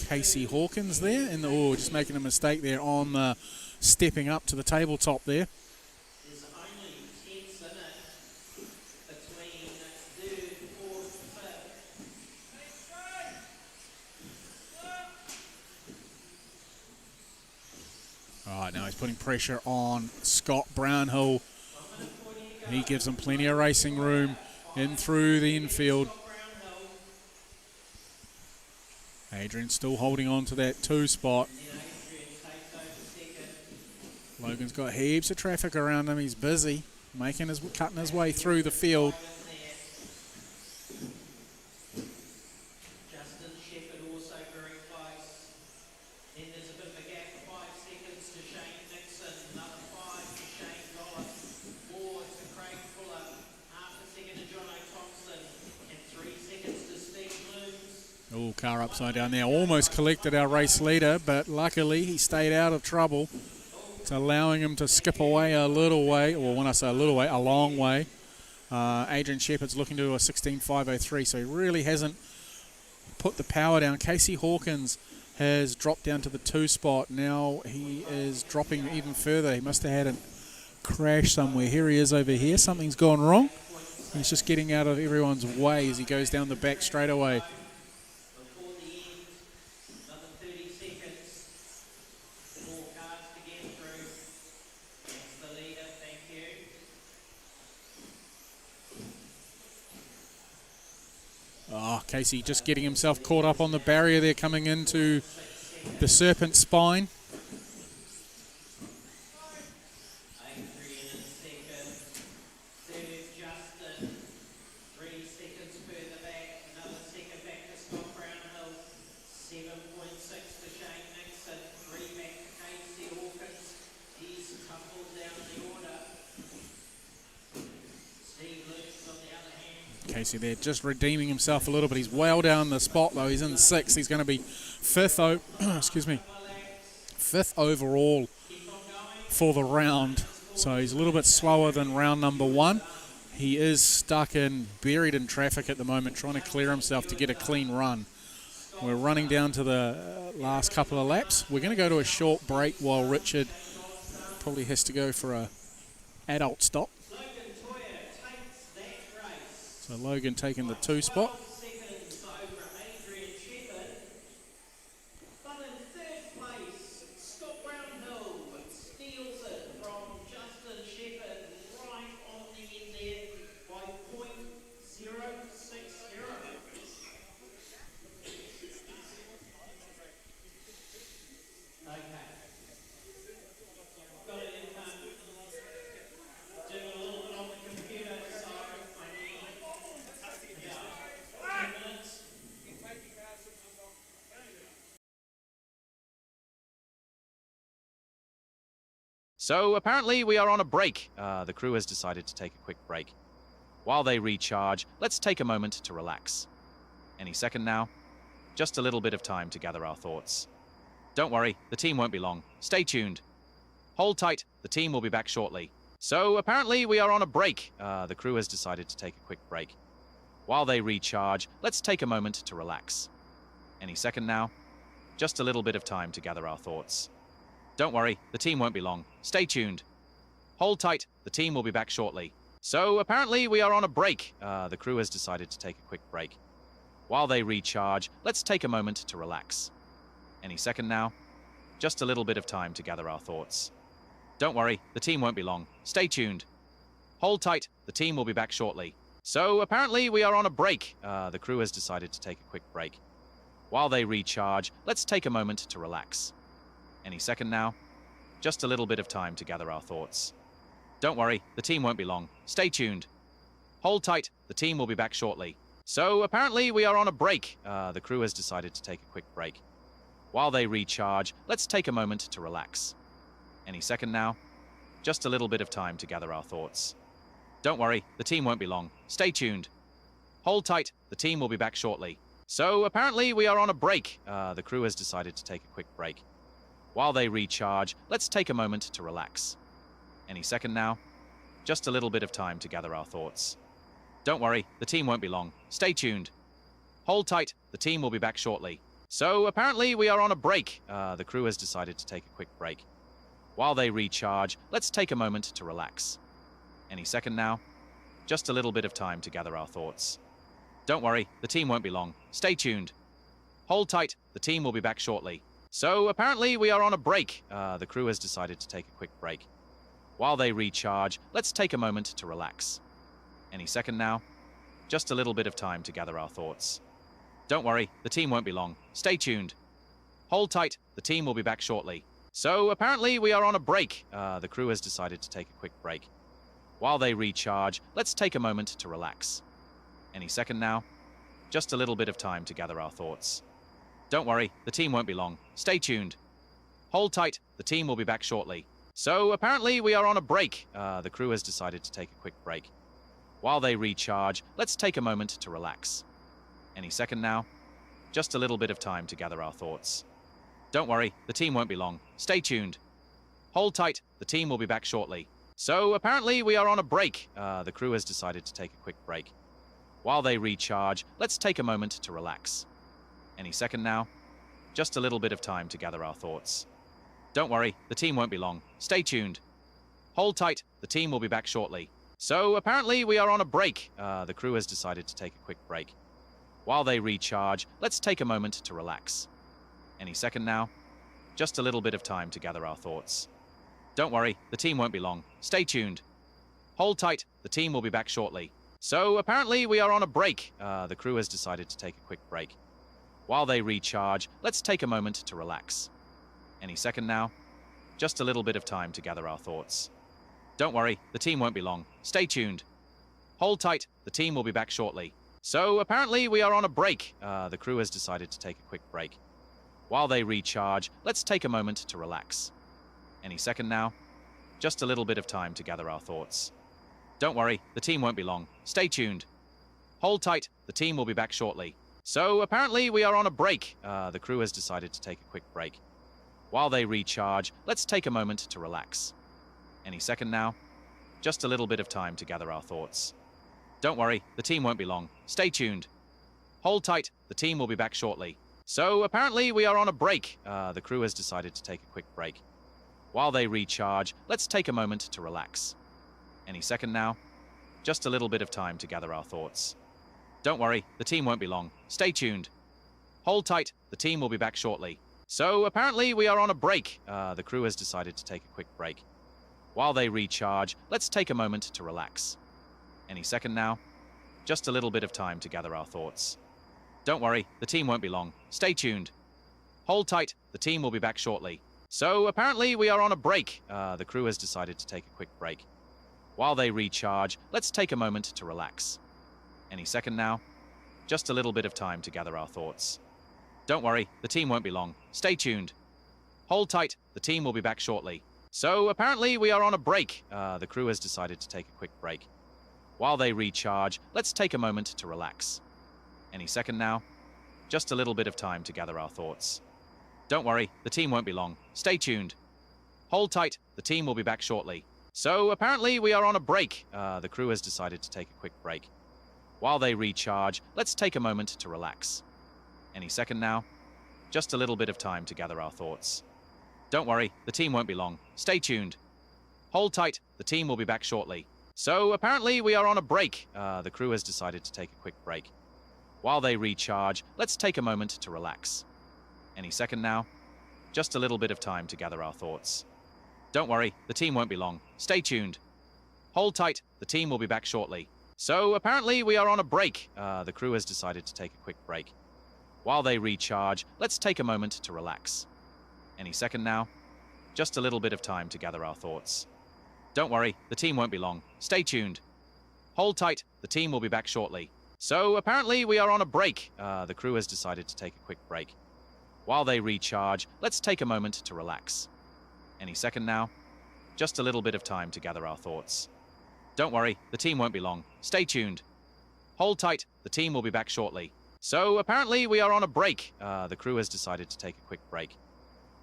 Casey Hawkins there, and just making a mistake there on stepping up to the tabletop there. All right, now he's putting pressure on Scott Brownhill. He gives him plenty of racing room in through the infield. Adrian still holding on to that 2 spot. Logan's got heaps of traffic around him. He's busy, cutting his way through the field. Car upside down there. Almost collected our race leader, but luckily he stayed out of trouble. It's allowing him to skip away a little way, or when I say a little way, a long way. Adrian Shepherd's looking to do a 16.503, so he really hasn't put the power down. Casey Hawkins has dropped down to the 2 spot. Now he is dropping even further. He must have had a crash somewhere. Here he is over here. Something's gone wrong. He's just getting out of everyone's way as he goes down the back straight away. Oh, Casey just getting himself caught up on the barrier there coming into the Serpent Spine. Casey there, just redeeming himself a little bit. He's well down the spot though. He's in 6th. He's going to be 5th. Excuse me, 5th overall for the round. So he's a little bit slower than round number 1. He is buried in traffic at the moment, trying to clear himself to get a clean run. We're running down to the last couple of laps. We're going to go to a short break while Richard probably has to go for a adult stop. So Logan taking the 2 spot. So apparently we are on a break. The crew has decided to take a quick break. While they recharge, let's take a moment to relax. Any second now. Just a little bit of time to gather our thoughts. Don't worry, the team won't be long. Stay tuned. Hold tight, the team will be back shortly. So apparently we are on a break. The crew has decided to take a quick break. While they recharge, let's take a moment to relax. Any second now. Just a little bit of time to gather our thoughts. Don't worry, the team won't be long. Stay tuned. Hold tight, the team will be back shortly. So apparently we are on a break. The crew has decided to take a quick break. While they recharge, let's take a moment to relax. Any second now. Just a little bit of time to gather our thoughts. Don't worry, the team won't be long. Stay tuned. Hold tight, the team will be back shortly. So apparently we are on a break. The crew has decided to take a quick break. While they recharge, let's take a moment to relax. Any second now. Just a little bit of time to gather our thoughts. Don't worry, the team won't be long. Stay tuned. Hold tight, the team will be back shortly. So apparently we are on a break. The crew has decided to take a quick break. While they recharge, let's take a moment to relax. Any second now. Just a little bit of time to gather our thoughts. Don't worry, the team won't be long. Stay tuned. Hold tight, the team will be back shortly. So apparently we are on a break. The crew has decided to take a quick break. While they recharge, let's take a moment to relax. Any second now. Just a little bit of time to gather our thoughts. Don't worry, the team won't be long. Stay tuned. Hold tight, the team will be back shortly. So apparently we are on a break. The crew has decided to take a quick break. While they recharge, let's take a moment to relax. Any second now. Just a little bit of time to gather our thoughts. Don't worry, the team won't be long. Stay tuned. Hold tight, the team will be back shortly. So apparently we are on a break. The crew has decided to take a quick break. While they recharge, let's take a moment to relax. Any second now. Just a little bit of time to gather our thoughts. Don't worry, the team won't be long. Stay tuned. Hold tight, the team will be back shortly. So apparently we are on a break. The crew has decided to take a quick break. While they recharge, let's take a moment to relax. Any second now. Just a little bit of time to gather our thoughts. Don't worry, the team won't be long. Stay tuned. Hold tight, the team will be back shortly. So apparently we are on a break. The crew has decided to take a quick break. While they recharge, let's take a moment to relax. Any second now. Just a little bit of time to gather our thoughts. Don't worry, the team won't be long. Stay tuned. Hold tight, the team will be back shortly. So apparently we are on a break. The crew has decided to take a quick break. While they recharge, let's take a moment to relax. Any second now. Just a little bit of time to gather our thoughts. Don't worry, the team won't be long. Stay tuned. Hold tight, the team will be back shortly. So apparently we are on a break. The crew has decided to take a quick break. While they recharge, let's take a moment to relax. Any second now. Just a little bit of time to gather our thoughts. Don't worry, the team won't be long. Stay tuned. Hold tight, the team will be back shortly. So apparently we are on a break. The crew has decided to take a quick break. While they recharge, let's take a moment to relax. Any second now. Just a little bit of time to gather our thoughts. Don't worry, the team won't be long. Stay tuned. Hold tight, the team will be back shortly. So apparently we are on a break. The crew has decided to take a quick break. While they recharge, let's take a moment to relax. Any second now. Just a little bit of time to gather our thoughts. Don't worry, the team won't be long. Stay tuned. Hold tight, the team will be back shortly. So apparently we are on a break. The crew has decided to take a quick break. While they recharge, let's take a moment to relax. Any second now. Just a little bit of time to gather our thoughts. Don't worry, the team won't be long. Stay tuned. Hold tight, the team will be back shortly. So apparently we are on a break. The crew has decided to take a quick break. While they recharge, let's take a moment to relax. Any second now. Just a little bit of time to gather our thoughts. Don't worry, the team won't be long. Stay tuned. Hold tight, the team will be back shortly. So apparently we are on a break. The crew has decided to take a quick break. While they recharge, let's take a moment to relax. Any second now. Just a little bit of time to gather our thoughts. Don't worry, the team won't be long. Stay tuned. Hold tight, the team will be back shortly. So apparently we are on a break. The crew has decided to take a quick break. While they recharge, let's take a moment to relax. Any second now. Just a little bit of time to gather our thoughts. Don't worry, the team won't be long. Stay tuned. Hold tight, the team will be back shortly. So apparently we are on a break. The crew has decided to take a quick break. While they recharge, let's take a moment to relax. Any second now. Just a little bit of time to gather our thoughts. Don't worry, the team won't be long. Stay tuned. Hold tight, the team will be back shortly. So apparently we are on a break. The crew has decided to take a quick break. While they recharge, let's take a moment to relax. Any second now. Just a little bit of time to gather our thoughts. Don't worry, the team won't be long. Stay tuned. Hold tight, the team will be back shortly. So apparently we are on a break. The crew has decided to take a quick break. While they recharge, let's take a moment to relax. Any second now. Just a little bit of time to gather our thoughts. Don't worry, the team won't be long. Stay tuned. Hold tight, the team will be back shortly. So apparently we are on a break. The crew has decided to take a quick break. While they recharge, let's take a moment to relax. Any second now. Just a little bit of time to gather our thoughts. Don't worry, the team won't be long. Stay tuned. Hold tight, the team will be back shortly. So apparently we are on a break. The crew has decided to take a quick break. While they recharge, let's take a moment to relax. Any second now. Just a little bit of time to gather our thoughts. Don't worry, the team won't be long. Stay tuned. Hold tight, the team will be back shortly. So apparently we are on a break. The crew has decided to take a quick break.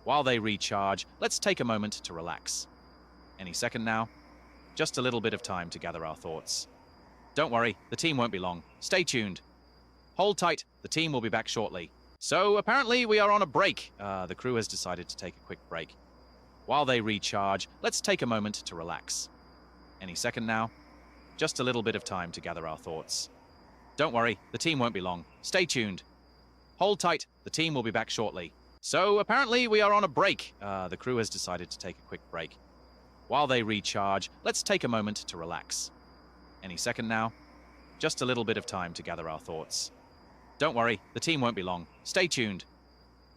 While they recharge, let's take a moment to relax. Any second now. Just a little bit of time to gather our thoughts. Don't worry, the team won't be long. Stay tuned. Hold tight, the team will be back shortly. So apparently we are on a break. The crew has decided to take a quick break. While they recharge, let's take a moment to relax. Any second now. Just a little bit of time to gather our thoughts. Don't worry, the team won't be long. Stay tuned. Hold tight, the team will be back shortly. So apparently we are on a break. The crew has decided to take a quick break. While they recharge, let's take a moment to relax. Any second now. Just a little bit of time to gather our thoughts. Don't worry, the team won't be long. Stay tuned.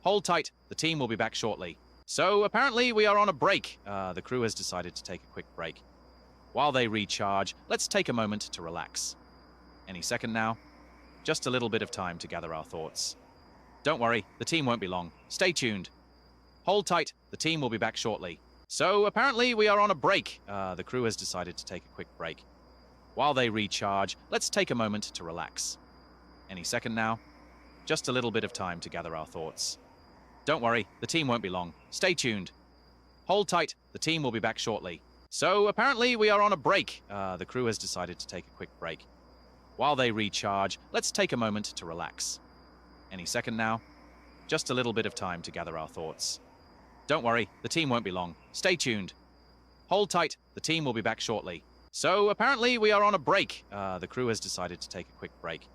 Hold tight, the team will be back shortly. So apparently we are on a break. The crew has decided to take a quick break. While they recharge, let's take a moment to relax. Any second now. Just a little bit of time to gather our thoughts. Don't worry, the team won't be long. Stay tuned. Hold tight, the team will be back shortly. So apparently we are on a break. The crew has decided to take a quick break. While they recharge, let's take a moment to relax. Any second now. Just a little bit of time to gather our thoughts. Don't worry, the team won't be long. Stay tuned. Hold tight, the team will be back shortly. So apparently we are on a break. The crew has decided to take a quick break. While they recharge, let's take a moment to relax. Any second now. Just a little bit of time to gather our thoughts. Don't worry, the team won't be long. Stay tuned. Hold tight, the team will be back shortly. So apparently we are on a break. The crew has decided to take a quick break.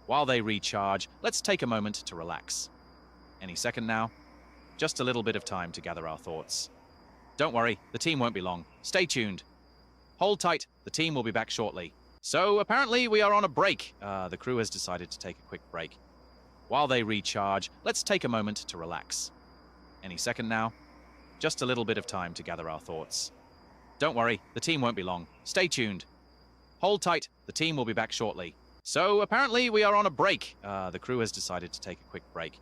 While they recharge, let's take a moment to relax. Any second now. Just a little bit of time to gather our thoughts. Don't worry, the team won't be long. Stay tuned. Hold tight, the team will be back shortly. So apparently we are on a break. The crew has decided to take a quick break. While they recharge, let's take a moment to relax. Any second now. Just a little bit of time to gather our thoughts. Don't worry, the team won't be long. Stay tuned. Hold tight, the team will be back shortly. So apparently we are on a break. The crew has decided to take a quick break.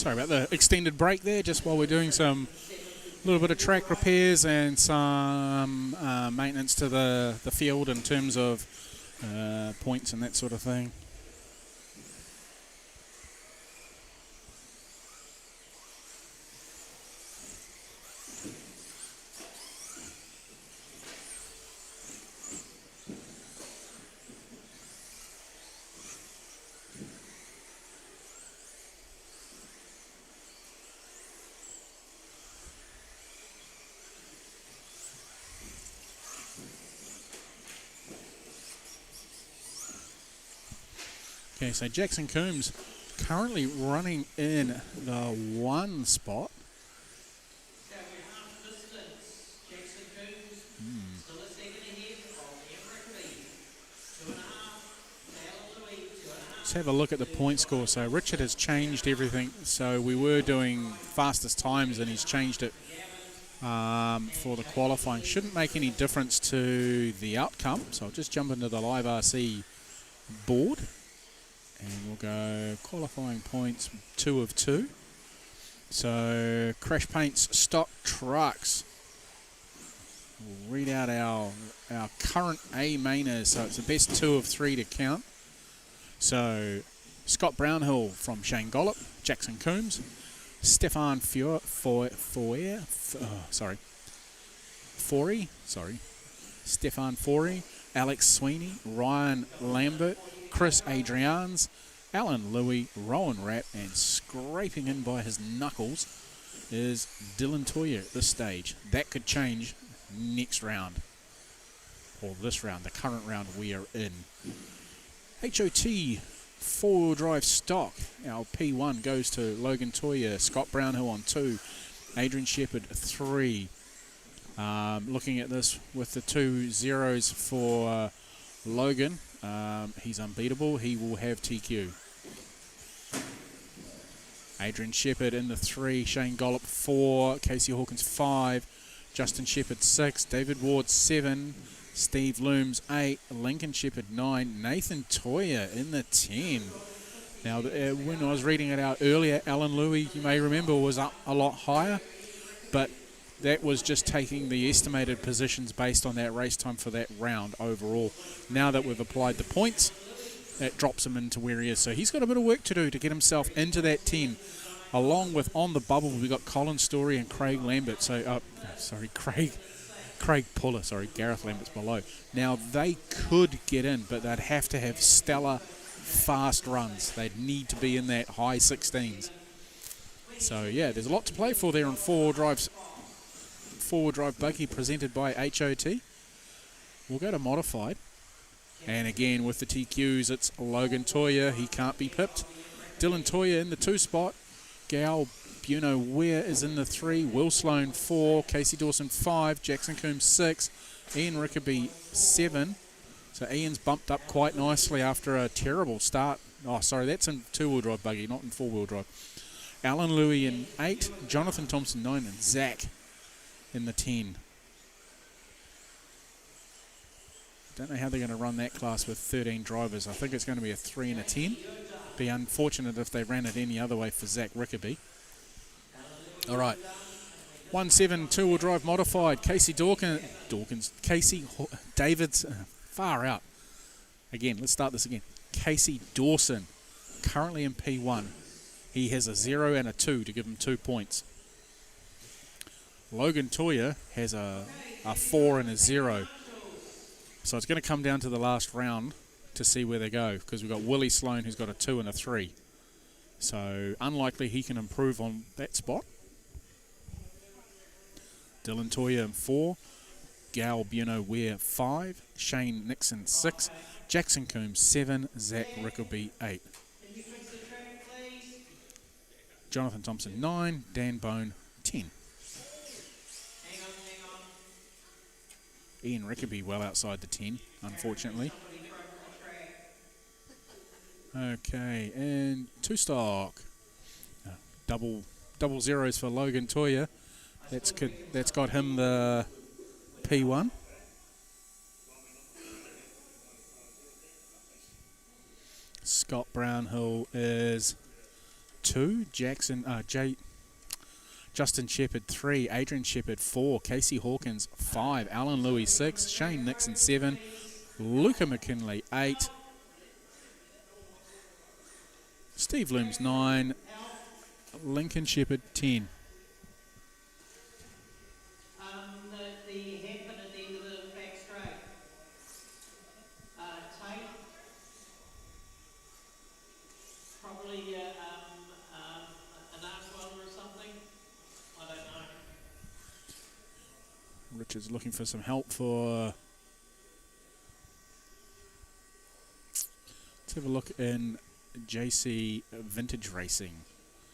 Sorry about the extended break there, just while we're doing some little bit of track repairs and some maintenance to the field in terms of points and that sort of thing. Okay, so Jackson Coombs currently running in the 1 spot. So we're half distance. Jackson Coombs still a second ahead of Rickaby. 2.5. Alan Louis, 2.5. Let's have a look at the point score. So Richard has changed everything. So we were doing fastest times and he's changed it for the qualifying. Shouldn't make any difference to the outcome. So I'll just jump into the live RC board. And we'll go qualifying points, 2 of 2. So Crash Paints stock trucks. We'll read out our current A mainers. So it's the best 2 of 3 to count. So Scott Brownhill from Shane Gollop, Jackson Coombs, Stefan Stefan Forey, Alex Sweeney, Ryan Lambert, Chris Adrians, Alan Louis, Rowan Rapp, and scraping in by his knuckles is Dylan Toyer at this stage. That could change next round, or this round, the current round we are in. HOT four-wheel drive stock. Our P1 goes to Logan Toyer, Scott Brownhill on 2, Adrian Shepherd 3. Looking at this with the 2 zeros for Logan, he's unbeatable. He will have TQ. Adrian Shepherd in the 3, Shane Gollop 4, Casey Hawkins 5, Justin Shepherd 6, David Ward 7, Steve Looms 8, Lincoln Shepherd 9, Nathan Toyer in the 10. Now, when I was reading it out earlier, Alan Louis, you may remember, was up a lot higher, but that was just taking the estimated positions based on that race time for that round overall. Now that we've applied the points, that drops him into where he is. So he's got a bit of work to do to get himself into that 10. Along with on the bubble, we've got Colin Story and Craig Lambert. So, Craig Puller, Gareth Lambert's below. Now, they could get in, but they'd have to have stellar, fast runs. They'd need to be in that high 16s. So, yeah, there's a lot to play for there on four-wheel drive buggy presented by HOT. We'll go to modified. And again, with the TQs, it's Logan Toyer. He can't be pipped. Dylan Toyer in the 2 spot. Gal Buno Ware is in the 3. Will Sloan 4. Casey Dawson 5. Jackson Coombs 6. Ian Rickaby 7. So Ian's bumped up quite nicely after a terrible start. Oh, sorry, that's in 2-wheel drive buggy, not in 4-wheel drive. Alan Louis in 8. Jonathan Thompson 9. And Zach in the 10. Don't know how they're going to run that class with 13 drivers. I think it's going to be a 3 and a 10. Be unfortunate if they ran it any other way for Zach Rickaby. All right. 1-7 2-wheel drive modified. Casey Davids, far out. Again, let's start this again. Casey Dawson, currently in P1. He has a 0 and a 2 to give him 2 points. Logan Toyer has a 4 and a 0. So it's going to come down to the last round to see where they go, because we've got Willie Sloan who's got a 2 and a 3. So unlikely he can improve on that spot. Dylan Toyer in 4. Gal Buno Ware 5. Shane Nixon 6. Jackson Coombs 7. Zach Rickaby 8. Jonathan Thompson 9. Dan Bone 10. Ian Rickaby well outside the 10, unfortunately. Okay, and 2 stock. Double zeros for Logan Toyer. That's got him the P1. Scott Brownhill is 2, Justin Shepherd 3, Adrian Shepherd 4, Casey Hawkins 5, Alan Louis 6, Shane Nixon 7, Luca McKinley 8, Steve Looms 9, Lincoln Shepherd 10. The hairpin at the end of the back straight. Tate. Probably an arm welder or something. I don't know. Richard's looking for some help for... Let's have a look in JC Vintage Racing.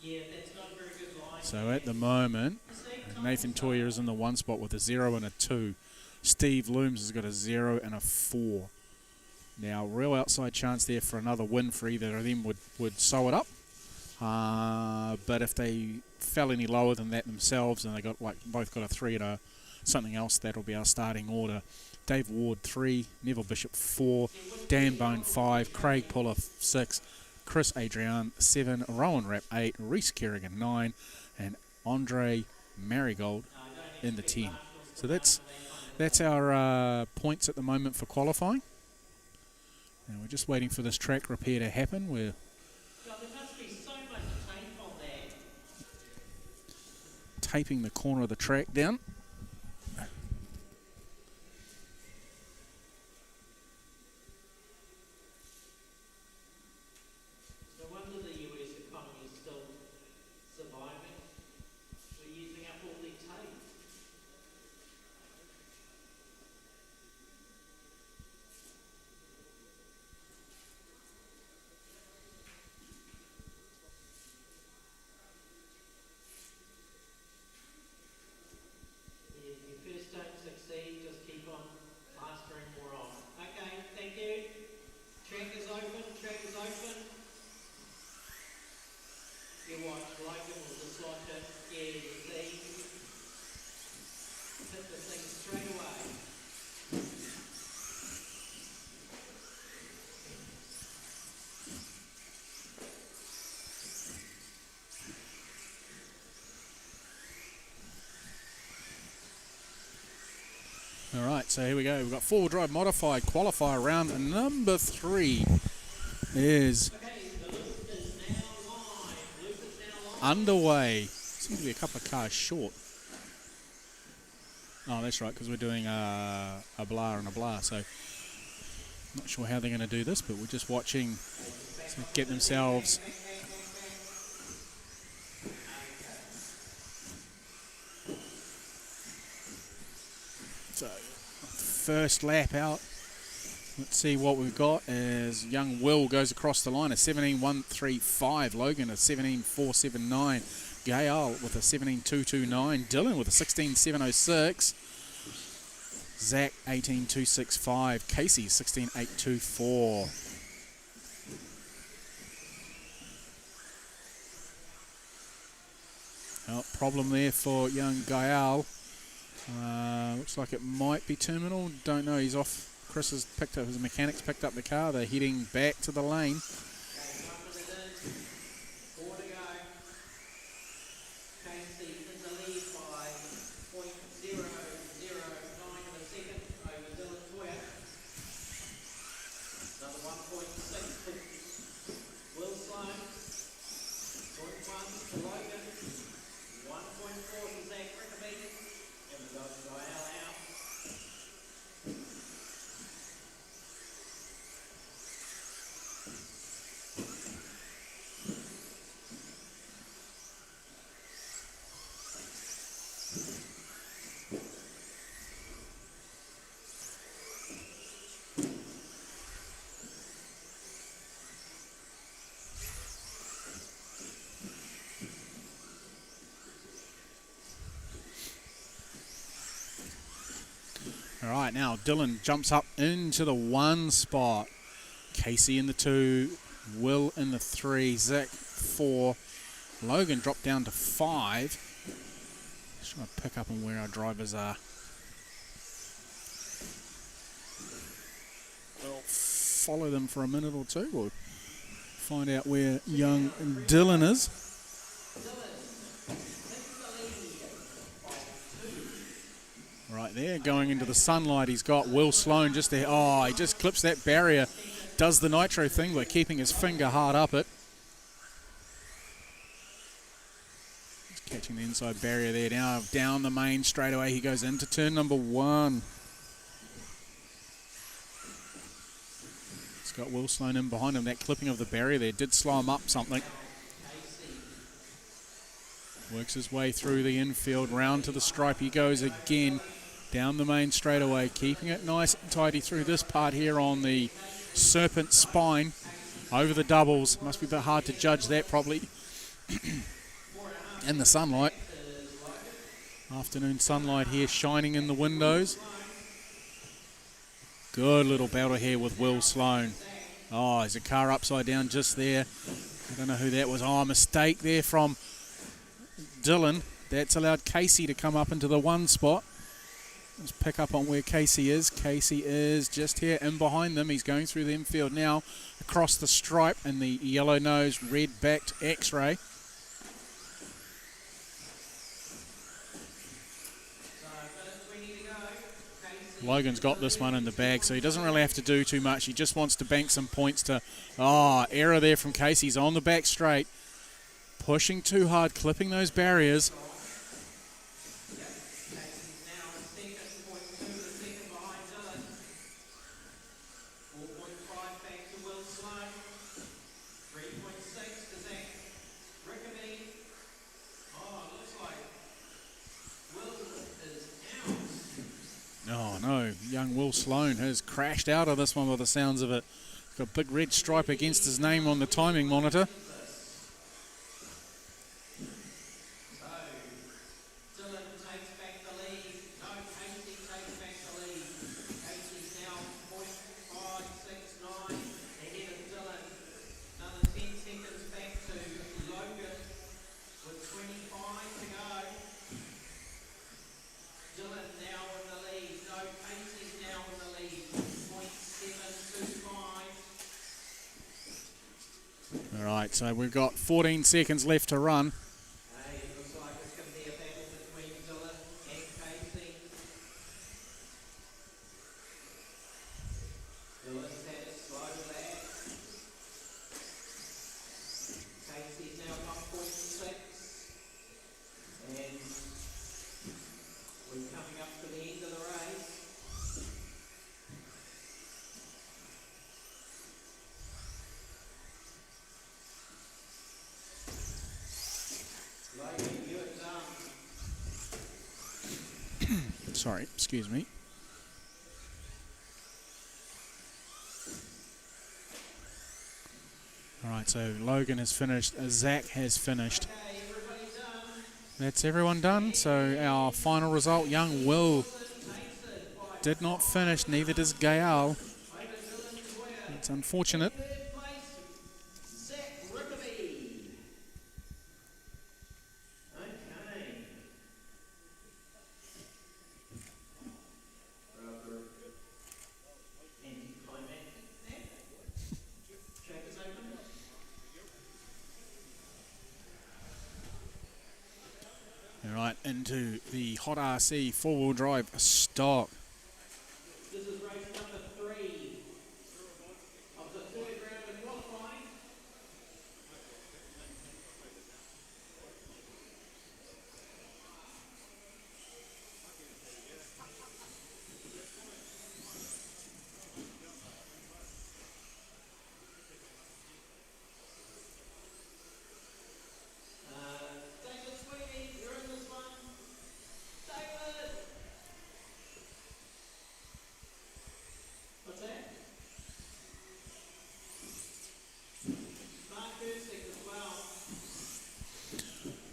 Yeah, that's not a very good line. So at the moment, Nathan Toyer is in the 1 spot with a 0 and a 2. Steve Looms has got a 0 and a 4. Now, real outside chance there for another win for either of them would sew it up. But if they fell any lower than that themselves and they got both got a 3 and a something else, that'll be our starting order. Dave Ward 3, Neville Bishop 4, Dan Bone 5, Craig Puller 6, Chris Adrian 7, Rowan Rapp 8, Reese Kerrigan 9, and Andre Marigold in the 10. So that's our points at the moment for qualifying. And we're just waiting for this track repair to happen. We're taping the corner of the track down. Alright, so here we go. We've got 4-wheel drive modified qualifier round number 3 is underway. Seems to be a couple of cars short. Oh, that's right, because we're doing a blah and a blah, so not sure how they're going to do this, but we're just watching to get themselves first lap out. Let's see what we've got as young Will goes across the line. A 17.135. Logan a 17.479. Gail with a 17.229. Dylan with a 16.706. Zach 18.265. Casey 16.824. Oh, problem there for young Gael. Looks like it might be terminal. Don't know. He's off. Chris has picked up, his mechanics picked up the car. They're heading back to the lane. All right, now Dylan jumps up into the 1 spot. Casey in the 2, Will in the 3, Zach 4. Logan dropped down to 5. Just trying to pick up on where our drivers are. We'll follow them for a minute or two. We'll find out where young Dylan is. Right there, going into the sunlight, he's got Will Sloan just there. Oh, he just clips that barrier, does the nitro thing by keeping his finger hard up it. He's catching the inside barrier there. Now down the main straight away, he goes into turn number 1. He's got Will Sloan in behind him. That clipping of the barrier there did slow him up something. Works his way through the infield, round to the stripe. He goes again. Down the main straightaway, keeping it nice and tidy through this part here on the Serpent Spine. Over the doubles. Must be a bit hard to judge that probably in the sunlight. Afternoon sunlight here shining in the windows. Good little battle here with Will Sloan. Oh, there's a car upside down just there. I don't know who that was. Oh, a mistake there from Dylan. That's allowed Casey to come up into the 1 spot. Let's pick up on where Casey is. Casey is just here in behind them. He's going through the infield now, across the stripe in the yellow nose, red backed X-ray. Logan's got this one in the bag, so he doesn't really have to do too much. He just wants to bank some points to... Oh, error there from Casey. He's on the back straight. Pushing too hard, clipping those barriers. Oh no, young Will Sloan has crashed out of this one by the sounds of it. Got a big red stripe against his name on the timing monitor. Alright, so we've got 14 seconds left to run. Sorry, excuse me. Alright, so Logan has finished, Zach has finished. That's everyone done. So our final result, young Will did not finish, neither does Gael. It's unfortunate. Right into the Hot RC 4-wheel drive stock. This is race number 3 of the third round of qualifying.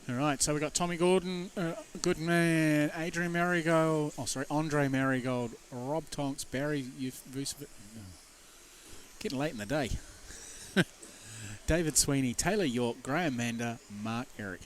Alright, so we've got Tommy Gordon, Goodman, Adrian Marigold, Andre Marigold, Rob Tonks, Barry Vucevic. Getting late in the day. David Sweeney, Taylor York, Graham Mander, Mark Eric.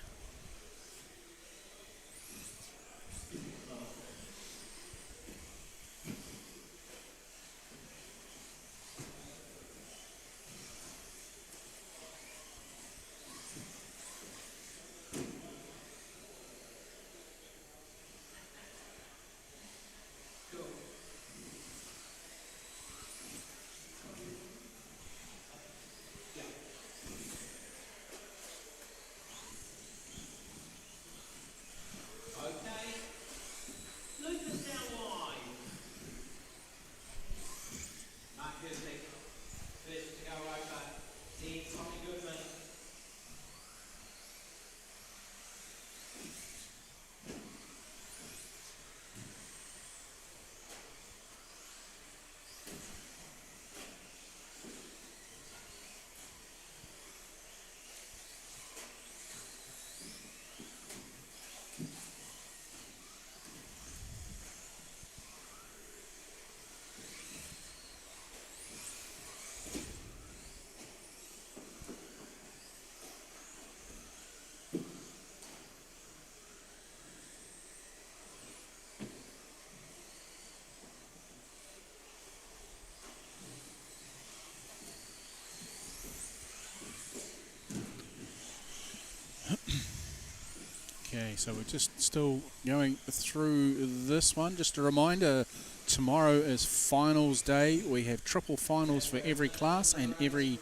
so we're just still going through this one. Just a reminder, tomorrow is finals day. We have triple finals for every class and every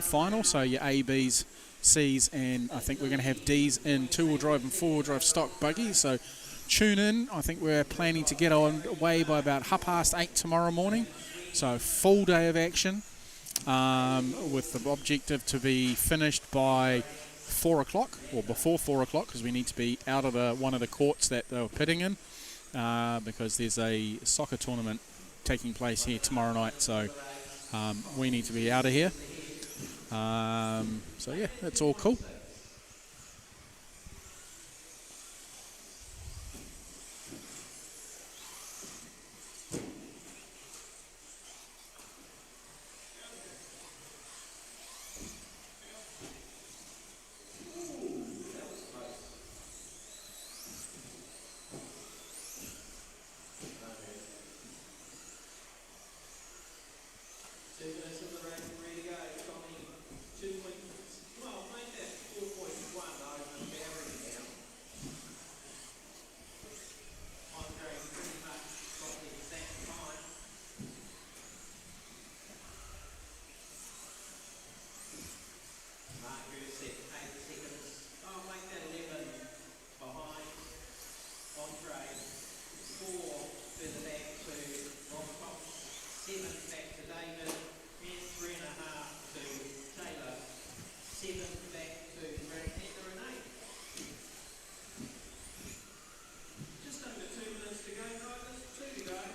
final. So your A, Bs, Cs, and I think we're going to have Ds in two-wheel drive and four-wheel drive stock buggies. So tune in. I think we're planning to get on way by about 8:30 tomorrow morning. So full day of action, with the objective to be finished by 4 o'clock or before 4 o'clock, because we need to be out of one of the courts that they were pitting in, because there's a soccer tournament taking place here tomorrow night. So we need to be out of here. So yeah, that's all cool.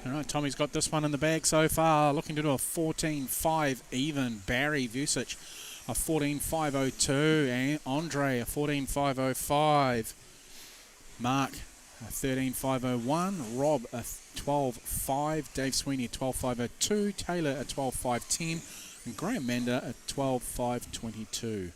All right, Tommy's got this one in the bag so far, looking to do a 14.5 even. Barry Vusic a 14.502, and Andre a 14.505. Mark a 13.501. Rob a 12.5. Dave Sweeney a 12.502. Taylor a 12.510. And Graham Mander a 12.522.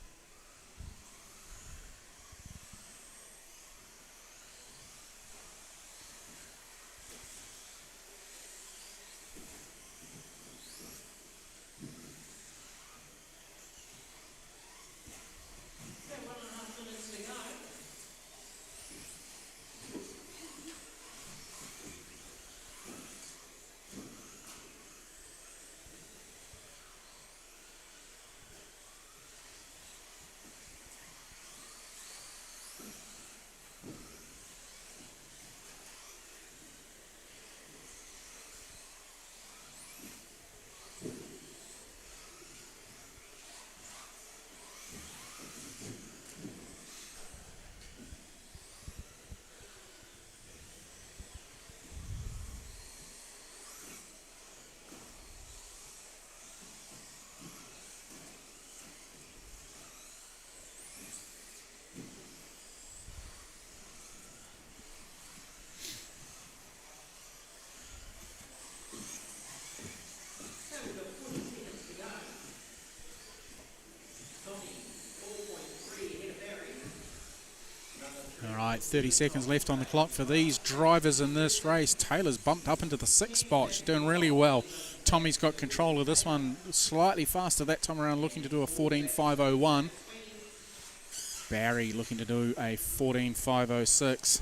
All right, 30 seconds left on the clock for these drivers in this race. Taylor's bumped up into the 6th spot. She's doing really well. Tommy's got control of this one slightly faster that time around, looking to do a 14.501. Barry looking to do a 14.506.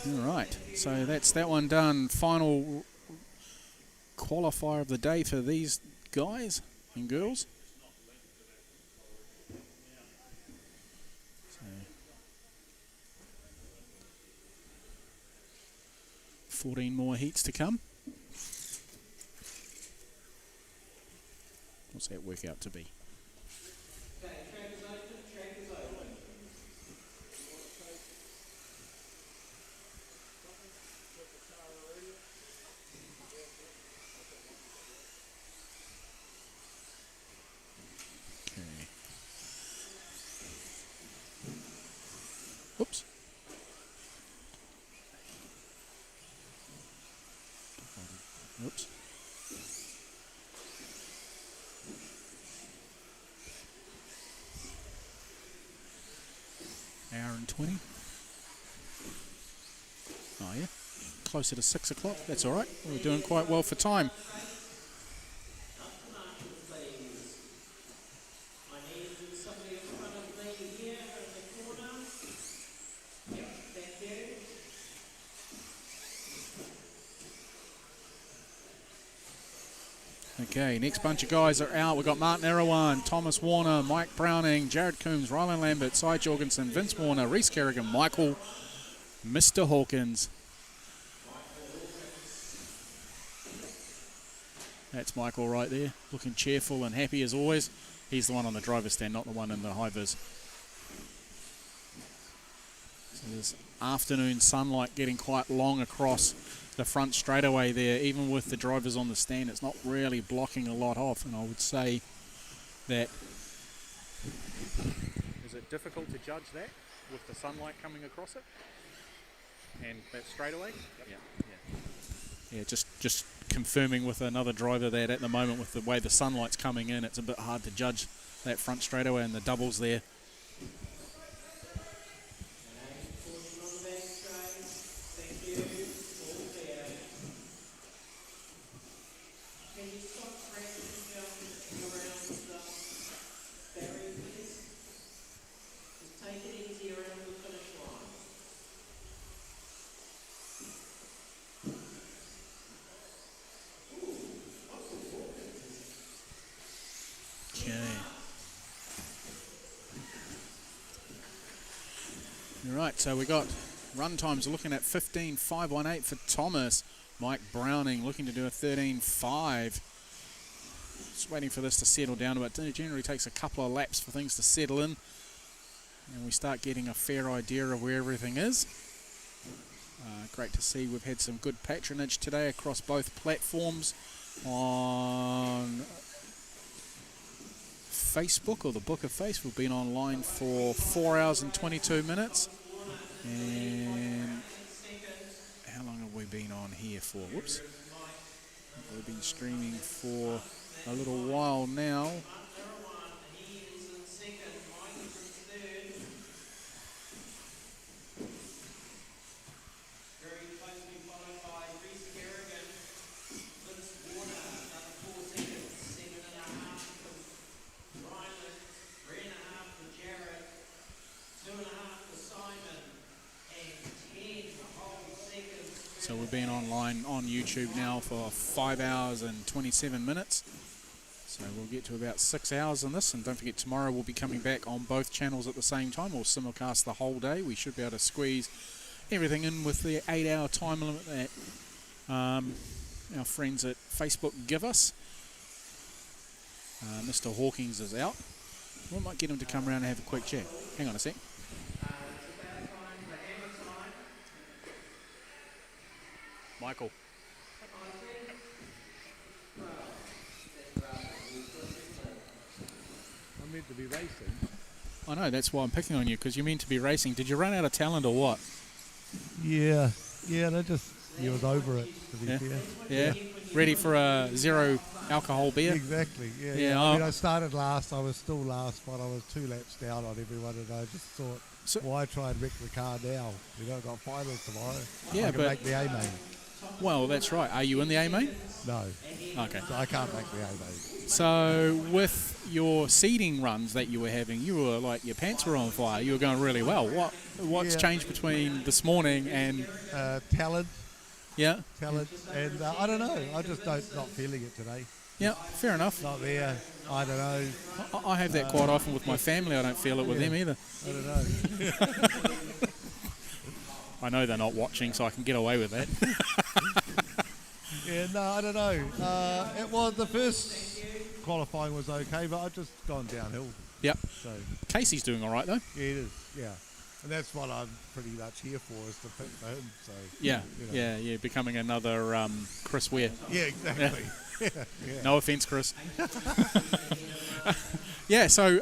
All right, so that's that one done. Final qualifier of the day for these guys and girls. 14 more heats to come. What's that work out to be? Okay, track is open, track is open. Okay. Oops. Oops. Hour and 20. Oh yeah, closer to 6 o'clock. That's all right. We're doing quite well for time. I need somebody in front of me here in the corner. Yep, thank you. Okay, next bunch of guys are out. We've got Martin Erewhon, Thomas Warner, Mike Browning, Jared Coombs, Ryland Lambert, Cy Jorgensen, Vince Warner, Reese Kerrigan, Michael, Mr. Hawkins. That's Michael right there, looking cheerful and happy as always. He's the one on the driver's stand, not the one in the high-vis. So there's afternoon sunlight getting quite long across the front straightaway there. Even with the drivers on the stand, it's not really blocking a lot off, and I would say that... Is it difficult to judge that with the sunlight coming across it? And that straightaway? Yep. Yeah, just confirming with another driver that at the moment with the way the sunlight's coming in, it's a bit hard to judge that front straightaway and the doubles there. Right, so we got run times looking at 15.518 for Thomas. Mike Browning looking to do a 13.5. Just waiting for this to settle down a bit. It generally takes a couple of laps for things to settle in, and we start getting a fair idea of where everything is. Great to see we've had some good patronage today across both platforms on Facebook, or the Book of Face. We've been online for 4 hours and 22 minutes. And how long have we been on here for? Whoops. We've been streaming for a little while now. So we've been online on YouTube now for 5 hours and 27 minutes. So we'll get to about 6 hours on this, and don't forget tomorrow we'll be coming back on both channels at the same time. We'll simulcast the whole day. We should be able to squeeze everything in with the 8-hour time limit that our friends at Facebook give us. Mr. Hawkins is out. We might get him to come around and have a quick chat. Hang on a sec. Michael. I'm meant to be racing. I know, that's why I'm picking on you, because you're meant to be racing. Did you run out of talent or what? Yeah, you was over it, to be fair. Yeah, ready for a zero alcohol beer? Exactly, Yeah, I mean, I started last, I was still last, but I was 2 laps down on everyone, and I just thought, why try and wreck the car now? I've got finals tomorrow. Yeah, I can make the A-main. Well, that's right. Are you in the A-main? No. Okay. So I can't make the A-main. So with your seeding runs that you were having, you were like, your pants were on fire. You were going really well. What's changed between this morning and... talent. Yeah. Talent. And I don't know. I just not feeling it today. Yeah, fair enough. Not there. I don't know. I have that quite often with my family. I don't feel it with them either. I don't know. I know they're not watching, so I can get away with that. Yeah, no, I don't know. It was the first qualifying was okay, but I've just gone downhill. Yep. So Casey's doing all right though. yeah, it is. Yeah, and that's what I'm pretty much here for, is to pick for him. So Yeah, you know. yeah, becoming another Chris Ware. Yeah, exactly. Yeah. Yeah. No offense, Chris. Yeah, so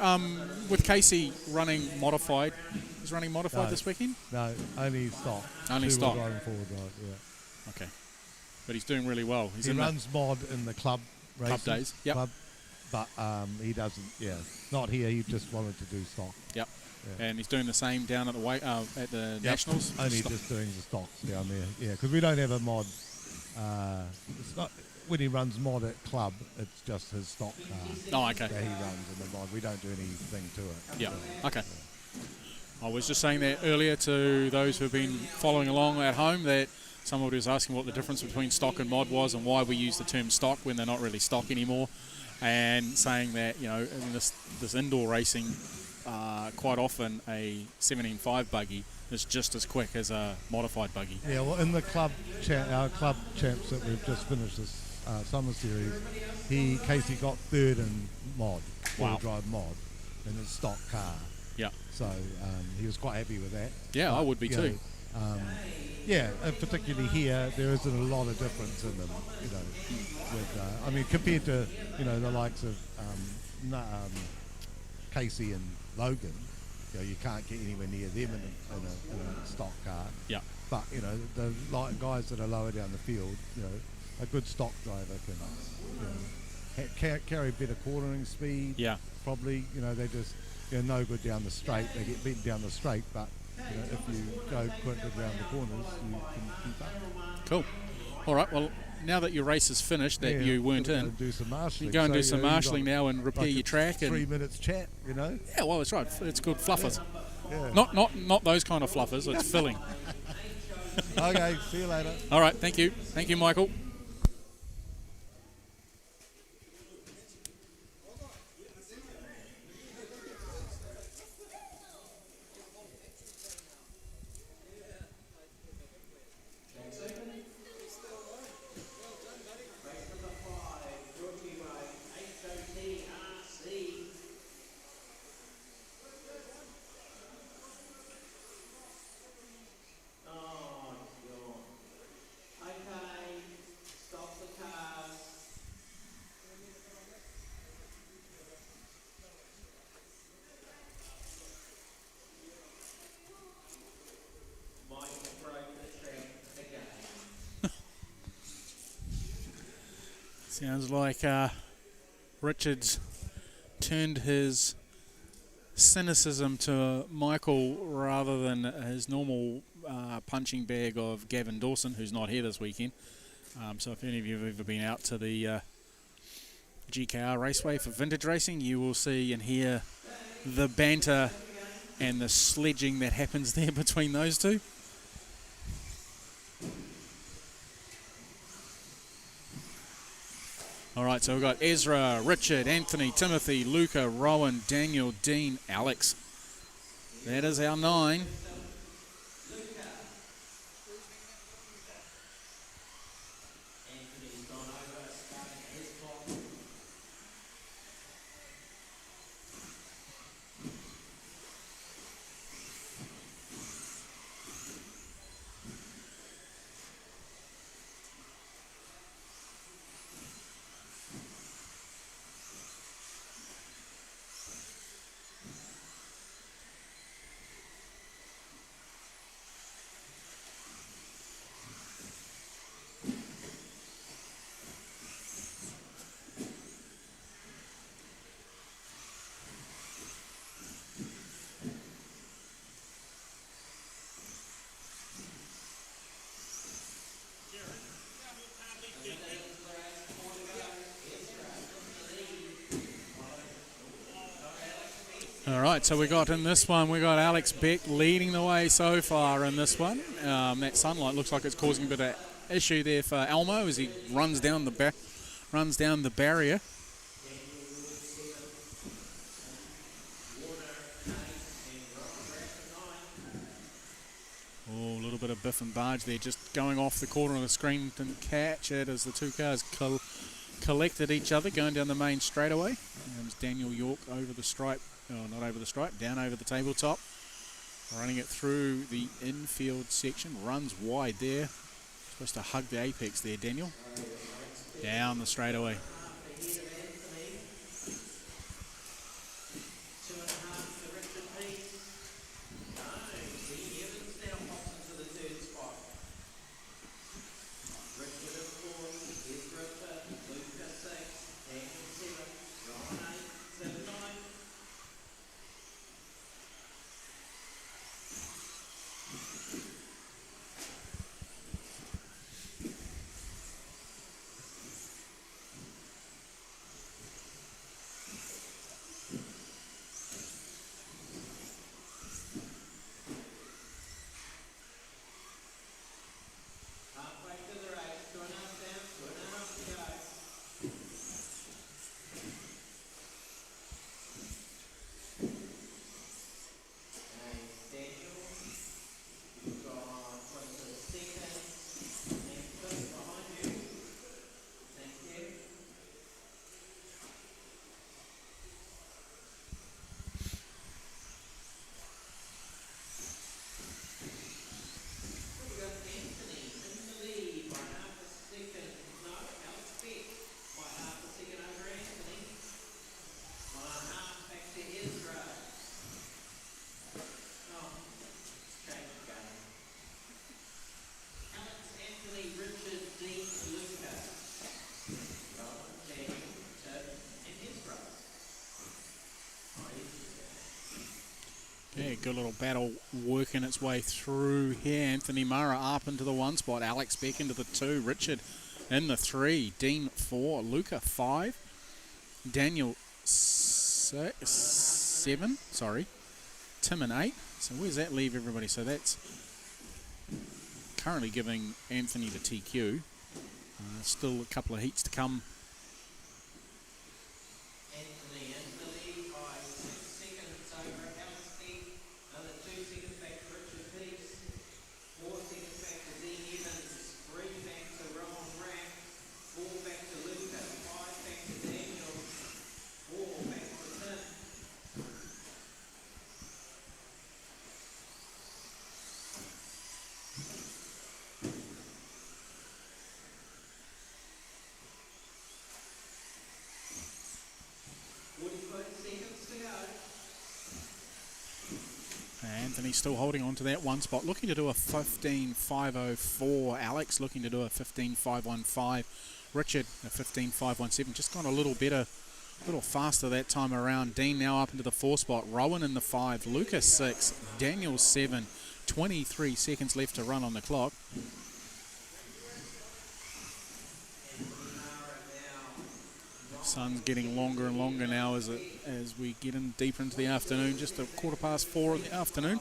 with Casey running modified, he's running modified No. this weekend? No, only stock. Only Two-wheel stock. drive and four-wheel drive, yeah. Okay. But he's doing really well. He's He in runs mod in the club races. days, yep. Club, but he doesn't. Yeah, not here. He just wanted to do stock. Yep. Yeah. And he's doing the same down at the at the Nationals. Only Stock- just doing the stocks down there. Yeah, because we don't have a mod. It's not when he runs mod at club. It's just his stock car. Oh, okay. That he runs in the mod. We don't do anything to it. Yeah. Okay. I was just saying that earlier to those who have been following along at home that somebody was asking what the difference between stock and mod was and why we use the term stock when they're not really stock anymore, and saying that in this indoor racing, quite often a 17.5 buggy is just as quick as a modified buggy. Yeah, well, in the our club champs that we've just finished this summer series, Casey got third in mod, Wow. four-wheel drive mod, in his stock car. Yeah. So he was quite happy with that. Yeah, I would be you too. Yeah, and particularly here, there isn't a lot of difference in them. With compared to the likes of Casey and Logan, you can't get anywhere near them in a stock car. Yeah. But the guys that are lower down the field, a good stock driver can carry better cornering speed. Yeah. Probably, they just no good down the straight. They get beaten down the straight, but if you go quicker around the corners, you can keep up. Cool. All right. Well, now that your race is finished, that you weren't in, do some marshalling. you go and do So, some you've marshalling got now and repair like your a track. 3 And minutes chat, yeah, well, that's right. It's good fluffers. Yeah. Not those kind of fluffers. It's filling. Okay, see you later. All right. Thank you, Michael. Sounds like Richard's turned his cynicism to Michael rather than his normal punching bag of Gavin Dawson, who's not here this weekend. So if any of you have ever been out to the GKR Raceway for vintage racing, you will see and hear the banter and the sledging that happens there between those two. All right, so we've got Ezra, Richard, Anthony, Timothy, Luca, Rowan, Daniel, Dean, Alex. That is our 9. All right, so we got in this one, we got Alex Beck leading the way so far in this one. That sunlight looks like it's causing a bit of issue there for Elmo as he runs down the barrier. Oh, a little little bit of biff and barge there, just going off the corner of the screen, didn't catch it as the two cars collected each other going down the main straightaway. Comes Daniel York over the stripe, oh, not over the stripe, down over the tabletop, running it through the infield section, runs wide there, supposed to hug the apex there, Daniel, down the straightaway. Yeah, good little battle working its way through here. Anthony Mara up into the 1 spot. Alex Beck into the 2. Richard in the 3. Dean 4. Luca 5. Daniel 7. Sorry. Tim in 8. So where's that leave everybody? So that's currently giving Anthony the TQ. Still a couple of heats to come. Anthony still holding on to that 1 spot, looking to do a 15.504. Alex looking to do a 15.515. Richard a 15.517. Just gone a little better, a little faster that time around. Dean now up into the 4 spot. Rowan in the 5. Lucas 6. Daniel 7. 23 seconds left to run on the clock. Sun's getting longer and longer now as we get in deeper into the afternoon, just a 4:15 in the afternoon.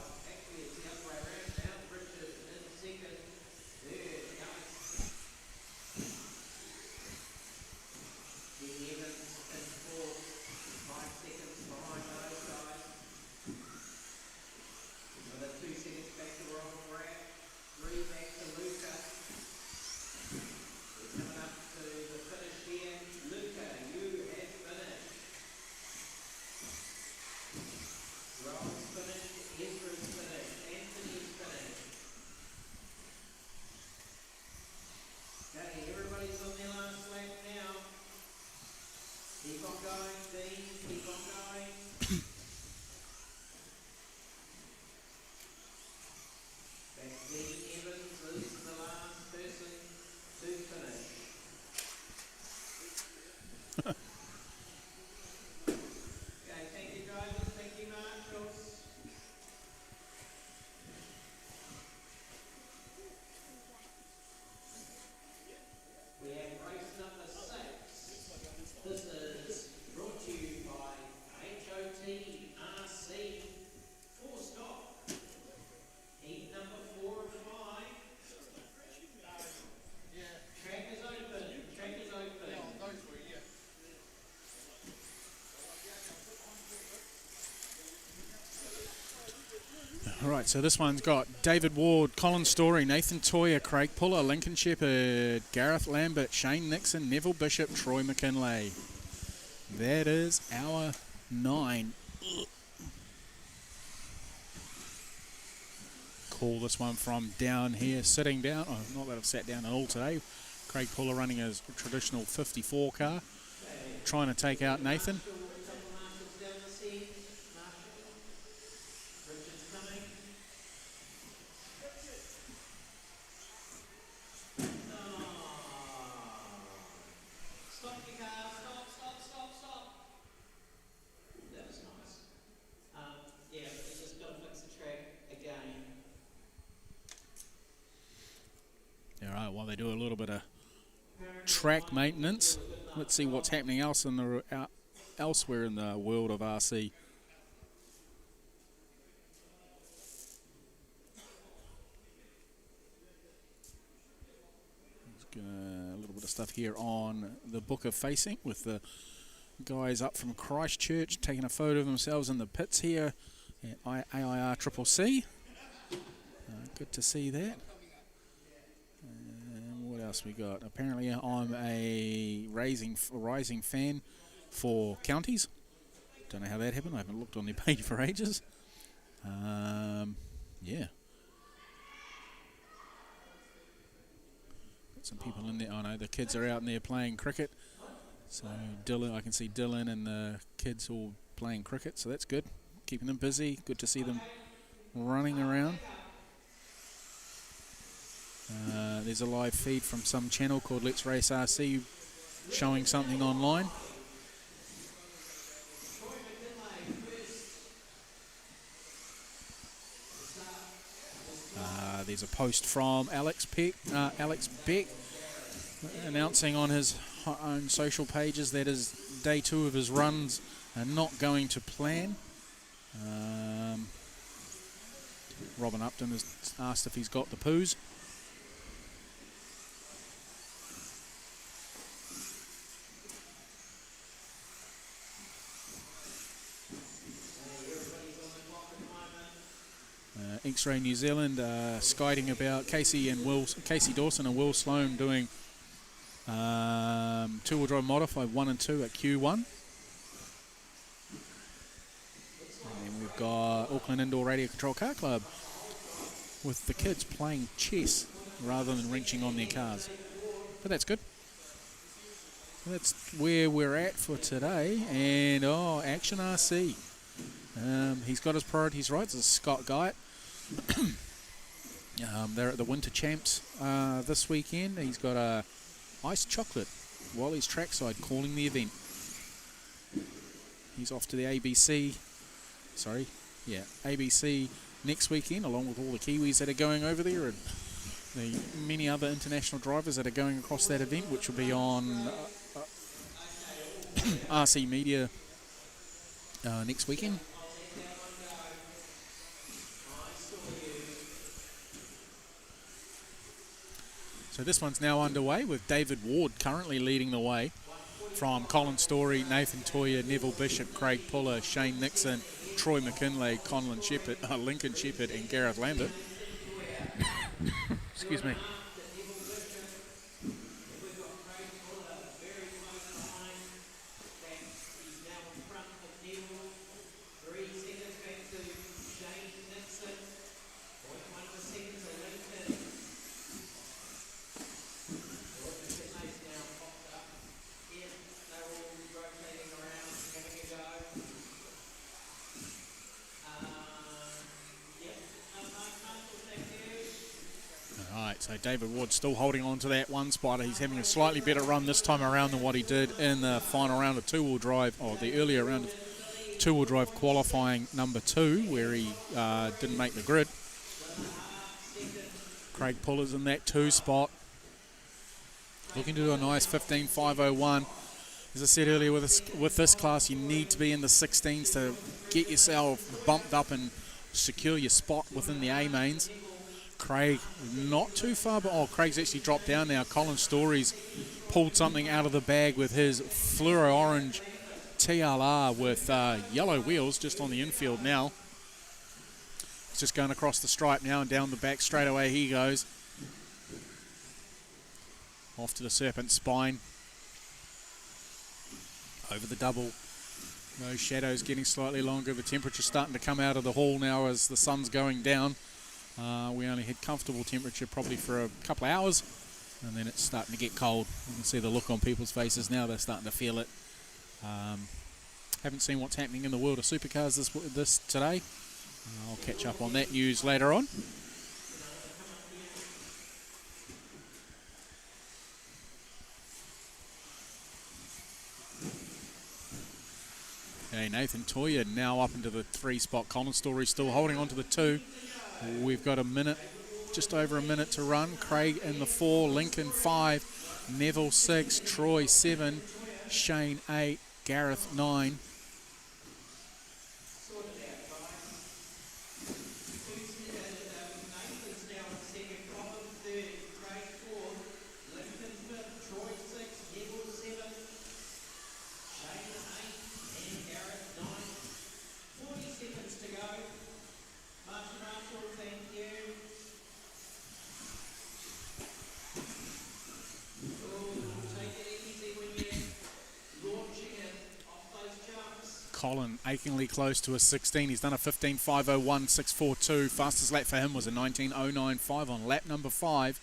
All right, so this one's got David Ward, Colin Story, Nathan Toyer, Craig Puller, Lincoln Shepherd, Gareth Lambert, Shane Nixon, Neville Bishop, Troy McKinlay. That is our 9. Call this one from down here, sitting down. Oh, not that I've sat down at all today. Craig Puller running his traditional 54 car, trying to take out Nathan. Alright, while they do a little bit of track maintenance, let's see what's happening elsewhere in the world of RC. A little bit of stuff here on the Book of Facing with the guys up from Christchurch taking a photo of themselves in the pits here at AIR CCC. Good to see that. What else we got? Apparently I'm a rising fan for counties. Don't know how that happened. I haven't looked on their page for ages. Yeah. Got some people in there. Oh no, the kids are out in there playing cricket. So Dylan, I can see Dylan and the kids all playing cricket, so that's good. Keeping them busy. Good to see them running around. There's a live feed from some channel called Let's Race RC showing something online. There's a post from Alex Beck announcing on his own social pages that his day 2 of his runs are not going to plan. Robin Upton has asked if he's got the poos. X-Ray New Zealand skiting about Casey Dawson and Will Sloan doing two-wheel drive modified 1 and 2 at Q1. And then we've got Auckland Indoor Radio Control Car Club with the kids playing chess rather than wrenching on their cars. But that's good. That's where we're at for today. And Action RC. He's got his priorities right. This is Scott Guyett. They're at the Winter Champs this weekend. He's got a iced chocolate while he's trackside calling the event. He's off to the ABC next weekend, along with all the Kiwis that are going over there and the many other international drivers that are going across that event, which will be on RC Media next weekend. So this one's now underway with David Ward currently leading the way from Colin Story, Nathan Toyer, Neville Bishop, Craig Puller, Shane Nixon, Troy McKinlay, Lincoln Shepherd and Gareth Lambert. Excuse me. So David Ward still holding on to that one spot. He's having a slightly better run this time around than what he did in the final round of two-wheel drive, or the earlier round of two-wheel drive qualifying number 2, where he didn't make the grid. Craig Puller's in that 2 spot. Looking to do a nice 15.501. As I said earlier, with this class, you need to be in the 16s to get yourself bumped up and secure your spot within the A-mains. Craig not too far, but Craig's actually dropped down now. Colin Story's pulled something out of the bag with his fluoro orange TLR with yellow wheels just on the infield now. just going across the stripe now and down the back straight away he goes. Off to the Serpent Spine. Over the double. Those shadows getting slightly longer. The temperature's starting to come out of the hall now as the sun's going down. We only had comfortable temperature probably for a couple of hours, and then it's starting to get cold. You can see the look on people's faces now. They're starting to feel it. Haven't seen what's happening in the world of supercars this today. I'll catch up on that news later on. Okay, Nathan Toya now up into the 3-spot. Colin Story still holding on to the 2. We've got a minute, just over a minute to run. Craig in the 4, Lincoln 5, Neville 6, Troy 7, Shane 8, Gareth 9. Colin achingly close to a 16. He's done a 15.501.642. Fastest lap for him was a 19.095 on lap number 5.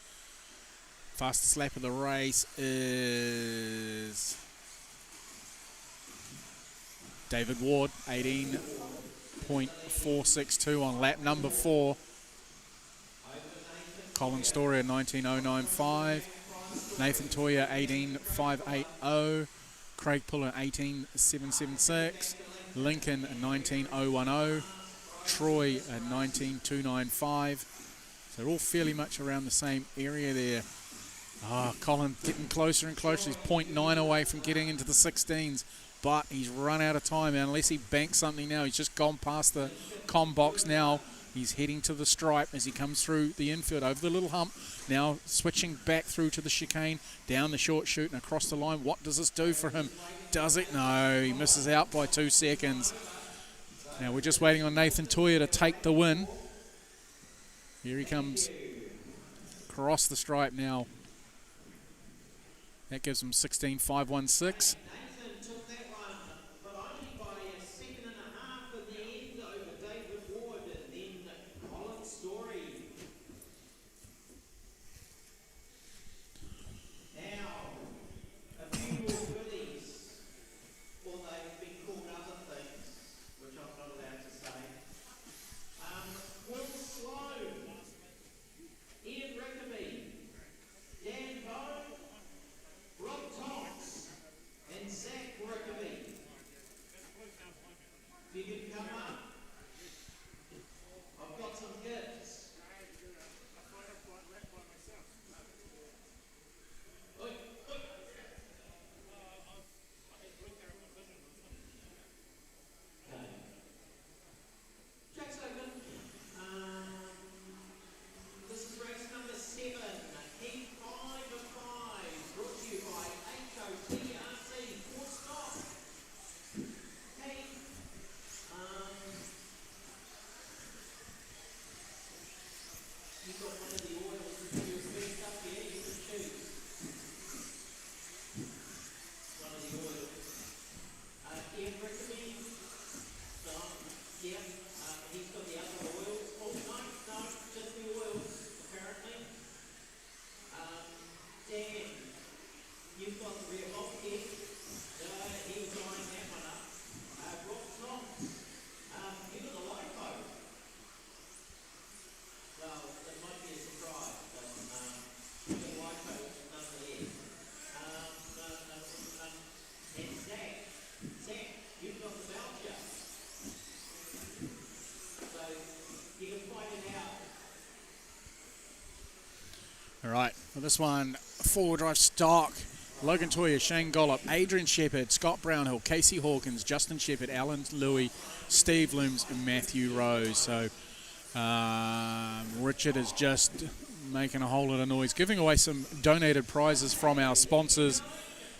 Fastest lap of the race is David Ward, 18.462 on lap number 4. Colin Story, 19.095. Nathan Toya, 18.580. Craig Puller, 18.776. Lincoln, 19.010. Troy, 19.295. So they're all fairly much around the same area there. Colin getting closer and closer. He's 0.9 away from getting into the 16s, but he's run out of time. And unless he banks something now, he's just gone past the com box now. He's heading to the stripe as he comes through the infield over the little hump. Now switching back through to the chicane, down the short chute and across the line. What does this do for him? Does it? No, he misses out by 2 seconds. Now we're just waiting on Nathan Toya to take the win. Here he comes across the stripe now. That gives him 16.516. All right, for this one, 4-wheel drive stock. Logan Toya, Shane Gollop, Adrian Shepherd, Scott Brownhill, Casey Hawkins, Justin Shepherd, Alan Louis, Steve Looms, and Matthew Rose. So Richard is just making a whole lot of noise, giving away some donated prizes from our sponsors.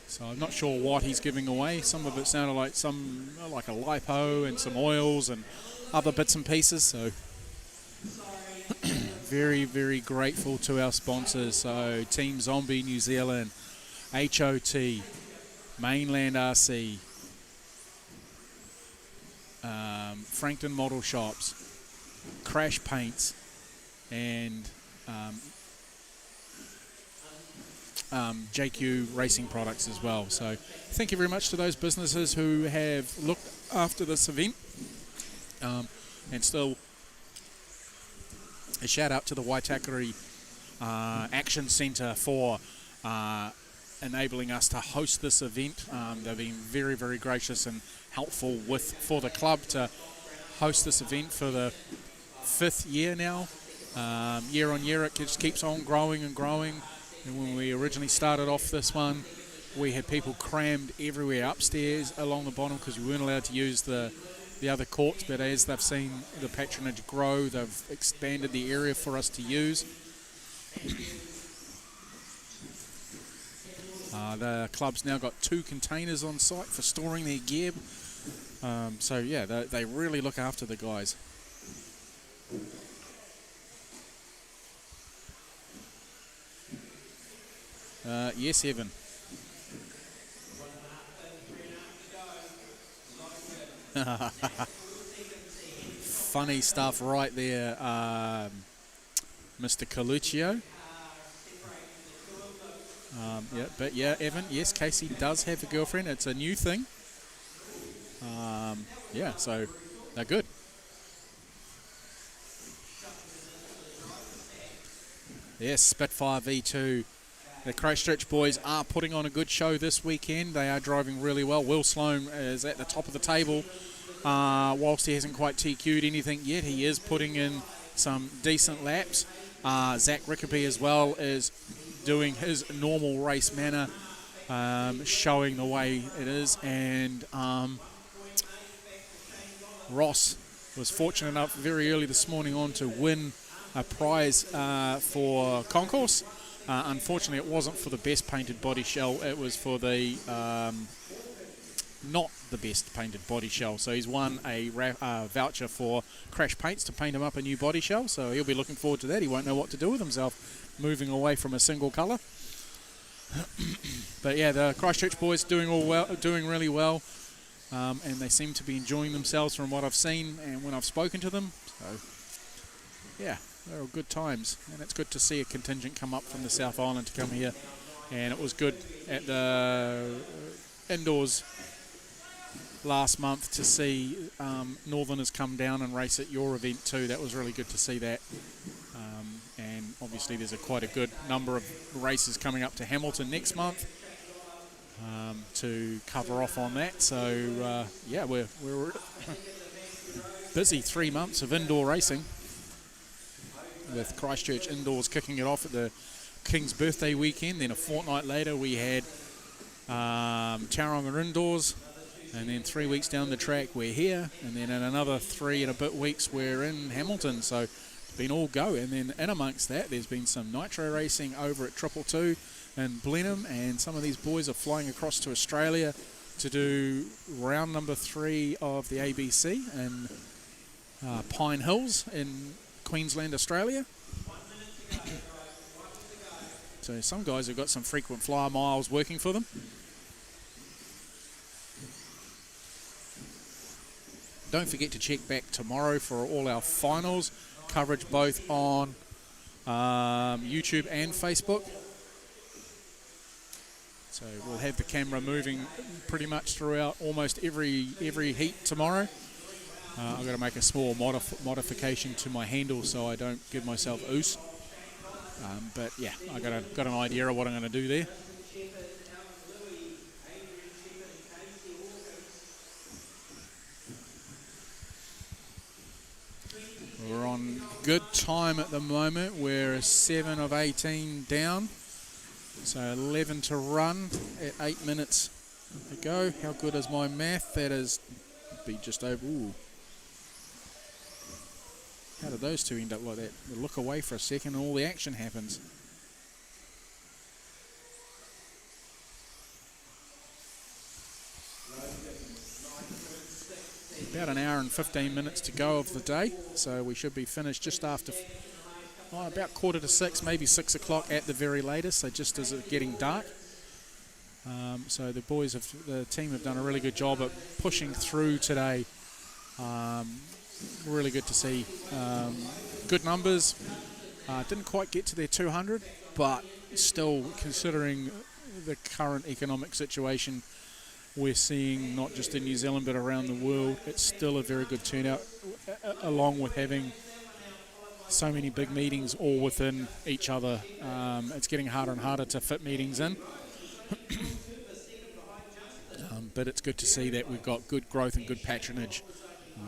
So I'm not sure what he's giving away. Some of it sounded like like a lipo and some oils and other bits and pieces. So Very, very grateful to our sponsors. So Team Zombie New Zealand, HOT, Mainland RC, Frankton Model Shops, Crash Paints, and JQ Racing Products as well. So thank you very much to those businesses who have looked after this event. And still a shout out to the Waitakere Action Centre for enabling us to host this event. They've been very, very gracious and helpful for the club to host this event for the 5th year now. Year on year it just keeps on growing and growing. And when we originally started off this one, we had people crammed everywhere upstairs along the bottom because we weren't allowed to use the other courts, but as they've seen the patronage grow, they've expanded the area for us to use. The club's now got 2 containers on site for storing their gear. So yeah, they really look after the guys. Yes, Evan. Funny stuff right there, Mr. Coluccio. Yeah, but yeah, Evan, yes, Casey does have a girlfriend. It's a new thing. Yeah, so they're good. Yes, Spitfire V2. The Christchurch boys are putting on a good show this weekend. They are driving really well. Will Sloan is at the top of the table. Whilst he hasn't quite TQ'd anything yet, he is putting in some decent laps. Zach Rickaby as well is doing his normal race manner, showing the way it is. And Ross was fortunate enough very early this morning on to win a prize for concourse. Unfortunately, it wasn't for the best painted body shell. It was for the not the best painted body shell. So he's won a voucher for Crash Paints to paint him up a new body shell. So he'll be looking forward to that. He won't know what to do with himself moving away from a single colour. But yeah, the Christchurch boys doing really well, and they seem to be enjoying themselves from what I've seen and when I've spoken to them. So yeah, they're all good times, and it's good to see a contingent come up from the South Island to come here. And it was good at the indoors last month to see Northerners come down and race at your event too. That was really good to see that. And obviously there's quite a good number of races coming up to Hamilton next month to cover off on that. So yeah, we're busy 3 months of indoor racing, with Christchurch Indoors kicking it off at the King's birthday weekend. Then a fortnight later we had Tauranga Indoors, and then 3 weeks down the track we're here, and then in another 3 and a bit weeks we're in Hamilton. So it's been all go. And then in amongst that there's been some nitro racing over at 222 in Blenheim, and some of these boys are flying across to Australia to do round number 3 of the ABC in Pine Hills in Queensland, Australia. So some guys have got some frequent flyer miles working for them. Don't forget to check back tomorrow for all our finals coverage, both on YouTube and Facebook. So we'll have the camera moving pretty much throughout almost every heat tomorrow. I've got to make a small modification to my handle so I don't give myself oos. But yeah, I got an idea of what I'm going to do there. We're on good time at the moment. We're 7 of 18 down. So 11 to run at 8 minutes to go. How good is my math? That is be just over. Ooh. How did those two end up like that? They look away for a second and all the action happens. about an hour and 15 minutes to go of the day, so we should be finished just after about 5:45, maybe 6 o'clock at the very latest, so just as it's getting dark. So the team have done a really good job at pushing through today. Really good to see. Good numbers. Didn't quite get to their 200, but still, considering the current economic situation we're seeing, not just in New Zealand but around the world, it's still a very good turnout, along with having so many big meetings all within each other. It's getting harder and harder to fit meetings in. But it's good to see that we've got good growth and good patronage.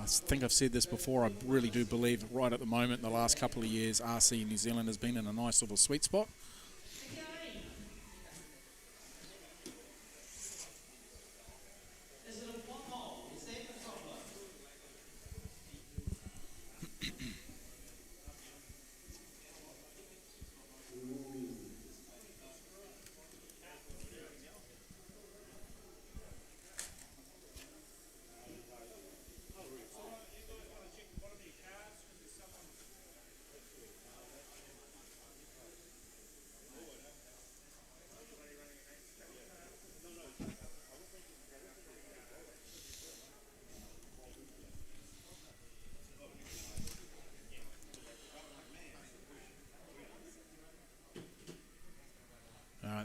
I think I've said this before, I really do believe right at the moment, the last couple of years, RC in New Zealand has been in a nice little sweet spot.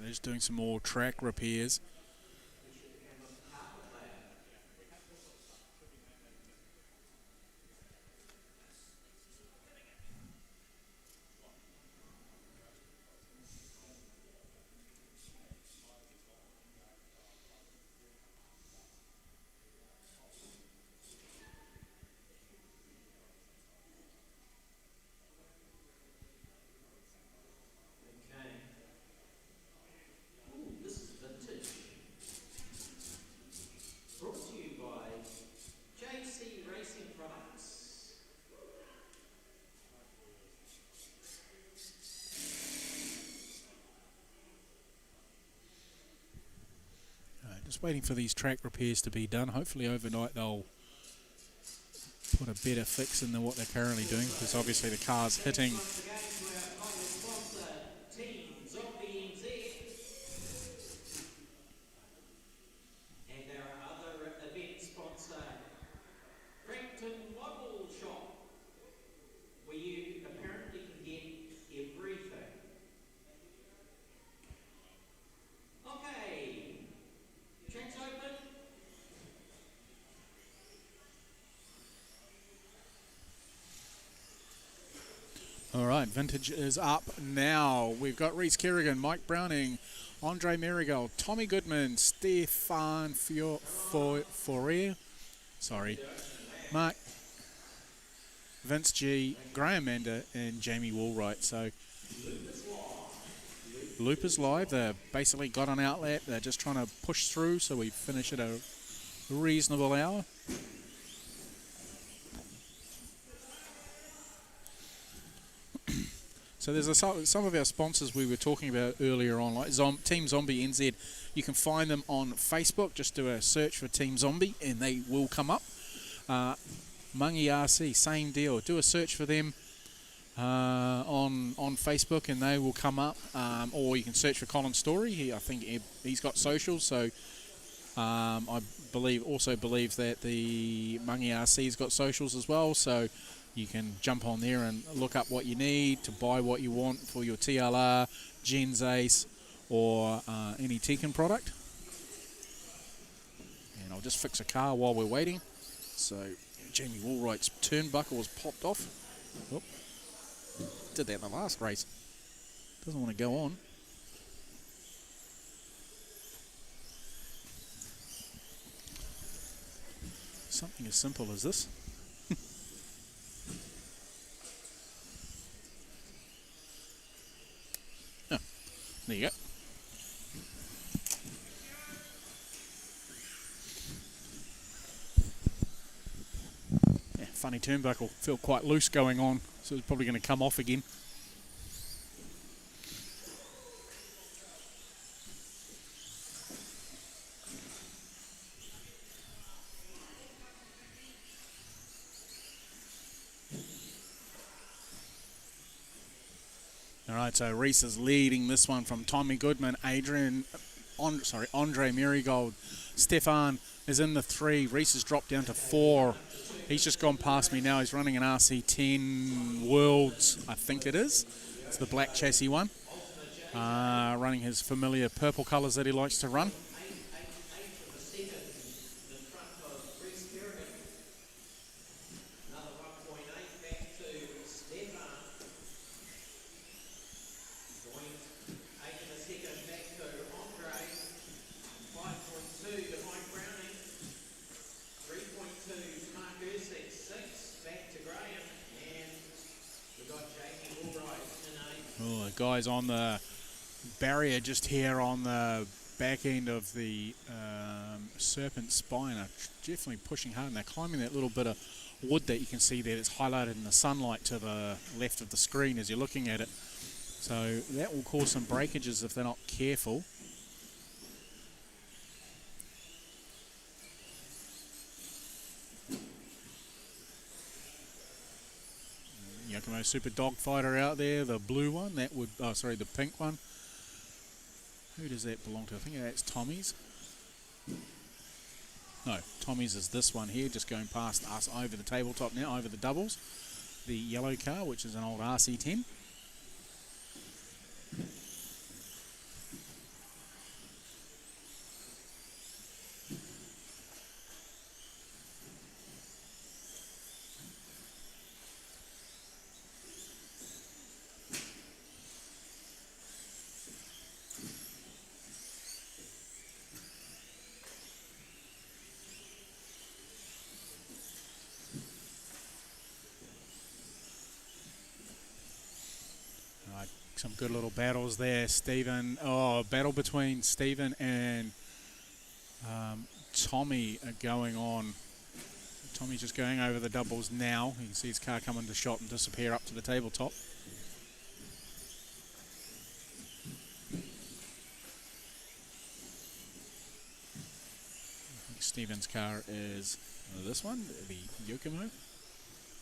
They're just doing some more track repairs. Just waiting for these track repairs to be done. Hopefully overnight they'll put a better fix in than what they're currently doing, because obviously the car's hitting. All right, vintage is up now. We've got Reese Kerrigan, Mike Browning, Andre Marigold, Tommy Goodman, Stefan Fourier, Mark, Vince G, Graham Mander, and Jamie Woolwright. So Loop is live. They've basically got an outlet. They're just trying to push through, so we finish at a reasonable hour. So there's some of our sponsors we were talking about earlier on, like Team Zombie NZ. You can find them on Facebook. Just do a search for Team Zombie and they will come up. Mungy RC, same deal. Do a search for them on Facebook and they will come up. Or you can search for Colin Story. I think he's got socials, so I also believe that the Mungy RC's got socials as well. So you can jump on there and look up what you need to buy what you want for your TLR, Gens Ace, or any Tekken product. And I'll just fix a car while we're waiting. So Jamie Woolwright's turnbuckle was popped off. Whoop. Did that in the last race. Doesn't want to go on. Something as simple as this. There you go. Yeah, funny turnbuckle. Feel quite loose going on, so it's probably going to come off again. All right, so Reese is leading this one from Tommy Goodman, Andre Marigold. Stefan is in the 3. Reese has dropped down to 4. He's just gone past me now. He's running an RC10 Worlds, I think it is. It's the black chassis one. Running his familiar purple colours that he likes to run. Oh, the guy's on the barrier just here on the back end of the Serpent Spine are definitely pushing hard, and they're climbing that little bit of wood that you can see there that's highlighted in the sunlight to the left of the screen as you're looking at it. So that will cause some breakages if they're not careful. Yakumo Super Dogfighter out there, the blue one, that would, oh sorry, the pink one. Who does that belong to? I think that's Tommy's. No, Tommy's is this one here, just going past us over the tabletop now, over the doubles. The yellow car, which is an old RC10. Some good little battles there, Stephen. Oh, battle between Stephen and Tommy are going on. Tommy's just going over the doubles now. You can see his car come into shot and disappear up to the tabletop. I think Stephen's car is this one, the Yokomo.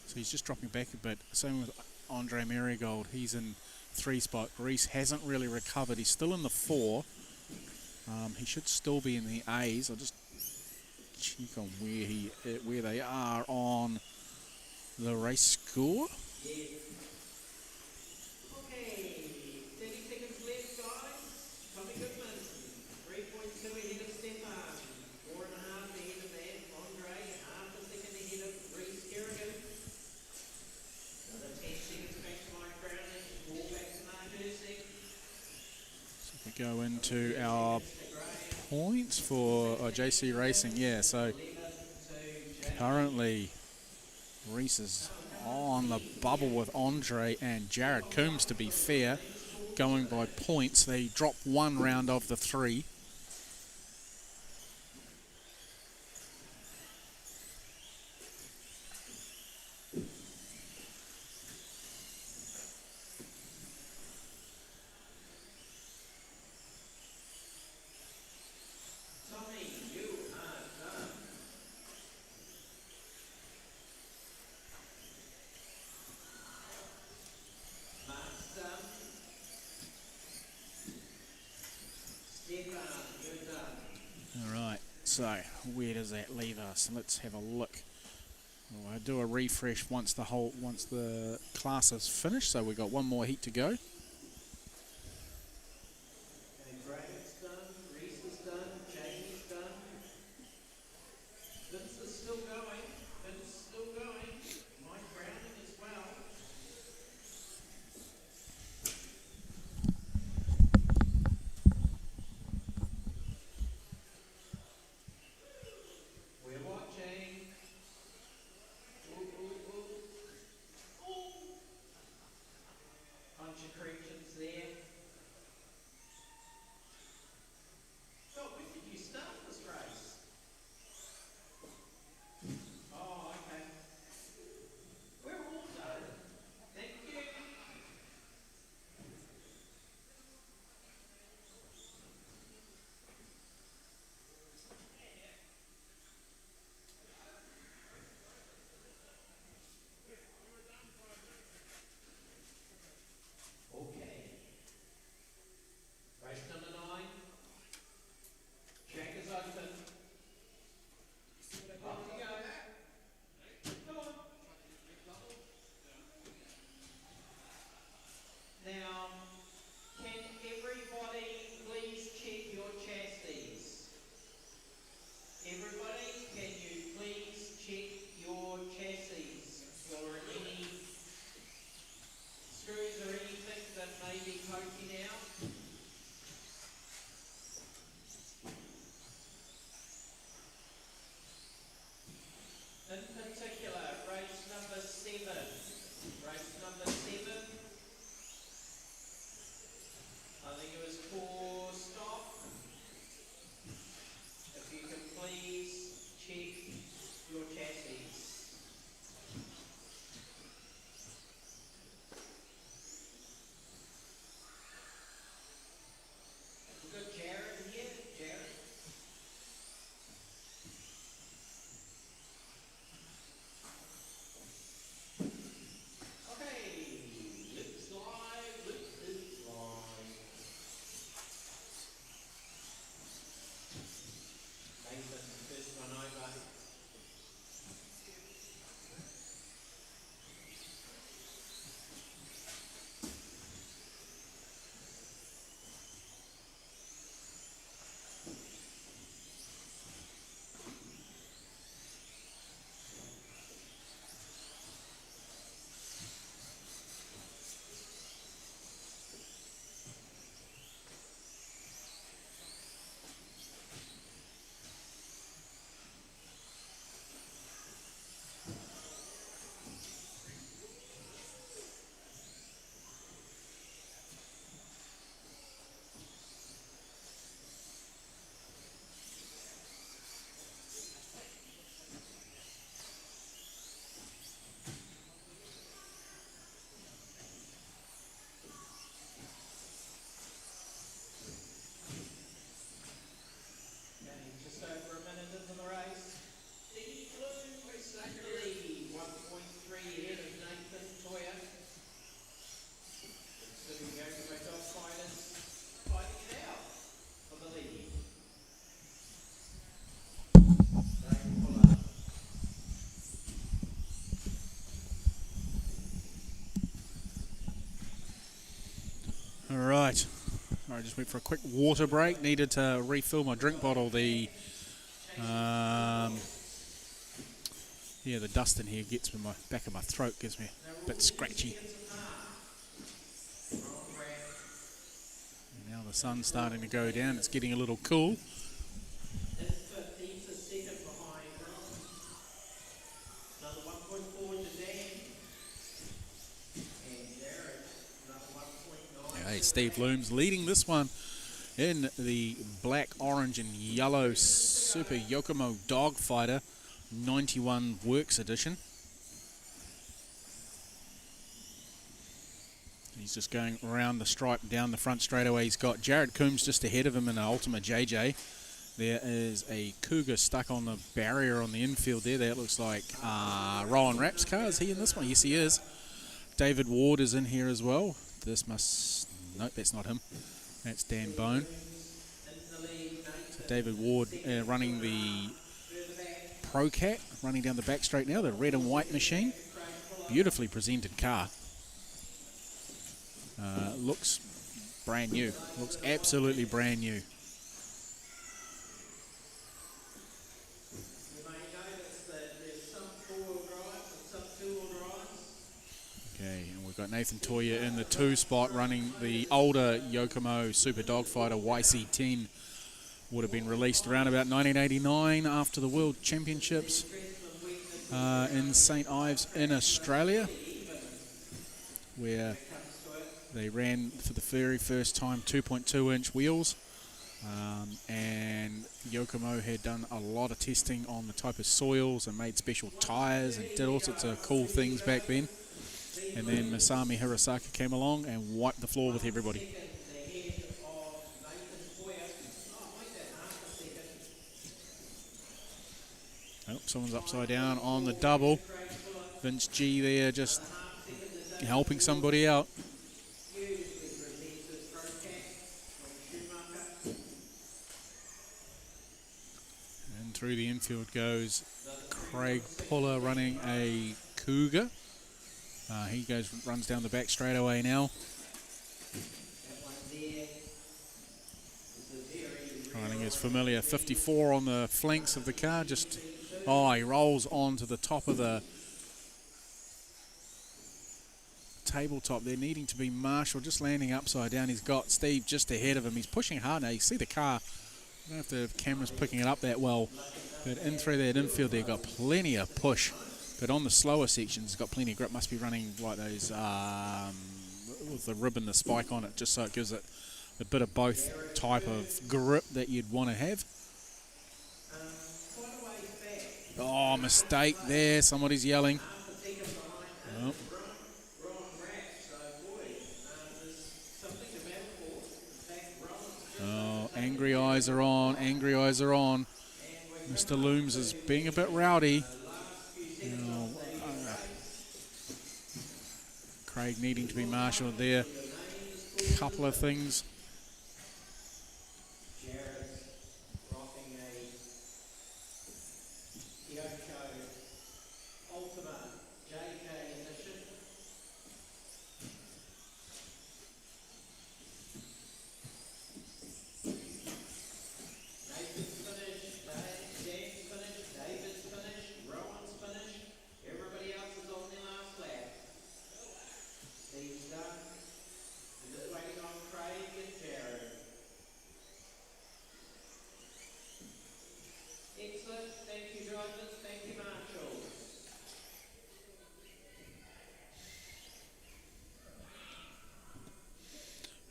So he's just dropping back a bit. Same with Andre Marigold. He's in 3 spot. Reese hasn't really recovered. He's still in the 4. He should still be in the A's. I'll just check on where they are on the race score. Okay, 30 seconds left, guys. Tommy Goodman, 3.2 ahead of Stefan, 4.5 ahead of that. Andre, half a second ahead of Reese Kerrigan. Another 10 seconds back to Mike Browning, 4 back to Mark Hersig. So we go into our points for JC Racing. Yeah, so currently Reese is on the bubble with Andre and Jared Coombs, to be fair, going by points. They drop 1 round of the 3. So where does that leave us? Let's have a look. Well, I'll do a refresh once the class is finished. So we've got 1 more heat to go. Graham's done, Reese is done, Jamie's done. Vince is still going, Mike Browning as well. We're watching. Punch and creep. Right. I just went for a quick water break. Needed to refill my drink bottle. The dust in here gets me, my back of my throat gives me a bit scratchy. And now the sun's starting to go down. It's getting a little cool. Hey, Steve Looms leading this one in the black, orange and yellow Super Yokomo Dogfighter 91 Works Edition. He's just going around the stripe down the front straightaway. He's got Jared Coombs just ahead of him in an Ultima JJ. There is a Cougar stuck on the barrier on the infield there. That looks like Rowan Rapp's car. Is he in this one? Yes, he is. David Ward is in here as well. This must... Nope, that's not him. That's Dan Bone. So David Ward running the Pro Cat, running down the back straight now, the red and white machine. Beautifully presented car. Looks brand new. Looks absolutely brand new. Okay, and we've got Nathan Toya in the 2 spot running the older Yokomo Super Dogfighter YC10. Would have been released around about 1989 after the World Championships in St. Ives in Australia, where they ran for the very first time 2.2-inch wheels. And Yokomo had done a lot of testing on the type of soils and made special tyres and did all sorts of cool things back then. And then Masami Hirosaka came along and wiped the floor with everybody. Oh, someone's upside down on the double. Vince G there just helping somebody out. And through the infield goes Craig Puller running a Cougar. He runs down the back straightaway now. Running his familiar 54 on the flanks of the car. He rolls onto the top of the tabletop. They're needing to be Marshall, just landing upside down. He's got Steve just ahead of him. He's pushing hard now. You see the car. I don't know if the camera's picking it up that well, but in through that infield, they've got plenty of push. But on the slower sections, it's got plenty of grip. Must be running like those with the ribbon, the spike on it, just so it gives it a bit of both type of grip that you'd want to have. Oh, mistake there. Somebody's yelling. Oh. Oh, angry eyes are on. Angry eyes are on. Mr. Looms is being a bit rowdy. Craig needing to be marshalled there. Couple of things.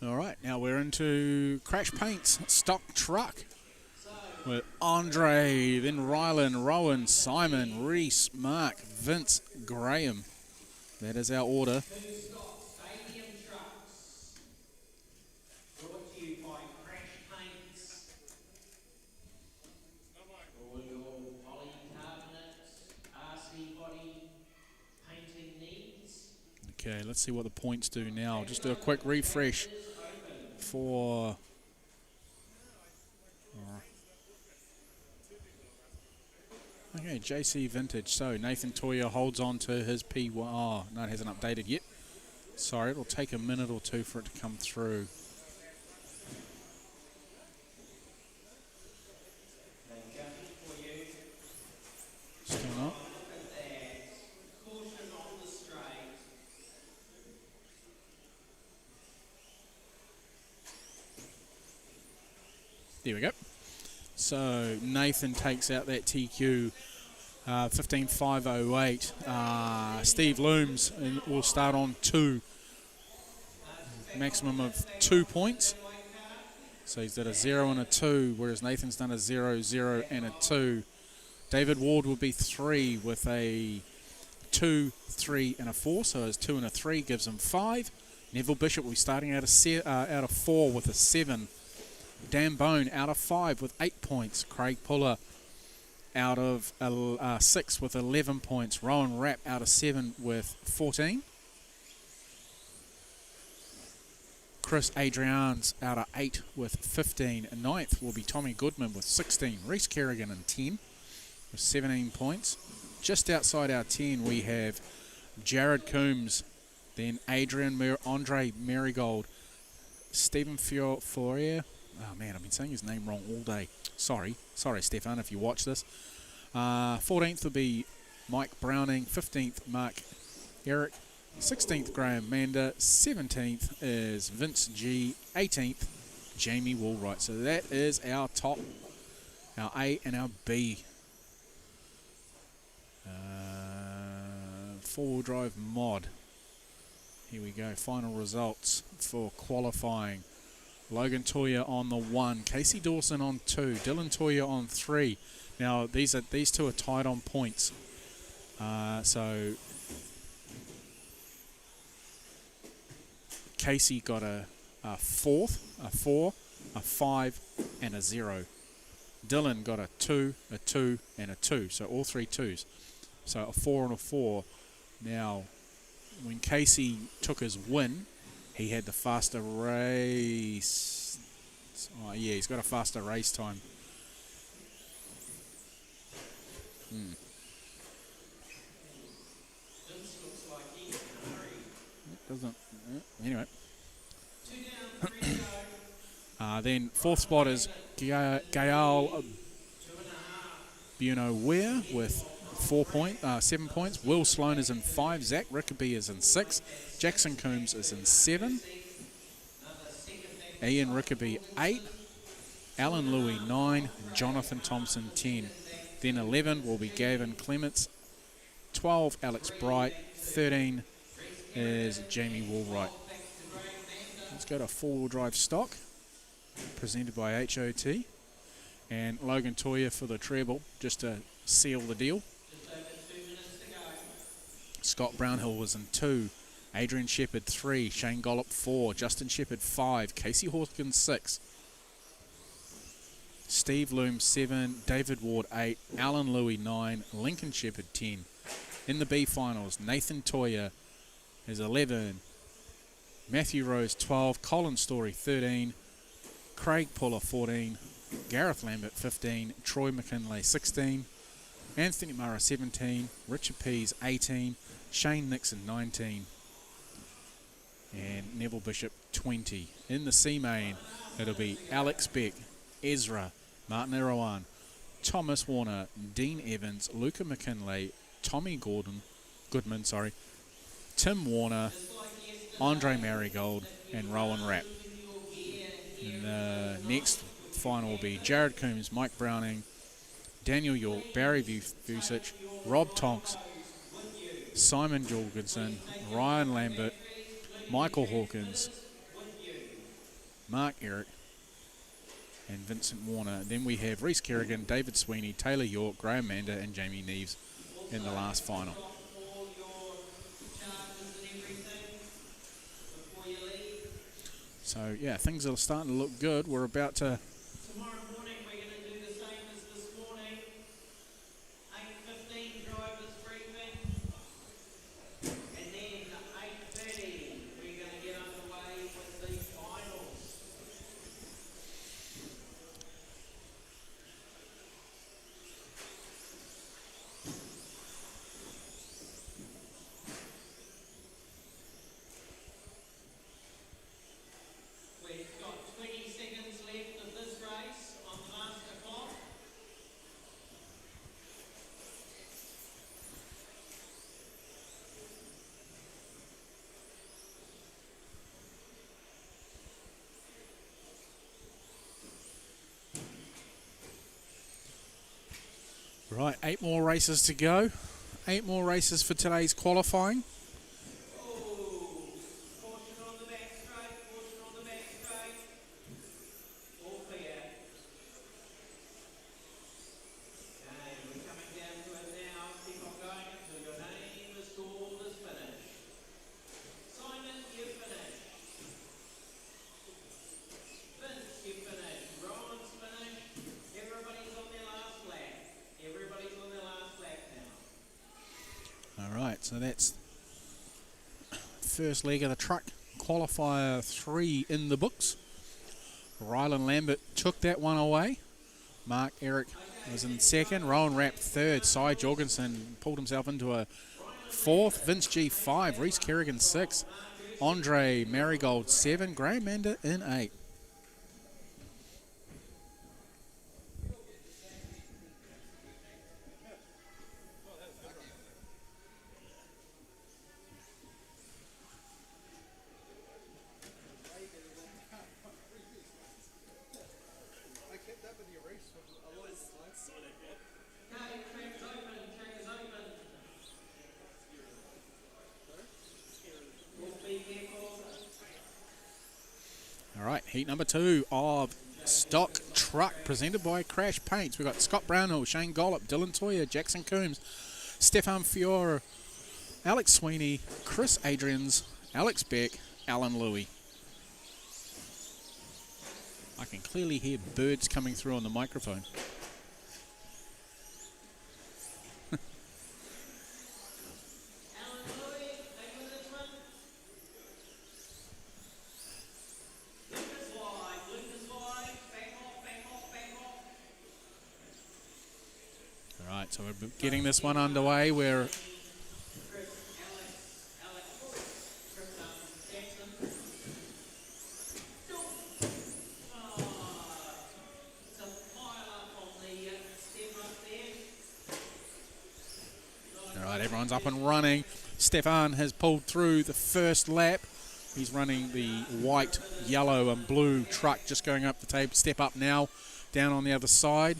All right, now we're into Crash Paint's stock truck with Andre, then Rylan, Rowan, Simon, Reese, Mark, Vince, Graham. That is our order. Okay, let's see what the points do now. Just do a quick refresh for... Okay, JC Vintage. So Nathan Toya holds on to his P1. Oh, no, it hasn't updated yet. Sorry, it'll take a minute or two for it to come through. There we go. So Nathan takes out that TQ 15.508. Steve Looms will start on 2. Maximum of 2 points. So he's at a 0 and a 2, whereas Nathan's done a 0, 0 and a 2. David Ward will be 3 with a 2, 3 and a 4. So his 2 and a 3 gives him 5. Neville Bishop will be starting out of 4 with a 7. Dan Bone out of 5 with 8 points. Craig Puller out of 6 with 11 points. Rowan Rapp out of 7 with 14. Chris Adrians out of 8 with 15. And 9th will be Tommy Goodman with 16. Reese Kerrigan in 10 with 17 points. Just outside our 10 we have Jared Coombs, then Andre Marigold, Stephen Fourier. Oh man, I've been saying his name wrong all day. Sorry Stefan if you watch this. 14th will be Mike Browning. 15th Mark Eric. 16th Graham Mander. 17th is Vince G. 18th Jamie Woolwright. So that is our top, our A and our B. Four-wheel drive mod. Here we go. Final results for qualifying. Logan Toya on the 1. Casey Dawson on 2. Dylan Toya on 3. Now these two are tied on points. So Casey got a 4th, a 4, a 5, and a 0. Dylan got a 2, a 2, and a 2. So all 3 2s. So a 4 and a 4. Now, when Casey took his win, he had the faster race. Oh yeah, he's got a faster race time. It doesn't. Anyway. Then 4th spot is Gael Buno Ware with 7 points. Will Sloan is in 5. Zach Rickaby is in 6. Jackson Coombs is in 7. Ian Rickaby 8. Alan Louis 9. Jonathan Thompson 10. Then 11 will be Gavin Clements. 12 Alex Bright. 13 is Jamie Woolwright. Let's go to 4-wheel drive stock, presented by HOT. And Logan Toya for the treble, just to seal the deal. Scott Brownhill was in 2. Adrian Shepherd 3. Shane Gollop 4. Justin Shepherd 5. Casey Hawkins 6. Steve Loom 7. David Ward 8. Alan Louis 9. Lincoln Shepherd 10. In the B finals, Nathan Toya is 11. Matthew Rose 12. Colin Story 13. Craig Puller 14. Gareth Lambert 15. Troy McKinley 16. Anthony Murrah 17. Richard Pease 18. Shane Nixon 19. And Neville Bishop 20. In the C main, it'll be Alex Beck, Ezra, Martin Irawan, Thomas Warner, Dean Evans, Luca McKinley, Tommy Goodman, Tim Warner, Andre Marigold, and Rowan Rapp. And the next final will be Jared Coombs, Mike Browning, Daniel York, Barry Vusic, Rob Tonks, Simon Jorgensen, Ryan Lambert, Michael Hawkins, Mark Eric, and Vincent Warner. Then we have Reese Kerrigan, David Sweeney, Taylor York, Graham Mander, and Jamie Neves in the last final. So yeah, things are starting to look good. We're about to... Tomorrow morning we're going to do the same as this morning. 8:15 drivers briefing. And then 8:30 we're going to get underway with the finals. We've got 20 seconds left of this Right, 8 more races to go. 8 more races for today's qualifying. Alright, so that's first leg of the truck. Qualifier 3 in the books. Rylan Lambert took that one away. Mark Eric was in second. Rowan Rapp third. Cy Jorgensen pulled himself into a fourth. Vince G 5. Reese Kerrigan 6. Andre Marigold 7. Graham Mander in 8. Alright, heat number 2 of Stock Truck presented by Crash Paints. We've got Scott Brownhill, Shane Gollop, Dylan Toyer, Jackson Coombs, Stefan Fiore, Alex Sweeney, Chris Adrians, Alex Beck, Alan Louie. I can clearly hear birds coming through on the microphone. Alright, so we're getting this one underway. We're Alright, everyone's up and running. Stefan has pulled through the first lap. He's running the white, yellow and blue truck just going up the tape. Step up now, down on the other side.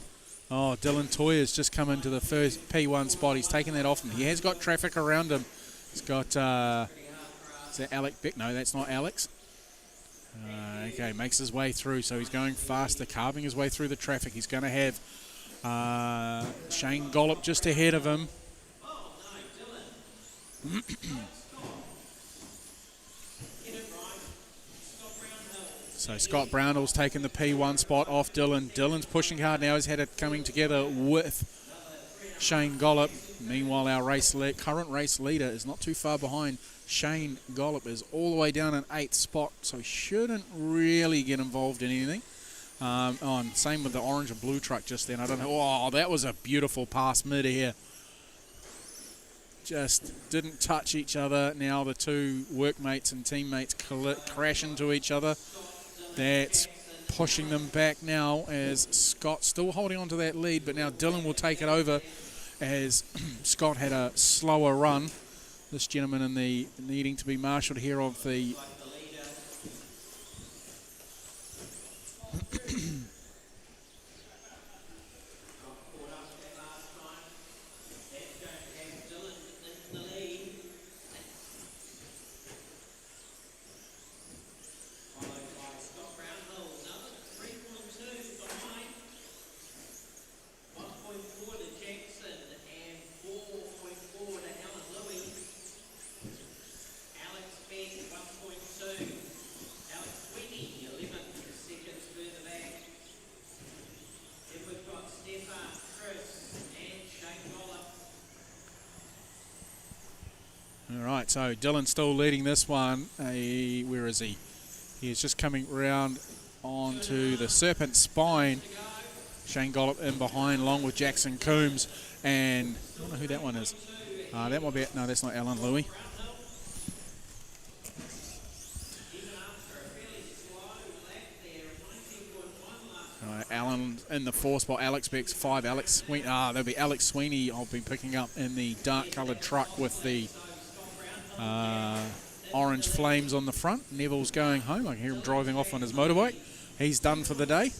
Oh, Dylan Toyer's just come into the first P1 spot. He's taken that off him. He has got traffic around him. He's got, is that Alec Beck? No, that's not Alex. Okay, makes his way through, so he's going faster, carving his way through the traffic. He's going to have Shane Gollop just ahead of him. So Scott Brownell's taken the P1 spot off Dylan. Dylan's pushing hard now. He's had it coming together with Shane Gollop. Meanwhile, our current race leader is not too far behind. Shane Gollop is all the way down in 8th spot, so he shouldn't really get involved in anything. And same with the orange and blue truck just then. I don't know. Oh, that was a beautiful pass mid-air. Just didn't touch each other. Now the two workmates and teammates crash into each other. That's pushing them back now as Scott still holding on to that lead, but now Dylan will take it over as Scott had a slower run. This gentleman in the needing to be marshalled here of the Alright, so Dylan's still leading this one. Where is he? He is just coming round onto the Serpent Spine. Shane Gollop in behind along with Jackson Coombs. And I don't know who that one is. That might be it. No, that's not Alan Louie. Alan in the 4th spot. Alex Beck's 5. Alex Sweeney. There'll be Alex Sweeney. I've been picking up in the dark coloured truck with the orange flames on the front. Neville's going home. I can hear him driving off on his motorbike. He's done for the day.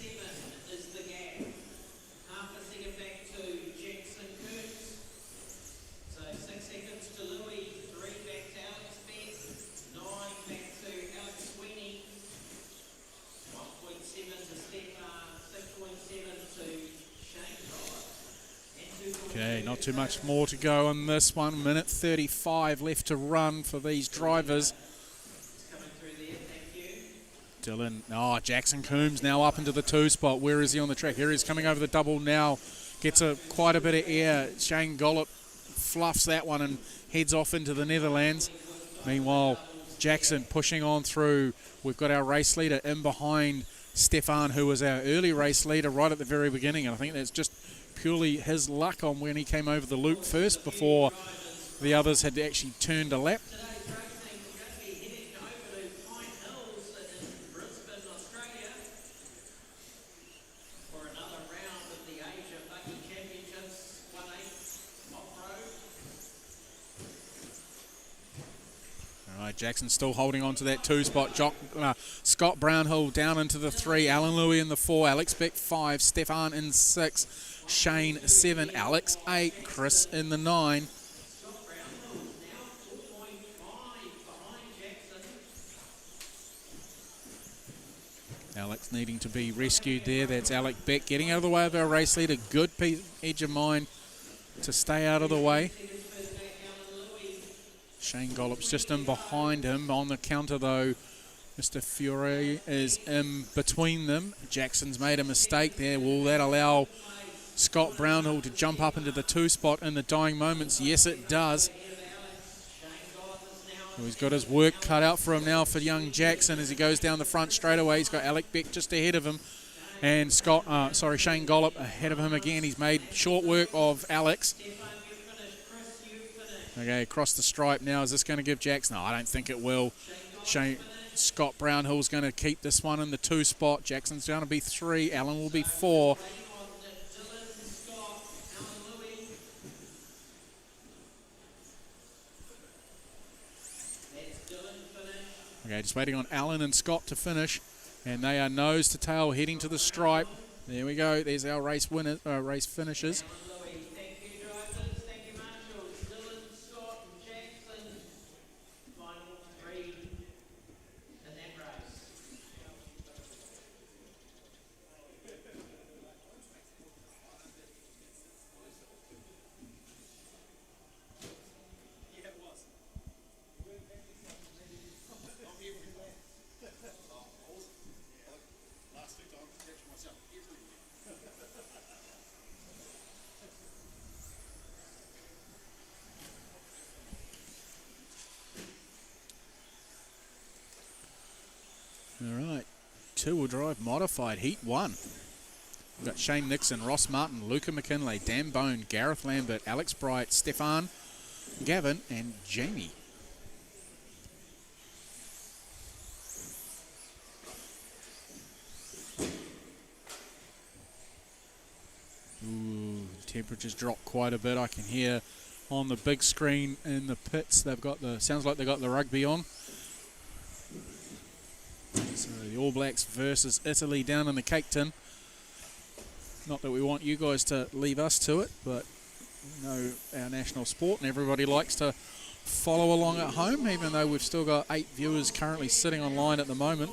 Okay, not too much more to go on this one. Minute 35 left to run for these drivers. Dylan, Jackson Coombs now up into the 2 spot. Where is he on the track? Here he's coming over the double now. Gets quite a bit of air. Shane Gollop fluffs that one and heads off into the Netherlands. Meanwhile, Jackson pushing on through. We've got our race leader in behind Stefan, who was our early race leader right at the very beginning. And I think that's just purely his luck on when he came over the loop first before the others had actually turned a lap. Jackson still holding on to that 2 spot. Scott Brownhill down into the 3. Alan Louie in the 4. Alex Beck 5. Stefan in 6. Shane 7. Alex 8. Chris in the 9. Alex needing to be rescued there. That's Alec Beck getting out of the way of our race leader. Good edge of mine to stay out of the way. Shane Gollop's just in behind him. On the counter, though, Mr. Fury is in between them. Jackson's made a mistake there. Will that allow Scott Brownhill to jump up into the 2 spot in the dying moments? Yes, it does. He's got his work cut out for him now for young Jackson as he goes down the front straightaway. He's got Alec Beck just ahead of him. And Shane Gollop ahead of him again. He's made short work of Alex. Okay, across the stripe now. Is this going to give Jackson? No, I don't think it will. Scott Brownhill's going to keep this one in the 2 spot. Jackson's going to be 3. Allen will be 4. Okay, just waiting on Allen and Scott to finish. And they are nose to tail heading to the stripe. There we go. There's our race finishers. Alright, 2-wheel drive modified, Heat 1. We've got Shane Nixon, Ross Martin, Luca McKinley, Dan Bone, Gareth Lambert, Alex Bright, Stefan, Gavin and Jamie. Ooh, temperatures dropped quite a bit. I can hear on the big screen in the pits, they've got sounds like they've got the rugby on. So the All Blacks versus Italy down in the Cake Tin. Not that we want you guys to leave us to it, but we know our national sport and everybody likes to follow along at home, even though we've still got 8 viewers currently sitting online at the moment.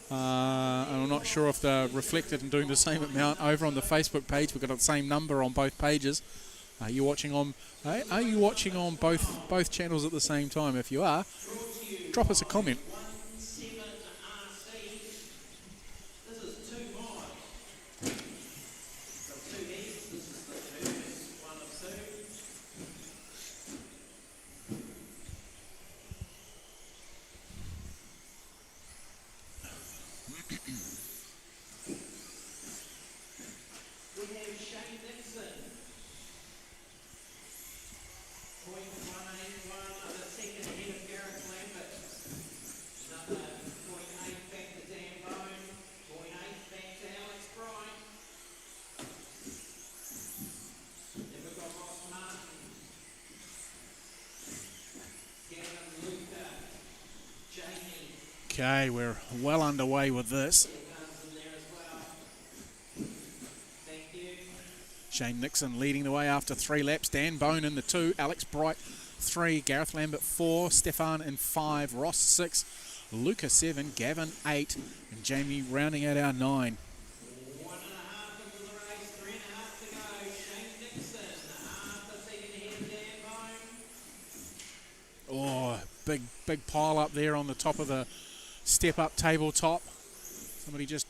And I'm not sure if they're reflected and doing the same amount over on the Facebook page. We've got the same number on both pages. Are you watching on both channels at the same time? If you are, drop us a comment. Okay, we're well underway with this. Shane Nixon leading the way after 3 laps. Dan Bone in the 2. Alex Bright 3. Gareth Lambert 4. Stefan in 5. Ross 6. Luca 7. Gavin 8. And Jamie rounding out our 9. Oh, big pile up there on the top of the step-up tabletop. Somebody just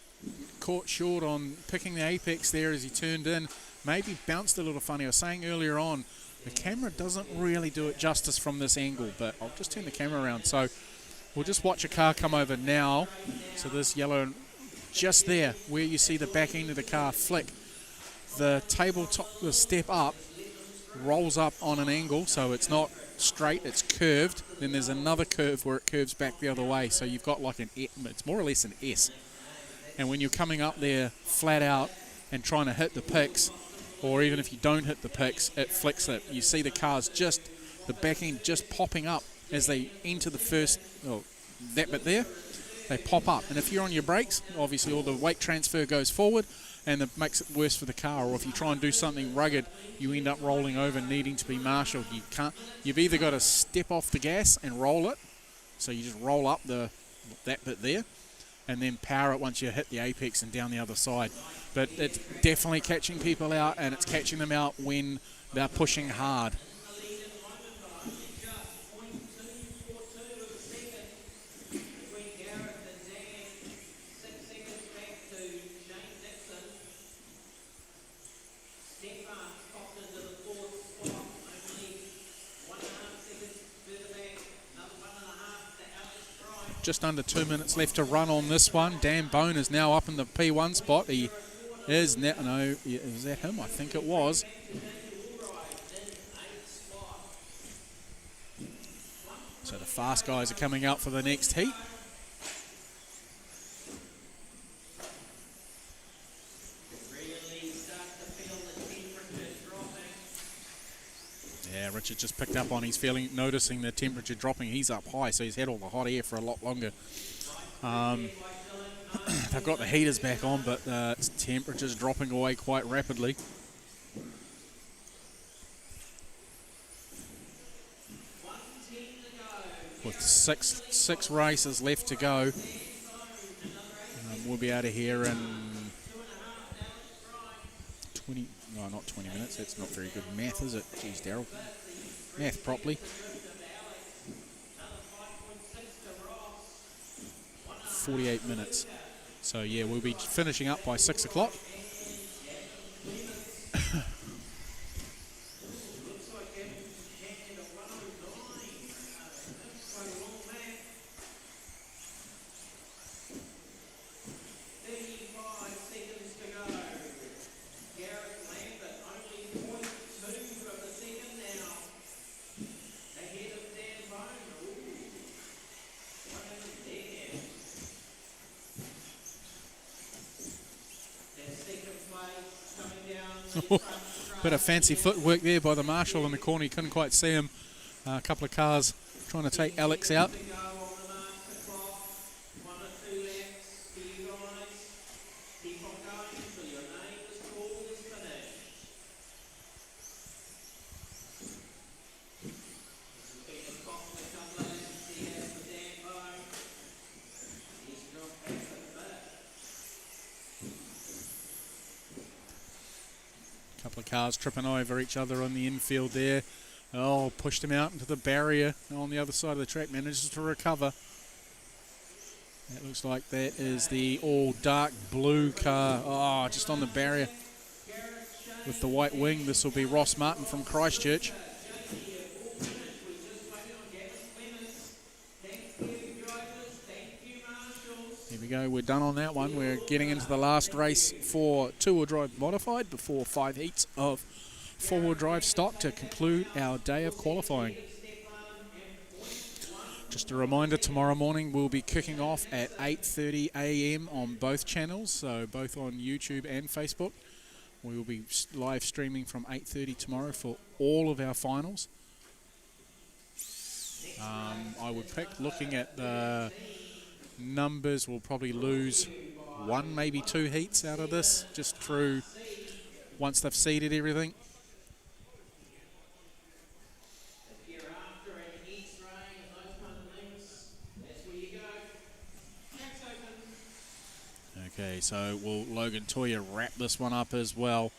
caught short on picking the apex there as he turned in. Maybe bounced a little funny. I was saying earlier on, the camera doesn't really do it justice from this angle, but I'll just turn the camera around. So we'll just watch a car come over now. So this yellow, just there, where you see the back end of the car flick, the tabletop, the step up, rolls up on an angle, so it's not straight, it's curved. Then there's another curve where it curves back the other way. So you've got like it's more or less an S. And when you're coming up there flat out and trying to hit the picks, or even if you don't hit the picks, it flicks it. You see the cars just, the back end just popping up as they enter the first, that bit there, they pop up. And if you're on your brakes, obviously all the weight transfer goes forward, and it makes it worse for the car. Or if you try and do something rugged, you end up rolling over, needing to be marshaled. You've either got to step off the gas and roll it, so you just roll up that bit there, and then power it once you hit the apex and down the other side. But it's definitely catching people out, and it's catching them out when they're pushing hard. Just under 2 minutes left to run on this one. Dan Bone is now up in the P1 spot. He is now, no, is that him? I think it was. So the fast guys are coming out for the next heat. Yeah, Richard just picked up on, he's noticing the temperature dropping. He's up high, so he's had all the hot air for a lot longer. They've got the heaters back on, but temperature's dropping away quite rapidly. With six races left to go, we'll be out of here in 20. No, not 20 minutes. That's not very good math, is it? Jeez, Daryl. Math properly. 48 minutes. So, yeah, we'll be finishing up by 6 o'clock. Bit of fancy footwork there by the marshal in the corner. You couldn't quite see him. A couple of cars trying to take Alex out. Couple of cars tripping over each other on the infield there. Oh, pushed him out into the barrier on the other side of the track. Manages to recover. That looks like that is the all dark blue car. Oh, just on the barrier with the white wing. This will be Ross Martin from Christchurch. Here we go, we're done on that one. We're getting into the last race for two-wheel drive modified before 5 heats of four-wheel drive stock to conclude our day of qualifying. Just a reminder, tomorrow morning we'll be kicking off at 8:30 a.m. on both channels, so both on YouTube and Facebook. We will be live streaming from 8:30 tomorrow for all of our finals. I would pick, looking at the numbers, we'll probably lose one, maybe two heats out of this, just through once they've seeded everything. Okay, so will Logan Toya wrap this one up as well?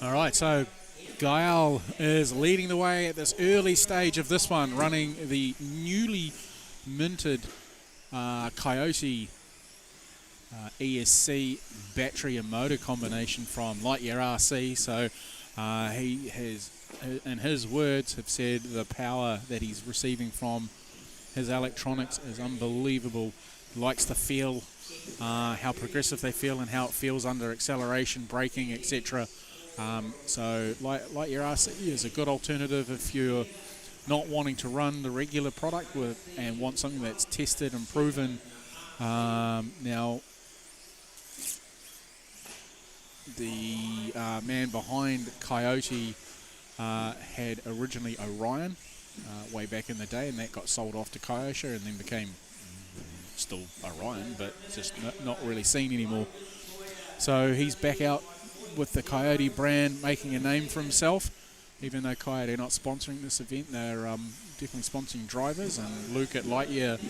All right, so Gael is leading the way at this early stage of this one, running the newly minted Coyote ESC battery and motor combination from Lightyear RC. So he has, in his words, have said the power that he's receiving from his electronics is unbelievable. Likes to feel how progressive they feel and how it feels under acceleration, braking, etc. So Lightyear RC is a good alternative if you're not wanting to run the regular product and want something that's tested and proven. Now, the man behind Coyote had originally Orion way back in the day, and that got sold off to Kyosha and then became still Orion, but just not really seen anymore. So he's back out with the Coyote brand, making a name for himself. Even though Coyote are not sponsoring this event, they're definitely sponsoring drivers, and Luke at Lightyear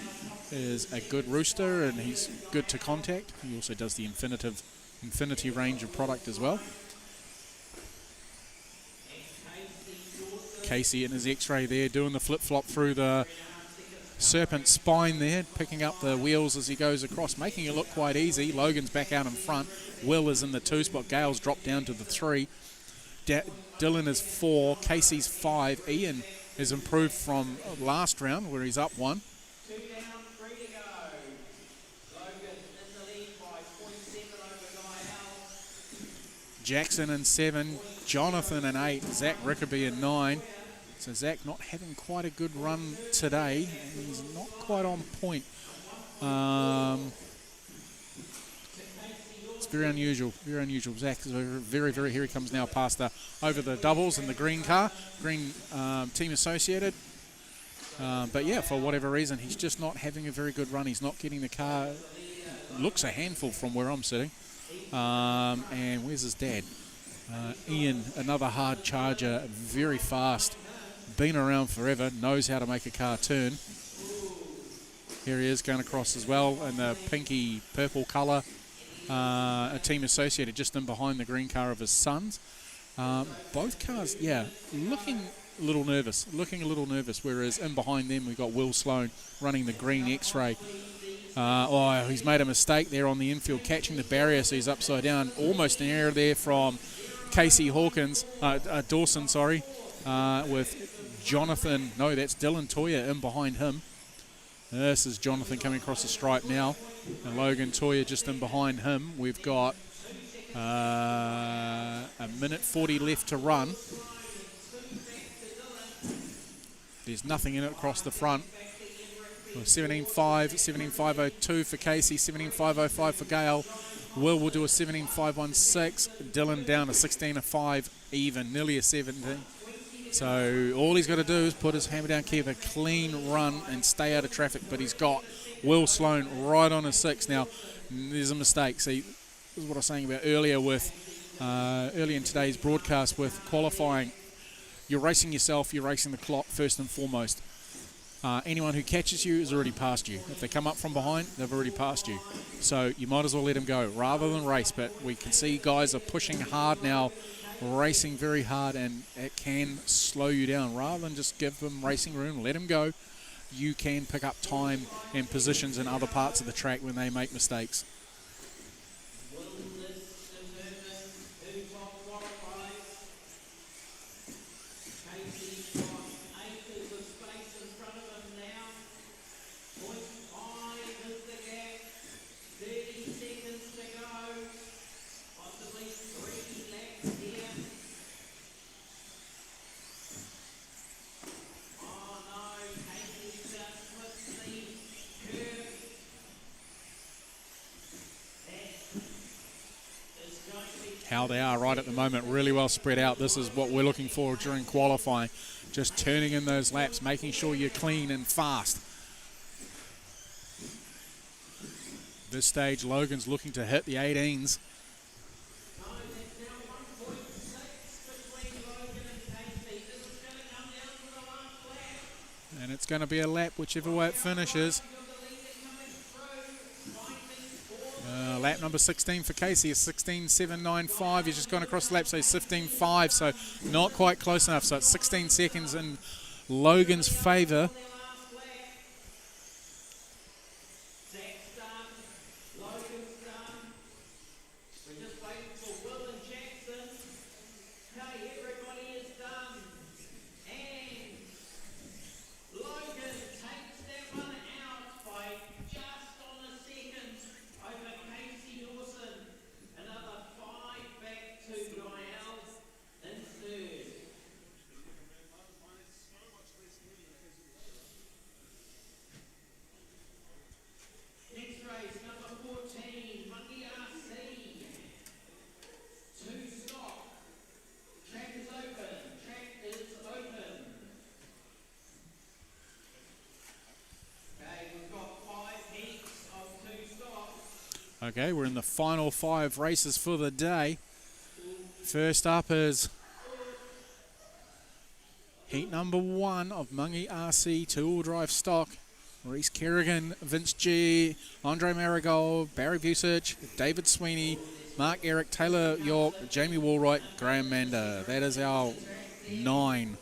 is a good rooster and he's good to contact. He also does the Infinity range of product as well. Casey in his X-Ray there doing the flip-flop through the serpent spine there, picking up the wheels as he goes across, making it look quite easy. Logan's back out in front. Will is in the 2 spot. Gail's dropped down to the 3. Dylan is 4. Casey's 5. Ian has improved from last round where he's up 1. 2 down, 3 to go. Logan in the lead by 0.7 over Gael. Jackson in 7. Jonathan in 8. Zach Rickaby in 9. So Zach not having quite a good run today. He's not quite on point. It's very unusual, very unusual. Zach is very, very, here he comes now past over the doubles in the green car, green team associated. But yeah, for whatever reason, he's just not having a very good run. He's not getting the car, looks a handful from where I'm sitting. And where's his dad? Ian, another hard charger, very fast. Been around forever, knows how to make a car turn. Here he is going across as well in the pinky purple colour. A team associated just in behind the green car of his sons. Both cars, yeah, looking a little nervous, whereas in behind them we've got Will Sloan running the green X-Ray. He's made a mistake there on the infield, catching the barrier, so he's upside down. Almost an error there from Casey Dawson, with Jonathan, no, that's Dylan Toya in behind him. This is Jonathan coming across the stripe now, and Logan Toya just in behind him. We've got a minute 40 left to run. There's nothing in it across the front. 17.5, 17.502 for Casey, 17.505 for Gail. Will do a 17.516. Dylan down to 16.5 even, nearly a 17. So all he's got to do is put his hammer down, keep a clean run and stay out of traffic. But he's got Will Sloan right on his 6. Now, there's a mistake. See, this is what I was saying about earlier in today's broadcast with qualifying. You're racing yourself, you're racing the clock first and foremost. Anyone who catches you has already passed you. If they come up from behind, they've already passed you. So you might as well let them go rather than race. But we can see guys are pushing hard now, racing very hard, and it can slow you down. Rather than just give them racing room, let them go. You can pick up time and positions in other parts of the track when they make mistakes. How they are right at the moment, really well spread out. This is what we're looking for during qualifying. Just turning in those laps, making sure you're clean and fast. This stage, Logan's looking to hit the 18s. And it's going to be a lap, whichever way it finishes. Lap number 16 for Casey is 16.795. He's just gone across the lap, so he's 15.5, so not quite close enough. So it's 16 seconds in Logan's favour. Okay, we're in the final 5 races for the day. First up is heat number 1 of Buggy RC 2-wheel drive stock. Reese Kerrigan, Vince G, Andre Marigold, Barry Busich, David Sweeney, Mark Eric, Taylor York, Jamie Woolwright, Graham Mander. That is our 9.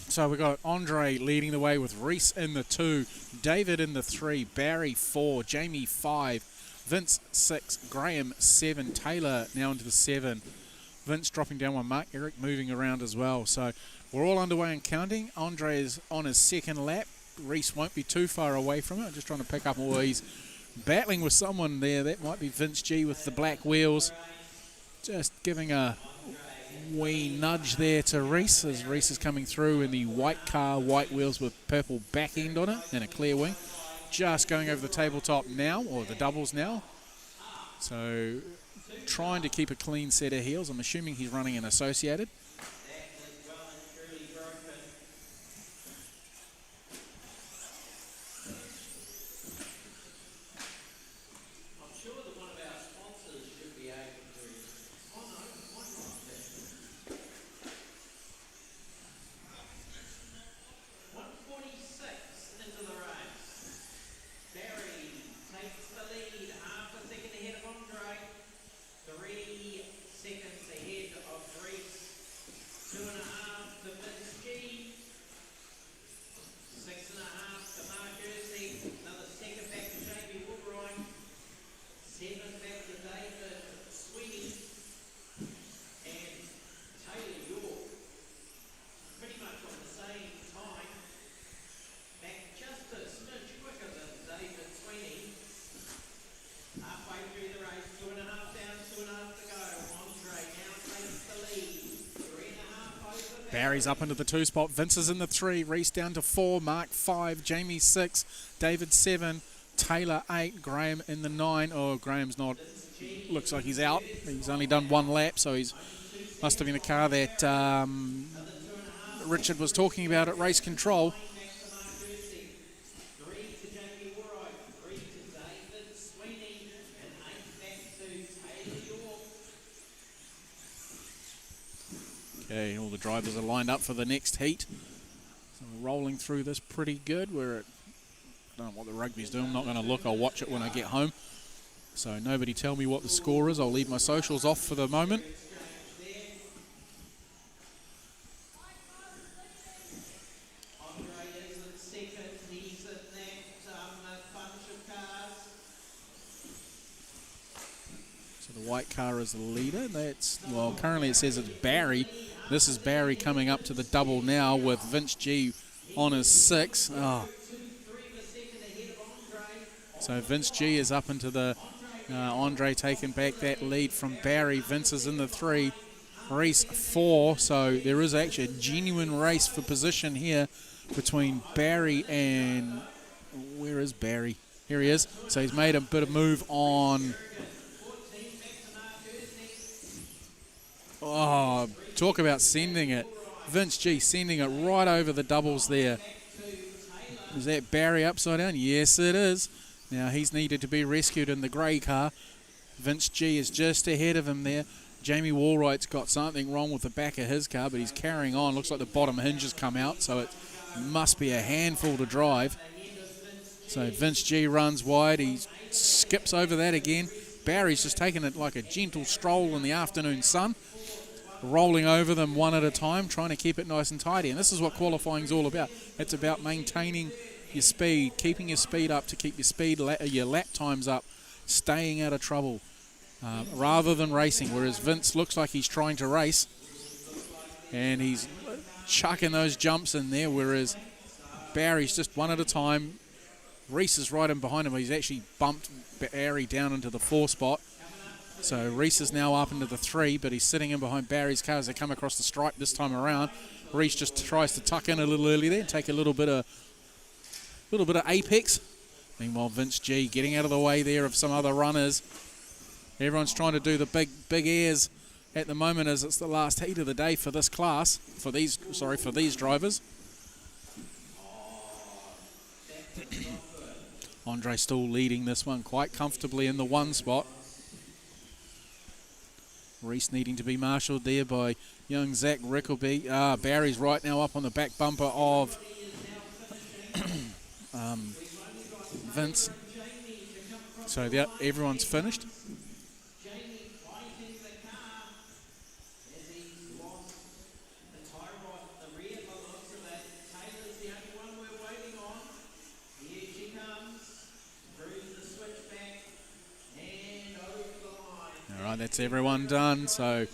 So we've got Andre leading the way with Reese in the 2, David in the 3, Barry 4, Jamie 5, Vince 6, Graham 7, Taylor now into the 7, Vince dropping down 1, Mark Eric moving around as well. So we're all underway and counting. Andre is on his 2nd lap. Reese won't be too far away from it. Just trying to pick up all these. Battling with someone there. That might be Vince G with the black wheels. Just giving a wee nudge there to Reese as Reese is coming through in the white car, white wheels with purple back end on it and a clear wing. Just going over the tabletop now, or the doubles now. So trying to keep a clean set of heels. I'm assuming he's running an associated. Barry's up into the 2 spot. Vince is in the 3. Reese down to 4. Mark 5. Jamie 6. David 7. Taylor 8. Graham in the 9. Oh, Graham's not. Looks like he's out. He's only done 1 lap, so he's must have been the car that Richard was talking about at race control. Okay, all the drivers are lined up for the next heat. So we're rolling through this pretty good. We're at, I don't know what the rugby's doing. I'm not going to look. I'll watch it when I get home. So nobody tell me what the score is. I'll leave my socials off for the moment. So the white car is the leader. That's, well, currently it says it's Barry. This is Barry coming up to the double now with Vince G on his 6. Oh. So Vince G is up into the Andre taking back that lead from Barry. Vince is in the 3. Reese 4. So there is actually a genuine race for position here between Barry and, where is Barry? Here he is. So he's made a bit of move on. Oh, talk about sending it. Vince G sending it right over the doubles there. Is that Barry upside down? Yes, it is. Now he's needed to be rescued in the grey car. Vince G is just ahead of him there. Jamie Wallwright's got something wrong with the back of his car, but he's carrying on. Looks like the bottom hinge has come out, so it must be a handful to drive. So Vince G runs wide. He skips over that again. Barry's just taking it like a gentle stroll in the afternoon sun, rolling over them one at a time, trying to keep it nice and tidy. And this is what qualifying's all about. It's about maintaining your speed, keeping your speed up to keep your speed, your lap times up, staying out of trouble, rather than racing. Whereas Vince looks like he's trying to race, and he's chucking those jumps in there, whereas Barry's just one at a time. Reese is right in behind him. He's actually bumped Barry down into the 4 spot. So Reese is now up into the 3, but he's sitting in behind Barry's car as they come across the stripe this time around. Reese just tries to tuck in a little early there, take a little bit of apex. Meanwhile, Vince G getting out of the way there of some other runners. Everyone's trying to do the big airs at the moment, as it's the last heat of the day for this class, for these drivers. Andre still leading this one quite comfortably in the 1 spot. Reese needing to be marshalled there by young Zach Rickleby. Barry's right now up on the back bumper of Vince. So everyone's finished. All right, that's everyone done. So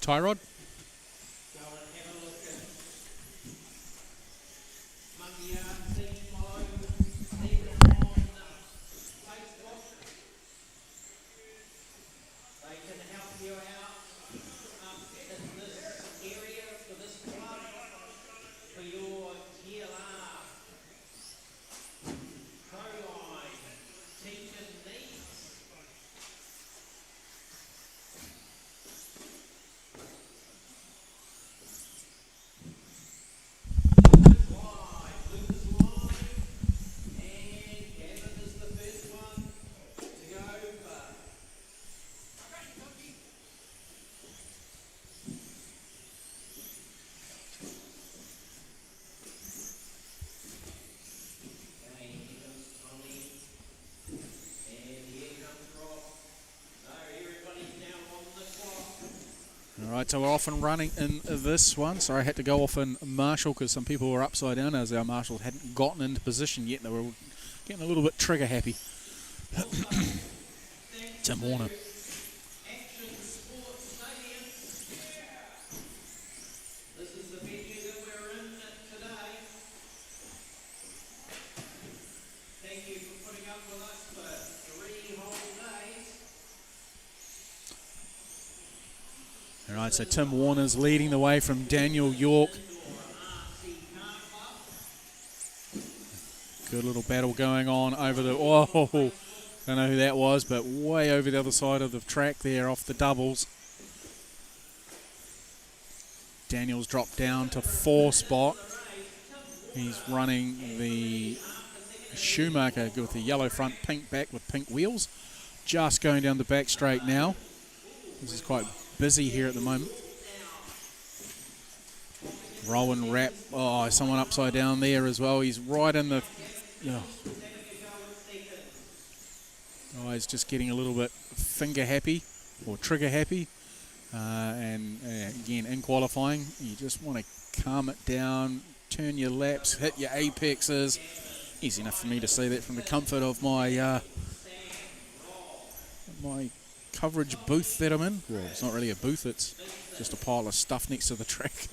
Tyrod. Alright, so we're off and running in this one. Sorry, I had to go off and marshal because some people were upside down as our marshals hadn't gotten into position yet. They were getting a little bit trigger happy. Tim Warner. All right, so Tim Warner's leading the way from Daniel York. Good little battle going on over the, don't know who that was, but way over the other side of the track there off the doubles. Daniel's dropped down to 4 spot. He's running the Schumacher with the yellow front, pink back with pink wheels. Just going down the back straight now. This is quite busy here at the moment. Rowan Rapp. Oh, someone upside down there as well. He's right in the... Oh. Guy's just getting a little bit finger happy or trigger happy. And again, in qualifying, you just want to calm it down, turn your laps, hit your apexes. Easy enough for me to say that from the comfort of my my coverage booth that I'm in. Well, it's not really a booth, it's just a pile of stuff next to the track.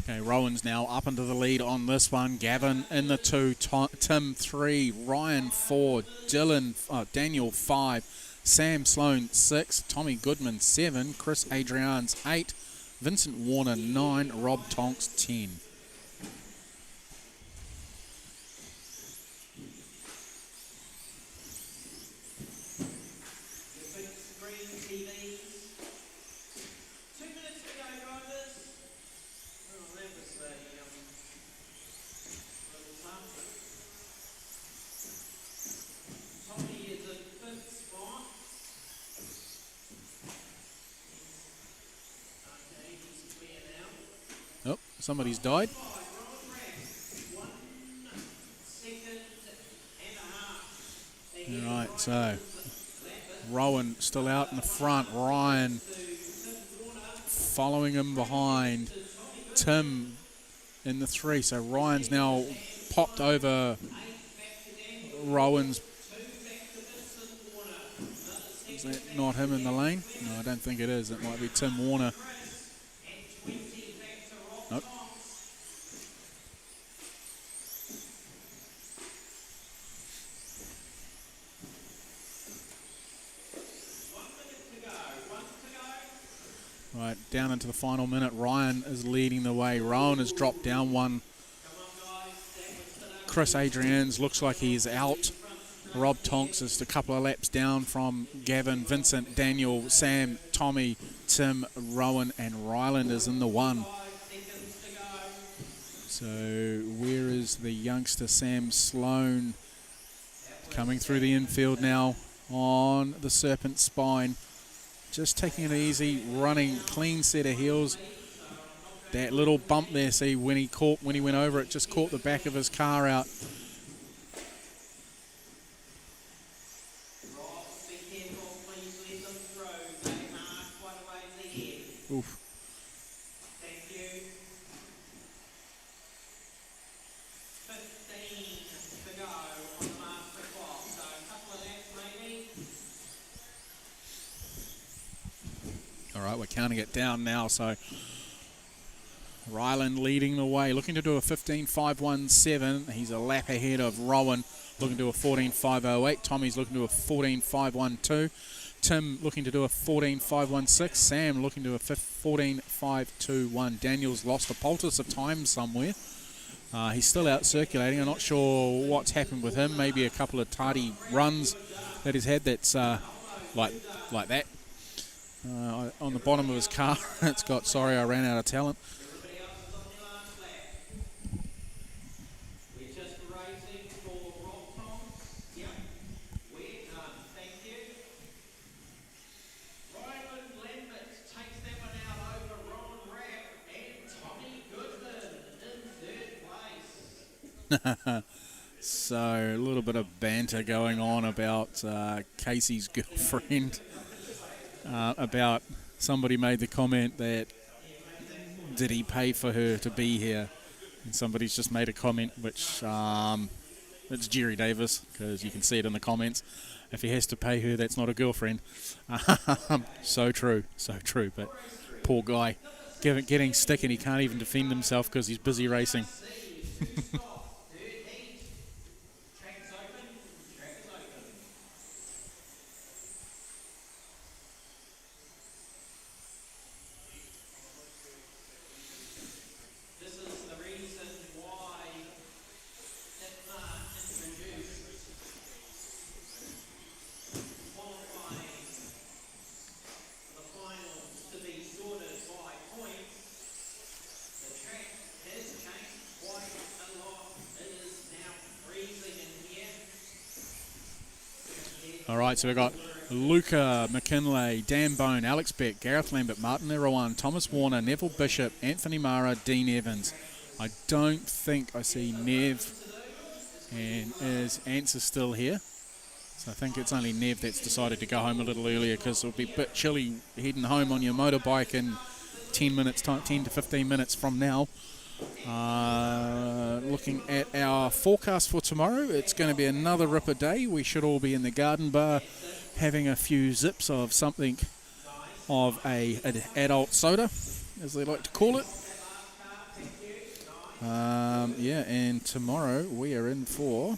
Okay, Rowan's now up into the lead on this one. Gavin in the 2, Tim 3, Ryan 4, Daniel 5, Sam Sloan 6, Tommy Goodman 7, Chris Adrians 8, Vincent Warner 9, Rob Tonks 10. Oh, somebody's died. All right, so Rowan still out in the front. Ryan following him behind. Tim in the 3. So Ryan's now popped over Rowan's. Is that not him in the lane? No, I don't think it is. It might be Tim Warner. Nope. Right, down into the final minute. Ryan is leading the way. Rowan has dropped down one. Chris Adrians looks like he's out. Rob Tonks is a couple of laps down from Gavin, Vincent, Daniel, Sam, Tommy, Tim, Rowan, and Ryland is in the 1. So where is the youngster Sam Sloan? Coming through the infield now on the Serpent Spine. Just taking it easy, running clean set of heels. That little bump there, see, when he went over it, just caught the back of his car out. Oof. All right, we're counting it down now, so Ryland leading the way, looking to do a 15.517. He's a lap ahead of Rowan, looking to do a 14.508. Tommy's looking to do a 14.512. Tim looking to do a 14.516. Sam looking to do a 14.521. Daniel's lost a poultice of time somewhere. He's still out circulating. I'm not sure what's happened with him. Maybe a couple of tardy runs that he's had that's like that. On the bottom of his car, it's got, sorry, I ran out of talent. So a little bit of banter going on about Casey's girlfriend. About somebody made the comment that did he pay for her to be here, and somebody's just made a comment which it's Jerry Davis, because you can see it in the comments. If he has to pay her, that's not a girlfriend. So true, but poor guy. getting stick, and he can't even defend himself because he's busy racing. All right, so we've got Luca McKinlay, Dan Bone, Alex Beck, Gareth Lambert, Martin Irawan, Thomas Warner, Neville Bishop, Anthony Mara, Dean Evans. I don't think I see Nev and is Answer still here. So I think it's only Nev that's decided to go home a little earlier because it'll be a bit chilly heading home on your motorbike in 10 to 15 minutes from now. Looking at our forecast for tomorrow, it's going to be another ripper day. We should all be in the garden bar having a few zips of something of an adult soda, as they like to call it. Yeah, and tomorrow we are in for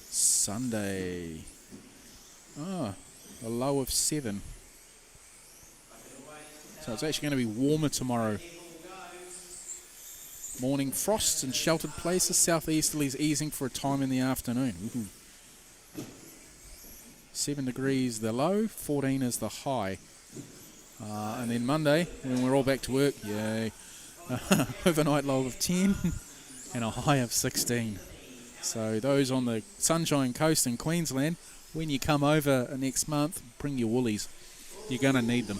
Sunday. A low of 7. So it's actually going to be warmer tomorrow. Morning frosts in sheltered places. Southeasterlies easing for a time in the afternoon. Ooh. 7 degrees the low, 14 is the high. And then Monday, when we're all back to work, yay, overnight low of 10 and a high of 16. So those on the Sunshine Coast in Queensland, when you come over next month, bring your woolies. You're going to need them.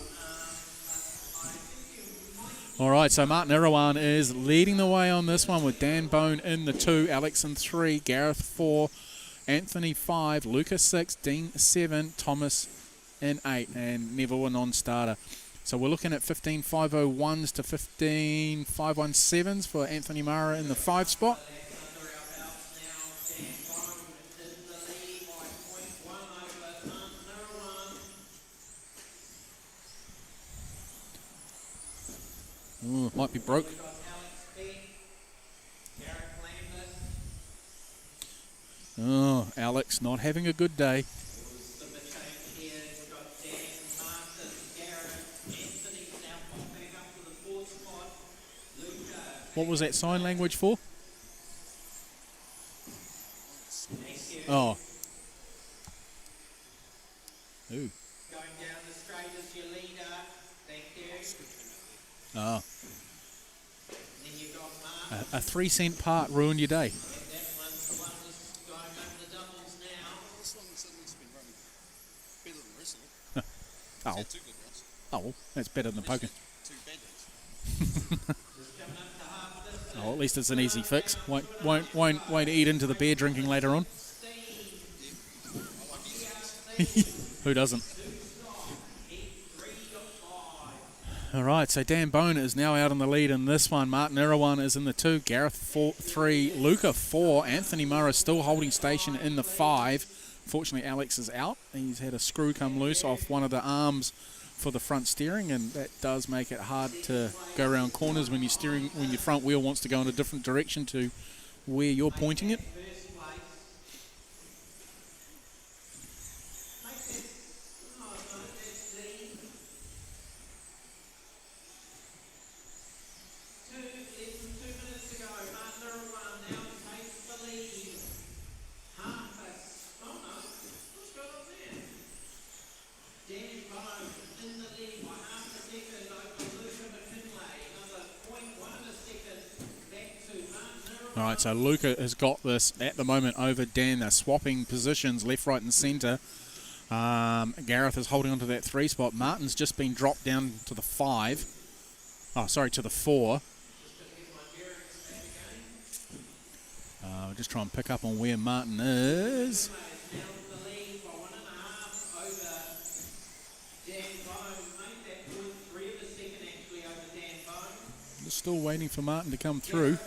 All right, so Martin Irawan is leading the way on this one with Dan Bone in the 2, Alex in 3, Gareth 4, Anthony 5, Lucas 6, Dean 7, Thomas in 8, and Neville a non-starter. So we're looking at 15.501s to 15.517s for Anthony Mara in the 5 spot. Ooh, might be broke. Oh, Alex not having a good day. What was that sign language for? Oh. Ooh. Oh. A 3 cent part ruined your day. Oh. Oh, that's better than poking. Oh, at least it's an easy fix. Won't eat into the beer drinking later on. Who doesn't? All right, so Dan Bone is now out on the lead in this one. Martin Irawan is in the 2, Gareth 3, Luca 4, Anthony Murray still holding station in the 5. Fortunately, Alex is out. He's had a screw come loose off one of the arms for the front steering, and that does make it hard to go around corners when when your front wheel wants to go in a different direction to where you're pointing it. All right, so Luca has got this at the moment over Dan. They're swapping positions left, right, and centre. Gareth is holding on to that 3 spot. Martin's just been dropped down to the 5. Oh, sorry, to the 4. We'll just try and pick up on where Martin is. Just still waiting for Martin to come through.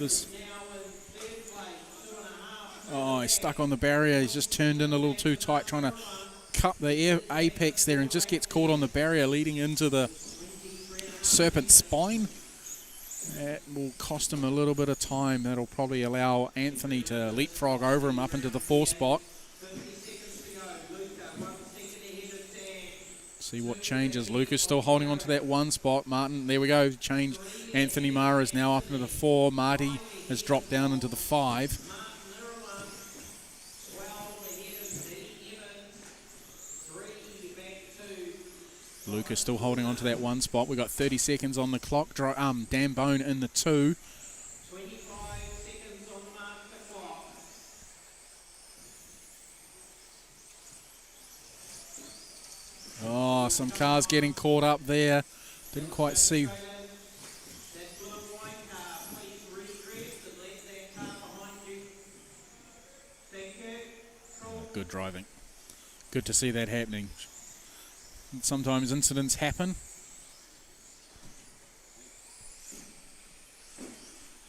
Oh, he's stuck on the barrier. He's just turned in a little too tight, trying to cut the apex there and just gets caught on the barrier leading into the serpent spine. That will cost him a little bit of time. That'll probably allow Anthony to leapfrog over him up into the 4 spot. See what changes. Lucas still holding on to that 1 spot. Martin, there we go, change. Anthony Mara is now up into the 4. Marty has dropped down into the 5. Lucas still holding on to that 1 spot. We've got 30 seconds on the clock. Dan Bone in the 2. 25 seconds on the master clock. Oh, some cars getting caught up there. Didn't quite see. That blue and white car, please redress and let that car behind you. Thank you. Good driving. Good to see that happening. Sometimes incidents happen.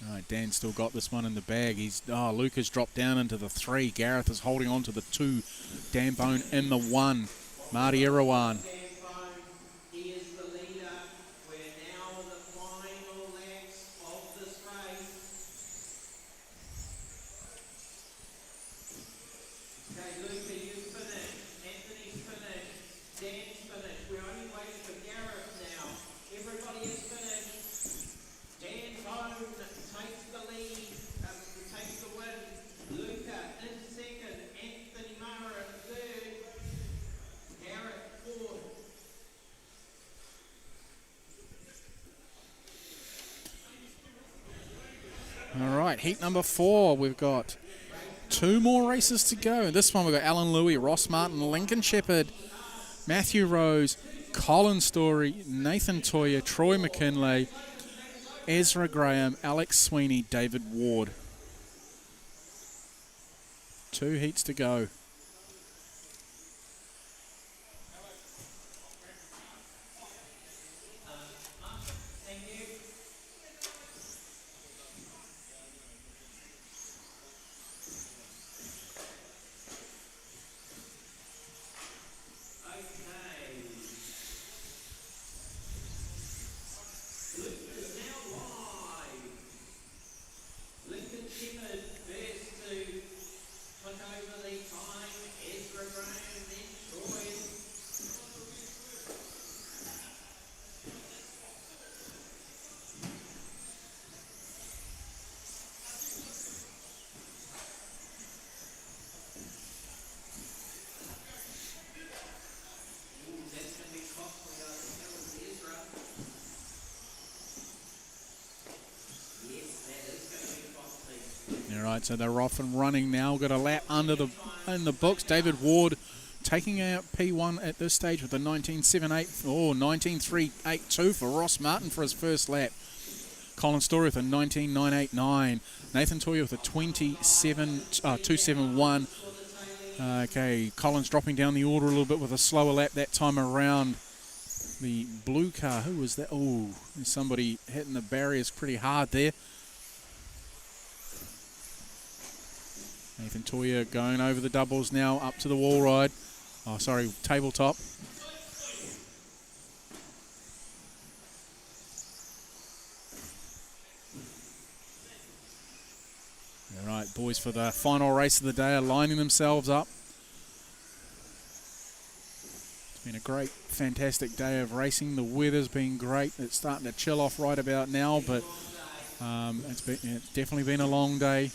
All right, Dan's still got this one in the bag. Lucas dropped down into the 3. Gareth is holding on to the 2. Dan Bone in the 1. Marty Irawan. He is the leader. We're now in the final laps of this race. Okay, Luca, you've finished. Anthony's finished. Dan's finished. We're only waiting for Gareth now. Everybody is finished. Dan Bone takes the lead, takes the win. Luca in second. Anthony Mara third. Gareth fourth. All right, heat number 4. We've got 2 more races to go. This one we've got Alan Louis, Ross Martin, Lincoln Shepherd, Matthew Rose, Colin Story, Nathan Toyer, Troy McKinley, Ezra Graham, Alex Sweeney, David Ward. 2 heats to go. Right, so they're off and running now. Got a lap in the books. David Ward taking out P1 at this stage with a 19.382 for Ross Martin for his first lap. Colin Story with a 19.989. Nathan Toyer with a 271. Okay, Colin's dropping down the order a little bit with a slower lap that time around. The blue car, who was that? Oh, there's somebody hitting the barriers pretty hard there. Nathan Toyer going over the doubles now, up to the wall ride. Oh, sorry, tabletop. All right, boys, for the final race of the day are lining themselves up. It's been a great, fantastic day of racing. The weather's been great. It's starting to chill off right about now, but it's definitely been a long day.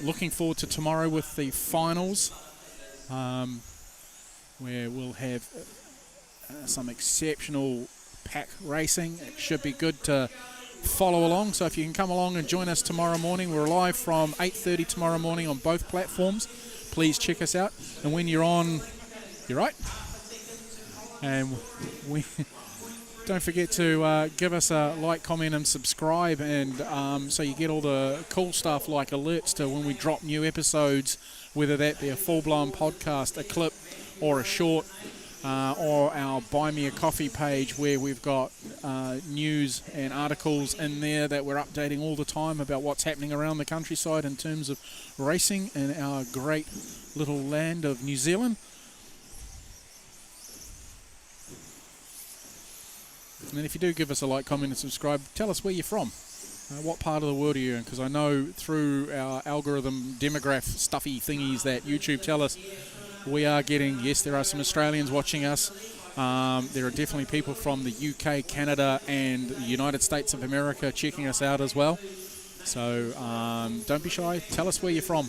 Looking forward to tomorrow with the finals, where we'll have some exceptional pack racing. It should be good to follow along, so if you can come along and join us tomorrow morning. We're live from 8:30 tomorrow morning on both platforms. Please check us out, and when you're on, you're right, and we don't forget to give us a like, comment and subscribe, and so you get all the cool stuff like alerts to when we drop new episodes, whether that be a full-blown podcast, a clip or a short, or our Buy Me a Coffee page, where we've got news and articles in there that we're updating all the time about what's happening around the countryside in terms of racing in our great little land of New Zealand. And then if you do give us a like, comment and subscribe, tell us where you're from. What part of the world are you in? Because I know through our algorithm demograph stuffy thingies that YouTube tell us, we are getting, yes, there are some Australians watching us. There are definitely people from the UK, Canada, and the United States of America checking us out as well. So don't be shy. Tell us where you're from.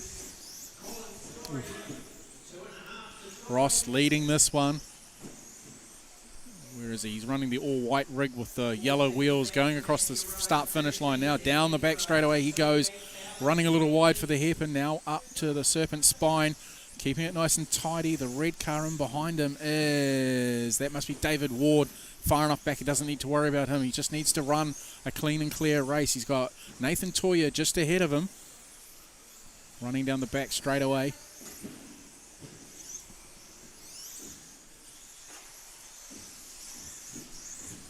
Ross leading this one. Where is he? He's running the all-white rig with the yellow wheels, going across the start-finish line now. Down the back straightaway he goes, running a little wide for the hairpin now, up to the serpent spine, keeping it nice and tidy. The red car in behind him that must be David Ward, far enough back he doesn't need to worry about him. He just needs to run a clean and clear race. He's got Nathan Toya just ahead of him, running down the back straightaway.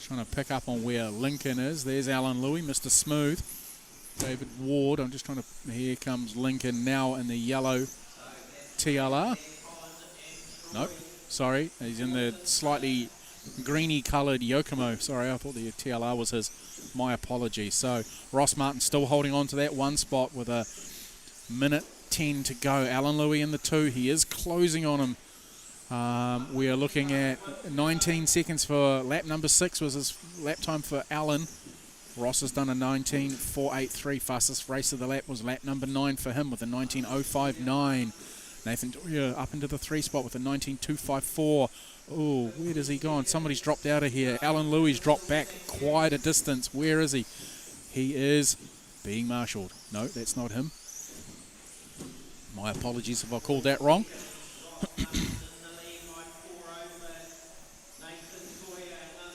Trying to pick up on where Lincoln is. There's Alan Louis, Mr. Smooth. David Ward, I'm just trying to, here comes Lincoln now in the yellow TLR. Nope, sorry, he's in the slightly greeny coloured Yokomo. Sorry, I thought the TLR was his. My apologies. So Ross Martin still holding on to that one spot with a minute 10 to go. Alan Louis in the 2, he is closing on him. We are looking at 19 seconds for lap number 6 was his lap time for Alan. Ross has done a 19.483. Fastest race of the lap was lap number 9 for him with a 19.059. Nathan Doria up into the 3 spot with a 19.254. Oh, where does he go? Somebody's dropped out of here. Alan Louis dropped back quite a distance. Where is he? He is being marshalled. No, that's not him. My apologies if I called that wrong.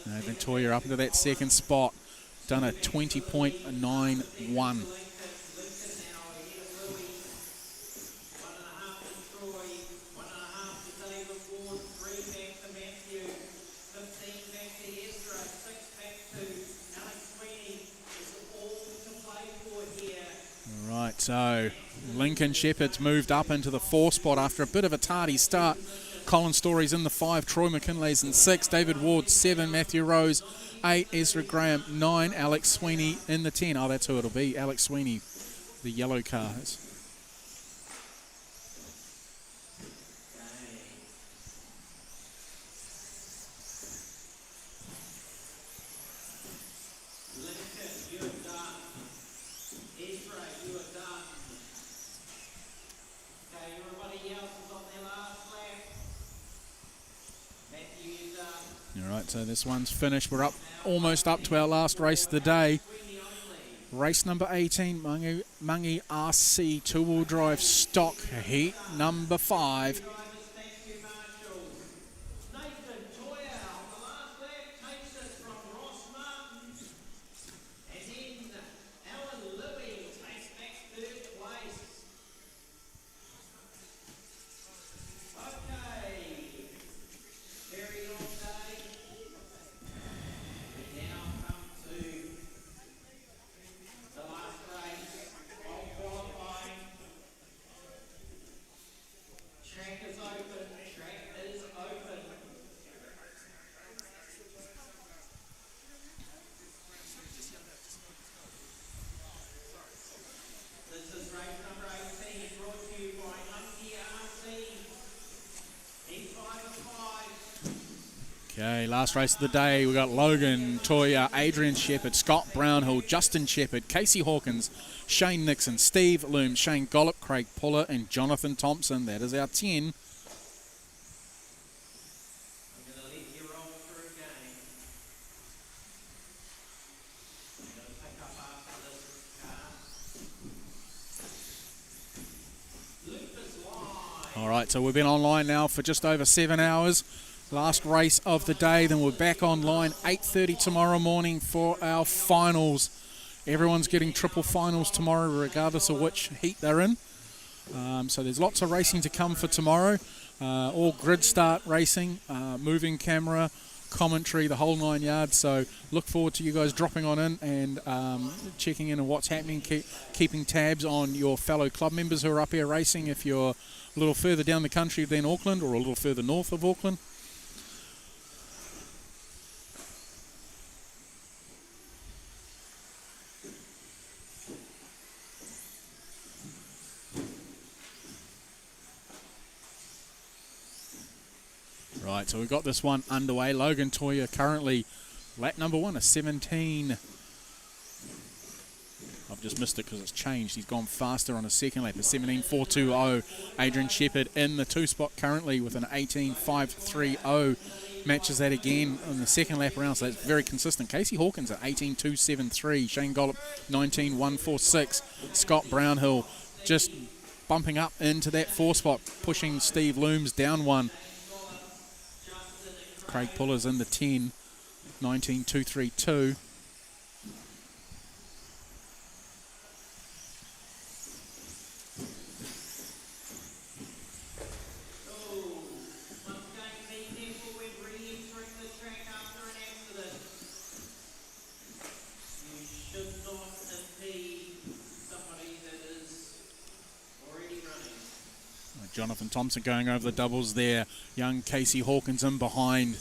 Nathan Toya up into that second spot, done a 20.91. Right, so Lincoln Shepherd's moved up into the 4 spot after a bit of a tardy start. Colin Story's in the 5, Troy McKinley's in 6, David Ward 7, Matthew Rose 8, Ezra Graham 9, Alex Sweeney in the 10. Oh, that's who it'll be, Alex Sweeney, the yellow cars. So this one's finished. We're almost up to our last race of the day. Race number 18, Buggy RC 2-wheel drive stock heat number 5. Okay, last race of the day. We've got Logan Toya, Adrian Shepherd, Scott Brownhill, Justin Shepherd, Casey Hawkins, Shane Nixon, Steve Loom, Shane Gollop, Craig Puller, and Jonathan Thompson. That is our 10. All right, so we've been online now for just over 7 hours. Last race of the day, then we're back online 8:30 tomorrow morning for our finals. Everyone's getting triple finals tomorrow regardless of which heat they're in. So there's lots of racing to come for tomorrow. All grid start racing, moving camera, commentary, the whole 9 yards. So look forward to you guys dropping on in and checking in on what's happening, keeping tabs on your fellow club members who are up here racing if you're a little further down the country than Auckland or a little further north of Auckland. Right, so we've got this one underway. Logan Toya currently lap number 1, a 17. I've just missed it because it's changed. He's gone faster on a second lap, a 17.420. Adrian Shepherd in the 2 spot currently with an 18.530. Matches that again on the second lap around, so that's very consistent. Casey Hawkins at 18.273. Shane Gollop 19.146. Scott Brownhill just bumping up into that 4 spot, pushing Steve Looms down 1. Craig Puller's in the 10, 19.232. Jonathan Thompson going over the doubles there. Young Casey Hawkins in behind.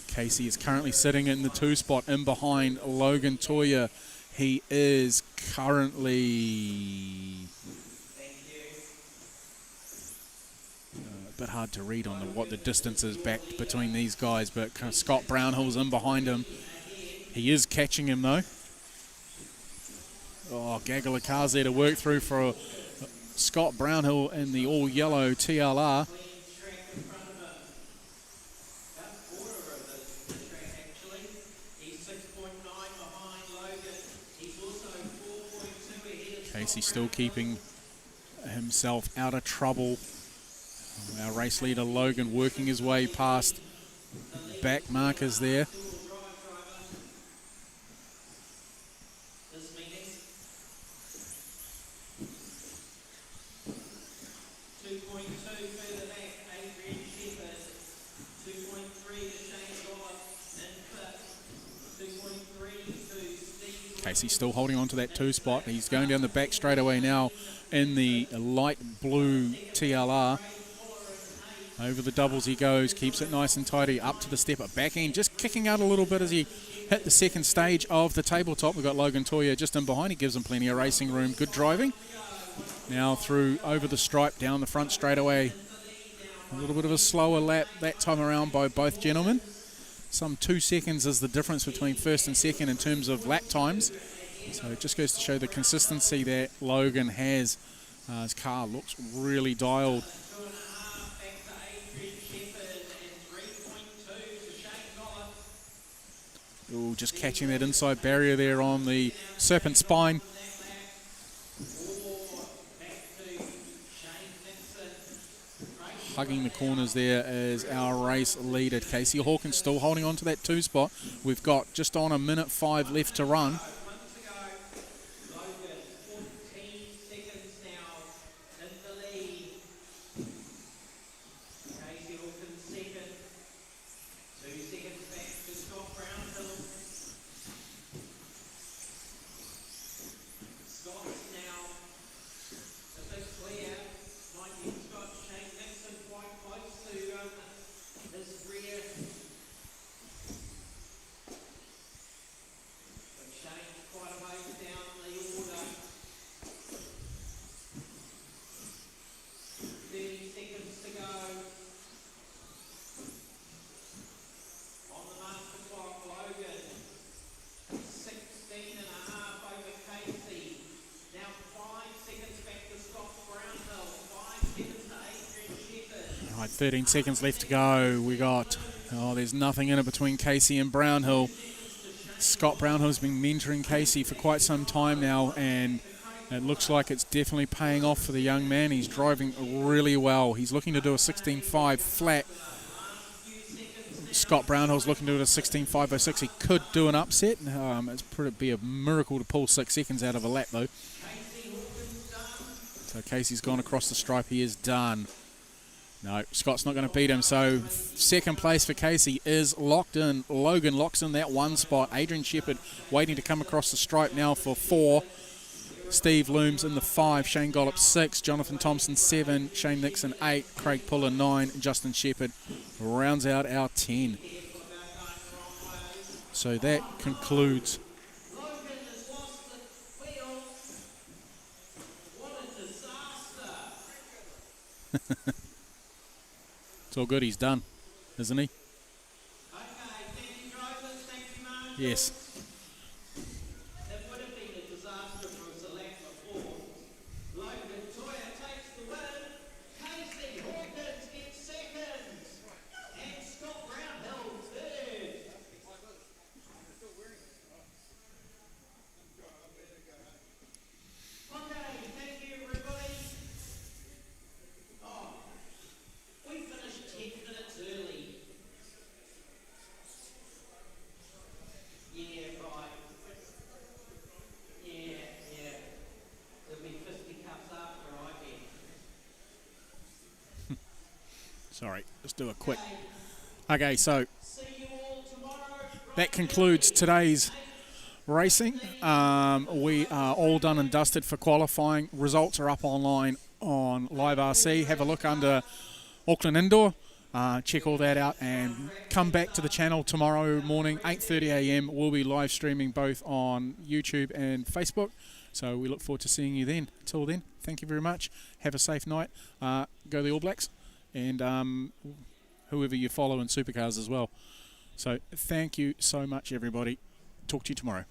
Casey is currently sitting in the 2 spot in behind Logan Toya. He is currently a bit hard to read on what the distance is back between these guys, but Scott Brownhill's in behind him. He is catching him though. Oh, gaggle of cars there to work through for Scott Brownhill in the all-yellow TLR. Casey still keeping himself out of trouble. Our race leader Logan working his way past back markers there. Casey's still holding on to that 2 spot. He's going down the back straightaway now in the light blue TLR. Over the doubles he goes, keeps it nice and tidy, up to the stepper. Back end just kicking out a little bit as he hit the second stage of the tabletop. We've got Logan Toya just in behind. He gives him plenty of racing room. Good driving. Now through over the stripe, down the front straightaway. A little bit of a slower lap that time around by both gentlemen. Some 2 seconds is the difference between first and second in terms of lap times. So it just goes to show the consistency that Logan has. His car looks really dialed. Ooh, just catching that inside barrier there on the Serpent Spine. Hugging the corners there is our race leader. Casey Hawkins still holding on to that 2 spot. We've got just on 1:05 left to run. Right, 13 seconds left to go. We got, there's nothing in it between Casey and Brownhill. Scott Brownhill's been mentoring Casey for quite some time now, and it looks like it's definitely paying off for the young man. He's driving really well. He's looking to do a 16.5 flat. Scott Brownhill's looking to do a 16.506. He could do an upset. It's pretty be a miracle to pull 6 seconds out of a lap though. So Casey's gone across the stripe. He is done. No, Scott's not going to beat him. So second place for Casey is locked in. Logan locks in that 1 spot. Adrian Shepherd waiting to come across the stripe now for 4. Steve Looms in the 5. Shane Gollop 6. Jonathan Thompson 7. Shane Nixon 8. Craig Puller 9. Justin Shepherd rounds out our 10. So that concludes. It's all good, he's done, isn't he? Yes. It would have been a disaster for a select before. Logan Toya takes the win. Casey Hawkins gets second. And Scott Brownhill third. Okay, thank you everybody. Oh, we finished 10 minutes early. Yeah, right. Yeah. There'll be 50 cups after, I bet. Sorry, let's do a quick. Okay, so See you all tomorrow. that concludes today's racing. We are all done and dusted for qualifying. Results are up online on Live RC. Have a look under Auckland Indoor. Check all that out and come back to the channel tomorrow morning, 8:30 a.m. We'll be live streaming both on YouTube and Facebook. So we look forward to seeing you then. Until then, thank you very much. Have a safe night. Go the All Blacks and whoever you follow in Supercars as well. So thank you so much, everybody. Talk to you tomorrow.